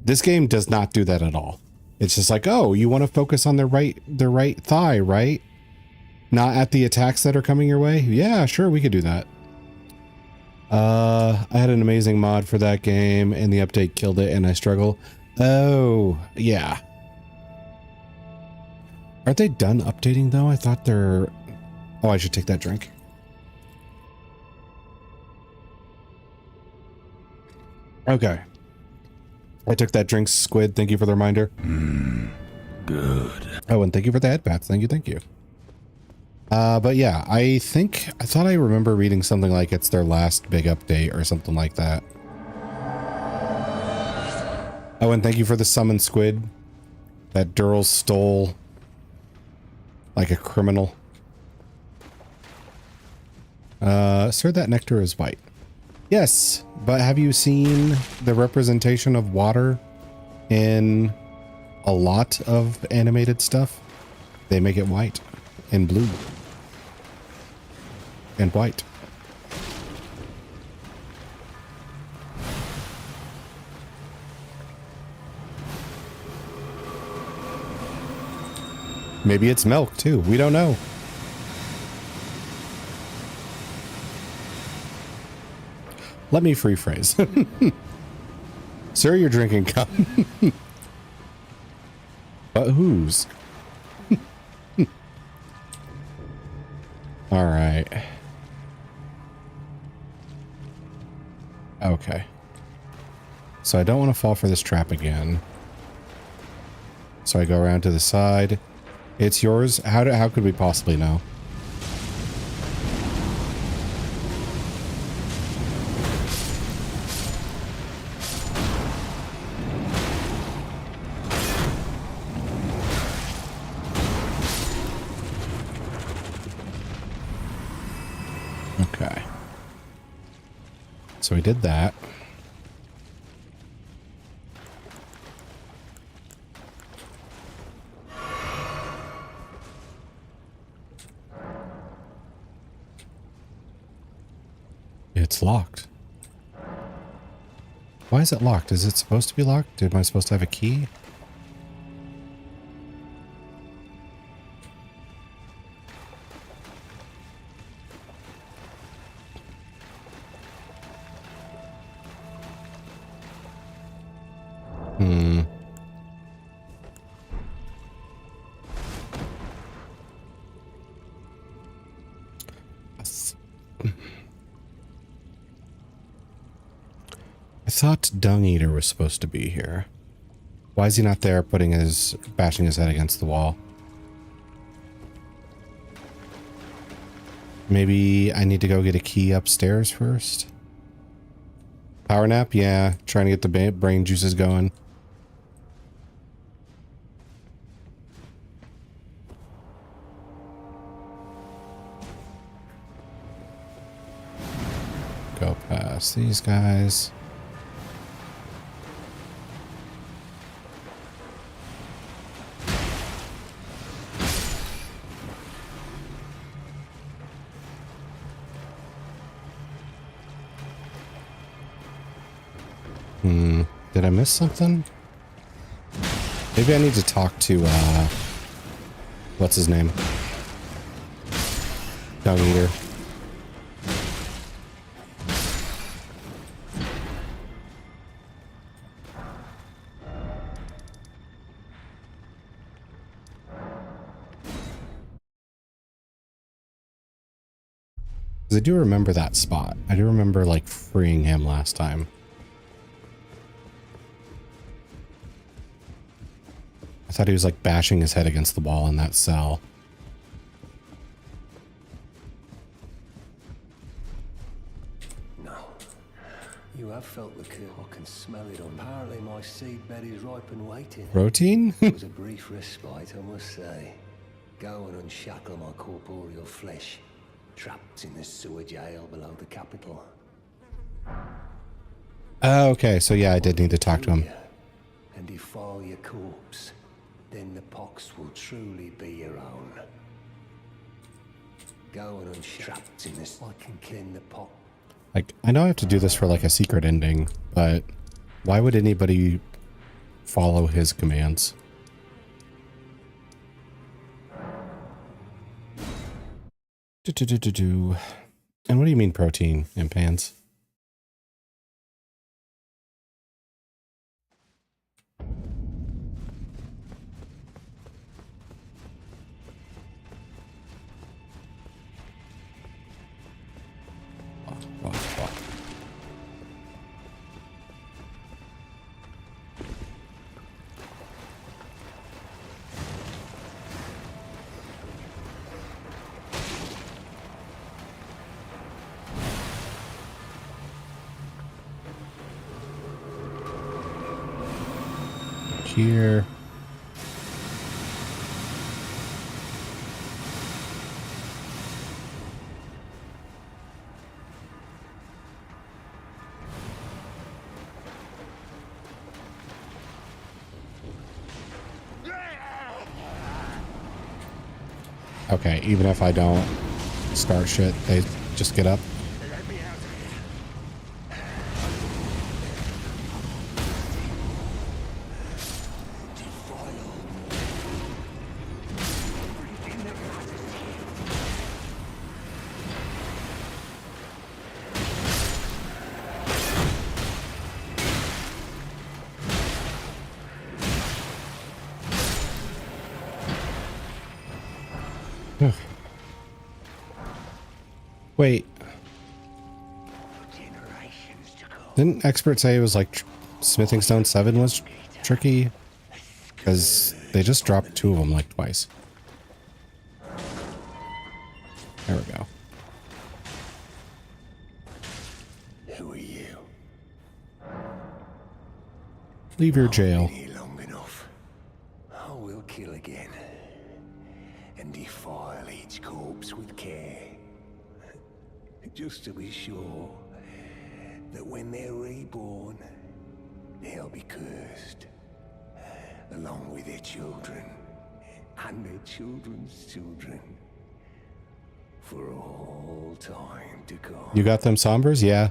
This game does not do that at all. It's just like, oh, you want to focus on their right thigh, right? Not at the attacks that are coming your way? Yeah, sure, we could do that. I had an amazing mod for that game, and the update killed it, and I struggle. Oh, yeah. Aren't they done updating though? I thought they're... Oh, I should take that drink. Okay. I took that drink, Squid. Thank you for the reminder. Good. Oh, and thank you for the head pats. Thank you, thank you. But yeah, I thought I remember reading something like it's their last big update or something like that. Oh, and thank you for the summon, Squid. That Durrell stole like a criminal. Sir, that nectar is white. Yes, but have you seen the representation of water in a lot of animated stuff? They make it white and blue and white. Maybe it's milk too. We don't know. Let me rephrase. Sir, you're drinking cup. But whose? All right. Okay. So I don't want to fall for this trap again. So I go around to the side. It's yours. How could we possibly know? Okay. So we did that. It's locked. Why is it locked? Is it supposed to be locked? Am I supposed to have a key? I thought Dung Eater was supposed to be here. Why is he not there bashing his head against the wall? Maybe I need to go get a key upstairs first? Power nap? Yeah, trying to get the brain juices going. Go past these guys. Did I miss something? Maybe I need to talk to, what's his name? Dung Eater. Because I do remember that spot. I do remember, like, freeing him last time. I thought he was like bashing his head against the wall in that cell. No. You have felt the kill. I can smell it on. Apparently my seedbed is ripe and waiting. Protein? It was a brief respite, I must say. Go and unshackle my corporeal flesh. Trapped in this sewer jail below the capital. Oh, okay. So yeah, I did need to talk to him. And defile your corpse. Then the pox will truly be your own. Go and unstrapped in this. I can clean the pox. Like, I know I have to do this for like a secret ending, but why would anybody follow his commands? And what do you mean protein in pans? here. Okay, even if I don't start shit, they just get up. Wait. Didn't experts say it was like Smithing Stone 7 was tricky? Because they just dropped 2 of them like twice. There we go. Who are you? Leave your jail. Been here long enough. I will kill again. And defile each corpse with care. Just to be sure that when they're reborn, they'll be cursed, along with their children and their children's children, for all time to come. You got them Sombers? Yeah.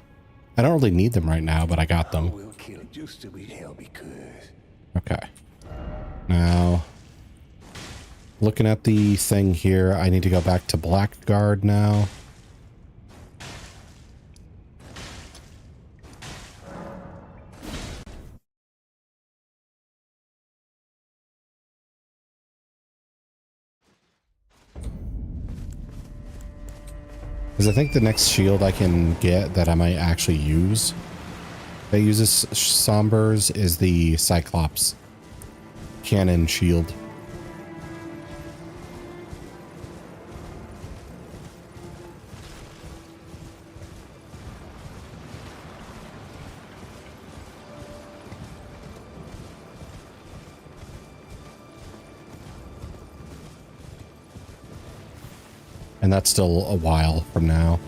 I don't really need them right now, but I got them. We'll kill it just to be they'll be cursed. Okay. Now, looking at the thing here, I need to go back to Blackguard now. Because I think the next shield I can get that I might actually use that uses Sombers is the Cyclops cannon shield. And that's still a while from now.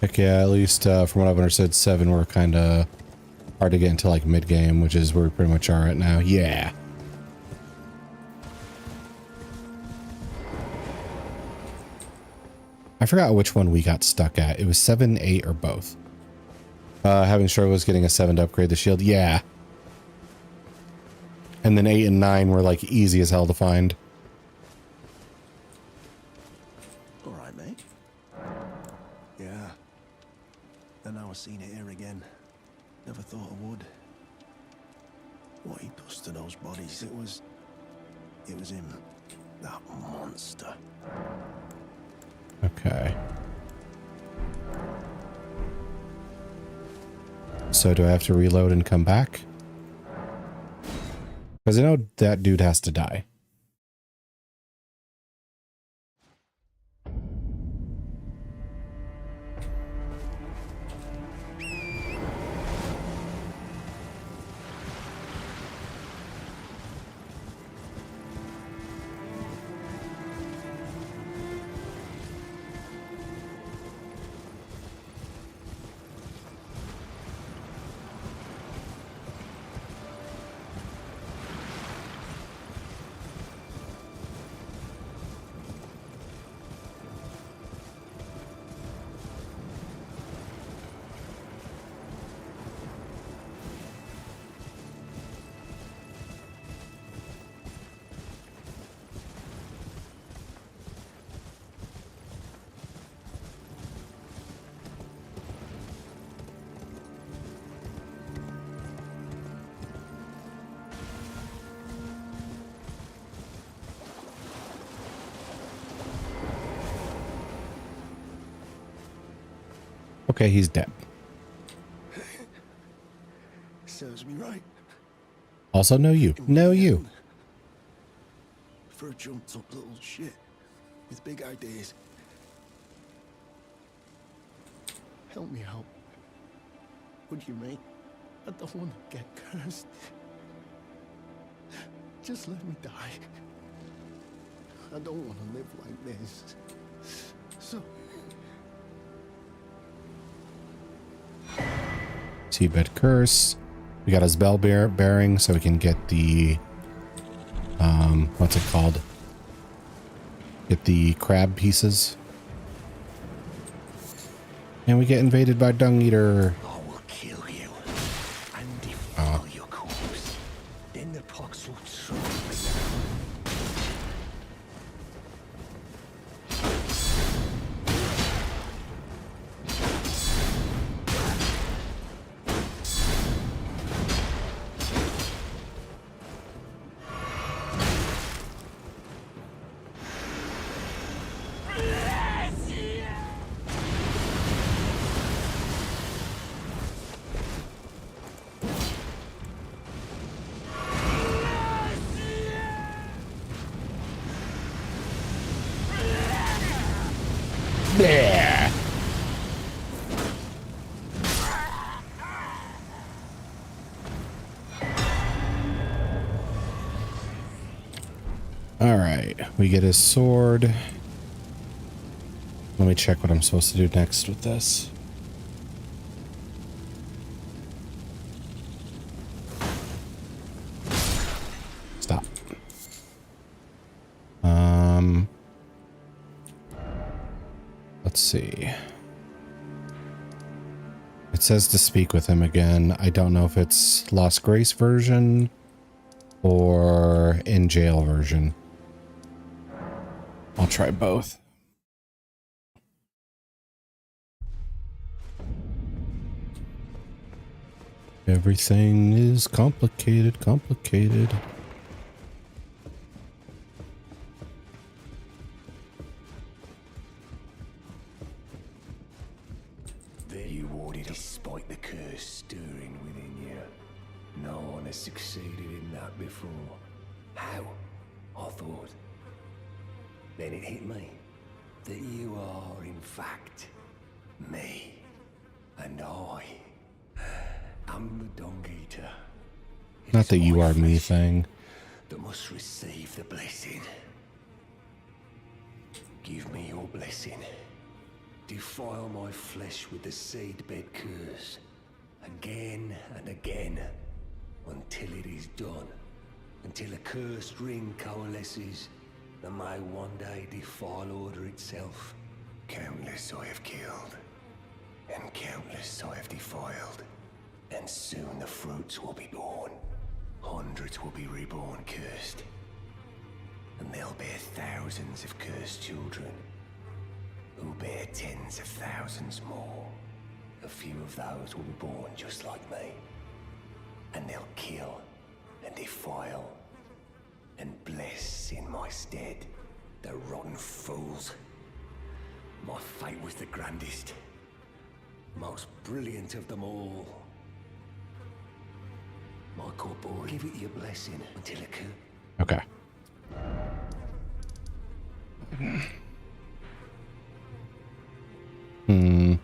Heck yeah, at least from what I've understood, 7 were kind of hard to get into like mid-game, which is where we pretty much are at now. Yeah. I forgot which one we got stuck at. It was 7, 8, or both. Having struggles getting a 7 to upgrade the shield. Yeah. And then 8 and 9 were like easy as hell to find. All right, mate. Yeah. And now I've seen it here again. Never thought I would. What he does to those bodies, it was him. That monster. Okay. So do I have to reload and come back? Because I know that dude has to die. Okay, he's dead. Serves me right. Also, no you. No you. for a jumped up little shit with big ideas. Help me out. Would you, mate? I don't want to get cursed. Just let me die. I don't want to live like this. So... Seabed curse. We got his bell bearing so we can get the... what's it called? Get the crab pieces. And we get invaded by Dung Eater. I will kill you and defile your corpse. Then the pox will try. Yeah. All right, we get his sword. Let me check what I'm supposed to do next with this. Stop. Let's see. It says to speak with him again. I don't know if it's Lost Grace version or in jail version. I'll try both. Everything is complicated. You warded despite the curse stirring within you. No one has succeeded in that before. How? I thought. Then it hit me that you are, in fact, me. And I am the Dung Eater. Not the you are me thing. That must receive the blessing. Give me your blessing. Defile my flesh with the seedbed curse, again and again, until it is done, until a cursed ring coalesces, and may one day defile order itself. Countless I have killed, and countless I have defiled, and soon the fruits will be born. Hundreds will be reborn cursed, and they'll bear thousands of cursed children, who bear tens of thousands more. A few of those will be born just like me, and they'll kill and defile and bless in my stead. The rotten fools. My fate was the grandest, most brilliant of them all. My corporeal, give it your blessing until it can. Okay. I'm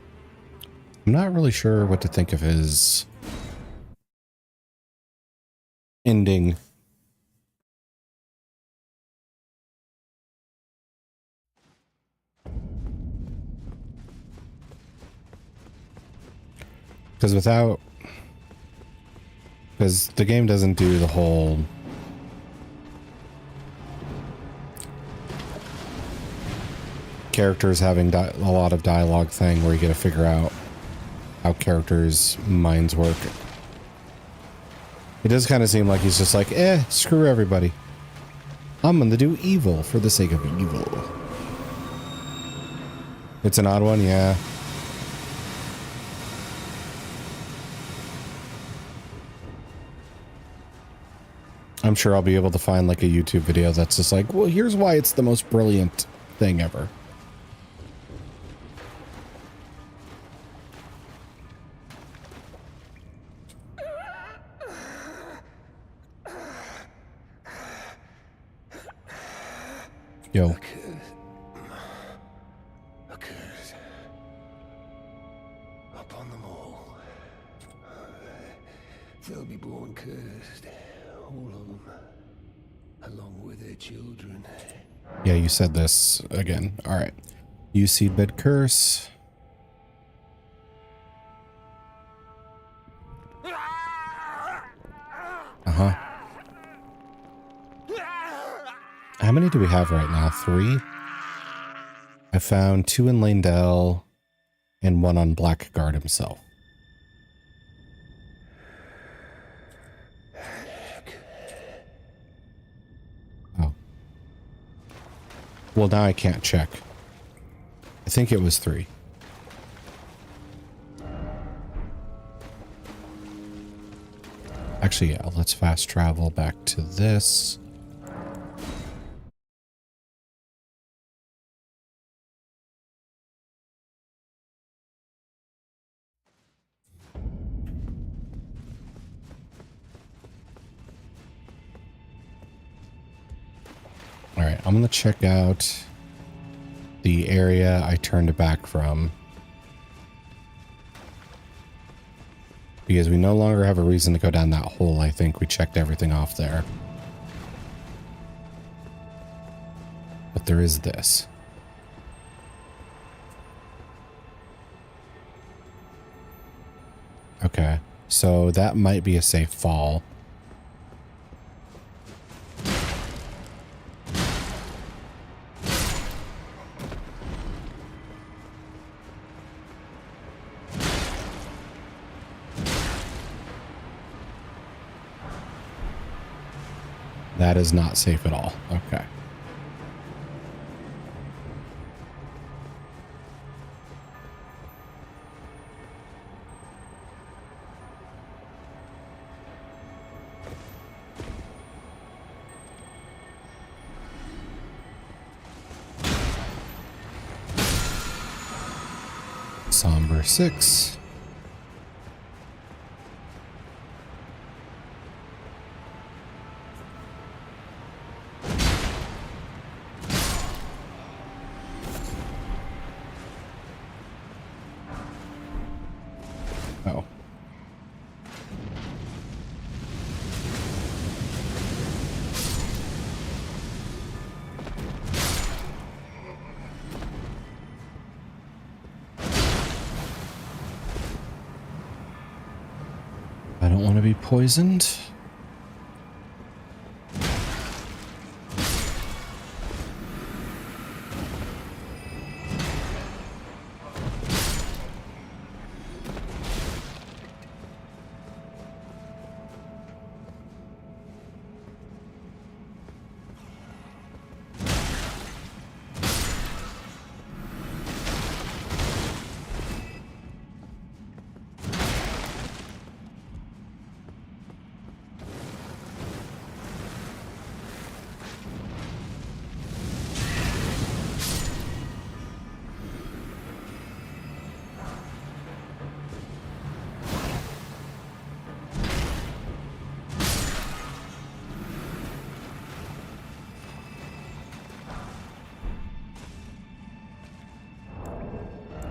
not really sure what to think of his ending. Because the game doesn't do the whole characters having a lot of dialogue thing where you get to figure out how characters' minds work. It does kind of seem like he's just like, screw everybody. I'm gonna do evil for the sake of evil. It's an odd one, yeah. I'm sure I'll be able to find like a YouTube video that's just like, well, here's why it's the most brilliant thing ever. Yo. A curse upon them all. They'll be born cursed, all of them, along with their children. Yeah, you said this again. All right. Use seedbed curse. Uh-huh. How many do we have right now? 3? I found 2 in Lanedell and 1 on Blackguard himself. Oh. Well, now I can't check. I think it was 3. Actually, yeah, let's fast travel back to this. All right, I'm going to check out the area I turned back from, because we no longer have a reason to go down that hole. I think we checked everything off there. But there is this. Okay, so that might be a safe fall. That is not safe at all. Okay. Somber 6. Oh. I don't want to be poisoned.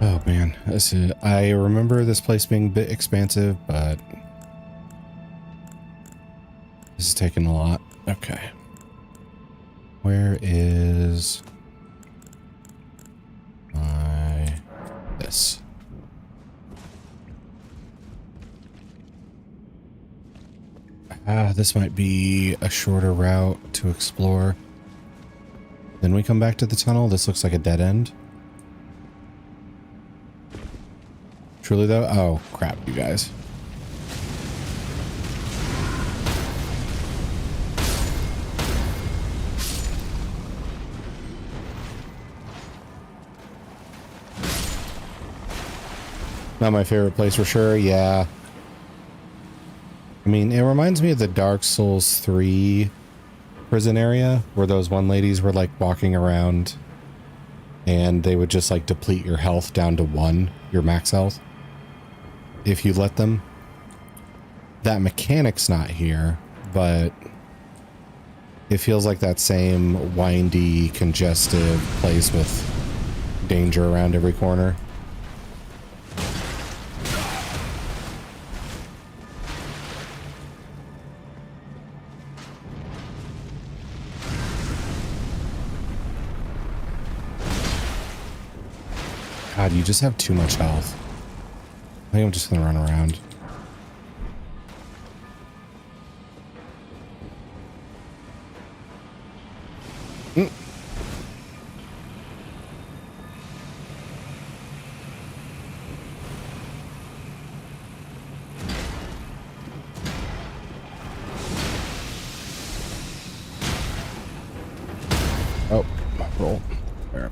Oh man, I remember this place being a bit expansive, but this is taking a lot. Okay. Where is this? This might be a shorter route to explore. Then we come back to the tunnel. This looks like a dead end. Truly though? Oh, crap, you guys. Not my favorite place for sure, yeah. I mean, it reminds me of the Dark Souls 3 prison area where those one ladies were like walking around and they would just like deplete your health down to 1, your max health, if you let them. That mechanic's not here, but It feels like that same windy, congested place with danger around every corner. God, you just have too much health. I think I'm just gonna run around. Oh, roll. There.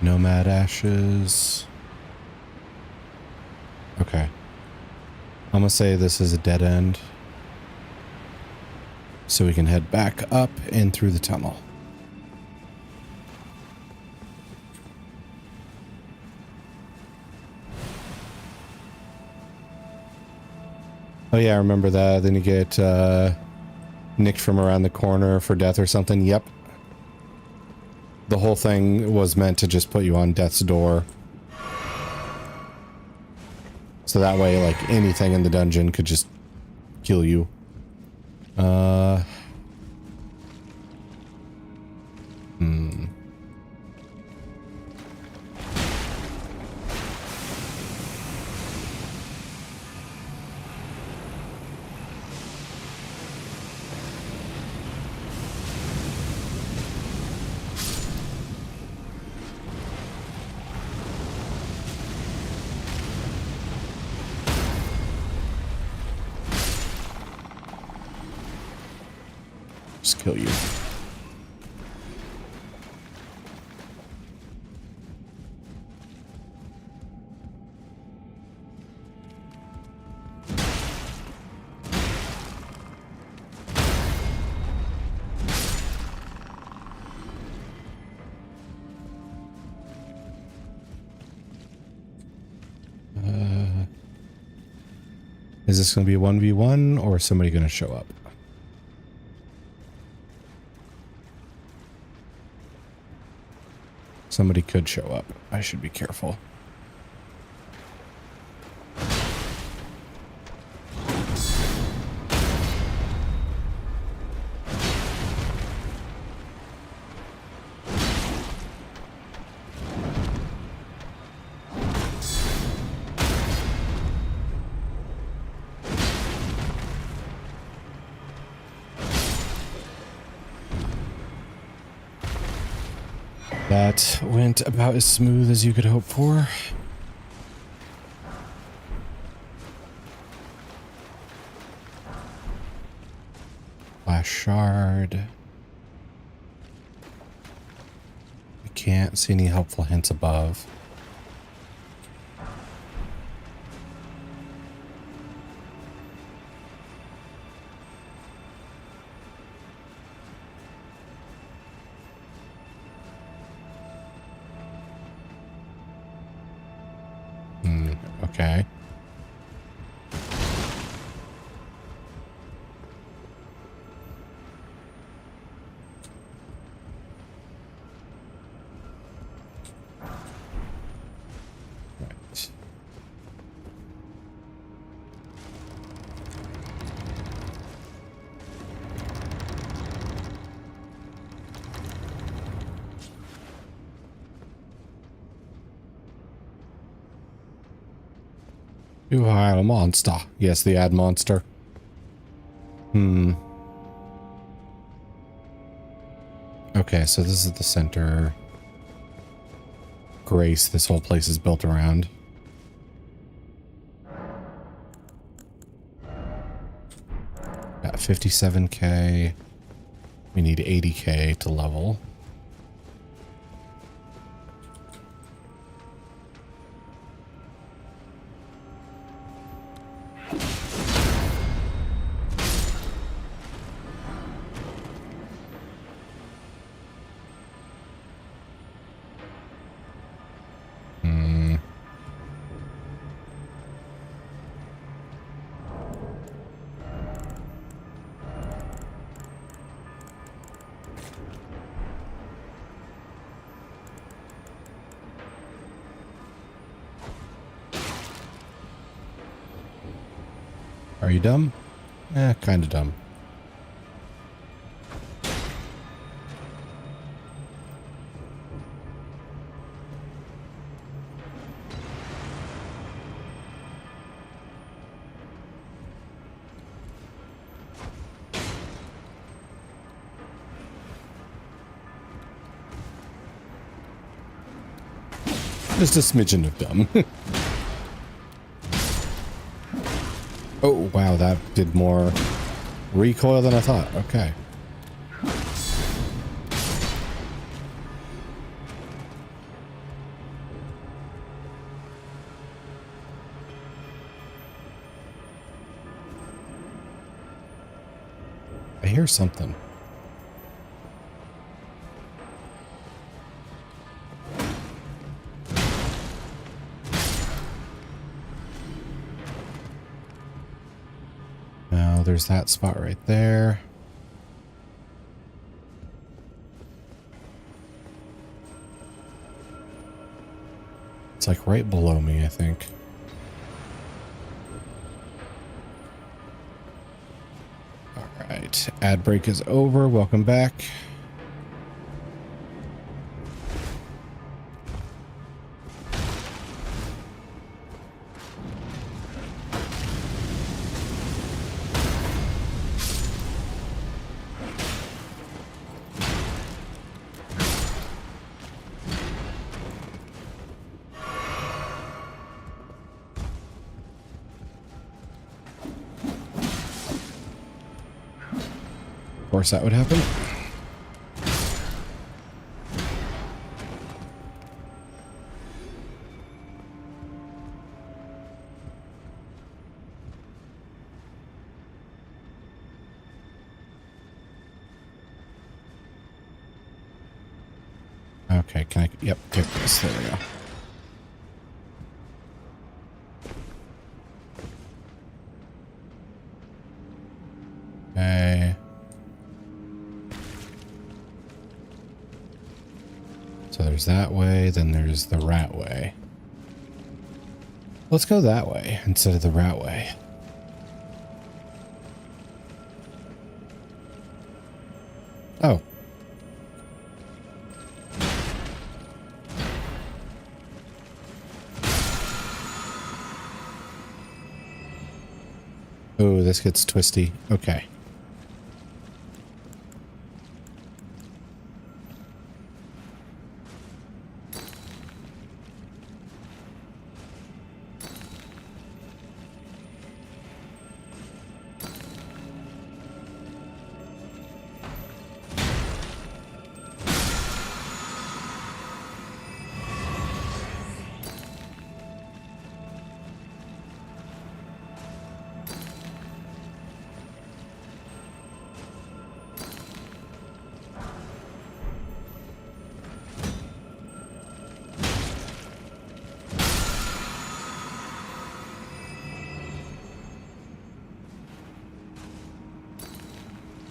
Nomad ashes. Okay. I'm gonna say this is a dead end. So we can head back up and through the tunnel. Oh yeah, I remember that. Then you get nicked from around the corner for death or something. Yep. The whole thing was meant to just put you on death's door. So that way, like, anything in the dungeon could just kill you. Just kill you. Is this going to be a 1v1 or is somebody going to show up? Somebody could show up. I should be careful. That went about as smooth as you could hope for. Last shard. I can't see any helpful hints above. Okay. Right. You are a monster. Yes, the ad monster. Okay, so this is the center. Grace, this whole place is built around. Got 57k. We need 80k to level. Are you dumb? Kind of dumb. Just a smidgen of dumb. Oh, wow, that did more recoil than I thought. Okay. I hear something. Now there's that spot right there. It's like right below me, I think. All right, ad break is over. Welcome back. Of course that would happen. Okay, can I? Yep, take this. There we go. Okay. So there's that way, then there's the rat way. Let's go that way instead of the rat way. Oh. Oh, this gets twisty. Okay.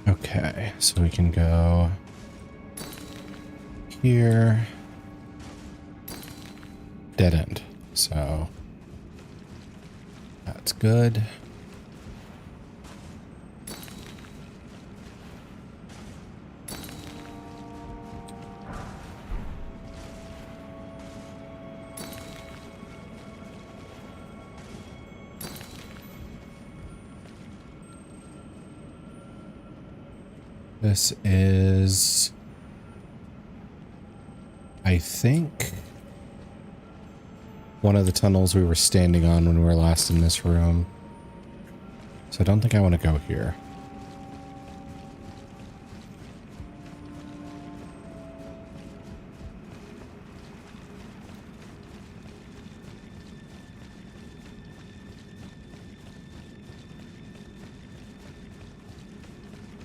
Okay, so we can go here. Dead end. So that's good. This is, I think, one of the tunnels we were standing on when we were last in this room. So I don't think I want to go here.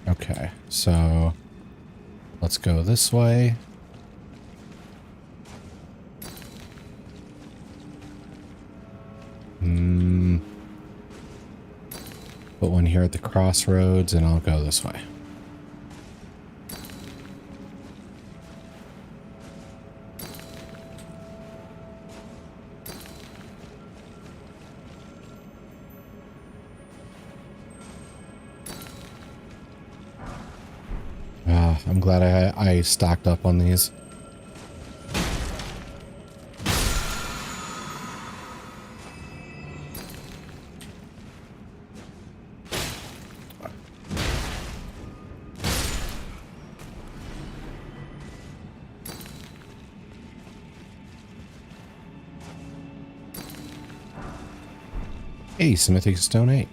Okay, so let's go this way. Put one here at the crossroads and I'll go this way. I'm glad I stocked up on these. Hey, Smithy Stone 8.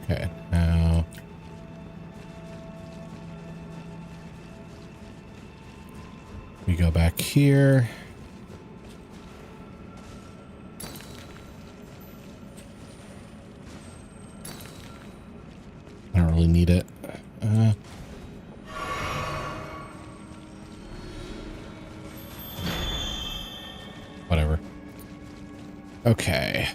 Okay, now we go back here. I don't really need it. Whatever. Okay.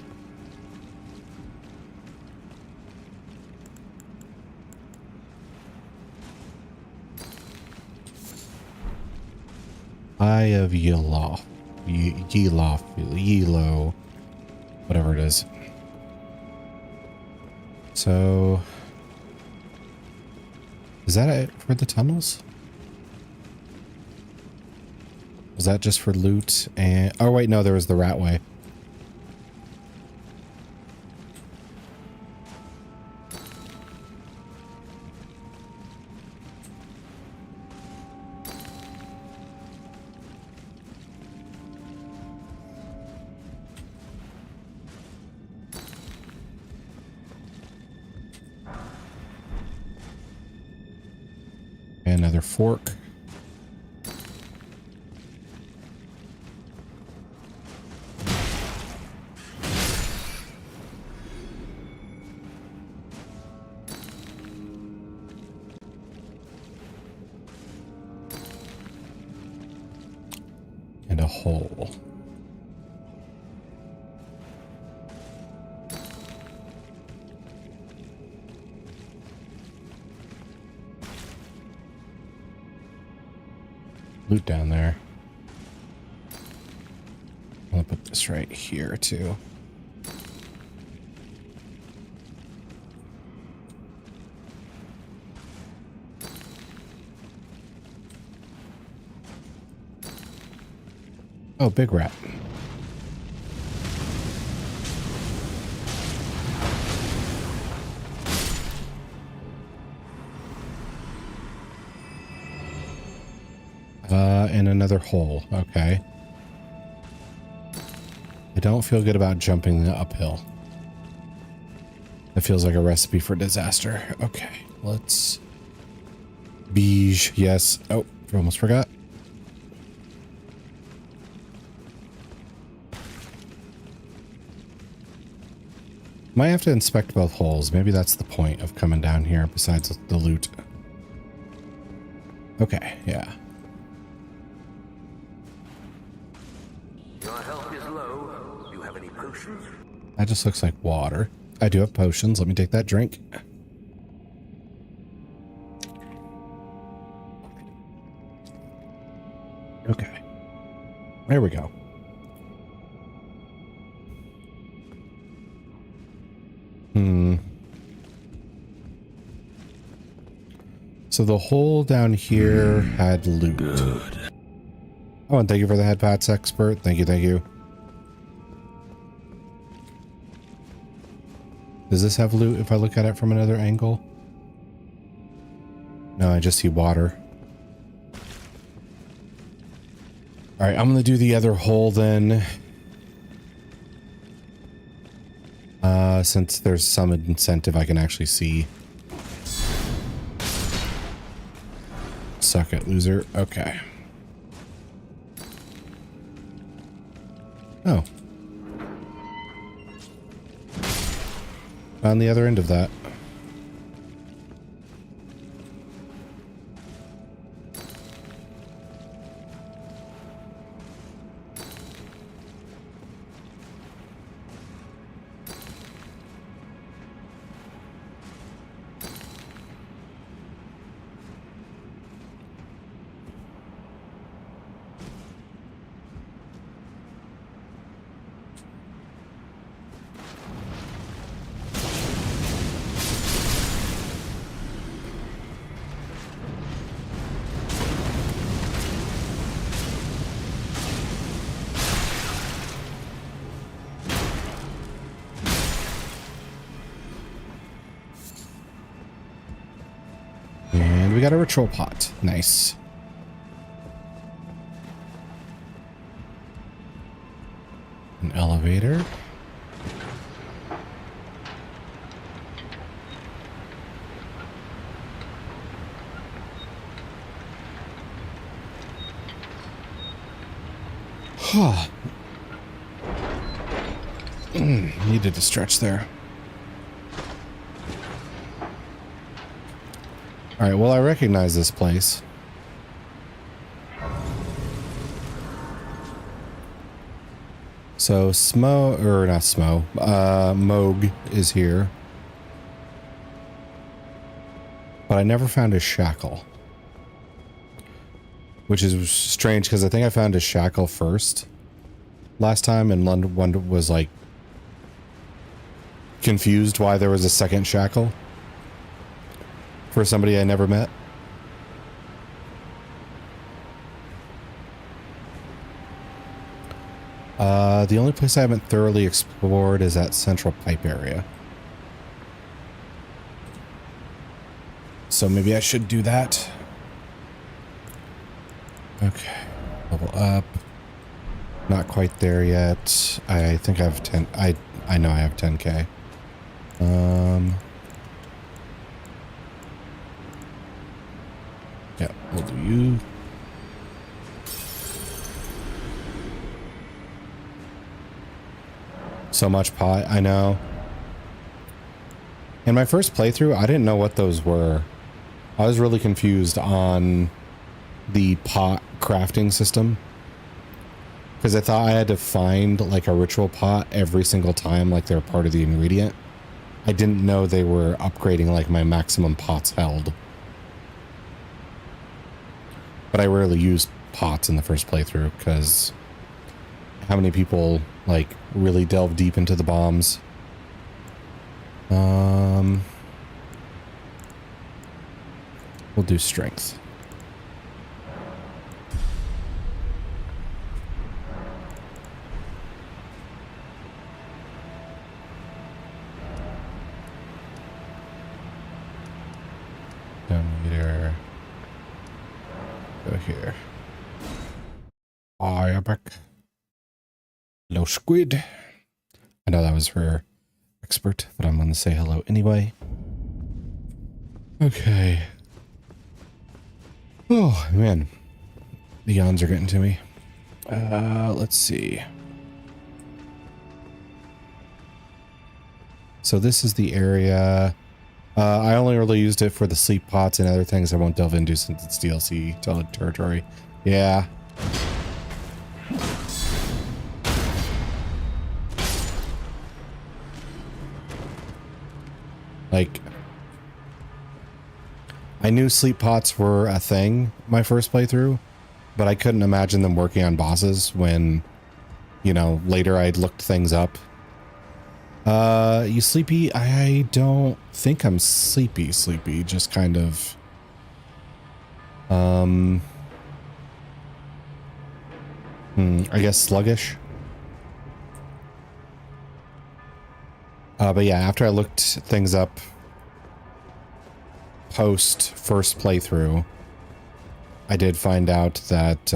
Eye of Yelof. Yelo. Whatever it is. So... is that it for the tunnels? Was that just for loot and... oh wait, no, there was the Ratway. Another fork. And a hole. Loot down there. I'll put this right here too. Oh, big rat. And another hole. Okay. I don't feel good about jumping the uphill. That feels like a recipe for disaster. Okay, let's... beige. Yes. Oh, almost forgot. Might have to inspect both holes. Maybe that's the point of coming down here besides the loot. Okay, yeah. Your health is low. Do you have any potions? That just looks like water. I do have potions. Let me take that drink. Okay. There we go. So the hole down here had loot. Good. Oh, and thank you for the head pats expert. Thank you, thank you. Does this have loot if I look at it from another angle? No, I just see water. All right, I'm going to do the other hole then. Since there's some incentive I can actually see. Suck it, loser. Okay. Oh. On the other end of that. we got a ritual pot. Nice. An elevator. Needed to stretch there. All right, well, I recognize this place. So Smo, or not Smo, Moog is here. But I never found his shackle. Which is strange because I think I found his shackle first last time, and one was like confused why there was a second shackle for somebody I never met. The only place I haven't thoroughly explored is that central pipe area. So maybe I should do that. Okay, level up. Not quite there yet. I think I have 10. I know I have 10k. Yeah, we'll do you. So much pot, I know. In my first playthrough, I didn't know what those were. I was really confused on the pot crafting system, because I thought I had to find like a ritual pot every single time, like they're part of the ingredient. I didn't know they were upgrading like my maximum pots held. But I rarely used pots in the first playthrough, because how many people like really delve deep into the bombs? We'll do strength. Meter. Go here. I am back. Hello, squid. I know that was for expert, but I'm going to say hello anyway. Okay. Oh, man. The yawns are getting to me. Let's see. So this is the area. I only really used it for the sleep pots and other things I won't delve into since it's DLC territory. Yeah. Like, I knew sleep pots were a thing my first playthrough, but I couldn't imagine them working on bosses when, you know, later I'd looked things up. You sleepy? I don't think I'm sleepy, just kind of, I guess sluggish. But yeah, after I looked things up post first playthrough, I did find out that,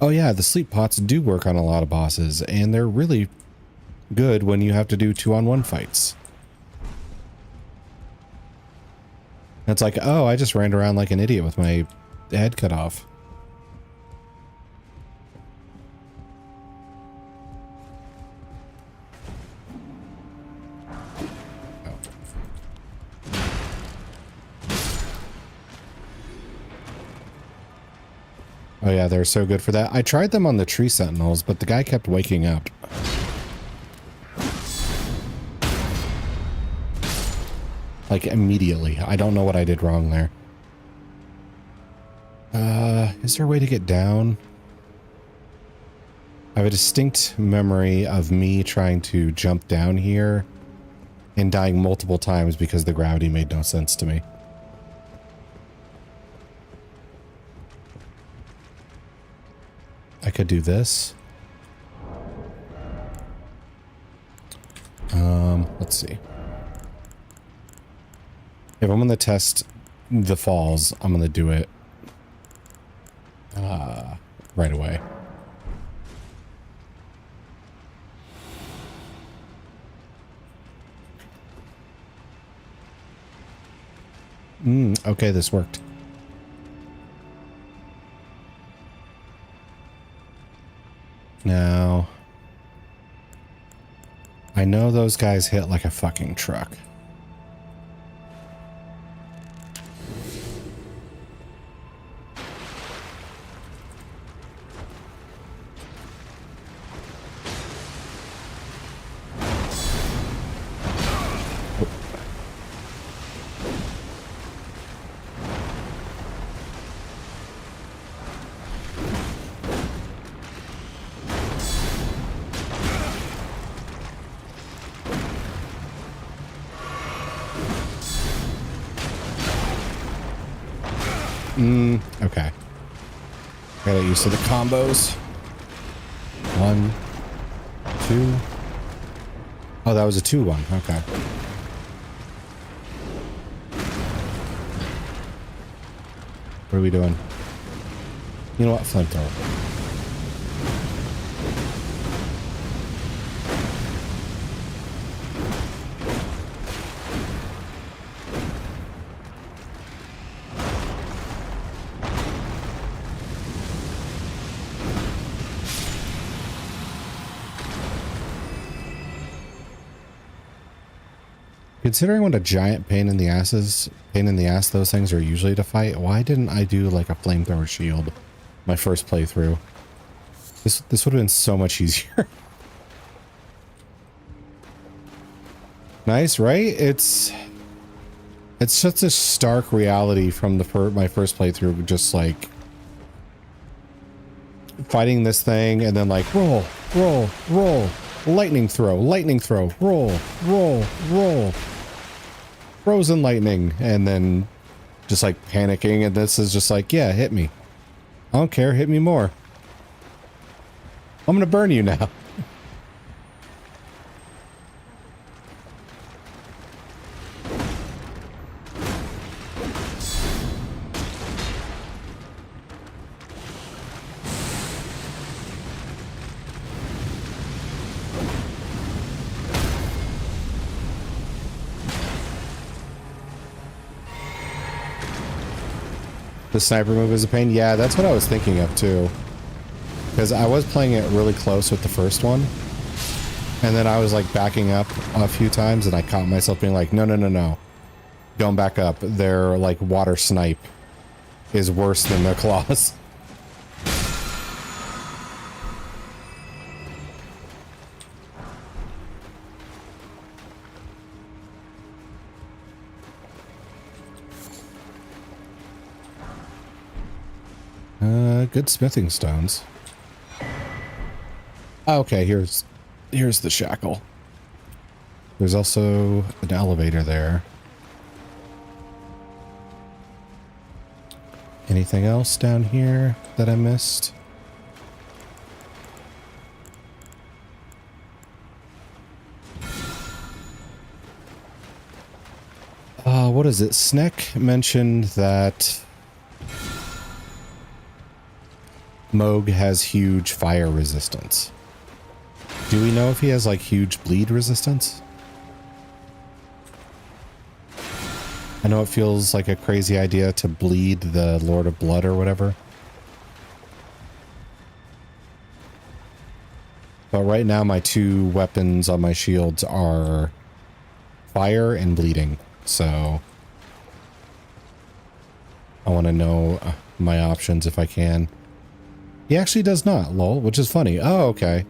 oh yeah, the sleep pots do work on a lot of bosses, and they're really good when you have to do 2-on-1 fights. It's like, oh, I just ran around like an idiot with my head cut off. Oh yeah, they're so good for that. I tried them on the tree sentinels, but the guy kept waking up. Like immediately. I don't know what I did wrong there. Is there a way to get down? I have a distinct memory of me trying to jump down here and dying multiple times because the gravity made no sense to me. I could do this. Let's see. If I'm going to test the falls, I'm gonna do it right away. Okay, this worked. Now, I know those guys hit like a fucking truck. Okay. Gotta get used to the combos. 1, 2. Oh, that was a 2-1. Okay. What are we doing? You know what? Flamethrower. Considering what a giant pain in the ass those things are usually to fight, why didn't I do like a flamethrower shield my first playthrough? This would have been so much easier. Nice, right? It's such a stark reality from my first playthrough, just like fighting this thing and then like roll, roll, roll, lightning throw, roll, roll, roll. Frozen lightning, and then just like panicking, and this is just like, yeah, hit me. I don't care, hit me more. I'm gonna burn you now. The sniper move is a pain. Yeah, that's what I was thinking of too. Because I was playing it really close with the first one. And then I was like backing up a few times and I caught myself being like, no, no, no, no. Don't back up. Their like water snipe is worse than their claws. Good smithing stones. Okay, here's the shackle. There's also an elevator there. Anything else down here that I missed? What is it? Sneck mentioned that Moog has huge fire resistance. Do we know if he has like huge bleed resistance? I know it feels like a crazy idea to bleed the Lord of Blood or whatever. But right now my two weapons on my shields are fire and bleeding. So I want to know my options if I can. He actually does not, lol, which is funny. Oh, okay.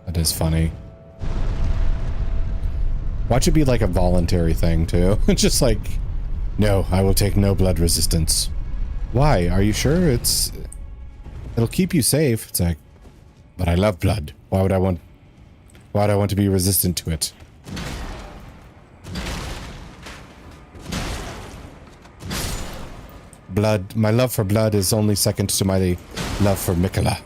That is funny. Watch it be like a voluntary thing, too. Just like, no, I will take no blood resistance. Why? Are you sure? It'll keep you safe. It's like, but I love blood. Why would I want to be resistant to it? Blood, my love for blood is only second to my love for Mikola.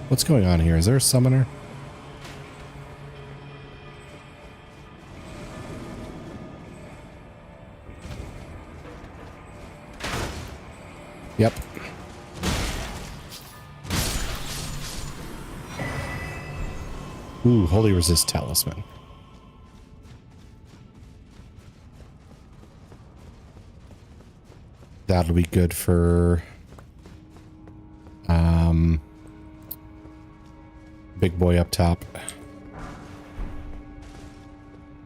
What's going on here? Is there a summoner? Yep. Ooh, Holy Resist Talisman. That'll be good for big boy up top.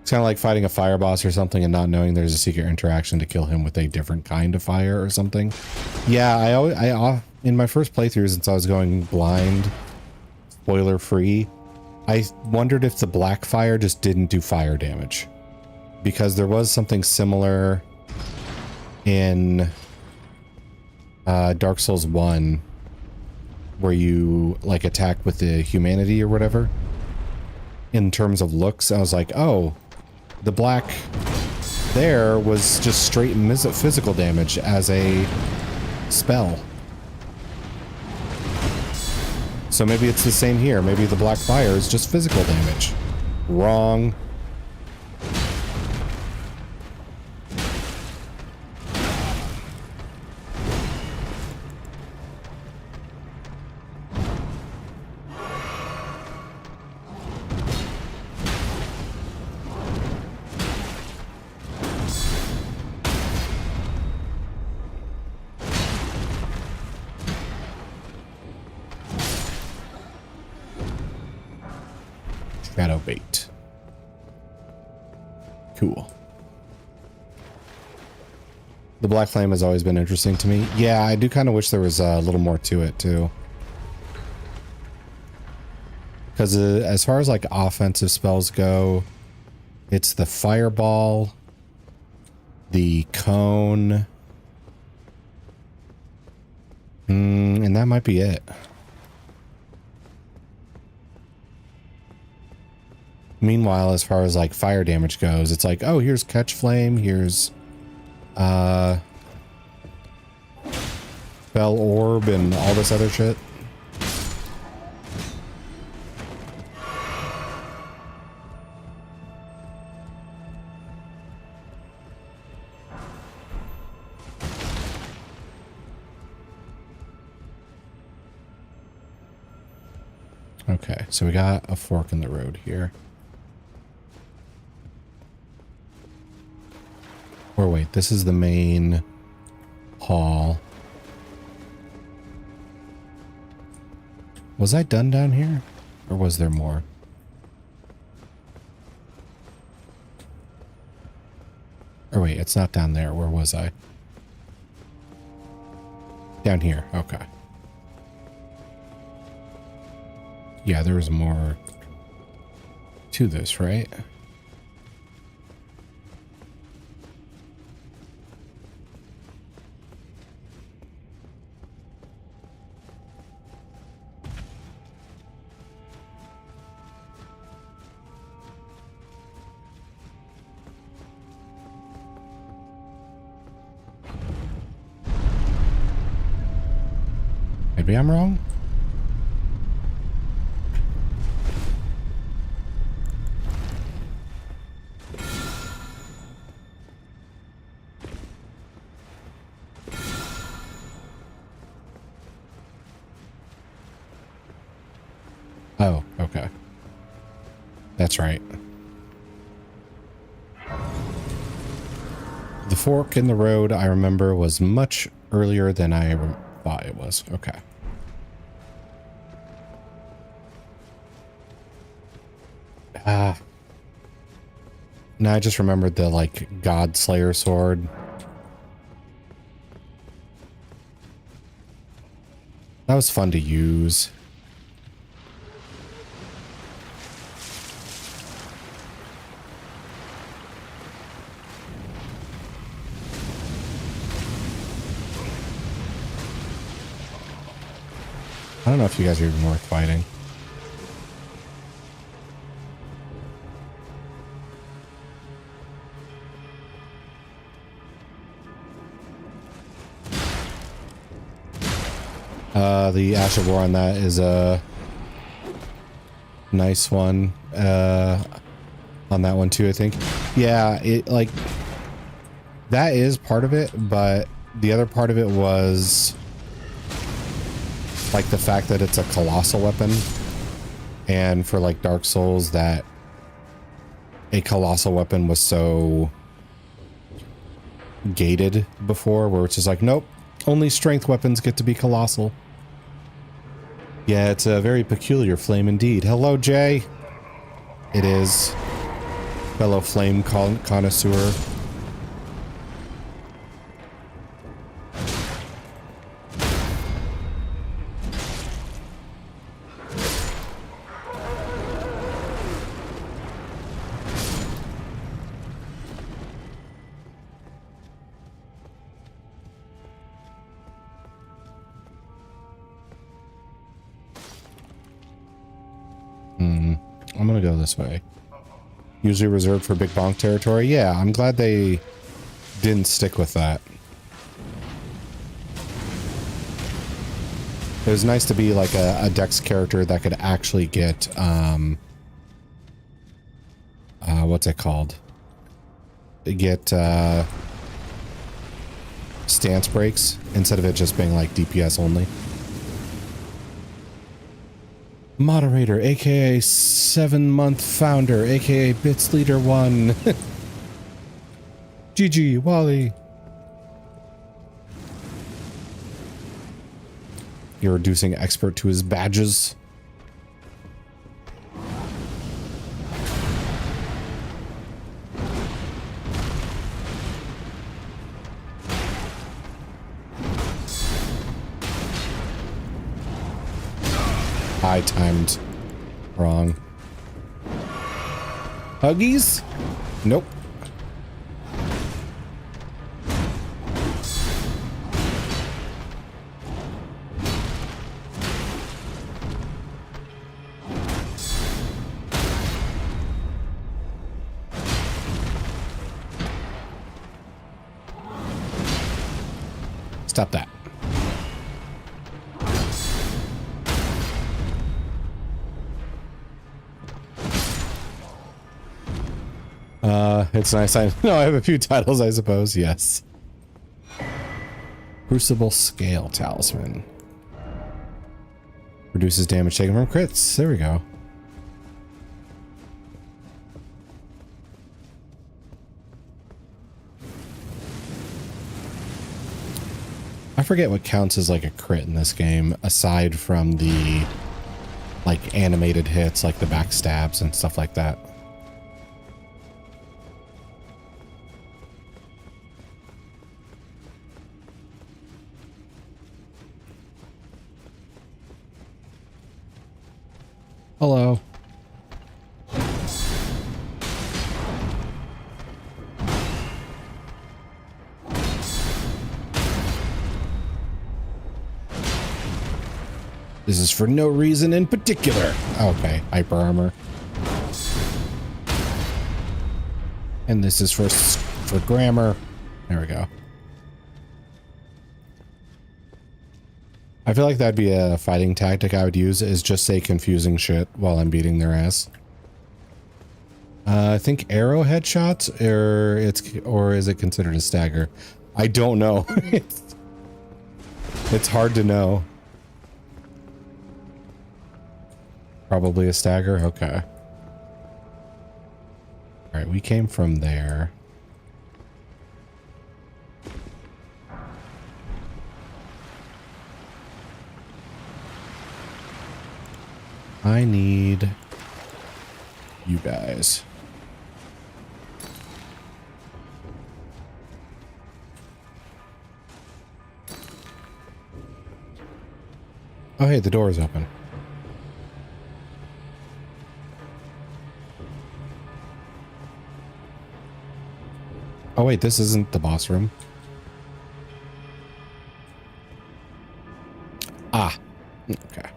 It's kind of like fighting a fire boss or something and not knowing there's a secret interaction to kill him with a different kind of fire or something. Yeah, I in my first playthrough, since I was going blind, spoiler free, I wondered if the black fire just didn't do fire damage, because there was something similar in Dark Souls 1 where you like attack with the humanity or whatever. In terms of looks, I was like, oh, the black there was just straight physical damage as a spell. So maybe it's the same here. Maybe the black fire is just physical damage. Wrong. Shadow bait. Cool. The black flame has always been interesting to me. Yeah, I do kind of wish there was a little more to it too. Because as far as like offensive spells go, it's the fireball, the cone, and that might be it. Meanwhile, as far as like fire damage goes, it's like, oh, here's catch flame, here's Bell orb and all this other shit. Okay, so we got a fork in the road here. Or wait, this is the main hall. Was I done down here? Or was there more? Or wait, it's not down there. Where was I? Down here. Okay. Yeah, there was more to this, right? Maybe I'm wrong? Oh, okay. That's right. The fork in the road, I remember, was much earlier than I thought it was. Okay. Now I just remembered the, like, God Slayer sword. That was fun to use. I don't know if you guys are even worth fighting. The Ash of War on that is nice one on that one too, I think. Yeah, it like that is part of it, but the other part of it was like the fact that it's a colossal weapon, and for like Dark Souls, that a colossal weapon was so gated before, where it's just like, nope, only strength weapons get to be colossal. Yeah, it's a very peculiar flame indeed. Hello, Jay. It is. Fellow flame connoisseur. I'm gonna go this way. Usually reserved for big bonk territory. Yeah, I'm glad they didn't stick with that. It was nice to be like a Dex character that could actually get what's it called? Get stance breaks instead of it just being like DPS only. Moderator, aka 7-month founder, aka Bits Leader 1. GG, Wally. You're reducing expert to his badges. I timed wrong. Huggies? Nope. Stop that. It's nice. I have a few titles, I suppose. Yes. Crucible Scale Talisman. Reduces damage taken from crits. There we go. I forget what counts as like a crit in this game, aside from the like animated hits, like the backstabs and stuff like that. Hello. This is for no reason in particular. Okay, hyper armor. And this is for grammar. There we go. I feel like that'd be a fighting tactic I would use, is just say confusing shit while I'm beating their ass. I think arrow headshots, or is it considered a stagger? I don't know. It's hard to know. Probably a stagger. Okay. All right, we came from there. I need you guys. Oh, hey, the door is open. Oh, wait, this isn't the boss room. Ah, okay.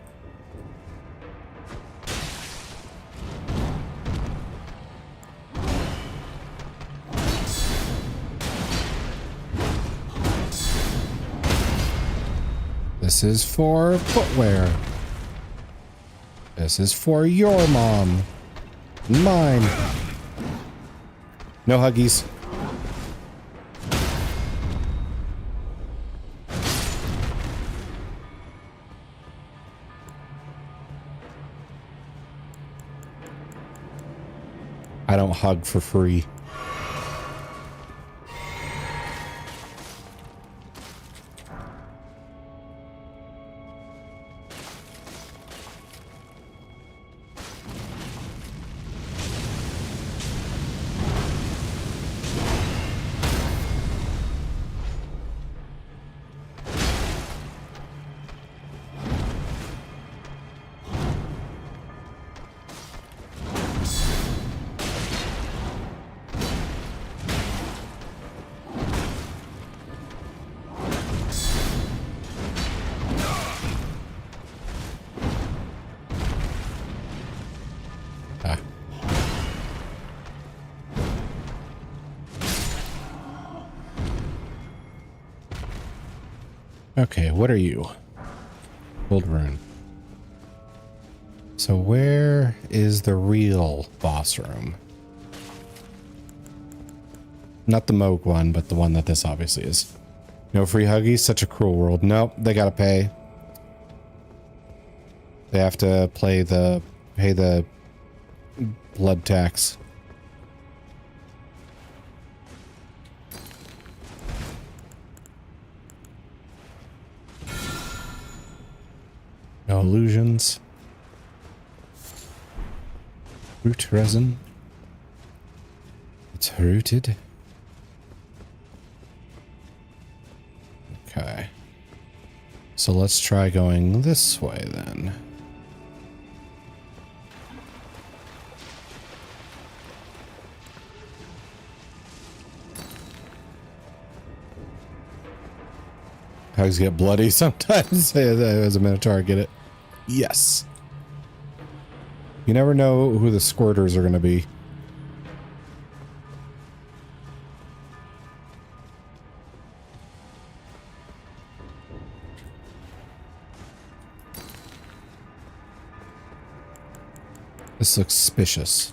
This is for footwear. This is for your mom. Mine. No huggies. I don't hug for free. Okay, what are you? Old rune. So where is the real boss room? Not the Moog one, but the one that this obviously is. No free huggies? Such a cruel world. Nope, they gotta pay. They have to pay the blood tax. No illusions. Root resin. It's rooted. Okay. So let's try going this way then. Hugs get bloody sometimes. As a Minotaur, I get it. Yes. You never know who the squirters are going to be. This looks suspicious.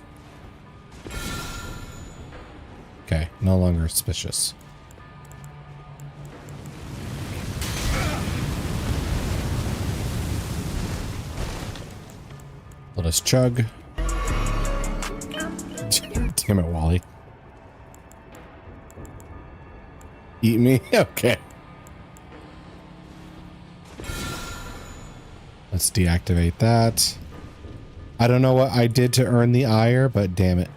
Okay, no longer suspicious. Let us chug. Damn it, Wally. Eat me? Okay. Let's deactivate that. I don't know what I did to earn the ire, but damn it.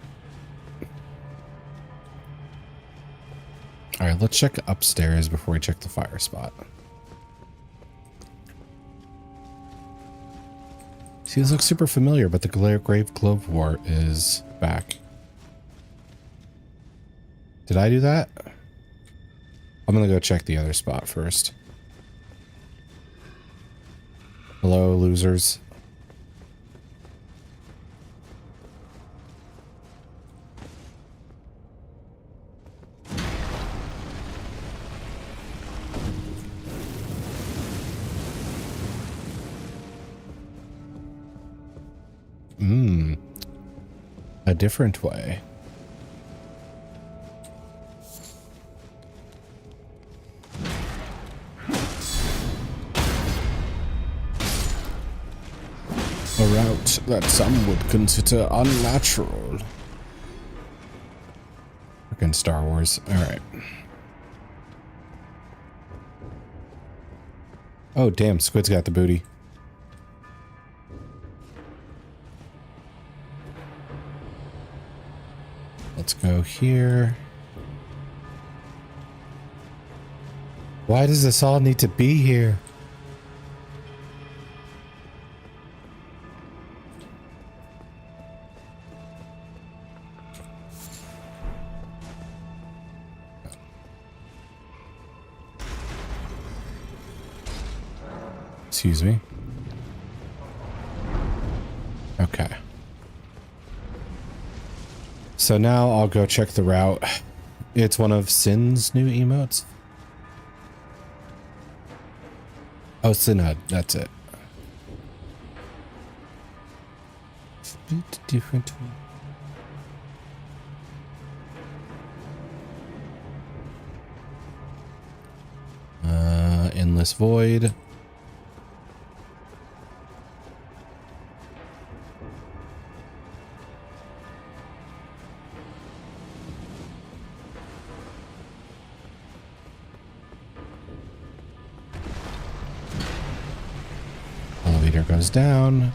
Alright, let's check upstairs before we check the fire spot. See, this looks super familiar, but the Grave Glowwort is back. Did I do that? I'm gonna go check the other spot first. Hello, losers. A different way. A route that some would consider unnatural. Freaking Star Wars. Alright. Oh, damn. Squid's got the booty. Let's go here. Why does this all need to be here? Excuse me. Okay. So now I'll go check the route. It's one of Sin's new emotes. Oh, Sinhud, that's it. bit different. Endless void. Elevator goes down.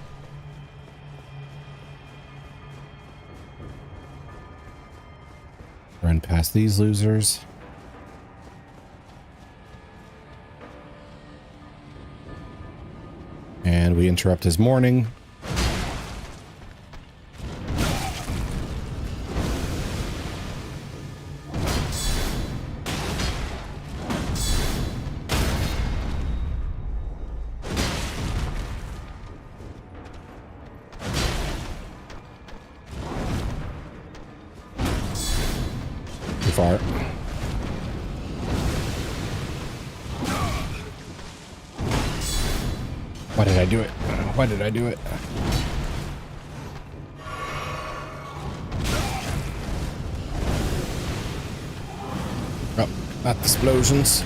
Run past these losers. And we interrupt his morning. Too far. Why did I do it? Why did I do it? Oh, not explosions.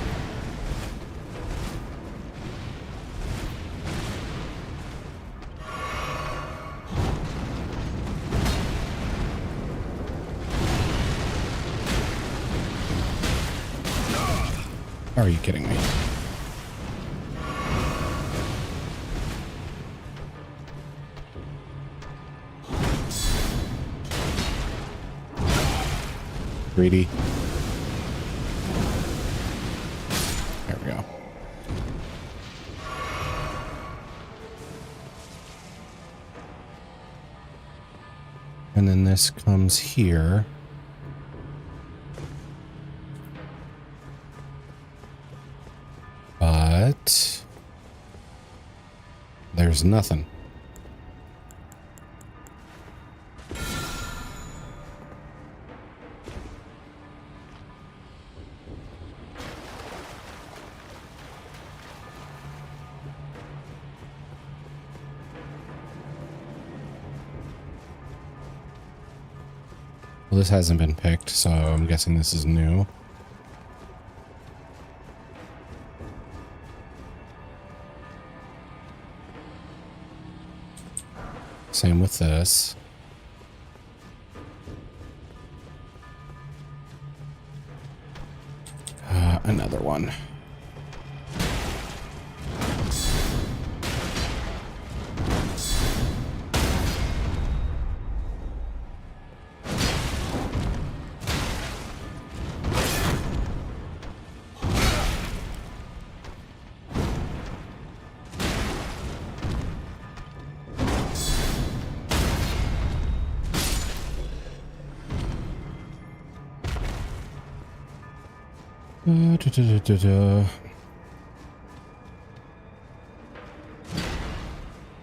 Are you kidding me? Greedy. There we go. And then this comes here. But there's nothing. Well, this hasn't been picked, so I'm guessing this is new. Same with this. Another one.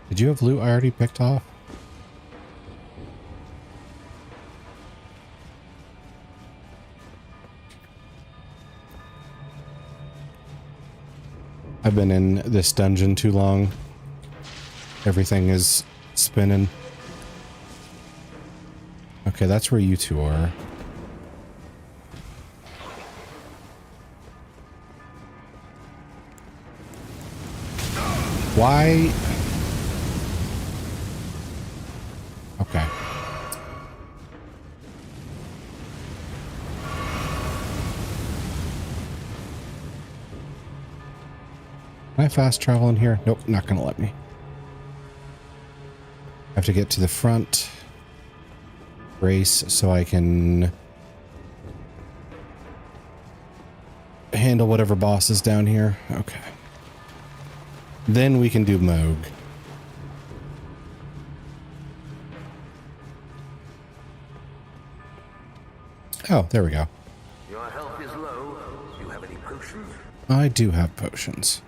Did you have loot I already picked off? I've been in this dungeon too long. Everything is spinning. Okay, that's where you two are. Why? Okay. Can I fast travel in here? Nope, not gonna let me. I have to get to the front. Race so I can handle whatever boss is down here. Okay. Then we can do Moog. Oh, there we go. Your health is low. Do you have any potions? I do have potions.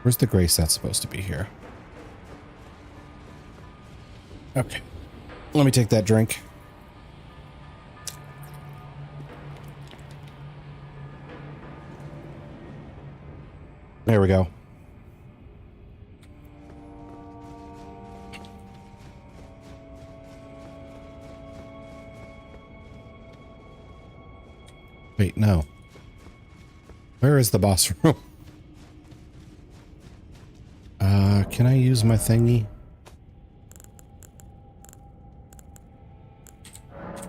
Where's the grace that's supposed to be here? Okay. Let me take that drink. There we go. Wait, no. Where is the boss room? Can I use my thingy?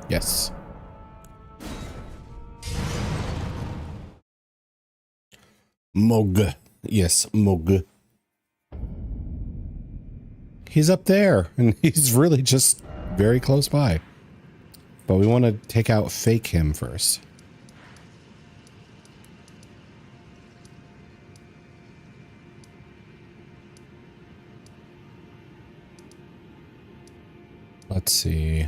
Yes. Mog. Yes, Mog. He's up there, and he's really just very close by. But we want to take out fake him first. Let's see.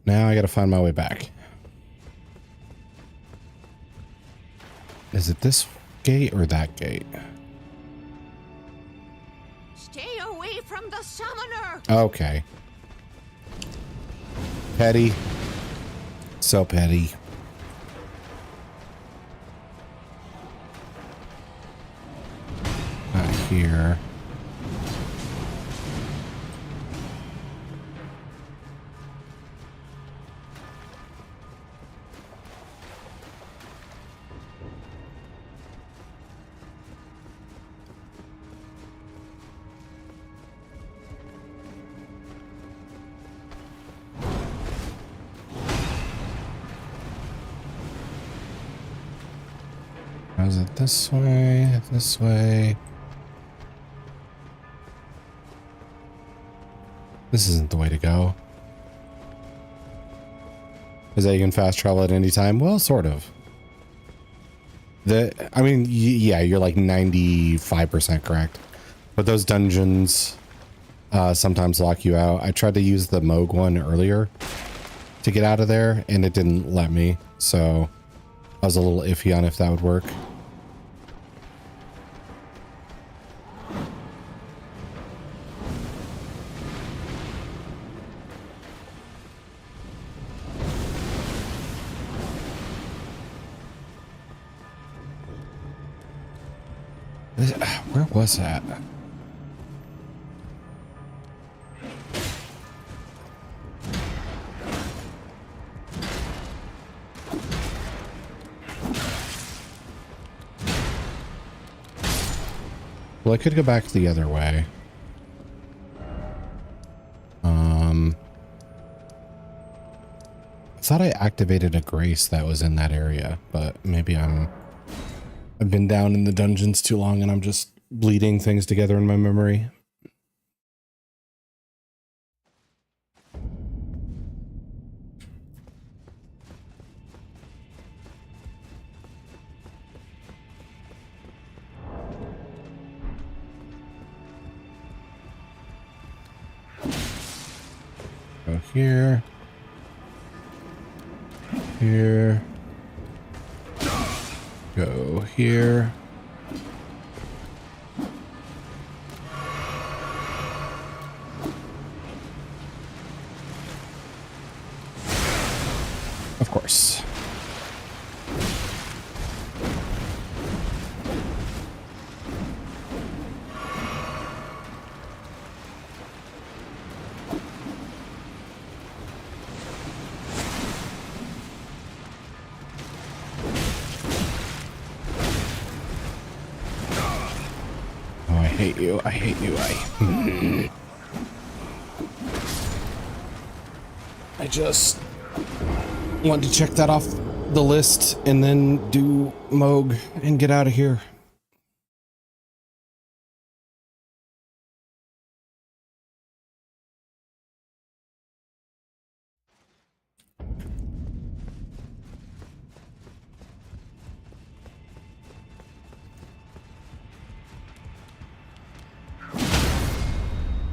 Now I gotta find my way back. Is it this gate or that gate? Stay away from the summoner. Okay. Petty. So petty. Not here. Is it this way? This way? This isn't the way to go. Is that you can fast travel at any time? Well, sort of. I mean, yeah, you're like 95% correct. But those dungeons sometimes lock you out. I tried to use the Moog one earlier to get out of there, and it didn't let me. So I was a little iffy on if that would work. Where was that? Well, I could go back the other way. I thought I activated a grace that was in that area, but maybe I've been down in the dungeons too long and I'm just bleeding things together in my memory. Go here. Here. Go here. Of course. I hate you. I just want to check that off the list and then do Moog and get out of here.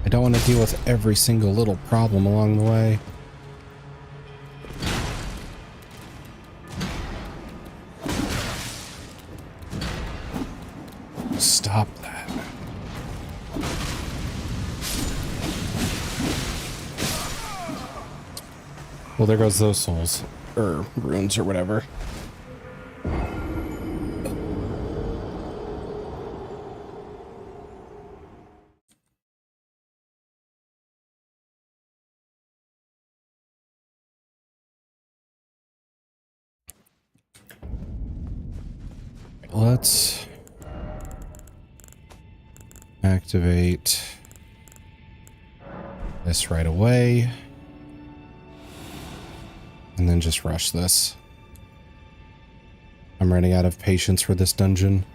I don't want to deal with every single little problem along the way. Stop that. Well, there goes those souls. Or runes or whatever. let's activate this right away. And then just rush this. I'm running out of patience for this dungeon.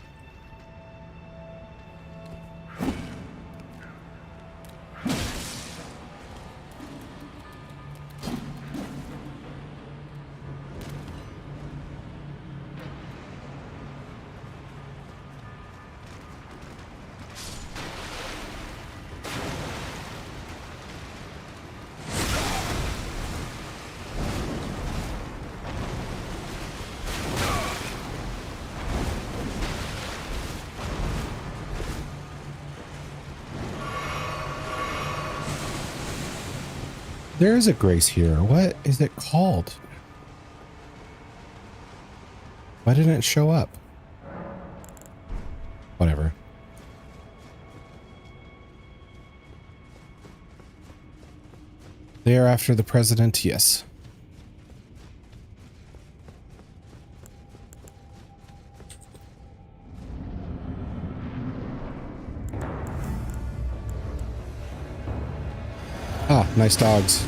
There is a grace here. What is it called? Why didn't it show up? Whatever. They are after the president, yes. Ah, nice dogs.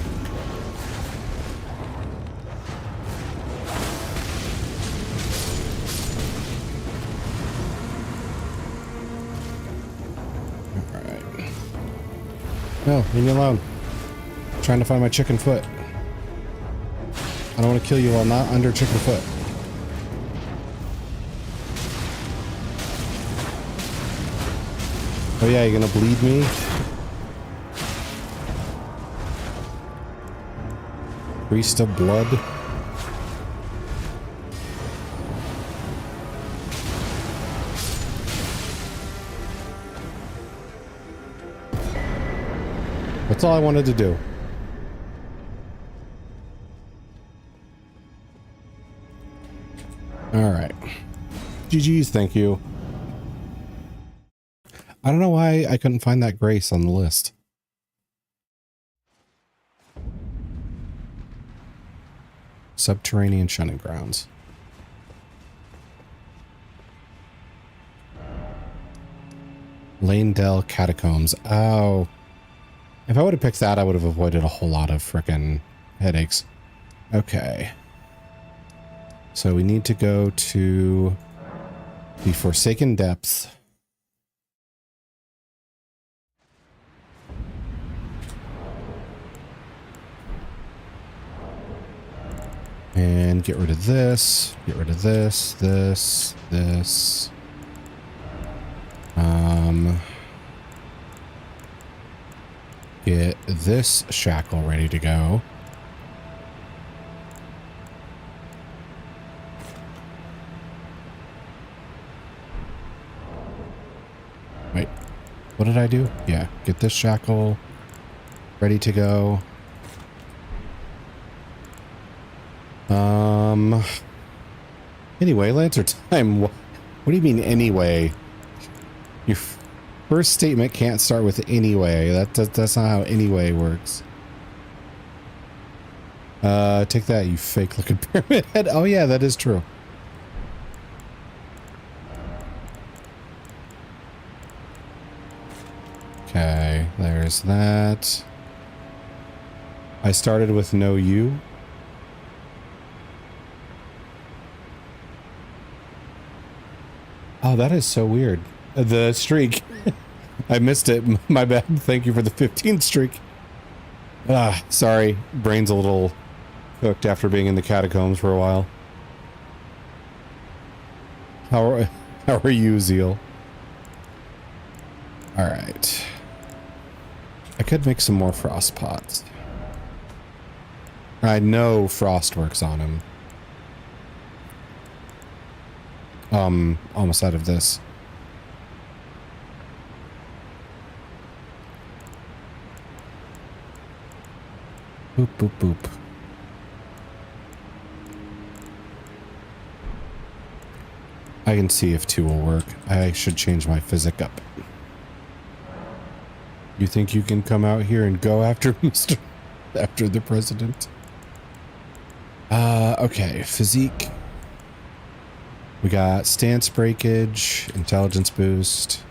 Alright. No, leave me alone. I'm trying to find my chicken foot. I don't want to kill you while not under chicken foot. Oh yeah, you're gonna bleed me? Priest of blood. That's all I wanted to do. All right. GG's, thank you. I don't know why I couldn't find that grace on the list. Subterranean shunning grounds. Lanedale catacombs. Oh. If I would have picked that, I would have avoided a whole lot of frickin' headaches. Okay. So we need to go to the Forsaken Depths. And get rid of this, get rid of this, this. Get this shackle ready to go. Wait, what did I do? Yeah, get this shackle ready to go. Anyway, Lancer time. What do you mean anyway? Your first statement can't start with anyway. That's not how anyway works. Take that, you fake looking pyramid head. Oh yeah, that is true. Okay, there's that. I started with no you. Oh, that is so weird. The streak. I missed it. My bad. Thank you for the 15 streak. Ah, sorry. Brain's a little cooked after being in the catacombs for a while. How are you, Zeal? Alright. I could make some more frost pots. I know frost works on him. Almost out of this. Boop, boop, boop. I can see if 2 will work. I should change my physic up. You think you can come out here and go after Mr. after the president? Okay, physique. We got stance breakage, intelligence boost.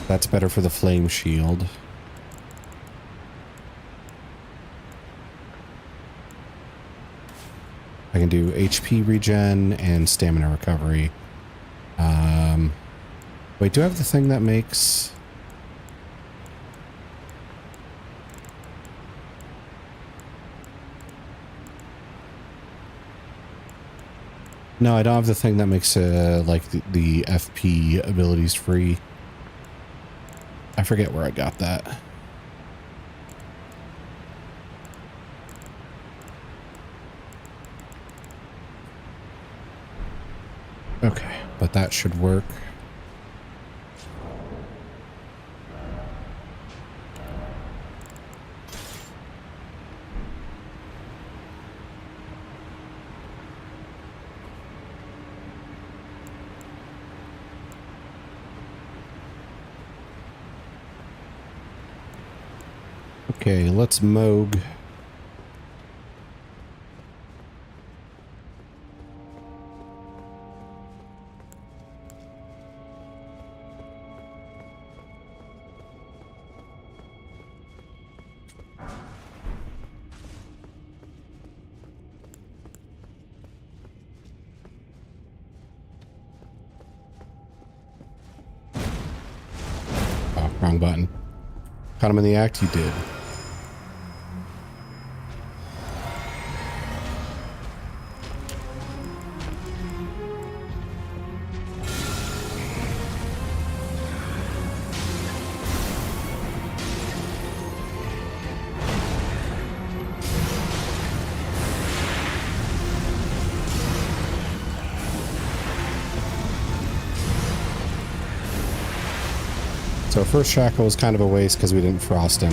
That's better for the flame shield. I can do HP regen and stamina recovery. Wait, do I have the thing that makes... No, I don't have the thing that makes like the FP abilities free. I forget where I got that. Okay, but that should work. Okay, let's Moog. Oh, wrong button. Caught him in the act, you did. So first shackle was kind of a waste because we didn't frost him.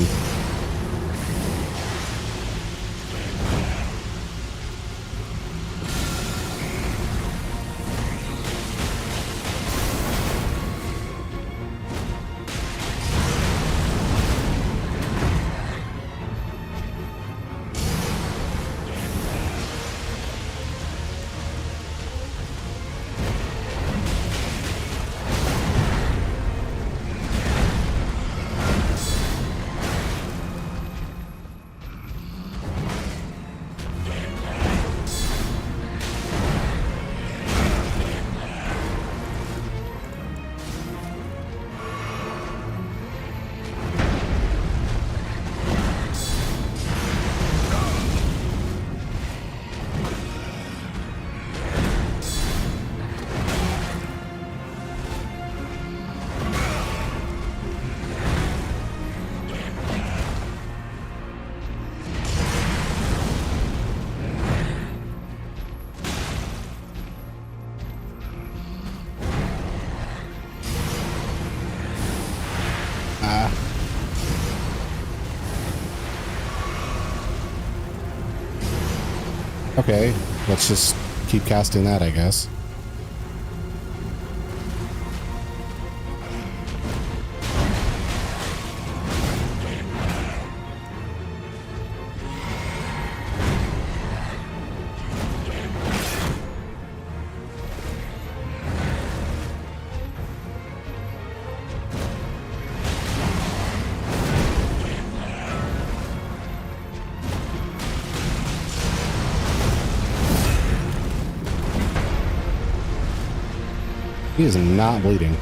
Okay, let's just keep casting that, I guess. He is not bleeding.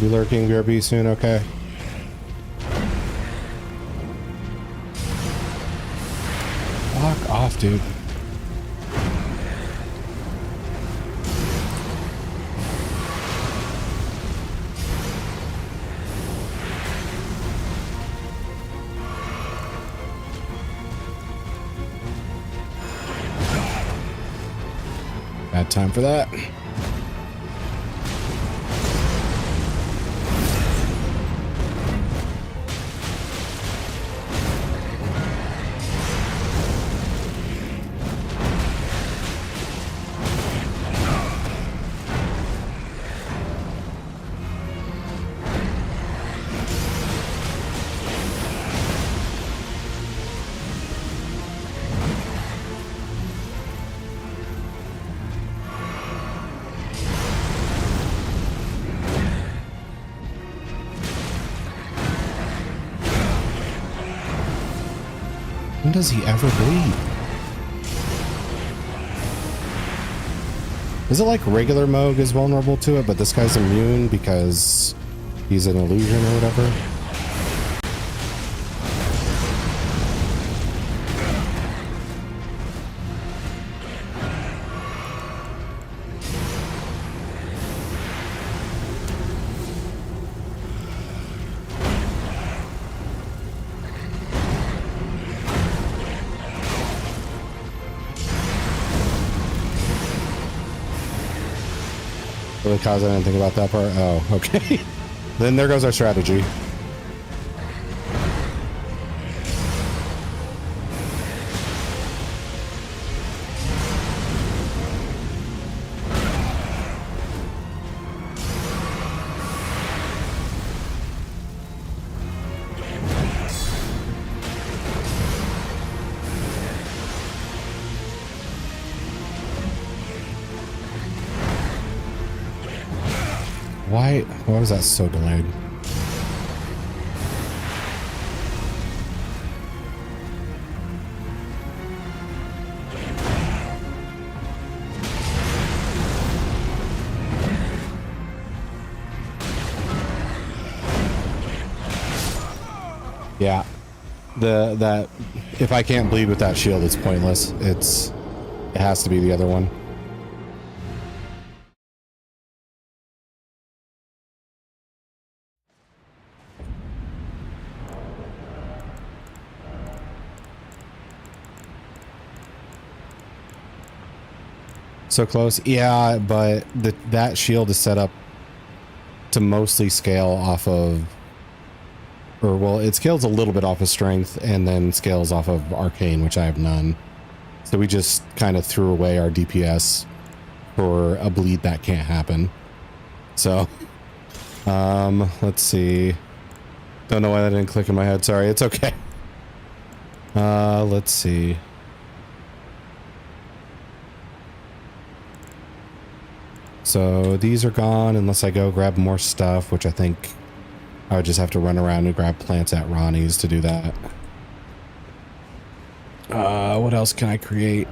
Be lurking BRB soon, okay. Fuck off, dude. Bad time for that. When does he ever bleed? Is it like regular Moog is vulnerable to it, but this guy's immune because he's an illusion or whatever? Really, cause I didn't think about that part. Oh, okay. Then there goes our strategy. Why was that so delayed? Yeah. That if I can't bleed with that shield, it's pointless. It has to be the other one. So close. Yeah, but that shield is set up to mostly scale off of, or well, it scales a little bit off of strength and then scales off of arcane, which I have none. So we just kind of threw away our DPS for a bleed that can't happen. So, let's see. Don't know why that didn't click in my head. Sorry, it's okay. Let's see. So these are gone unless I go grab more stuff, which I think I would just have to run around and grab plants at Ronnie's to do that. What else can I create?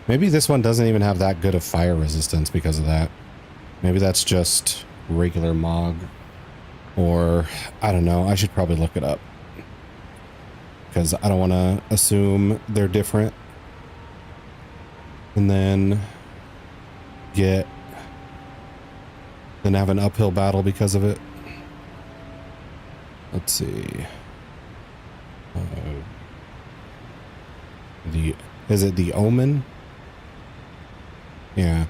Maybe this one doesn't even have that good of fire resistance because of that. Maybe that's just regular Mog. Or, I don't know. I should probably look it up. Because I don't want to assume they're different. And then have an uphill battle because of it. Let's see. Is it the Omen? Yeah.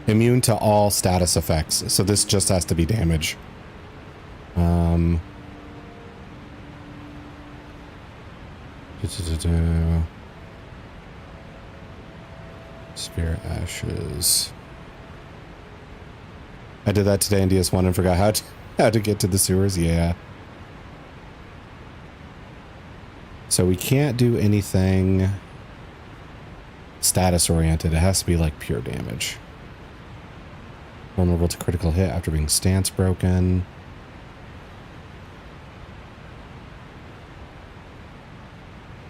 Immune to all status effects, so this just has to be damage. Spirit Ashes. I did that today in DS1 and forgot how to get to the sewers. Yeah. So we can't do anything status oriented. It has to be like pure damage. Vulnerable to critical hit after being stance broken.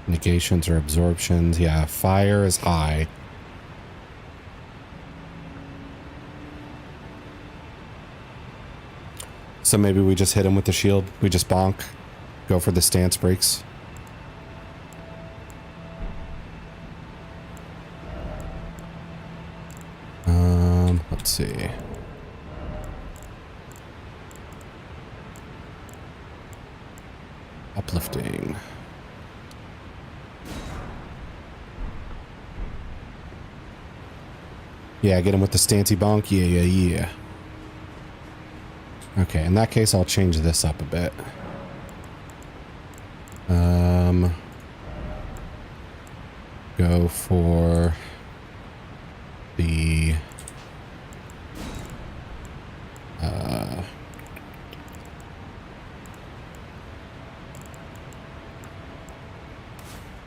Negations or absorptions. Yeah, fire is high. So maybe we just hit him with the shield. We just bonk. Go for the stance breaks. Let's see. Uplifting. Yeah, get him with the stancy bonk. Yeah. Okay, in that case, I'll change this up a bit. Go for the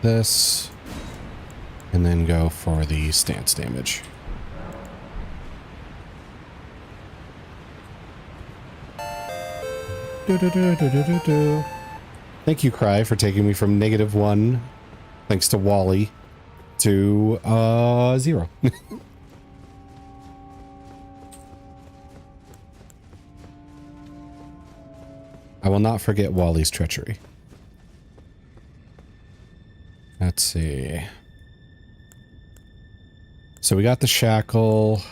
This, and then go for the stance damage. Thank you, Cry, for taking me from -1, thanks to Wally, to 0. I will not forget Wally's treachery. Let's see. So we got the shackle,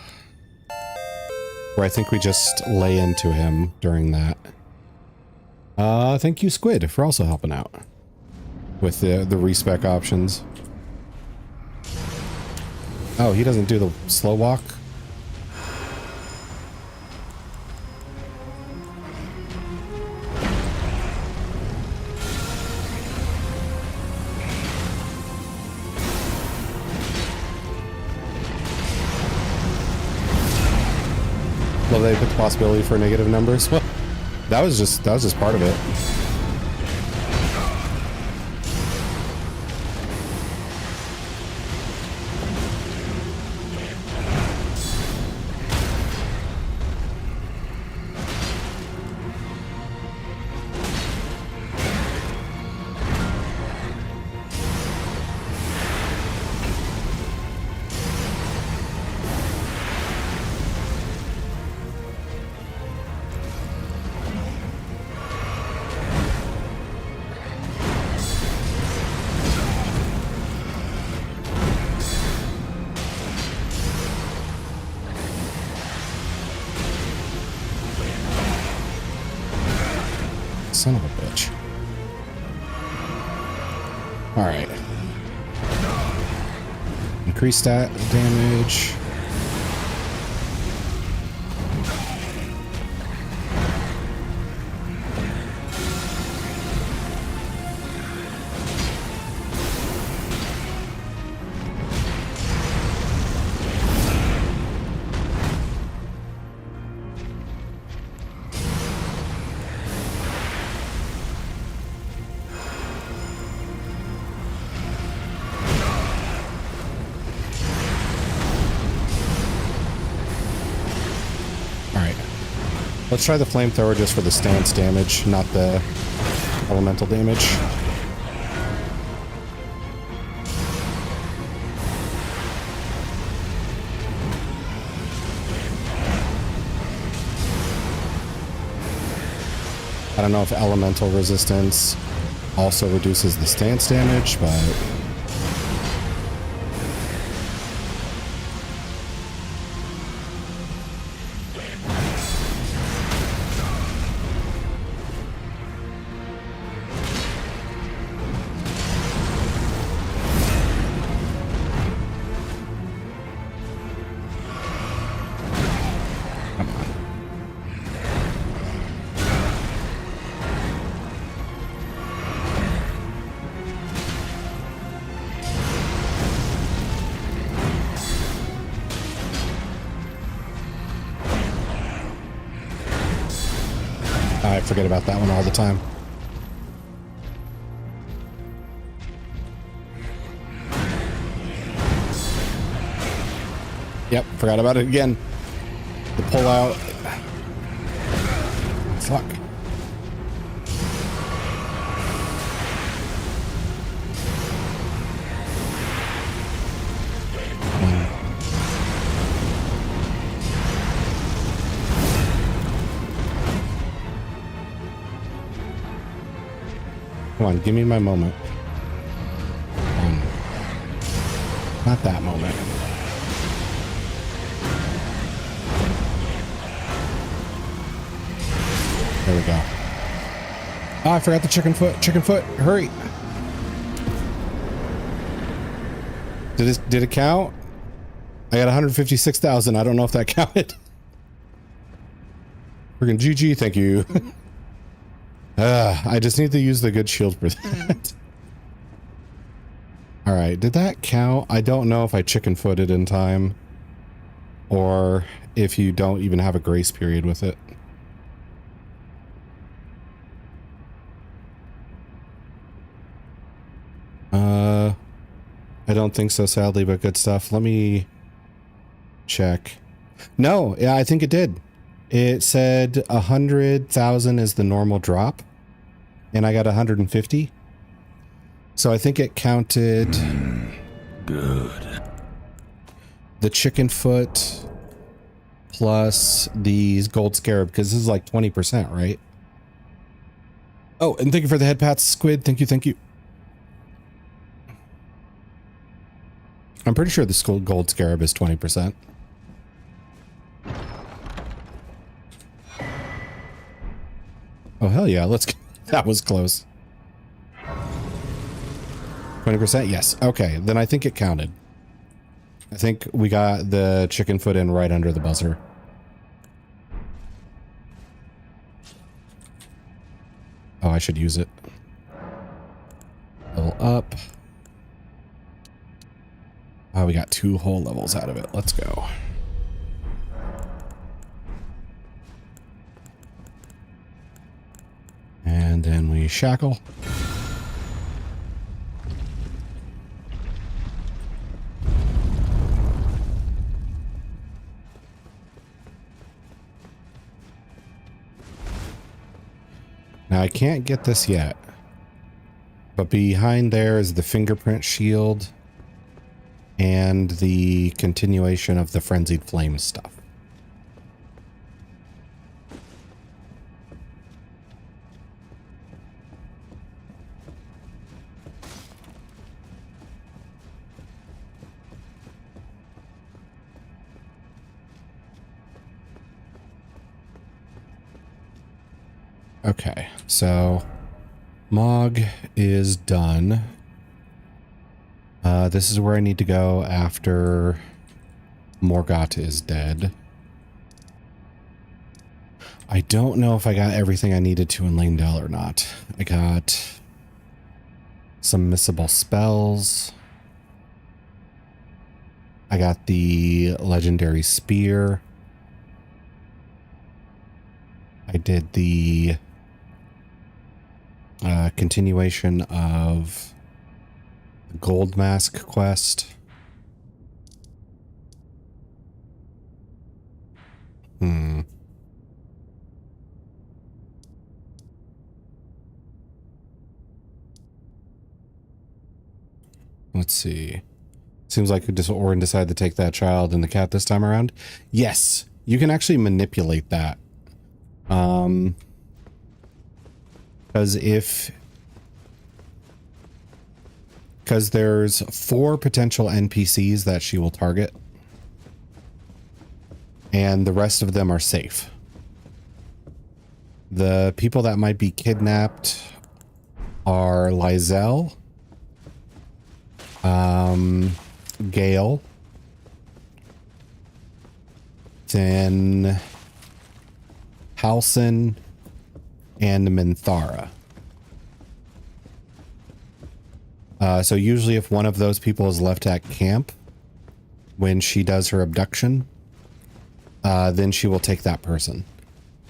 where I think we just lay into him during that. Thank you, Squid, for also helping out with the respec options. Oh, he doesn't do the slow walk? Well, they put the possibility for negative numbers. Well, that was just part of it. Son of a bitch. Alright. Increase stat damage. Let's try the flamethrower just for the stance damage, not the elemental damage. I don't know if elemental resistance also reduces the stance damage, but... I forget about that one all the time. Yep, forgot about it again. The pull out. Fuck. Come on, give me my moment. Not that moment. There we go. Oh, I forgot the chicken foot. Chicken foot, hurry. Did it count? I got 156,000. I don't know if that counted. Freaking GG, thank you. I just need to use the good shield for that. Alright, did that count? I don't know if I chicken footed in time or if you don't even have a grace period with it. I don't think so, sadly, but good stuff. Let me check. No, yeah, I think it did. It said 100,000 is the normal drop, and I got 150. So I think it counted Good. the chicken foot plus these gold scarab, because this is like 20%, right? Oh, and thank you for the head pats, Squid. Thank you, thank you. I'm pretty sure the gold scarab is 20%. Oh, hell yeah. Let's go. That was close. 20%? Yes. Okay. Then I think it counted. I think we got the chicken foot in right under the buzzer. Oh, I should use it. Level up. Oh, we got 2 whole levels out of it. Let's go. And then we shackle. Now I can't get this yet, but behind there is the fingerprint shield and the continuation of the frenzied flame stuff. Okay, so Mog is done. This is where I need to go after Morgott is dead. I don't know if I got everything I needed to in Langdell or not. I got some missable spells. I got the legendary spear. I did the continuation of the Gold Mask quest. Let's see. Seems like Orin decided to take that child and the cat this time around. Yes, you can actually manipulate that. Because there's 4 potential NPCs that she will target, and the rest of them are safe. The people that might be kidnapped are Lizelle, Gale, then Halson, and Minthara. So usually if one of those people is left at camp when she does her abduction, then she will take that person.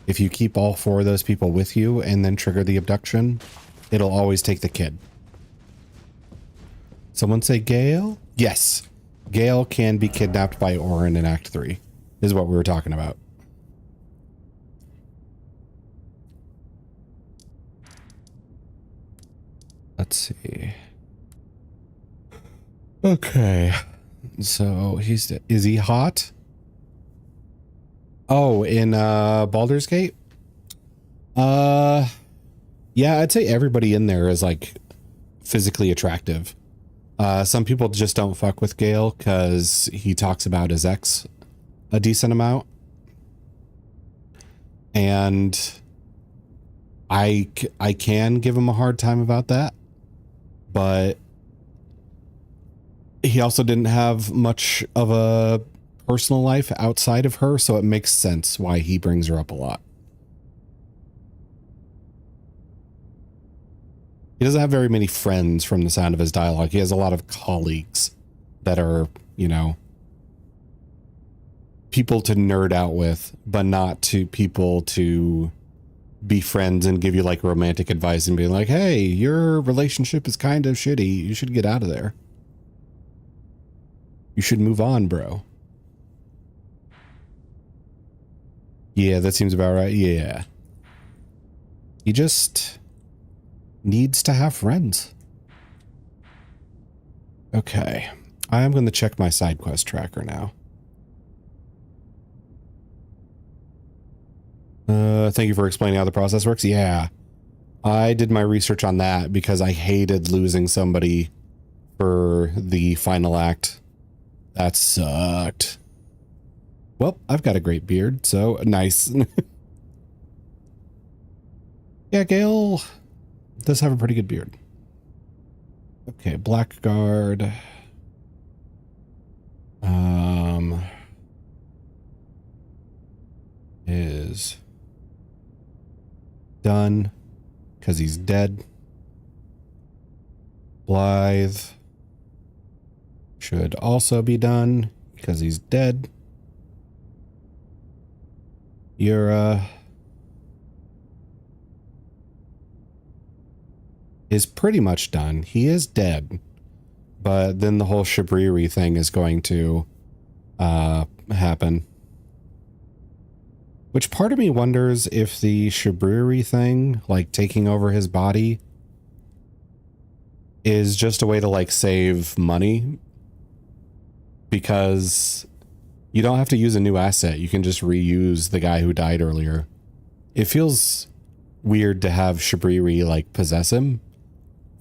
If you keep all 4 of those people with you and then trigger the abduction, it'll always take the kid. Someone say Gale? Yes. Gale can be kidnapped by Orin in Act 3, is what we were talking about. Let's see. Okay. So is he hot? Oh, in Baldur's Gate? Yeah, I'd say everybody in there is like physically attractive. Some people just don't fuck with Gale because he talks about his ex a decent amount. And I can give him a hard time about that. But he also didn't have much of a personal life outside of her, so it makes sense why he brings her up a lot. He doesn't have very many friends from the sound of his dialogue. He has a lot of colleagues that are, you know, people to nerd out with, but not to people to be friends and give you like romantic advice and be like, hey, your relationship is kind of shitty. You should get out of there. You should move on, bro. Yeah, that seems about right. Yeah. He just needs to have friends. Okay. I'm going to check my side quest tracker now. Thank you for explaining how the process works. Yeah. I did my research on that because I hated losing somebody for the final act. That sucked. Well, I've got a great beard, so nice. Yeah, Gale does have a pretty good beard. Okay, Blackguard. Is done because he's dead. Blythe should also be done because he's dead. Yura is pretty much done. He is dead, but then the whole Shabriri thing is going to happen. Which part of me wonders if the Shabriri thing, like taking over his body, is just a way to like save money, because you don't have to use a new asset. You can just reuse the guy who died earlier. It feels weird to have Shabriri like possess him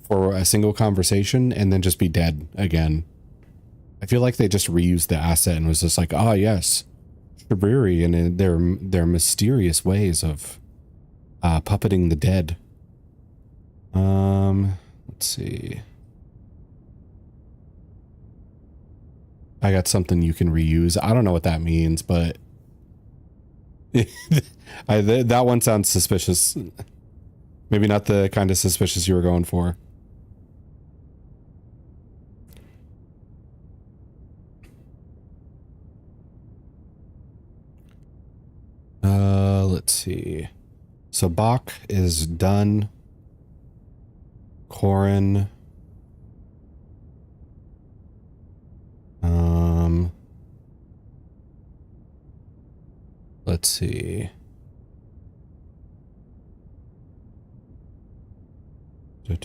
for a single conversation and then just be dead again. I feel like they just reused the asset and was just like, ah, yes, Shabriri and their mysterious ways of puppeting the dead. Let's see. I got something you can reuse. I don't know what that means, but that one sounds suspicious. Maybe not the kind of suspicious you were going for. Let's see. So Bach is done. Corin. Let's see. Do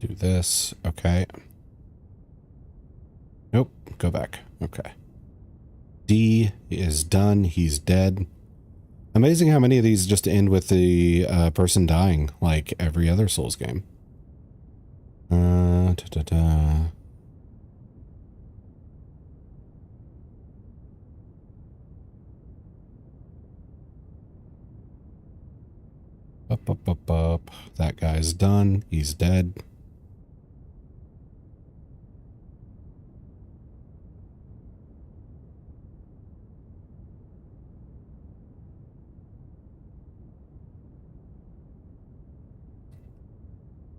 this. Okay. Nope. Go back. Okay. D is done. He's dead. Amazing how many of these just end with the person dying, like every other Souls game. Up. That guy's done. He's dead.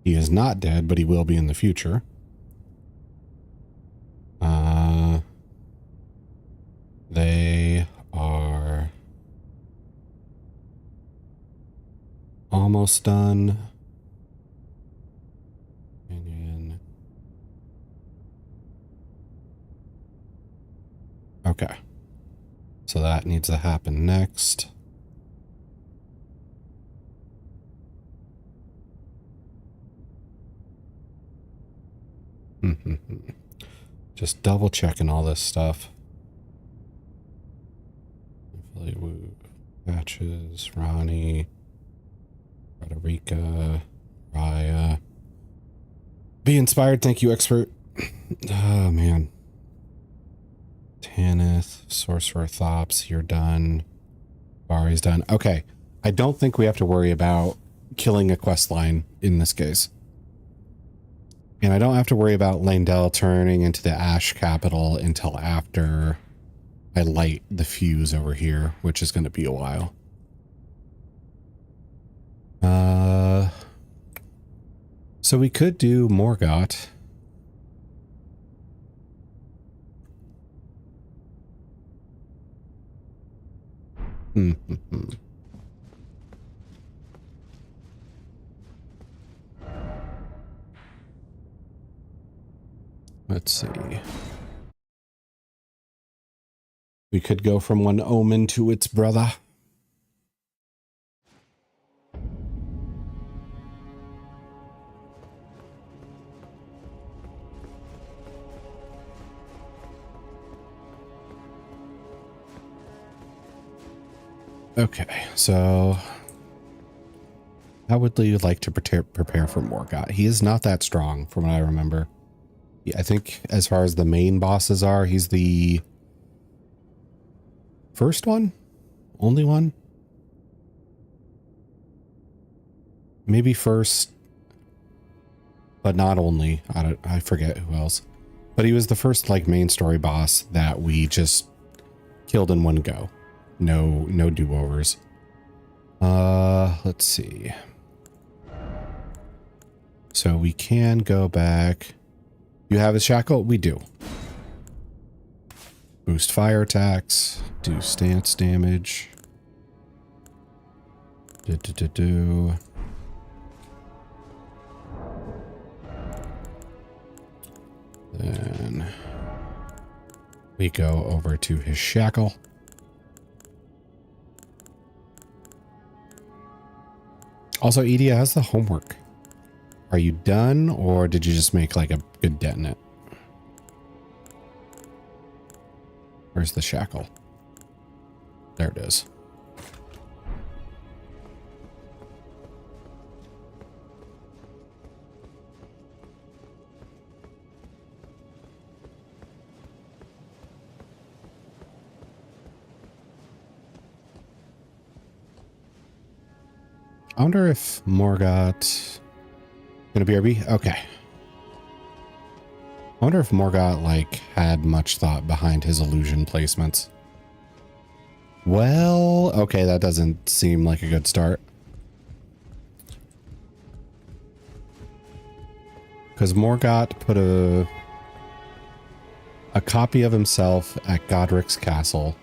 He is not dead, but he will be in the future. They are almost done. Okay. So that needs to happen next. Just double checking all this stuff. Patches, Ronnie, Frederica, Raya. Be inspired. Thank you, expert. Oh, man. Tanith, Sorcerer Thops, you're done. Bari's done. Okay. I don't think we have to worry about killing a quest line in this case. And I don't have to worry about Landell turning into the Ash Capital until after I light the fuse over here, which is going to be a while. So we could do Morgott. Let's see. We could go from one omen to its brother. Okay, so how would you like to prepare for Morgott? He is not that strong from what I remember. Yeah, I think as far as the main bosses are, he's the first one? Only one? Maybe first, but not only. I forget who else. But he was the first like main story boss that we just killed in one go. No do-overs. Let's see. So we can go back. You have a shackle? We do. Boost fire attacks. Do stance damage. Then we go over to his shackle. Also, Edie, how's the homework? Are you done, or did you just make like a good dent in it? Where's the shackle? There it is. I wonder if Morgott gonna BRB? Okay. I wonder if Morgott like had much thought behind his illusion placements. Well, okay, that doesn't seem like a good start. Because Morgott put a copy of himself at Godric's castle.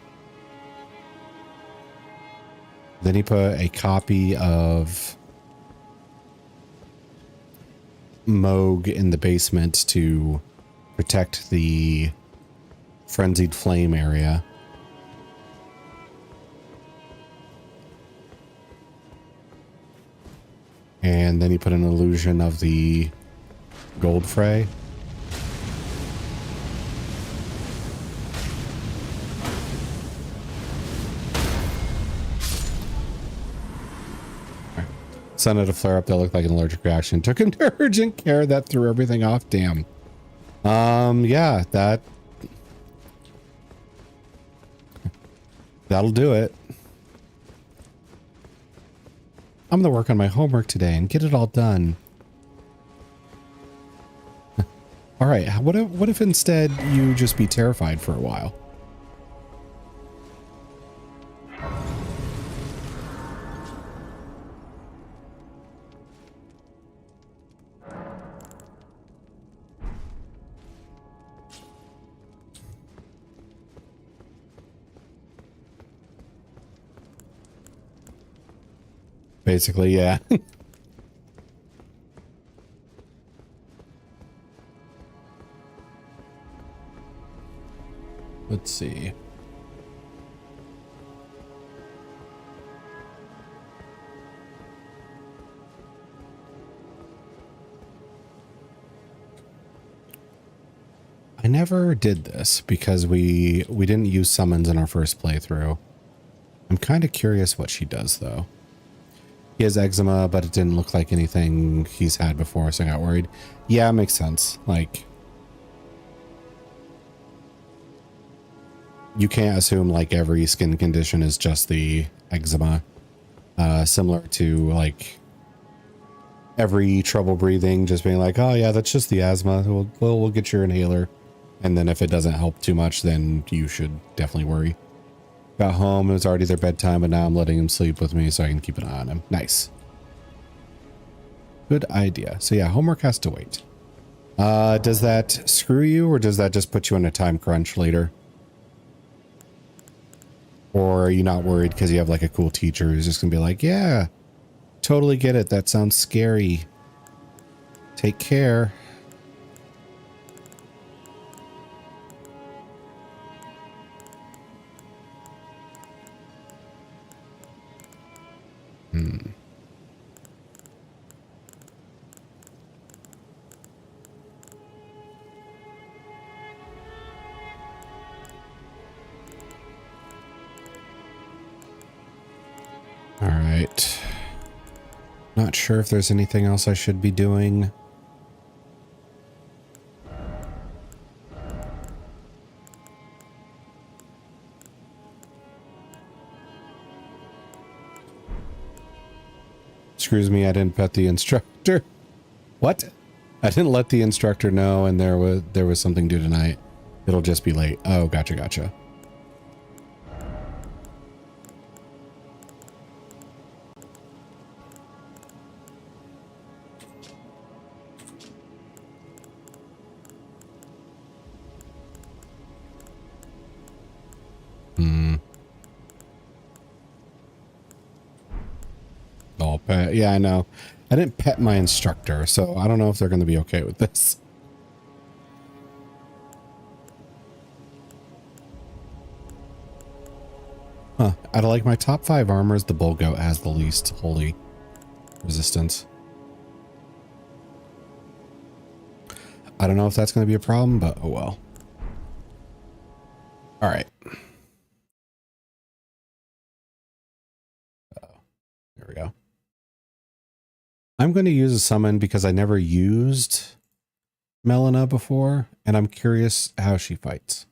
Then he put a copy of Moog in the basement to protect the frenzied flame area. And then he put an illusion of the gold fray. Sun had a flare up that looked like an allergic reaction. Took him to urgent care. That threw everything off. Damn. Yeah, that'll do it. I'm gonna work on my homework today and get it all done. All right. What if instead you just be terrified for a while? Basically, yeah. Let's see. I never did this because we didn't use summons in our first playthrough. I'm kind of curious what she does though. He has eczema, but it didn't look like anything he's had before, so I got worried. Yeah, it makes sense. Like, you can't assume like every skin condition is just the eczema. Similar to like every trouble breathing just being like, oh yeah, that's just the asthma. We'll get your inhaler. And then if it doesn't help too much, then you should definitely worry. Got home, it was already their bedtime, but now I'm letting him sleep with me so I can keep an eye on him. Nice. Good idea. So yeah, homework has to wait. Does that screw you, or does that just put you in a time crunch later? Or are you not worried because you have like a cool teacher who's just gonna be like, yeah, totally get it. That sounds scary. Take care. All right. Not sure if there's anything else I should be doing. Excuse me, I didn't pet the instructor. What? I didn't let the instructor know, and there was something due tonight. It'll just be late. Oh, gotcha. Oh, pet. Yeah, I know. I didn't pet my instructor, so I don't know if they're going to be okay with this. Huh. Out of like my top 5 armors, the bull goat has the least holy resistance. I don't know if that's going to be a problem, but oh well. All right. There we go. I'm going to use a summon because I never used Melina before, and I'm curious how she fights.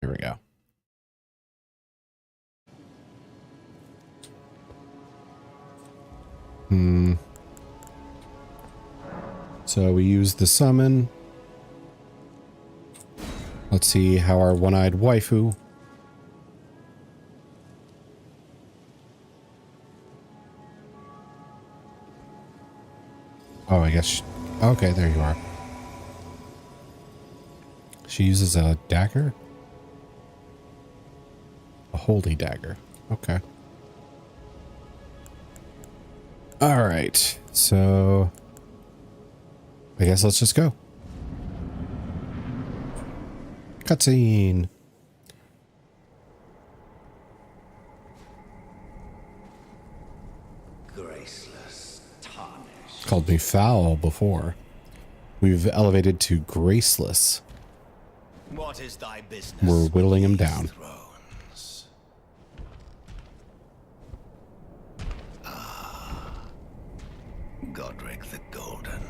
Here we go. So we use the summon. Let's see how our one-eyed waifu. Oh, I guess. Okay, there you are. She uses a dagger? A holy dagger. Okay. All right. So I guess let's just go. Cutscene. Graceless, tarnished. Called me foul before. We've elevated to graceless. What is thy business? We're whittling him down. Thrones? Godric the Golden.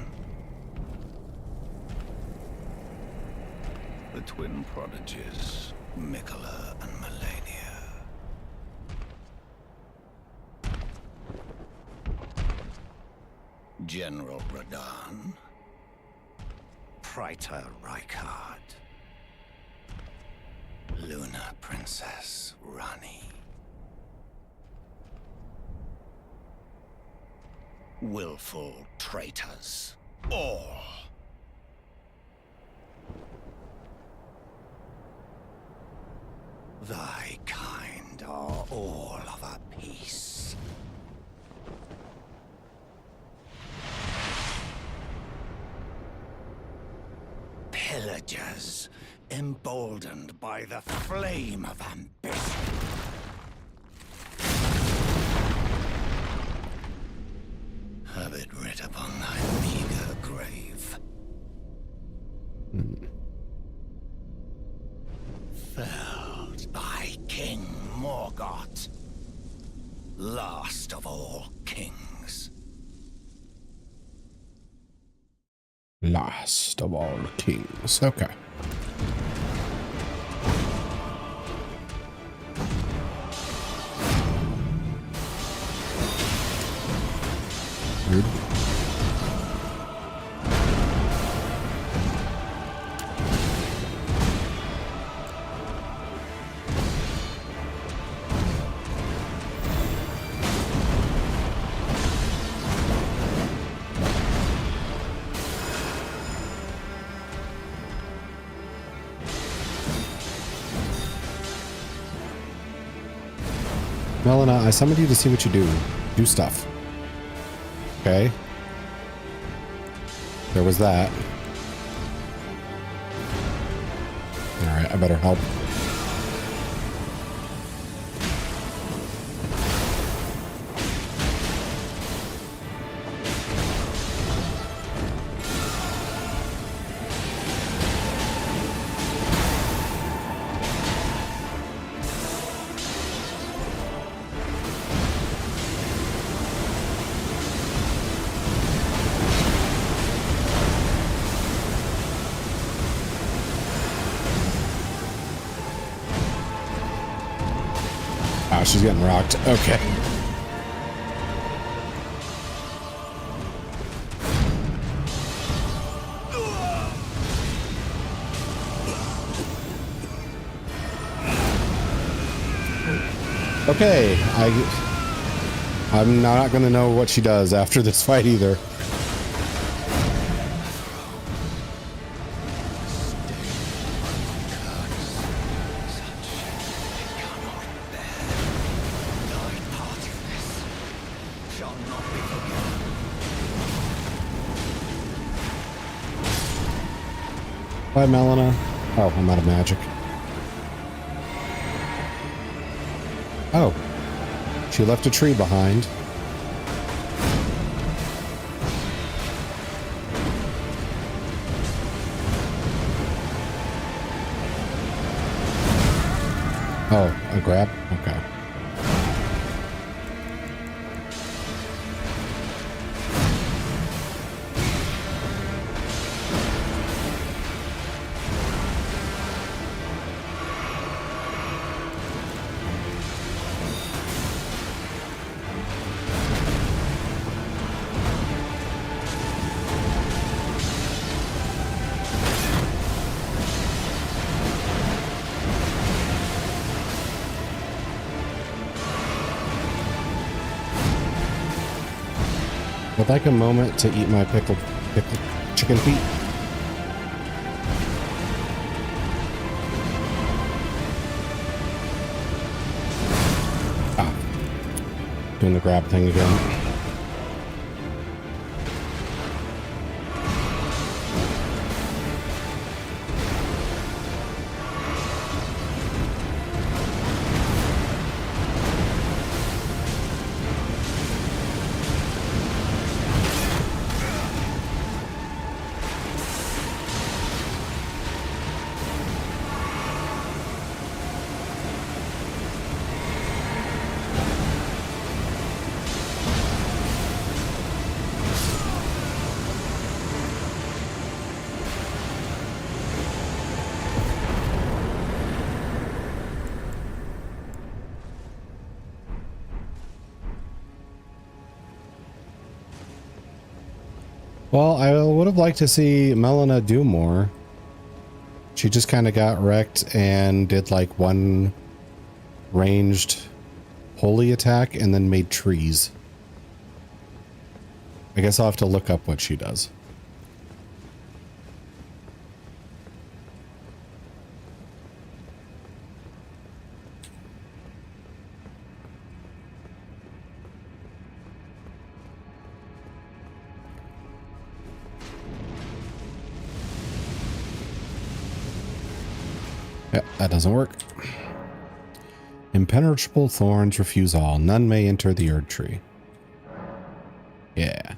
The twin prodigies, Mikola and Melania. General Radahn. Praetor Rykard. Luna Princess Rani. Willful traitors, all. Thy kind are all of a piece. Pillagers, emboldened by the flame of ambition. Have it writ upon thy meager grave. Felled by King Morgoth, last of all kings. Last of all kings. Okay. Melina, I summoned you to see what you do. Do stuff. Okay. There was that. Alright, I better help. Wow, she's getting rocked. Okay. Okay, I'm not going to know what she does after this fight either. Bye, Melina. Oh, I'm out of magic. Oh. She left a tree behind. Oh, a grab? Okay. Would like a moment to eat my pickled chicken feet. Ah. Doing the grab thing again. Well, I would have liked to see Melina do more. She just kind of got wrecked and did like one ranged holy attack and then made trees. I guess I'll have to look up what she does. Yep, that doesn't work. Impenetrable thorns refuse all. None may enter the Erd tree. Yeah.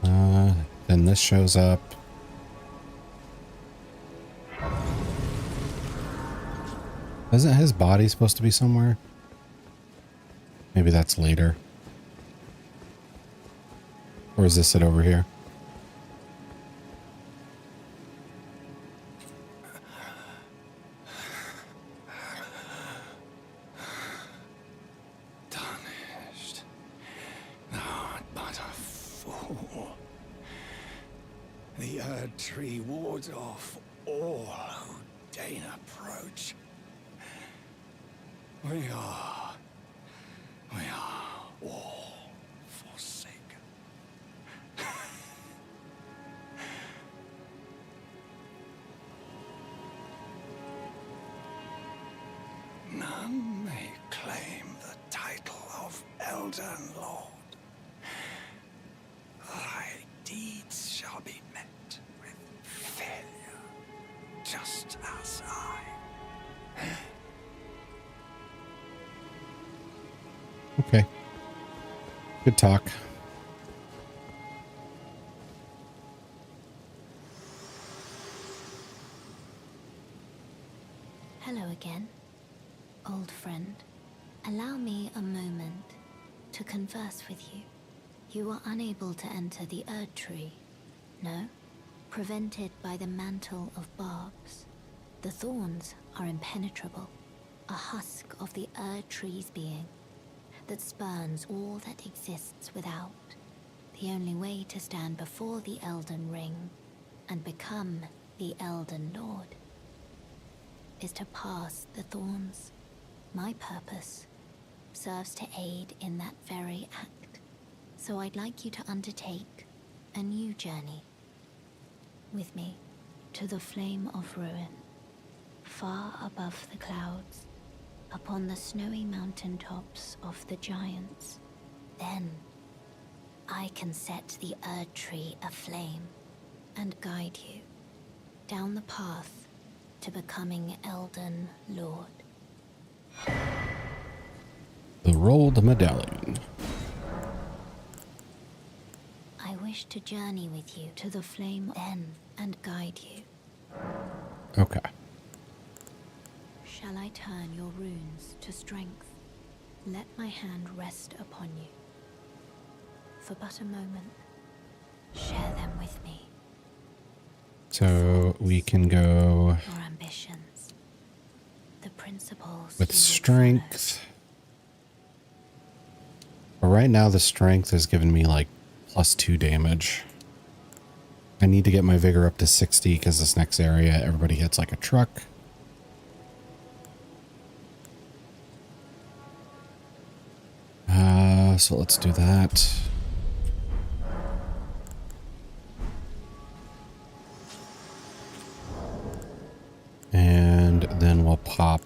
Then this shows up. Isn't his body supposed to be somewhere? Maybe that's later. Or is this it over here? Tarnished. Thou but a fool. The Erd tree wards off all who deign approach. We are all forsaken. None may claim the title of Elden Lord. Thy deeds shall be met with failure, just as I. Okay. Good talk. Hello again, old friend. Allow me a moment to converse with you. You are unable to enter the Erd Tree, no? Prevented by the mantle of barbs. The thorns are impenetrable, a husk of the Erd Tree's being that spurns all that exists without. The only way to stand before the Elden Ring and become the Elden Lord is to pass the thorns. My purpose serves to aid in that very act. So I'd like you to undertake a new journey with me to the Flame of Ruin, far above the clouds, upon the snowy mountaintops of the giants. Then I can set the Erd Tree aflame and guide you down the path to becoming Elden Lord. The rolled medallion. I wish to journey with you to the flame then and guide you. Okay. Shall I turn your runes to strength? Let my hand rest upon you. For but a moment, share them with me. So we can go Your ambitions, the principles with you would strength. But right now the strength has given me like +2 damage. I need to get my vigor up to 60 because this next area everybody hits like a truck. So let's do that. And then we'll pop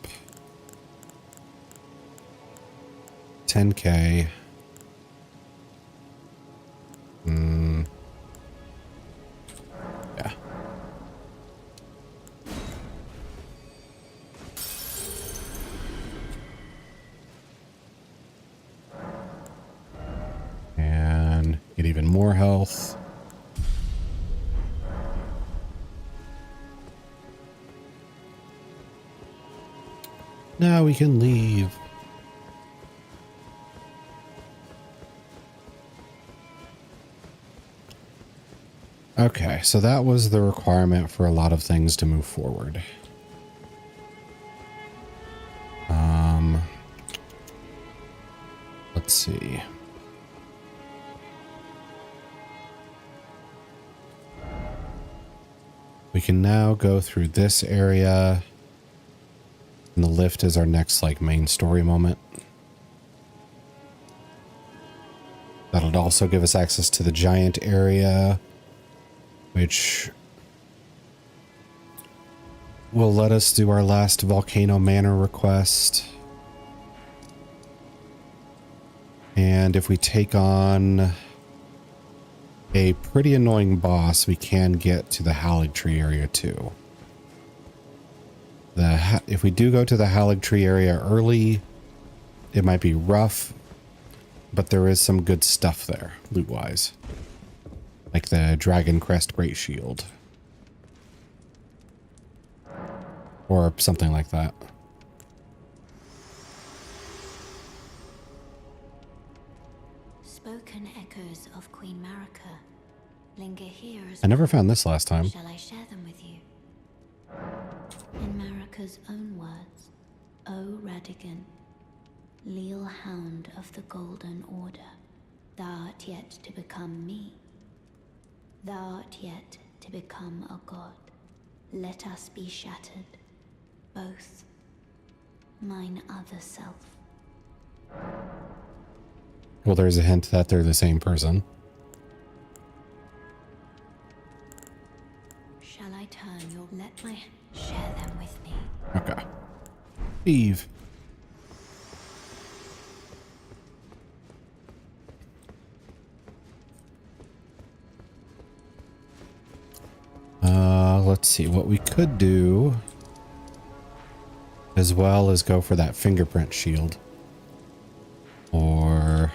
10k. Yeah. And get even more health. Now we can leave. Okay, so that was the requirement for a lot of things to move forward. Let's see. We can now go through this area. And the lift is our next, like, main story moment. That'll also give us access to the giant area, which will let us do our last Volcano Manor request. And if we take on a pretty annoying boss, we can get to the Halig Tree area too. If we do go to the Halig Tree area early, it might be rough, but there is some good stuff there, loot-wise. Like the Dragon Crest Great Shield. Or something like that. Spoken echoes of Queen Marika linger here as I never found this last time. Shall I share them with you? In Marika's own words, O Radigan, leal hound of the Golden Order, thou art yet to become me. Thou art yet to become a god. Let us be shattered, both. Mine other self. Well, there's a hint that they're the same person. Shall I turn your... Let my... Share them with me. Okay. Eve. Let's see what we could do as well as go for that fingerprint shield. Or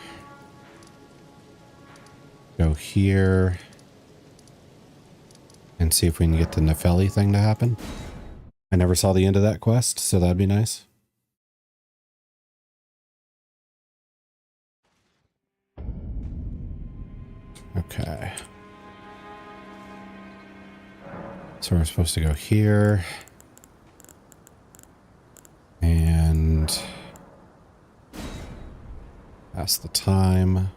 go here and see if we can get the Nefeli thing to happen. I never saw the end of that quest, so that'd be nice. Okay. So we're supposed to go here. And pass the time.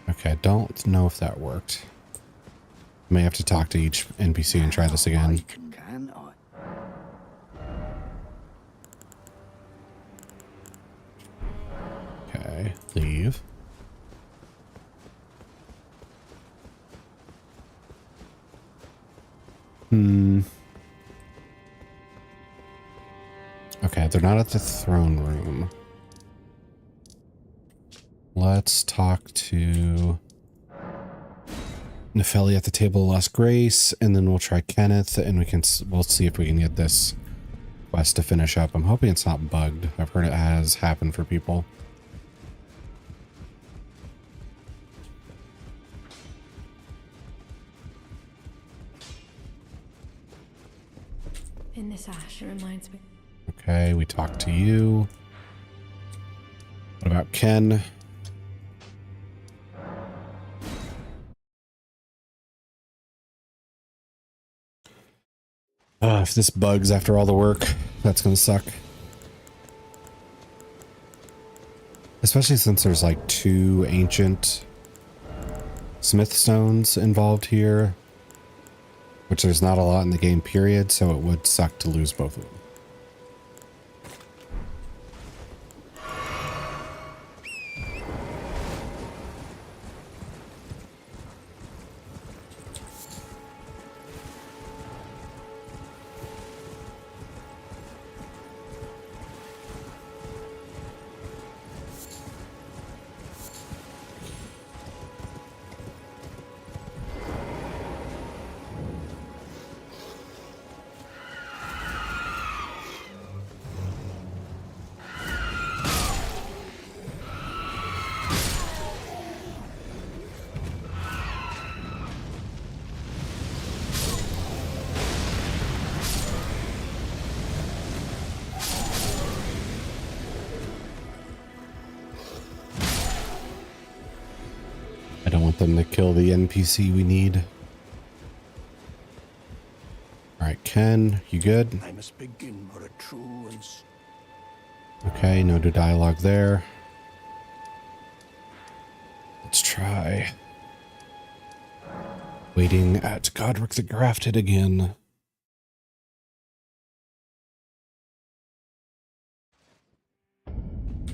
Okay, I don't know if that worked. May have to talk to each NPC and try this again. Okay, leave. Okay, they're not at the throne room. Let's talk to Nefeli at the Table of Lost Grace, and then we'll try Kenneth, and we'll see if we can get this quest to finish up. I'm hoping it's not bugged. I've heard it has happened for people. In this ash, it reminds me. Okay, we talked to you. What about Ken? If this bugs after all the work, that's gonna suck. Especially since there's like 2 ancient smith stones involved here, which there's not a lot in the game period, so it would suck to lose both of them. I don't want them to kill the NPC we need. All right, Ken, you good? I must begin for a true and... Okay, no dialogue there. Let's try waiting at Godric the Grafted again.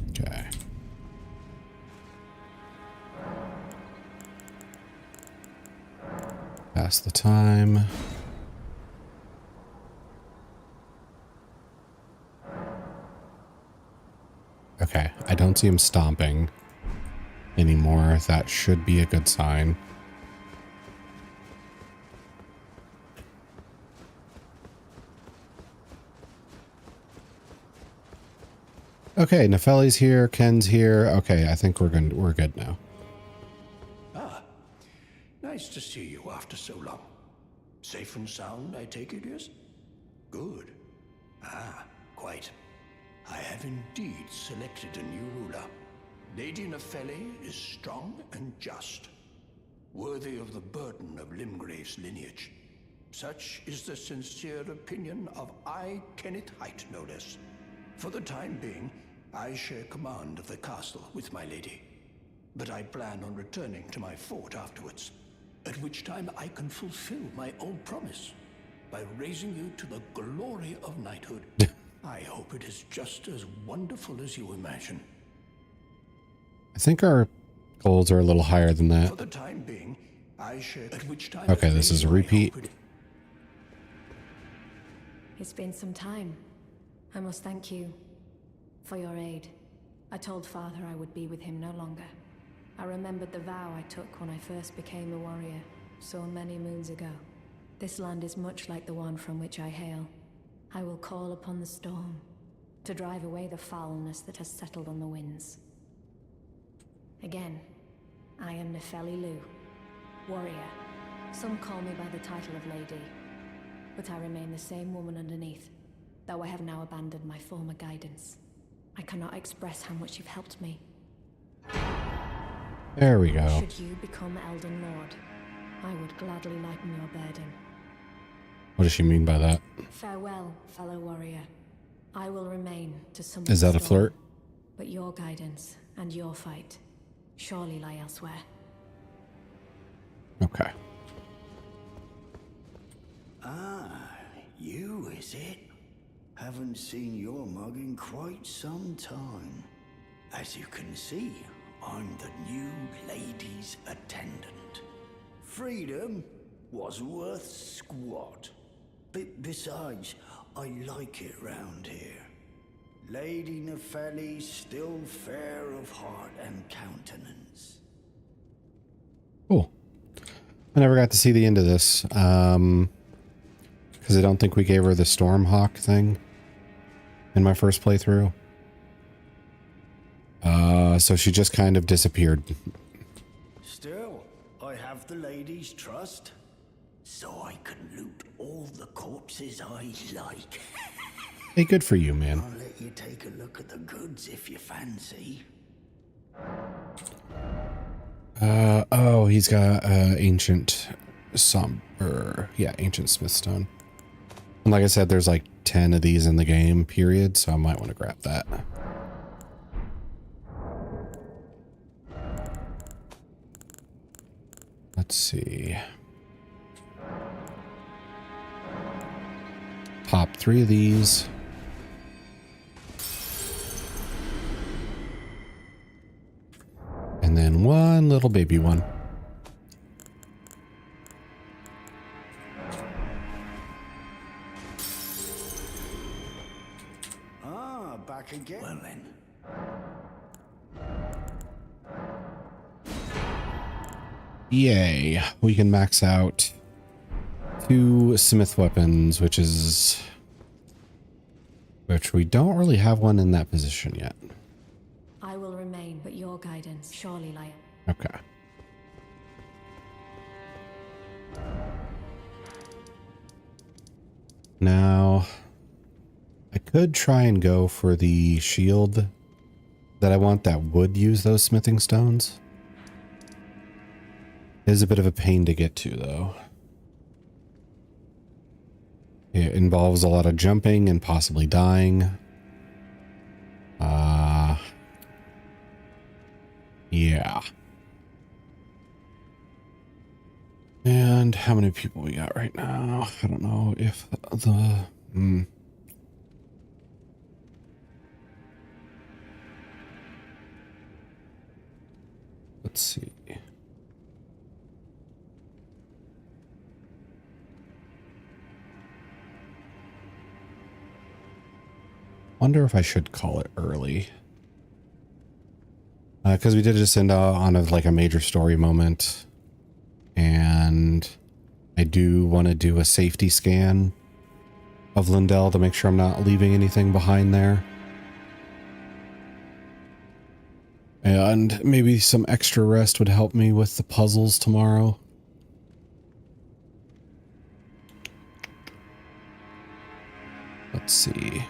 Okay. Pass the time. Okay, I don't see him stomping anymore. That should be a good sign. Okay, Nefeli's here, Ken's here. Okay, I think we're good now. Ah, nice to see you after so long. Safe and sound, I take it, yes? Good. Ah, quite. I have indeed selected a new ruler. Lady Nefeli is strong and just, worthy of the burden of Limgrave's lineage. Such is the sincere opinion of I, Kenneth Height, no less. For the time being, I share command of the castle with my lady. But I plan on returning to my fort afterwards, at which time I can fulfill my old promise by raising you to the glory of knighthood. I hope it is just as wonderful as you imagine. I think our goals are a little higher than that. For the time being, I share at which time... Okay, this is a repeat. It's been some time. I must thank you for your aid. I told Father I would be with him no longer. I remembered the vow I took when I first became a warrior, so many moons ago. This land is much like the one from which I hail. I will call upon the storm to drive away the foulness that has settled on the winds. Again, I am Nefeli Lu, warrior. Some call me by the title of Lady, but I remain the same woman underneath, though I have now abandoned my former guidance. I cannot express how much you've helped me. There we go. Should you become Elden Lord, I would gladly lighten your burden. What does she mean by that? Farewell, fellow warrior. I will remain to summon Is that the a flirt? storm, but your guidance and your fight surely lie elsewhere. Okay. Ah, you, is it? Haven't seen your mug in quite some time. As you can see, I'm the new lady's attendant. Freedom wasn't worth squat. Besides, I like it round here. Lady Nefeli's still fair of heart and countenance. Cool. I never got to see the end of this. Because I don't think we gave her the Stormhawk thing in my first playthrough. So she just kind of disappeared. Still, I have the lady's trust, so I can loot all the corpses I like. Hey, good for you, man. I'll let you take a look at the goods if you fancy. Oh, he's got ancient ancient smithstone. And like I said, there's like 10 of these in the game, period, so I might want to grab that. Let's see. Pop 3 of these. And then one little baby one. Ah, back again. Well then. Yay. We can max out 2 smith weapons, which we don't really have one in that position yet. I will remain, but your guidance surely lie. Okay. Now, I could try and go for the shield that I want that would use those smithing stones. It is a bit of a pain to get to, though. It involves a lot of jumping and possibly dying. Yeah. And how many people we got right now? I don't know if Let's see. Wonder if I should call it early. Because we did just end on a major story moment. And I do want to do a safety scan of Lindell to make sure I'm not leaving anything behind there. And maybe some extra rest would help me with the puzzles tomorrow. Let's see.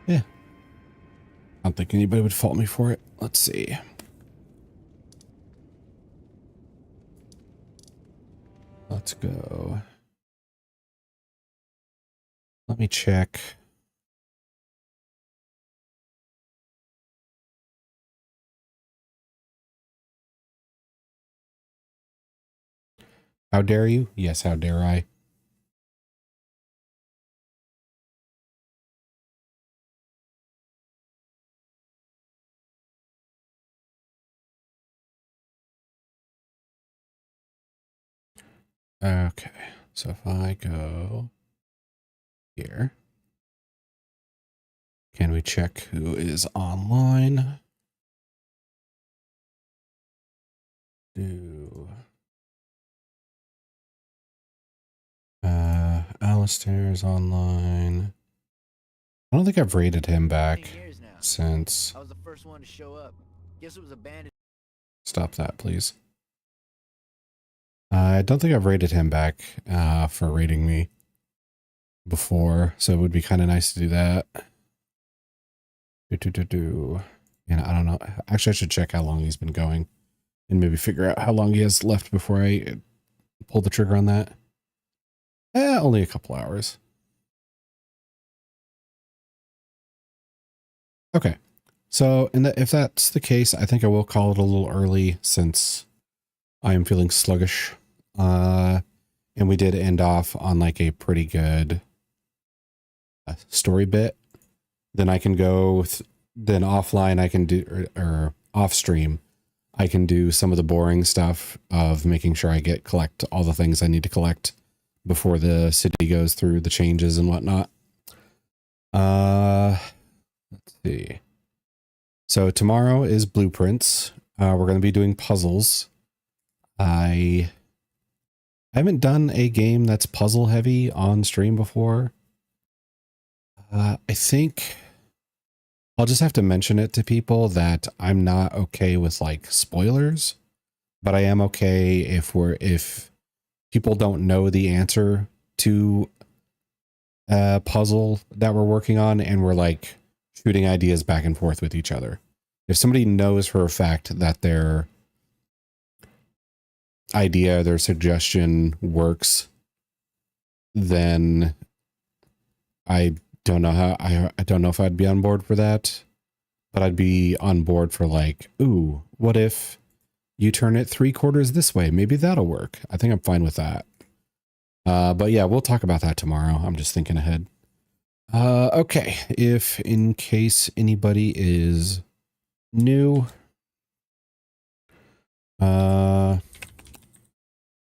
Yeah. I don't think anybody would fault me for it. Let's see. Let's go. Let me check. How dare you? Yes, how dare I? Okay, so if I go here, Can we check who is online? Alistair's online. I don't think I've rated him back since. I was the first one to show up. Guess it was abandoned. Stop that, please. I don't think I've rated him back for rating me before, so it would be kind of nice to do that. And I don't know. Actually, I should check how long he's been going and maybe figure out how long he has left before I pull the trigger on that. Only a couple hours. Okay. So if that's the case, I think I will call it a little early since I am feeling sluggish. And we did end off on like a pretty good story bit. Then I can go, then offline I can do, or off stream, I can do some of the boring stuff of making sure I collect all the things I need to collect before the city goes through the changes and whatnot. Let's see. So tomorrow is blueprints. We're going to be doing puzzles. I haven't done a game that's puzzle heavy on stream before. I think I'll just have to mention it to people that I'm not okay with like spoilers, but I am okay if people don't know the answer to a puzzle that we're working on and we're like shooting ideas back and forth with each other. If somebody knows for a fact that their idea, their suggestion works, then I don't know how, I don't know if I'd be on board for that, but I'd be on board for like, ooh, what if you turn it 3/4 this way? Maybe that'll work. I think I'm fine with that. But yeah, we'll talk about that tomorrow. I'm just thinking ahead. Okay. If in case anybody is new,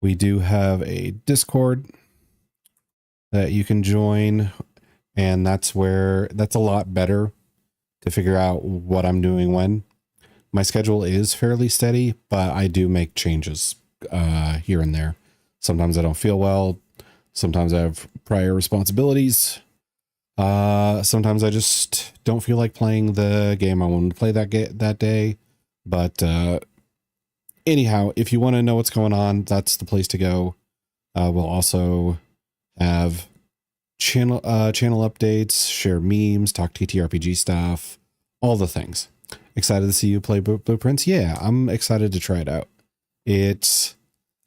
we do have a Discord that you can join, and that's a lot better to figure out what I'm doing when. My schedule is fairly steady, but I do make changes here and there. Sometimes I don't feel well. Sometimes I have prior responsibilities. Sometimes I just don't feel like playing the game I wanted to play that day. But anyhow, if you want to know what's going on, that's the place to go. We'll also have channel updates, share memes, talk TTRPG stuff, all the things. Excited to see you play Blueprints? Yeah, I'm excited to try it out.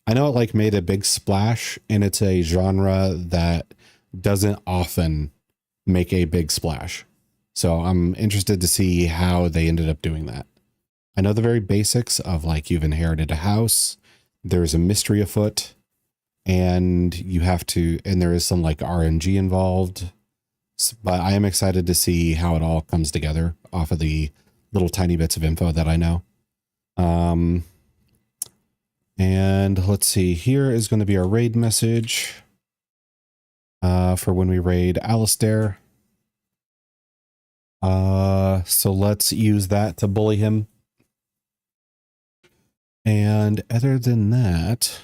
I know it like made a big splash, and it's a genre that doesn't often make a big splash. So I'm interested to see how they ended up doing that. I know the very basics of like you've inherited a house, there's a mystery afoot, and there is some like RNG involved. But I am excited to see how it all comes together off of the little tiny bits of info that I know. And let's see, here is going to be our raid message for when we raid Alistair. So let's use that to bully him. And other than that,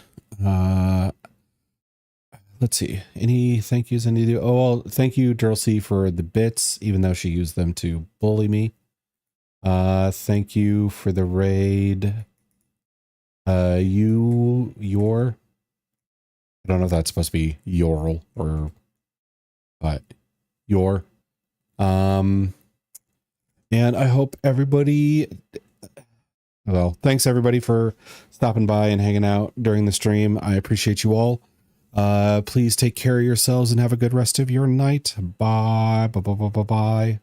let's see, any thank yous I need to do? Oh, well, thank you, Durlcy, for the bits, even though she used them to bully me. Thank you for the raid. I don't know if that's supposed to be Yorl or but your. And I hope everybody, well, thanks everybody for stopping by and hanging out during the stream. I appreciate you all. Please take care of yourselves and have a good rest of your night. Bye. Bye. Bye. Bye. Bye. Bye.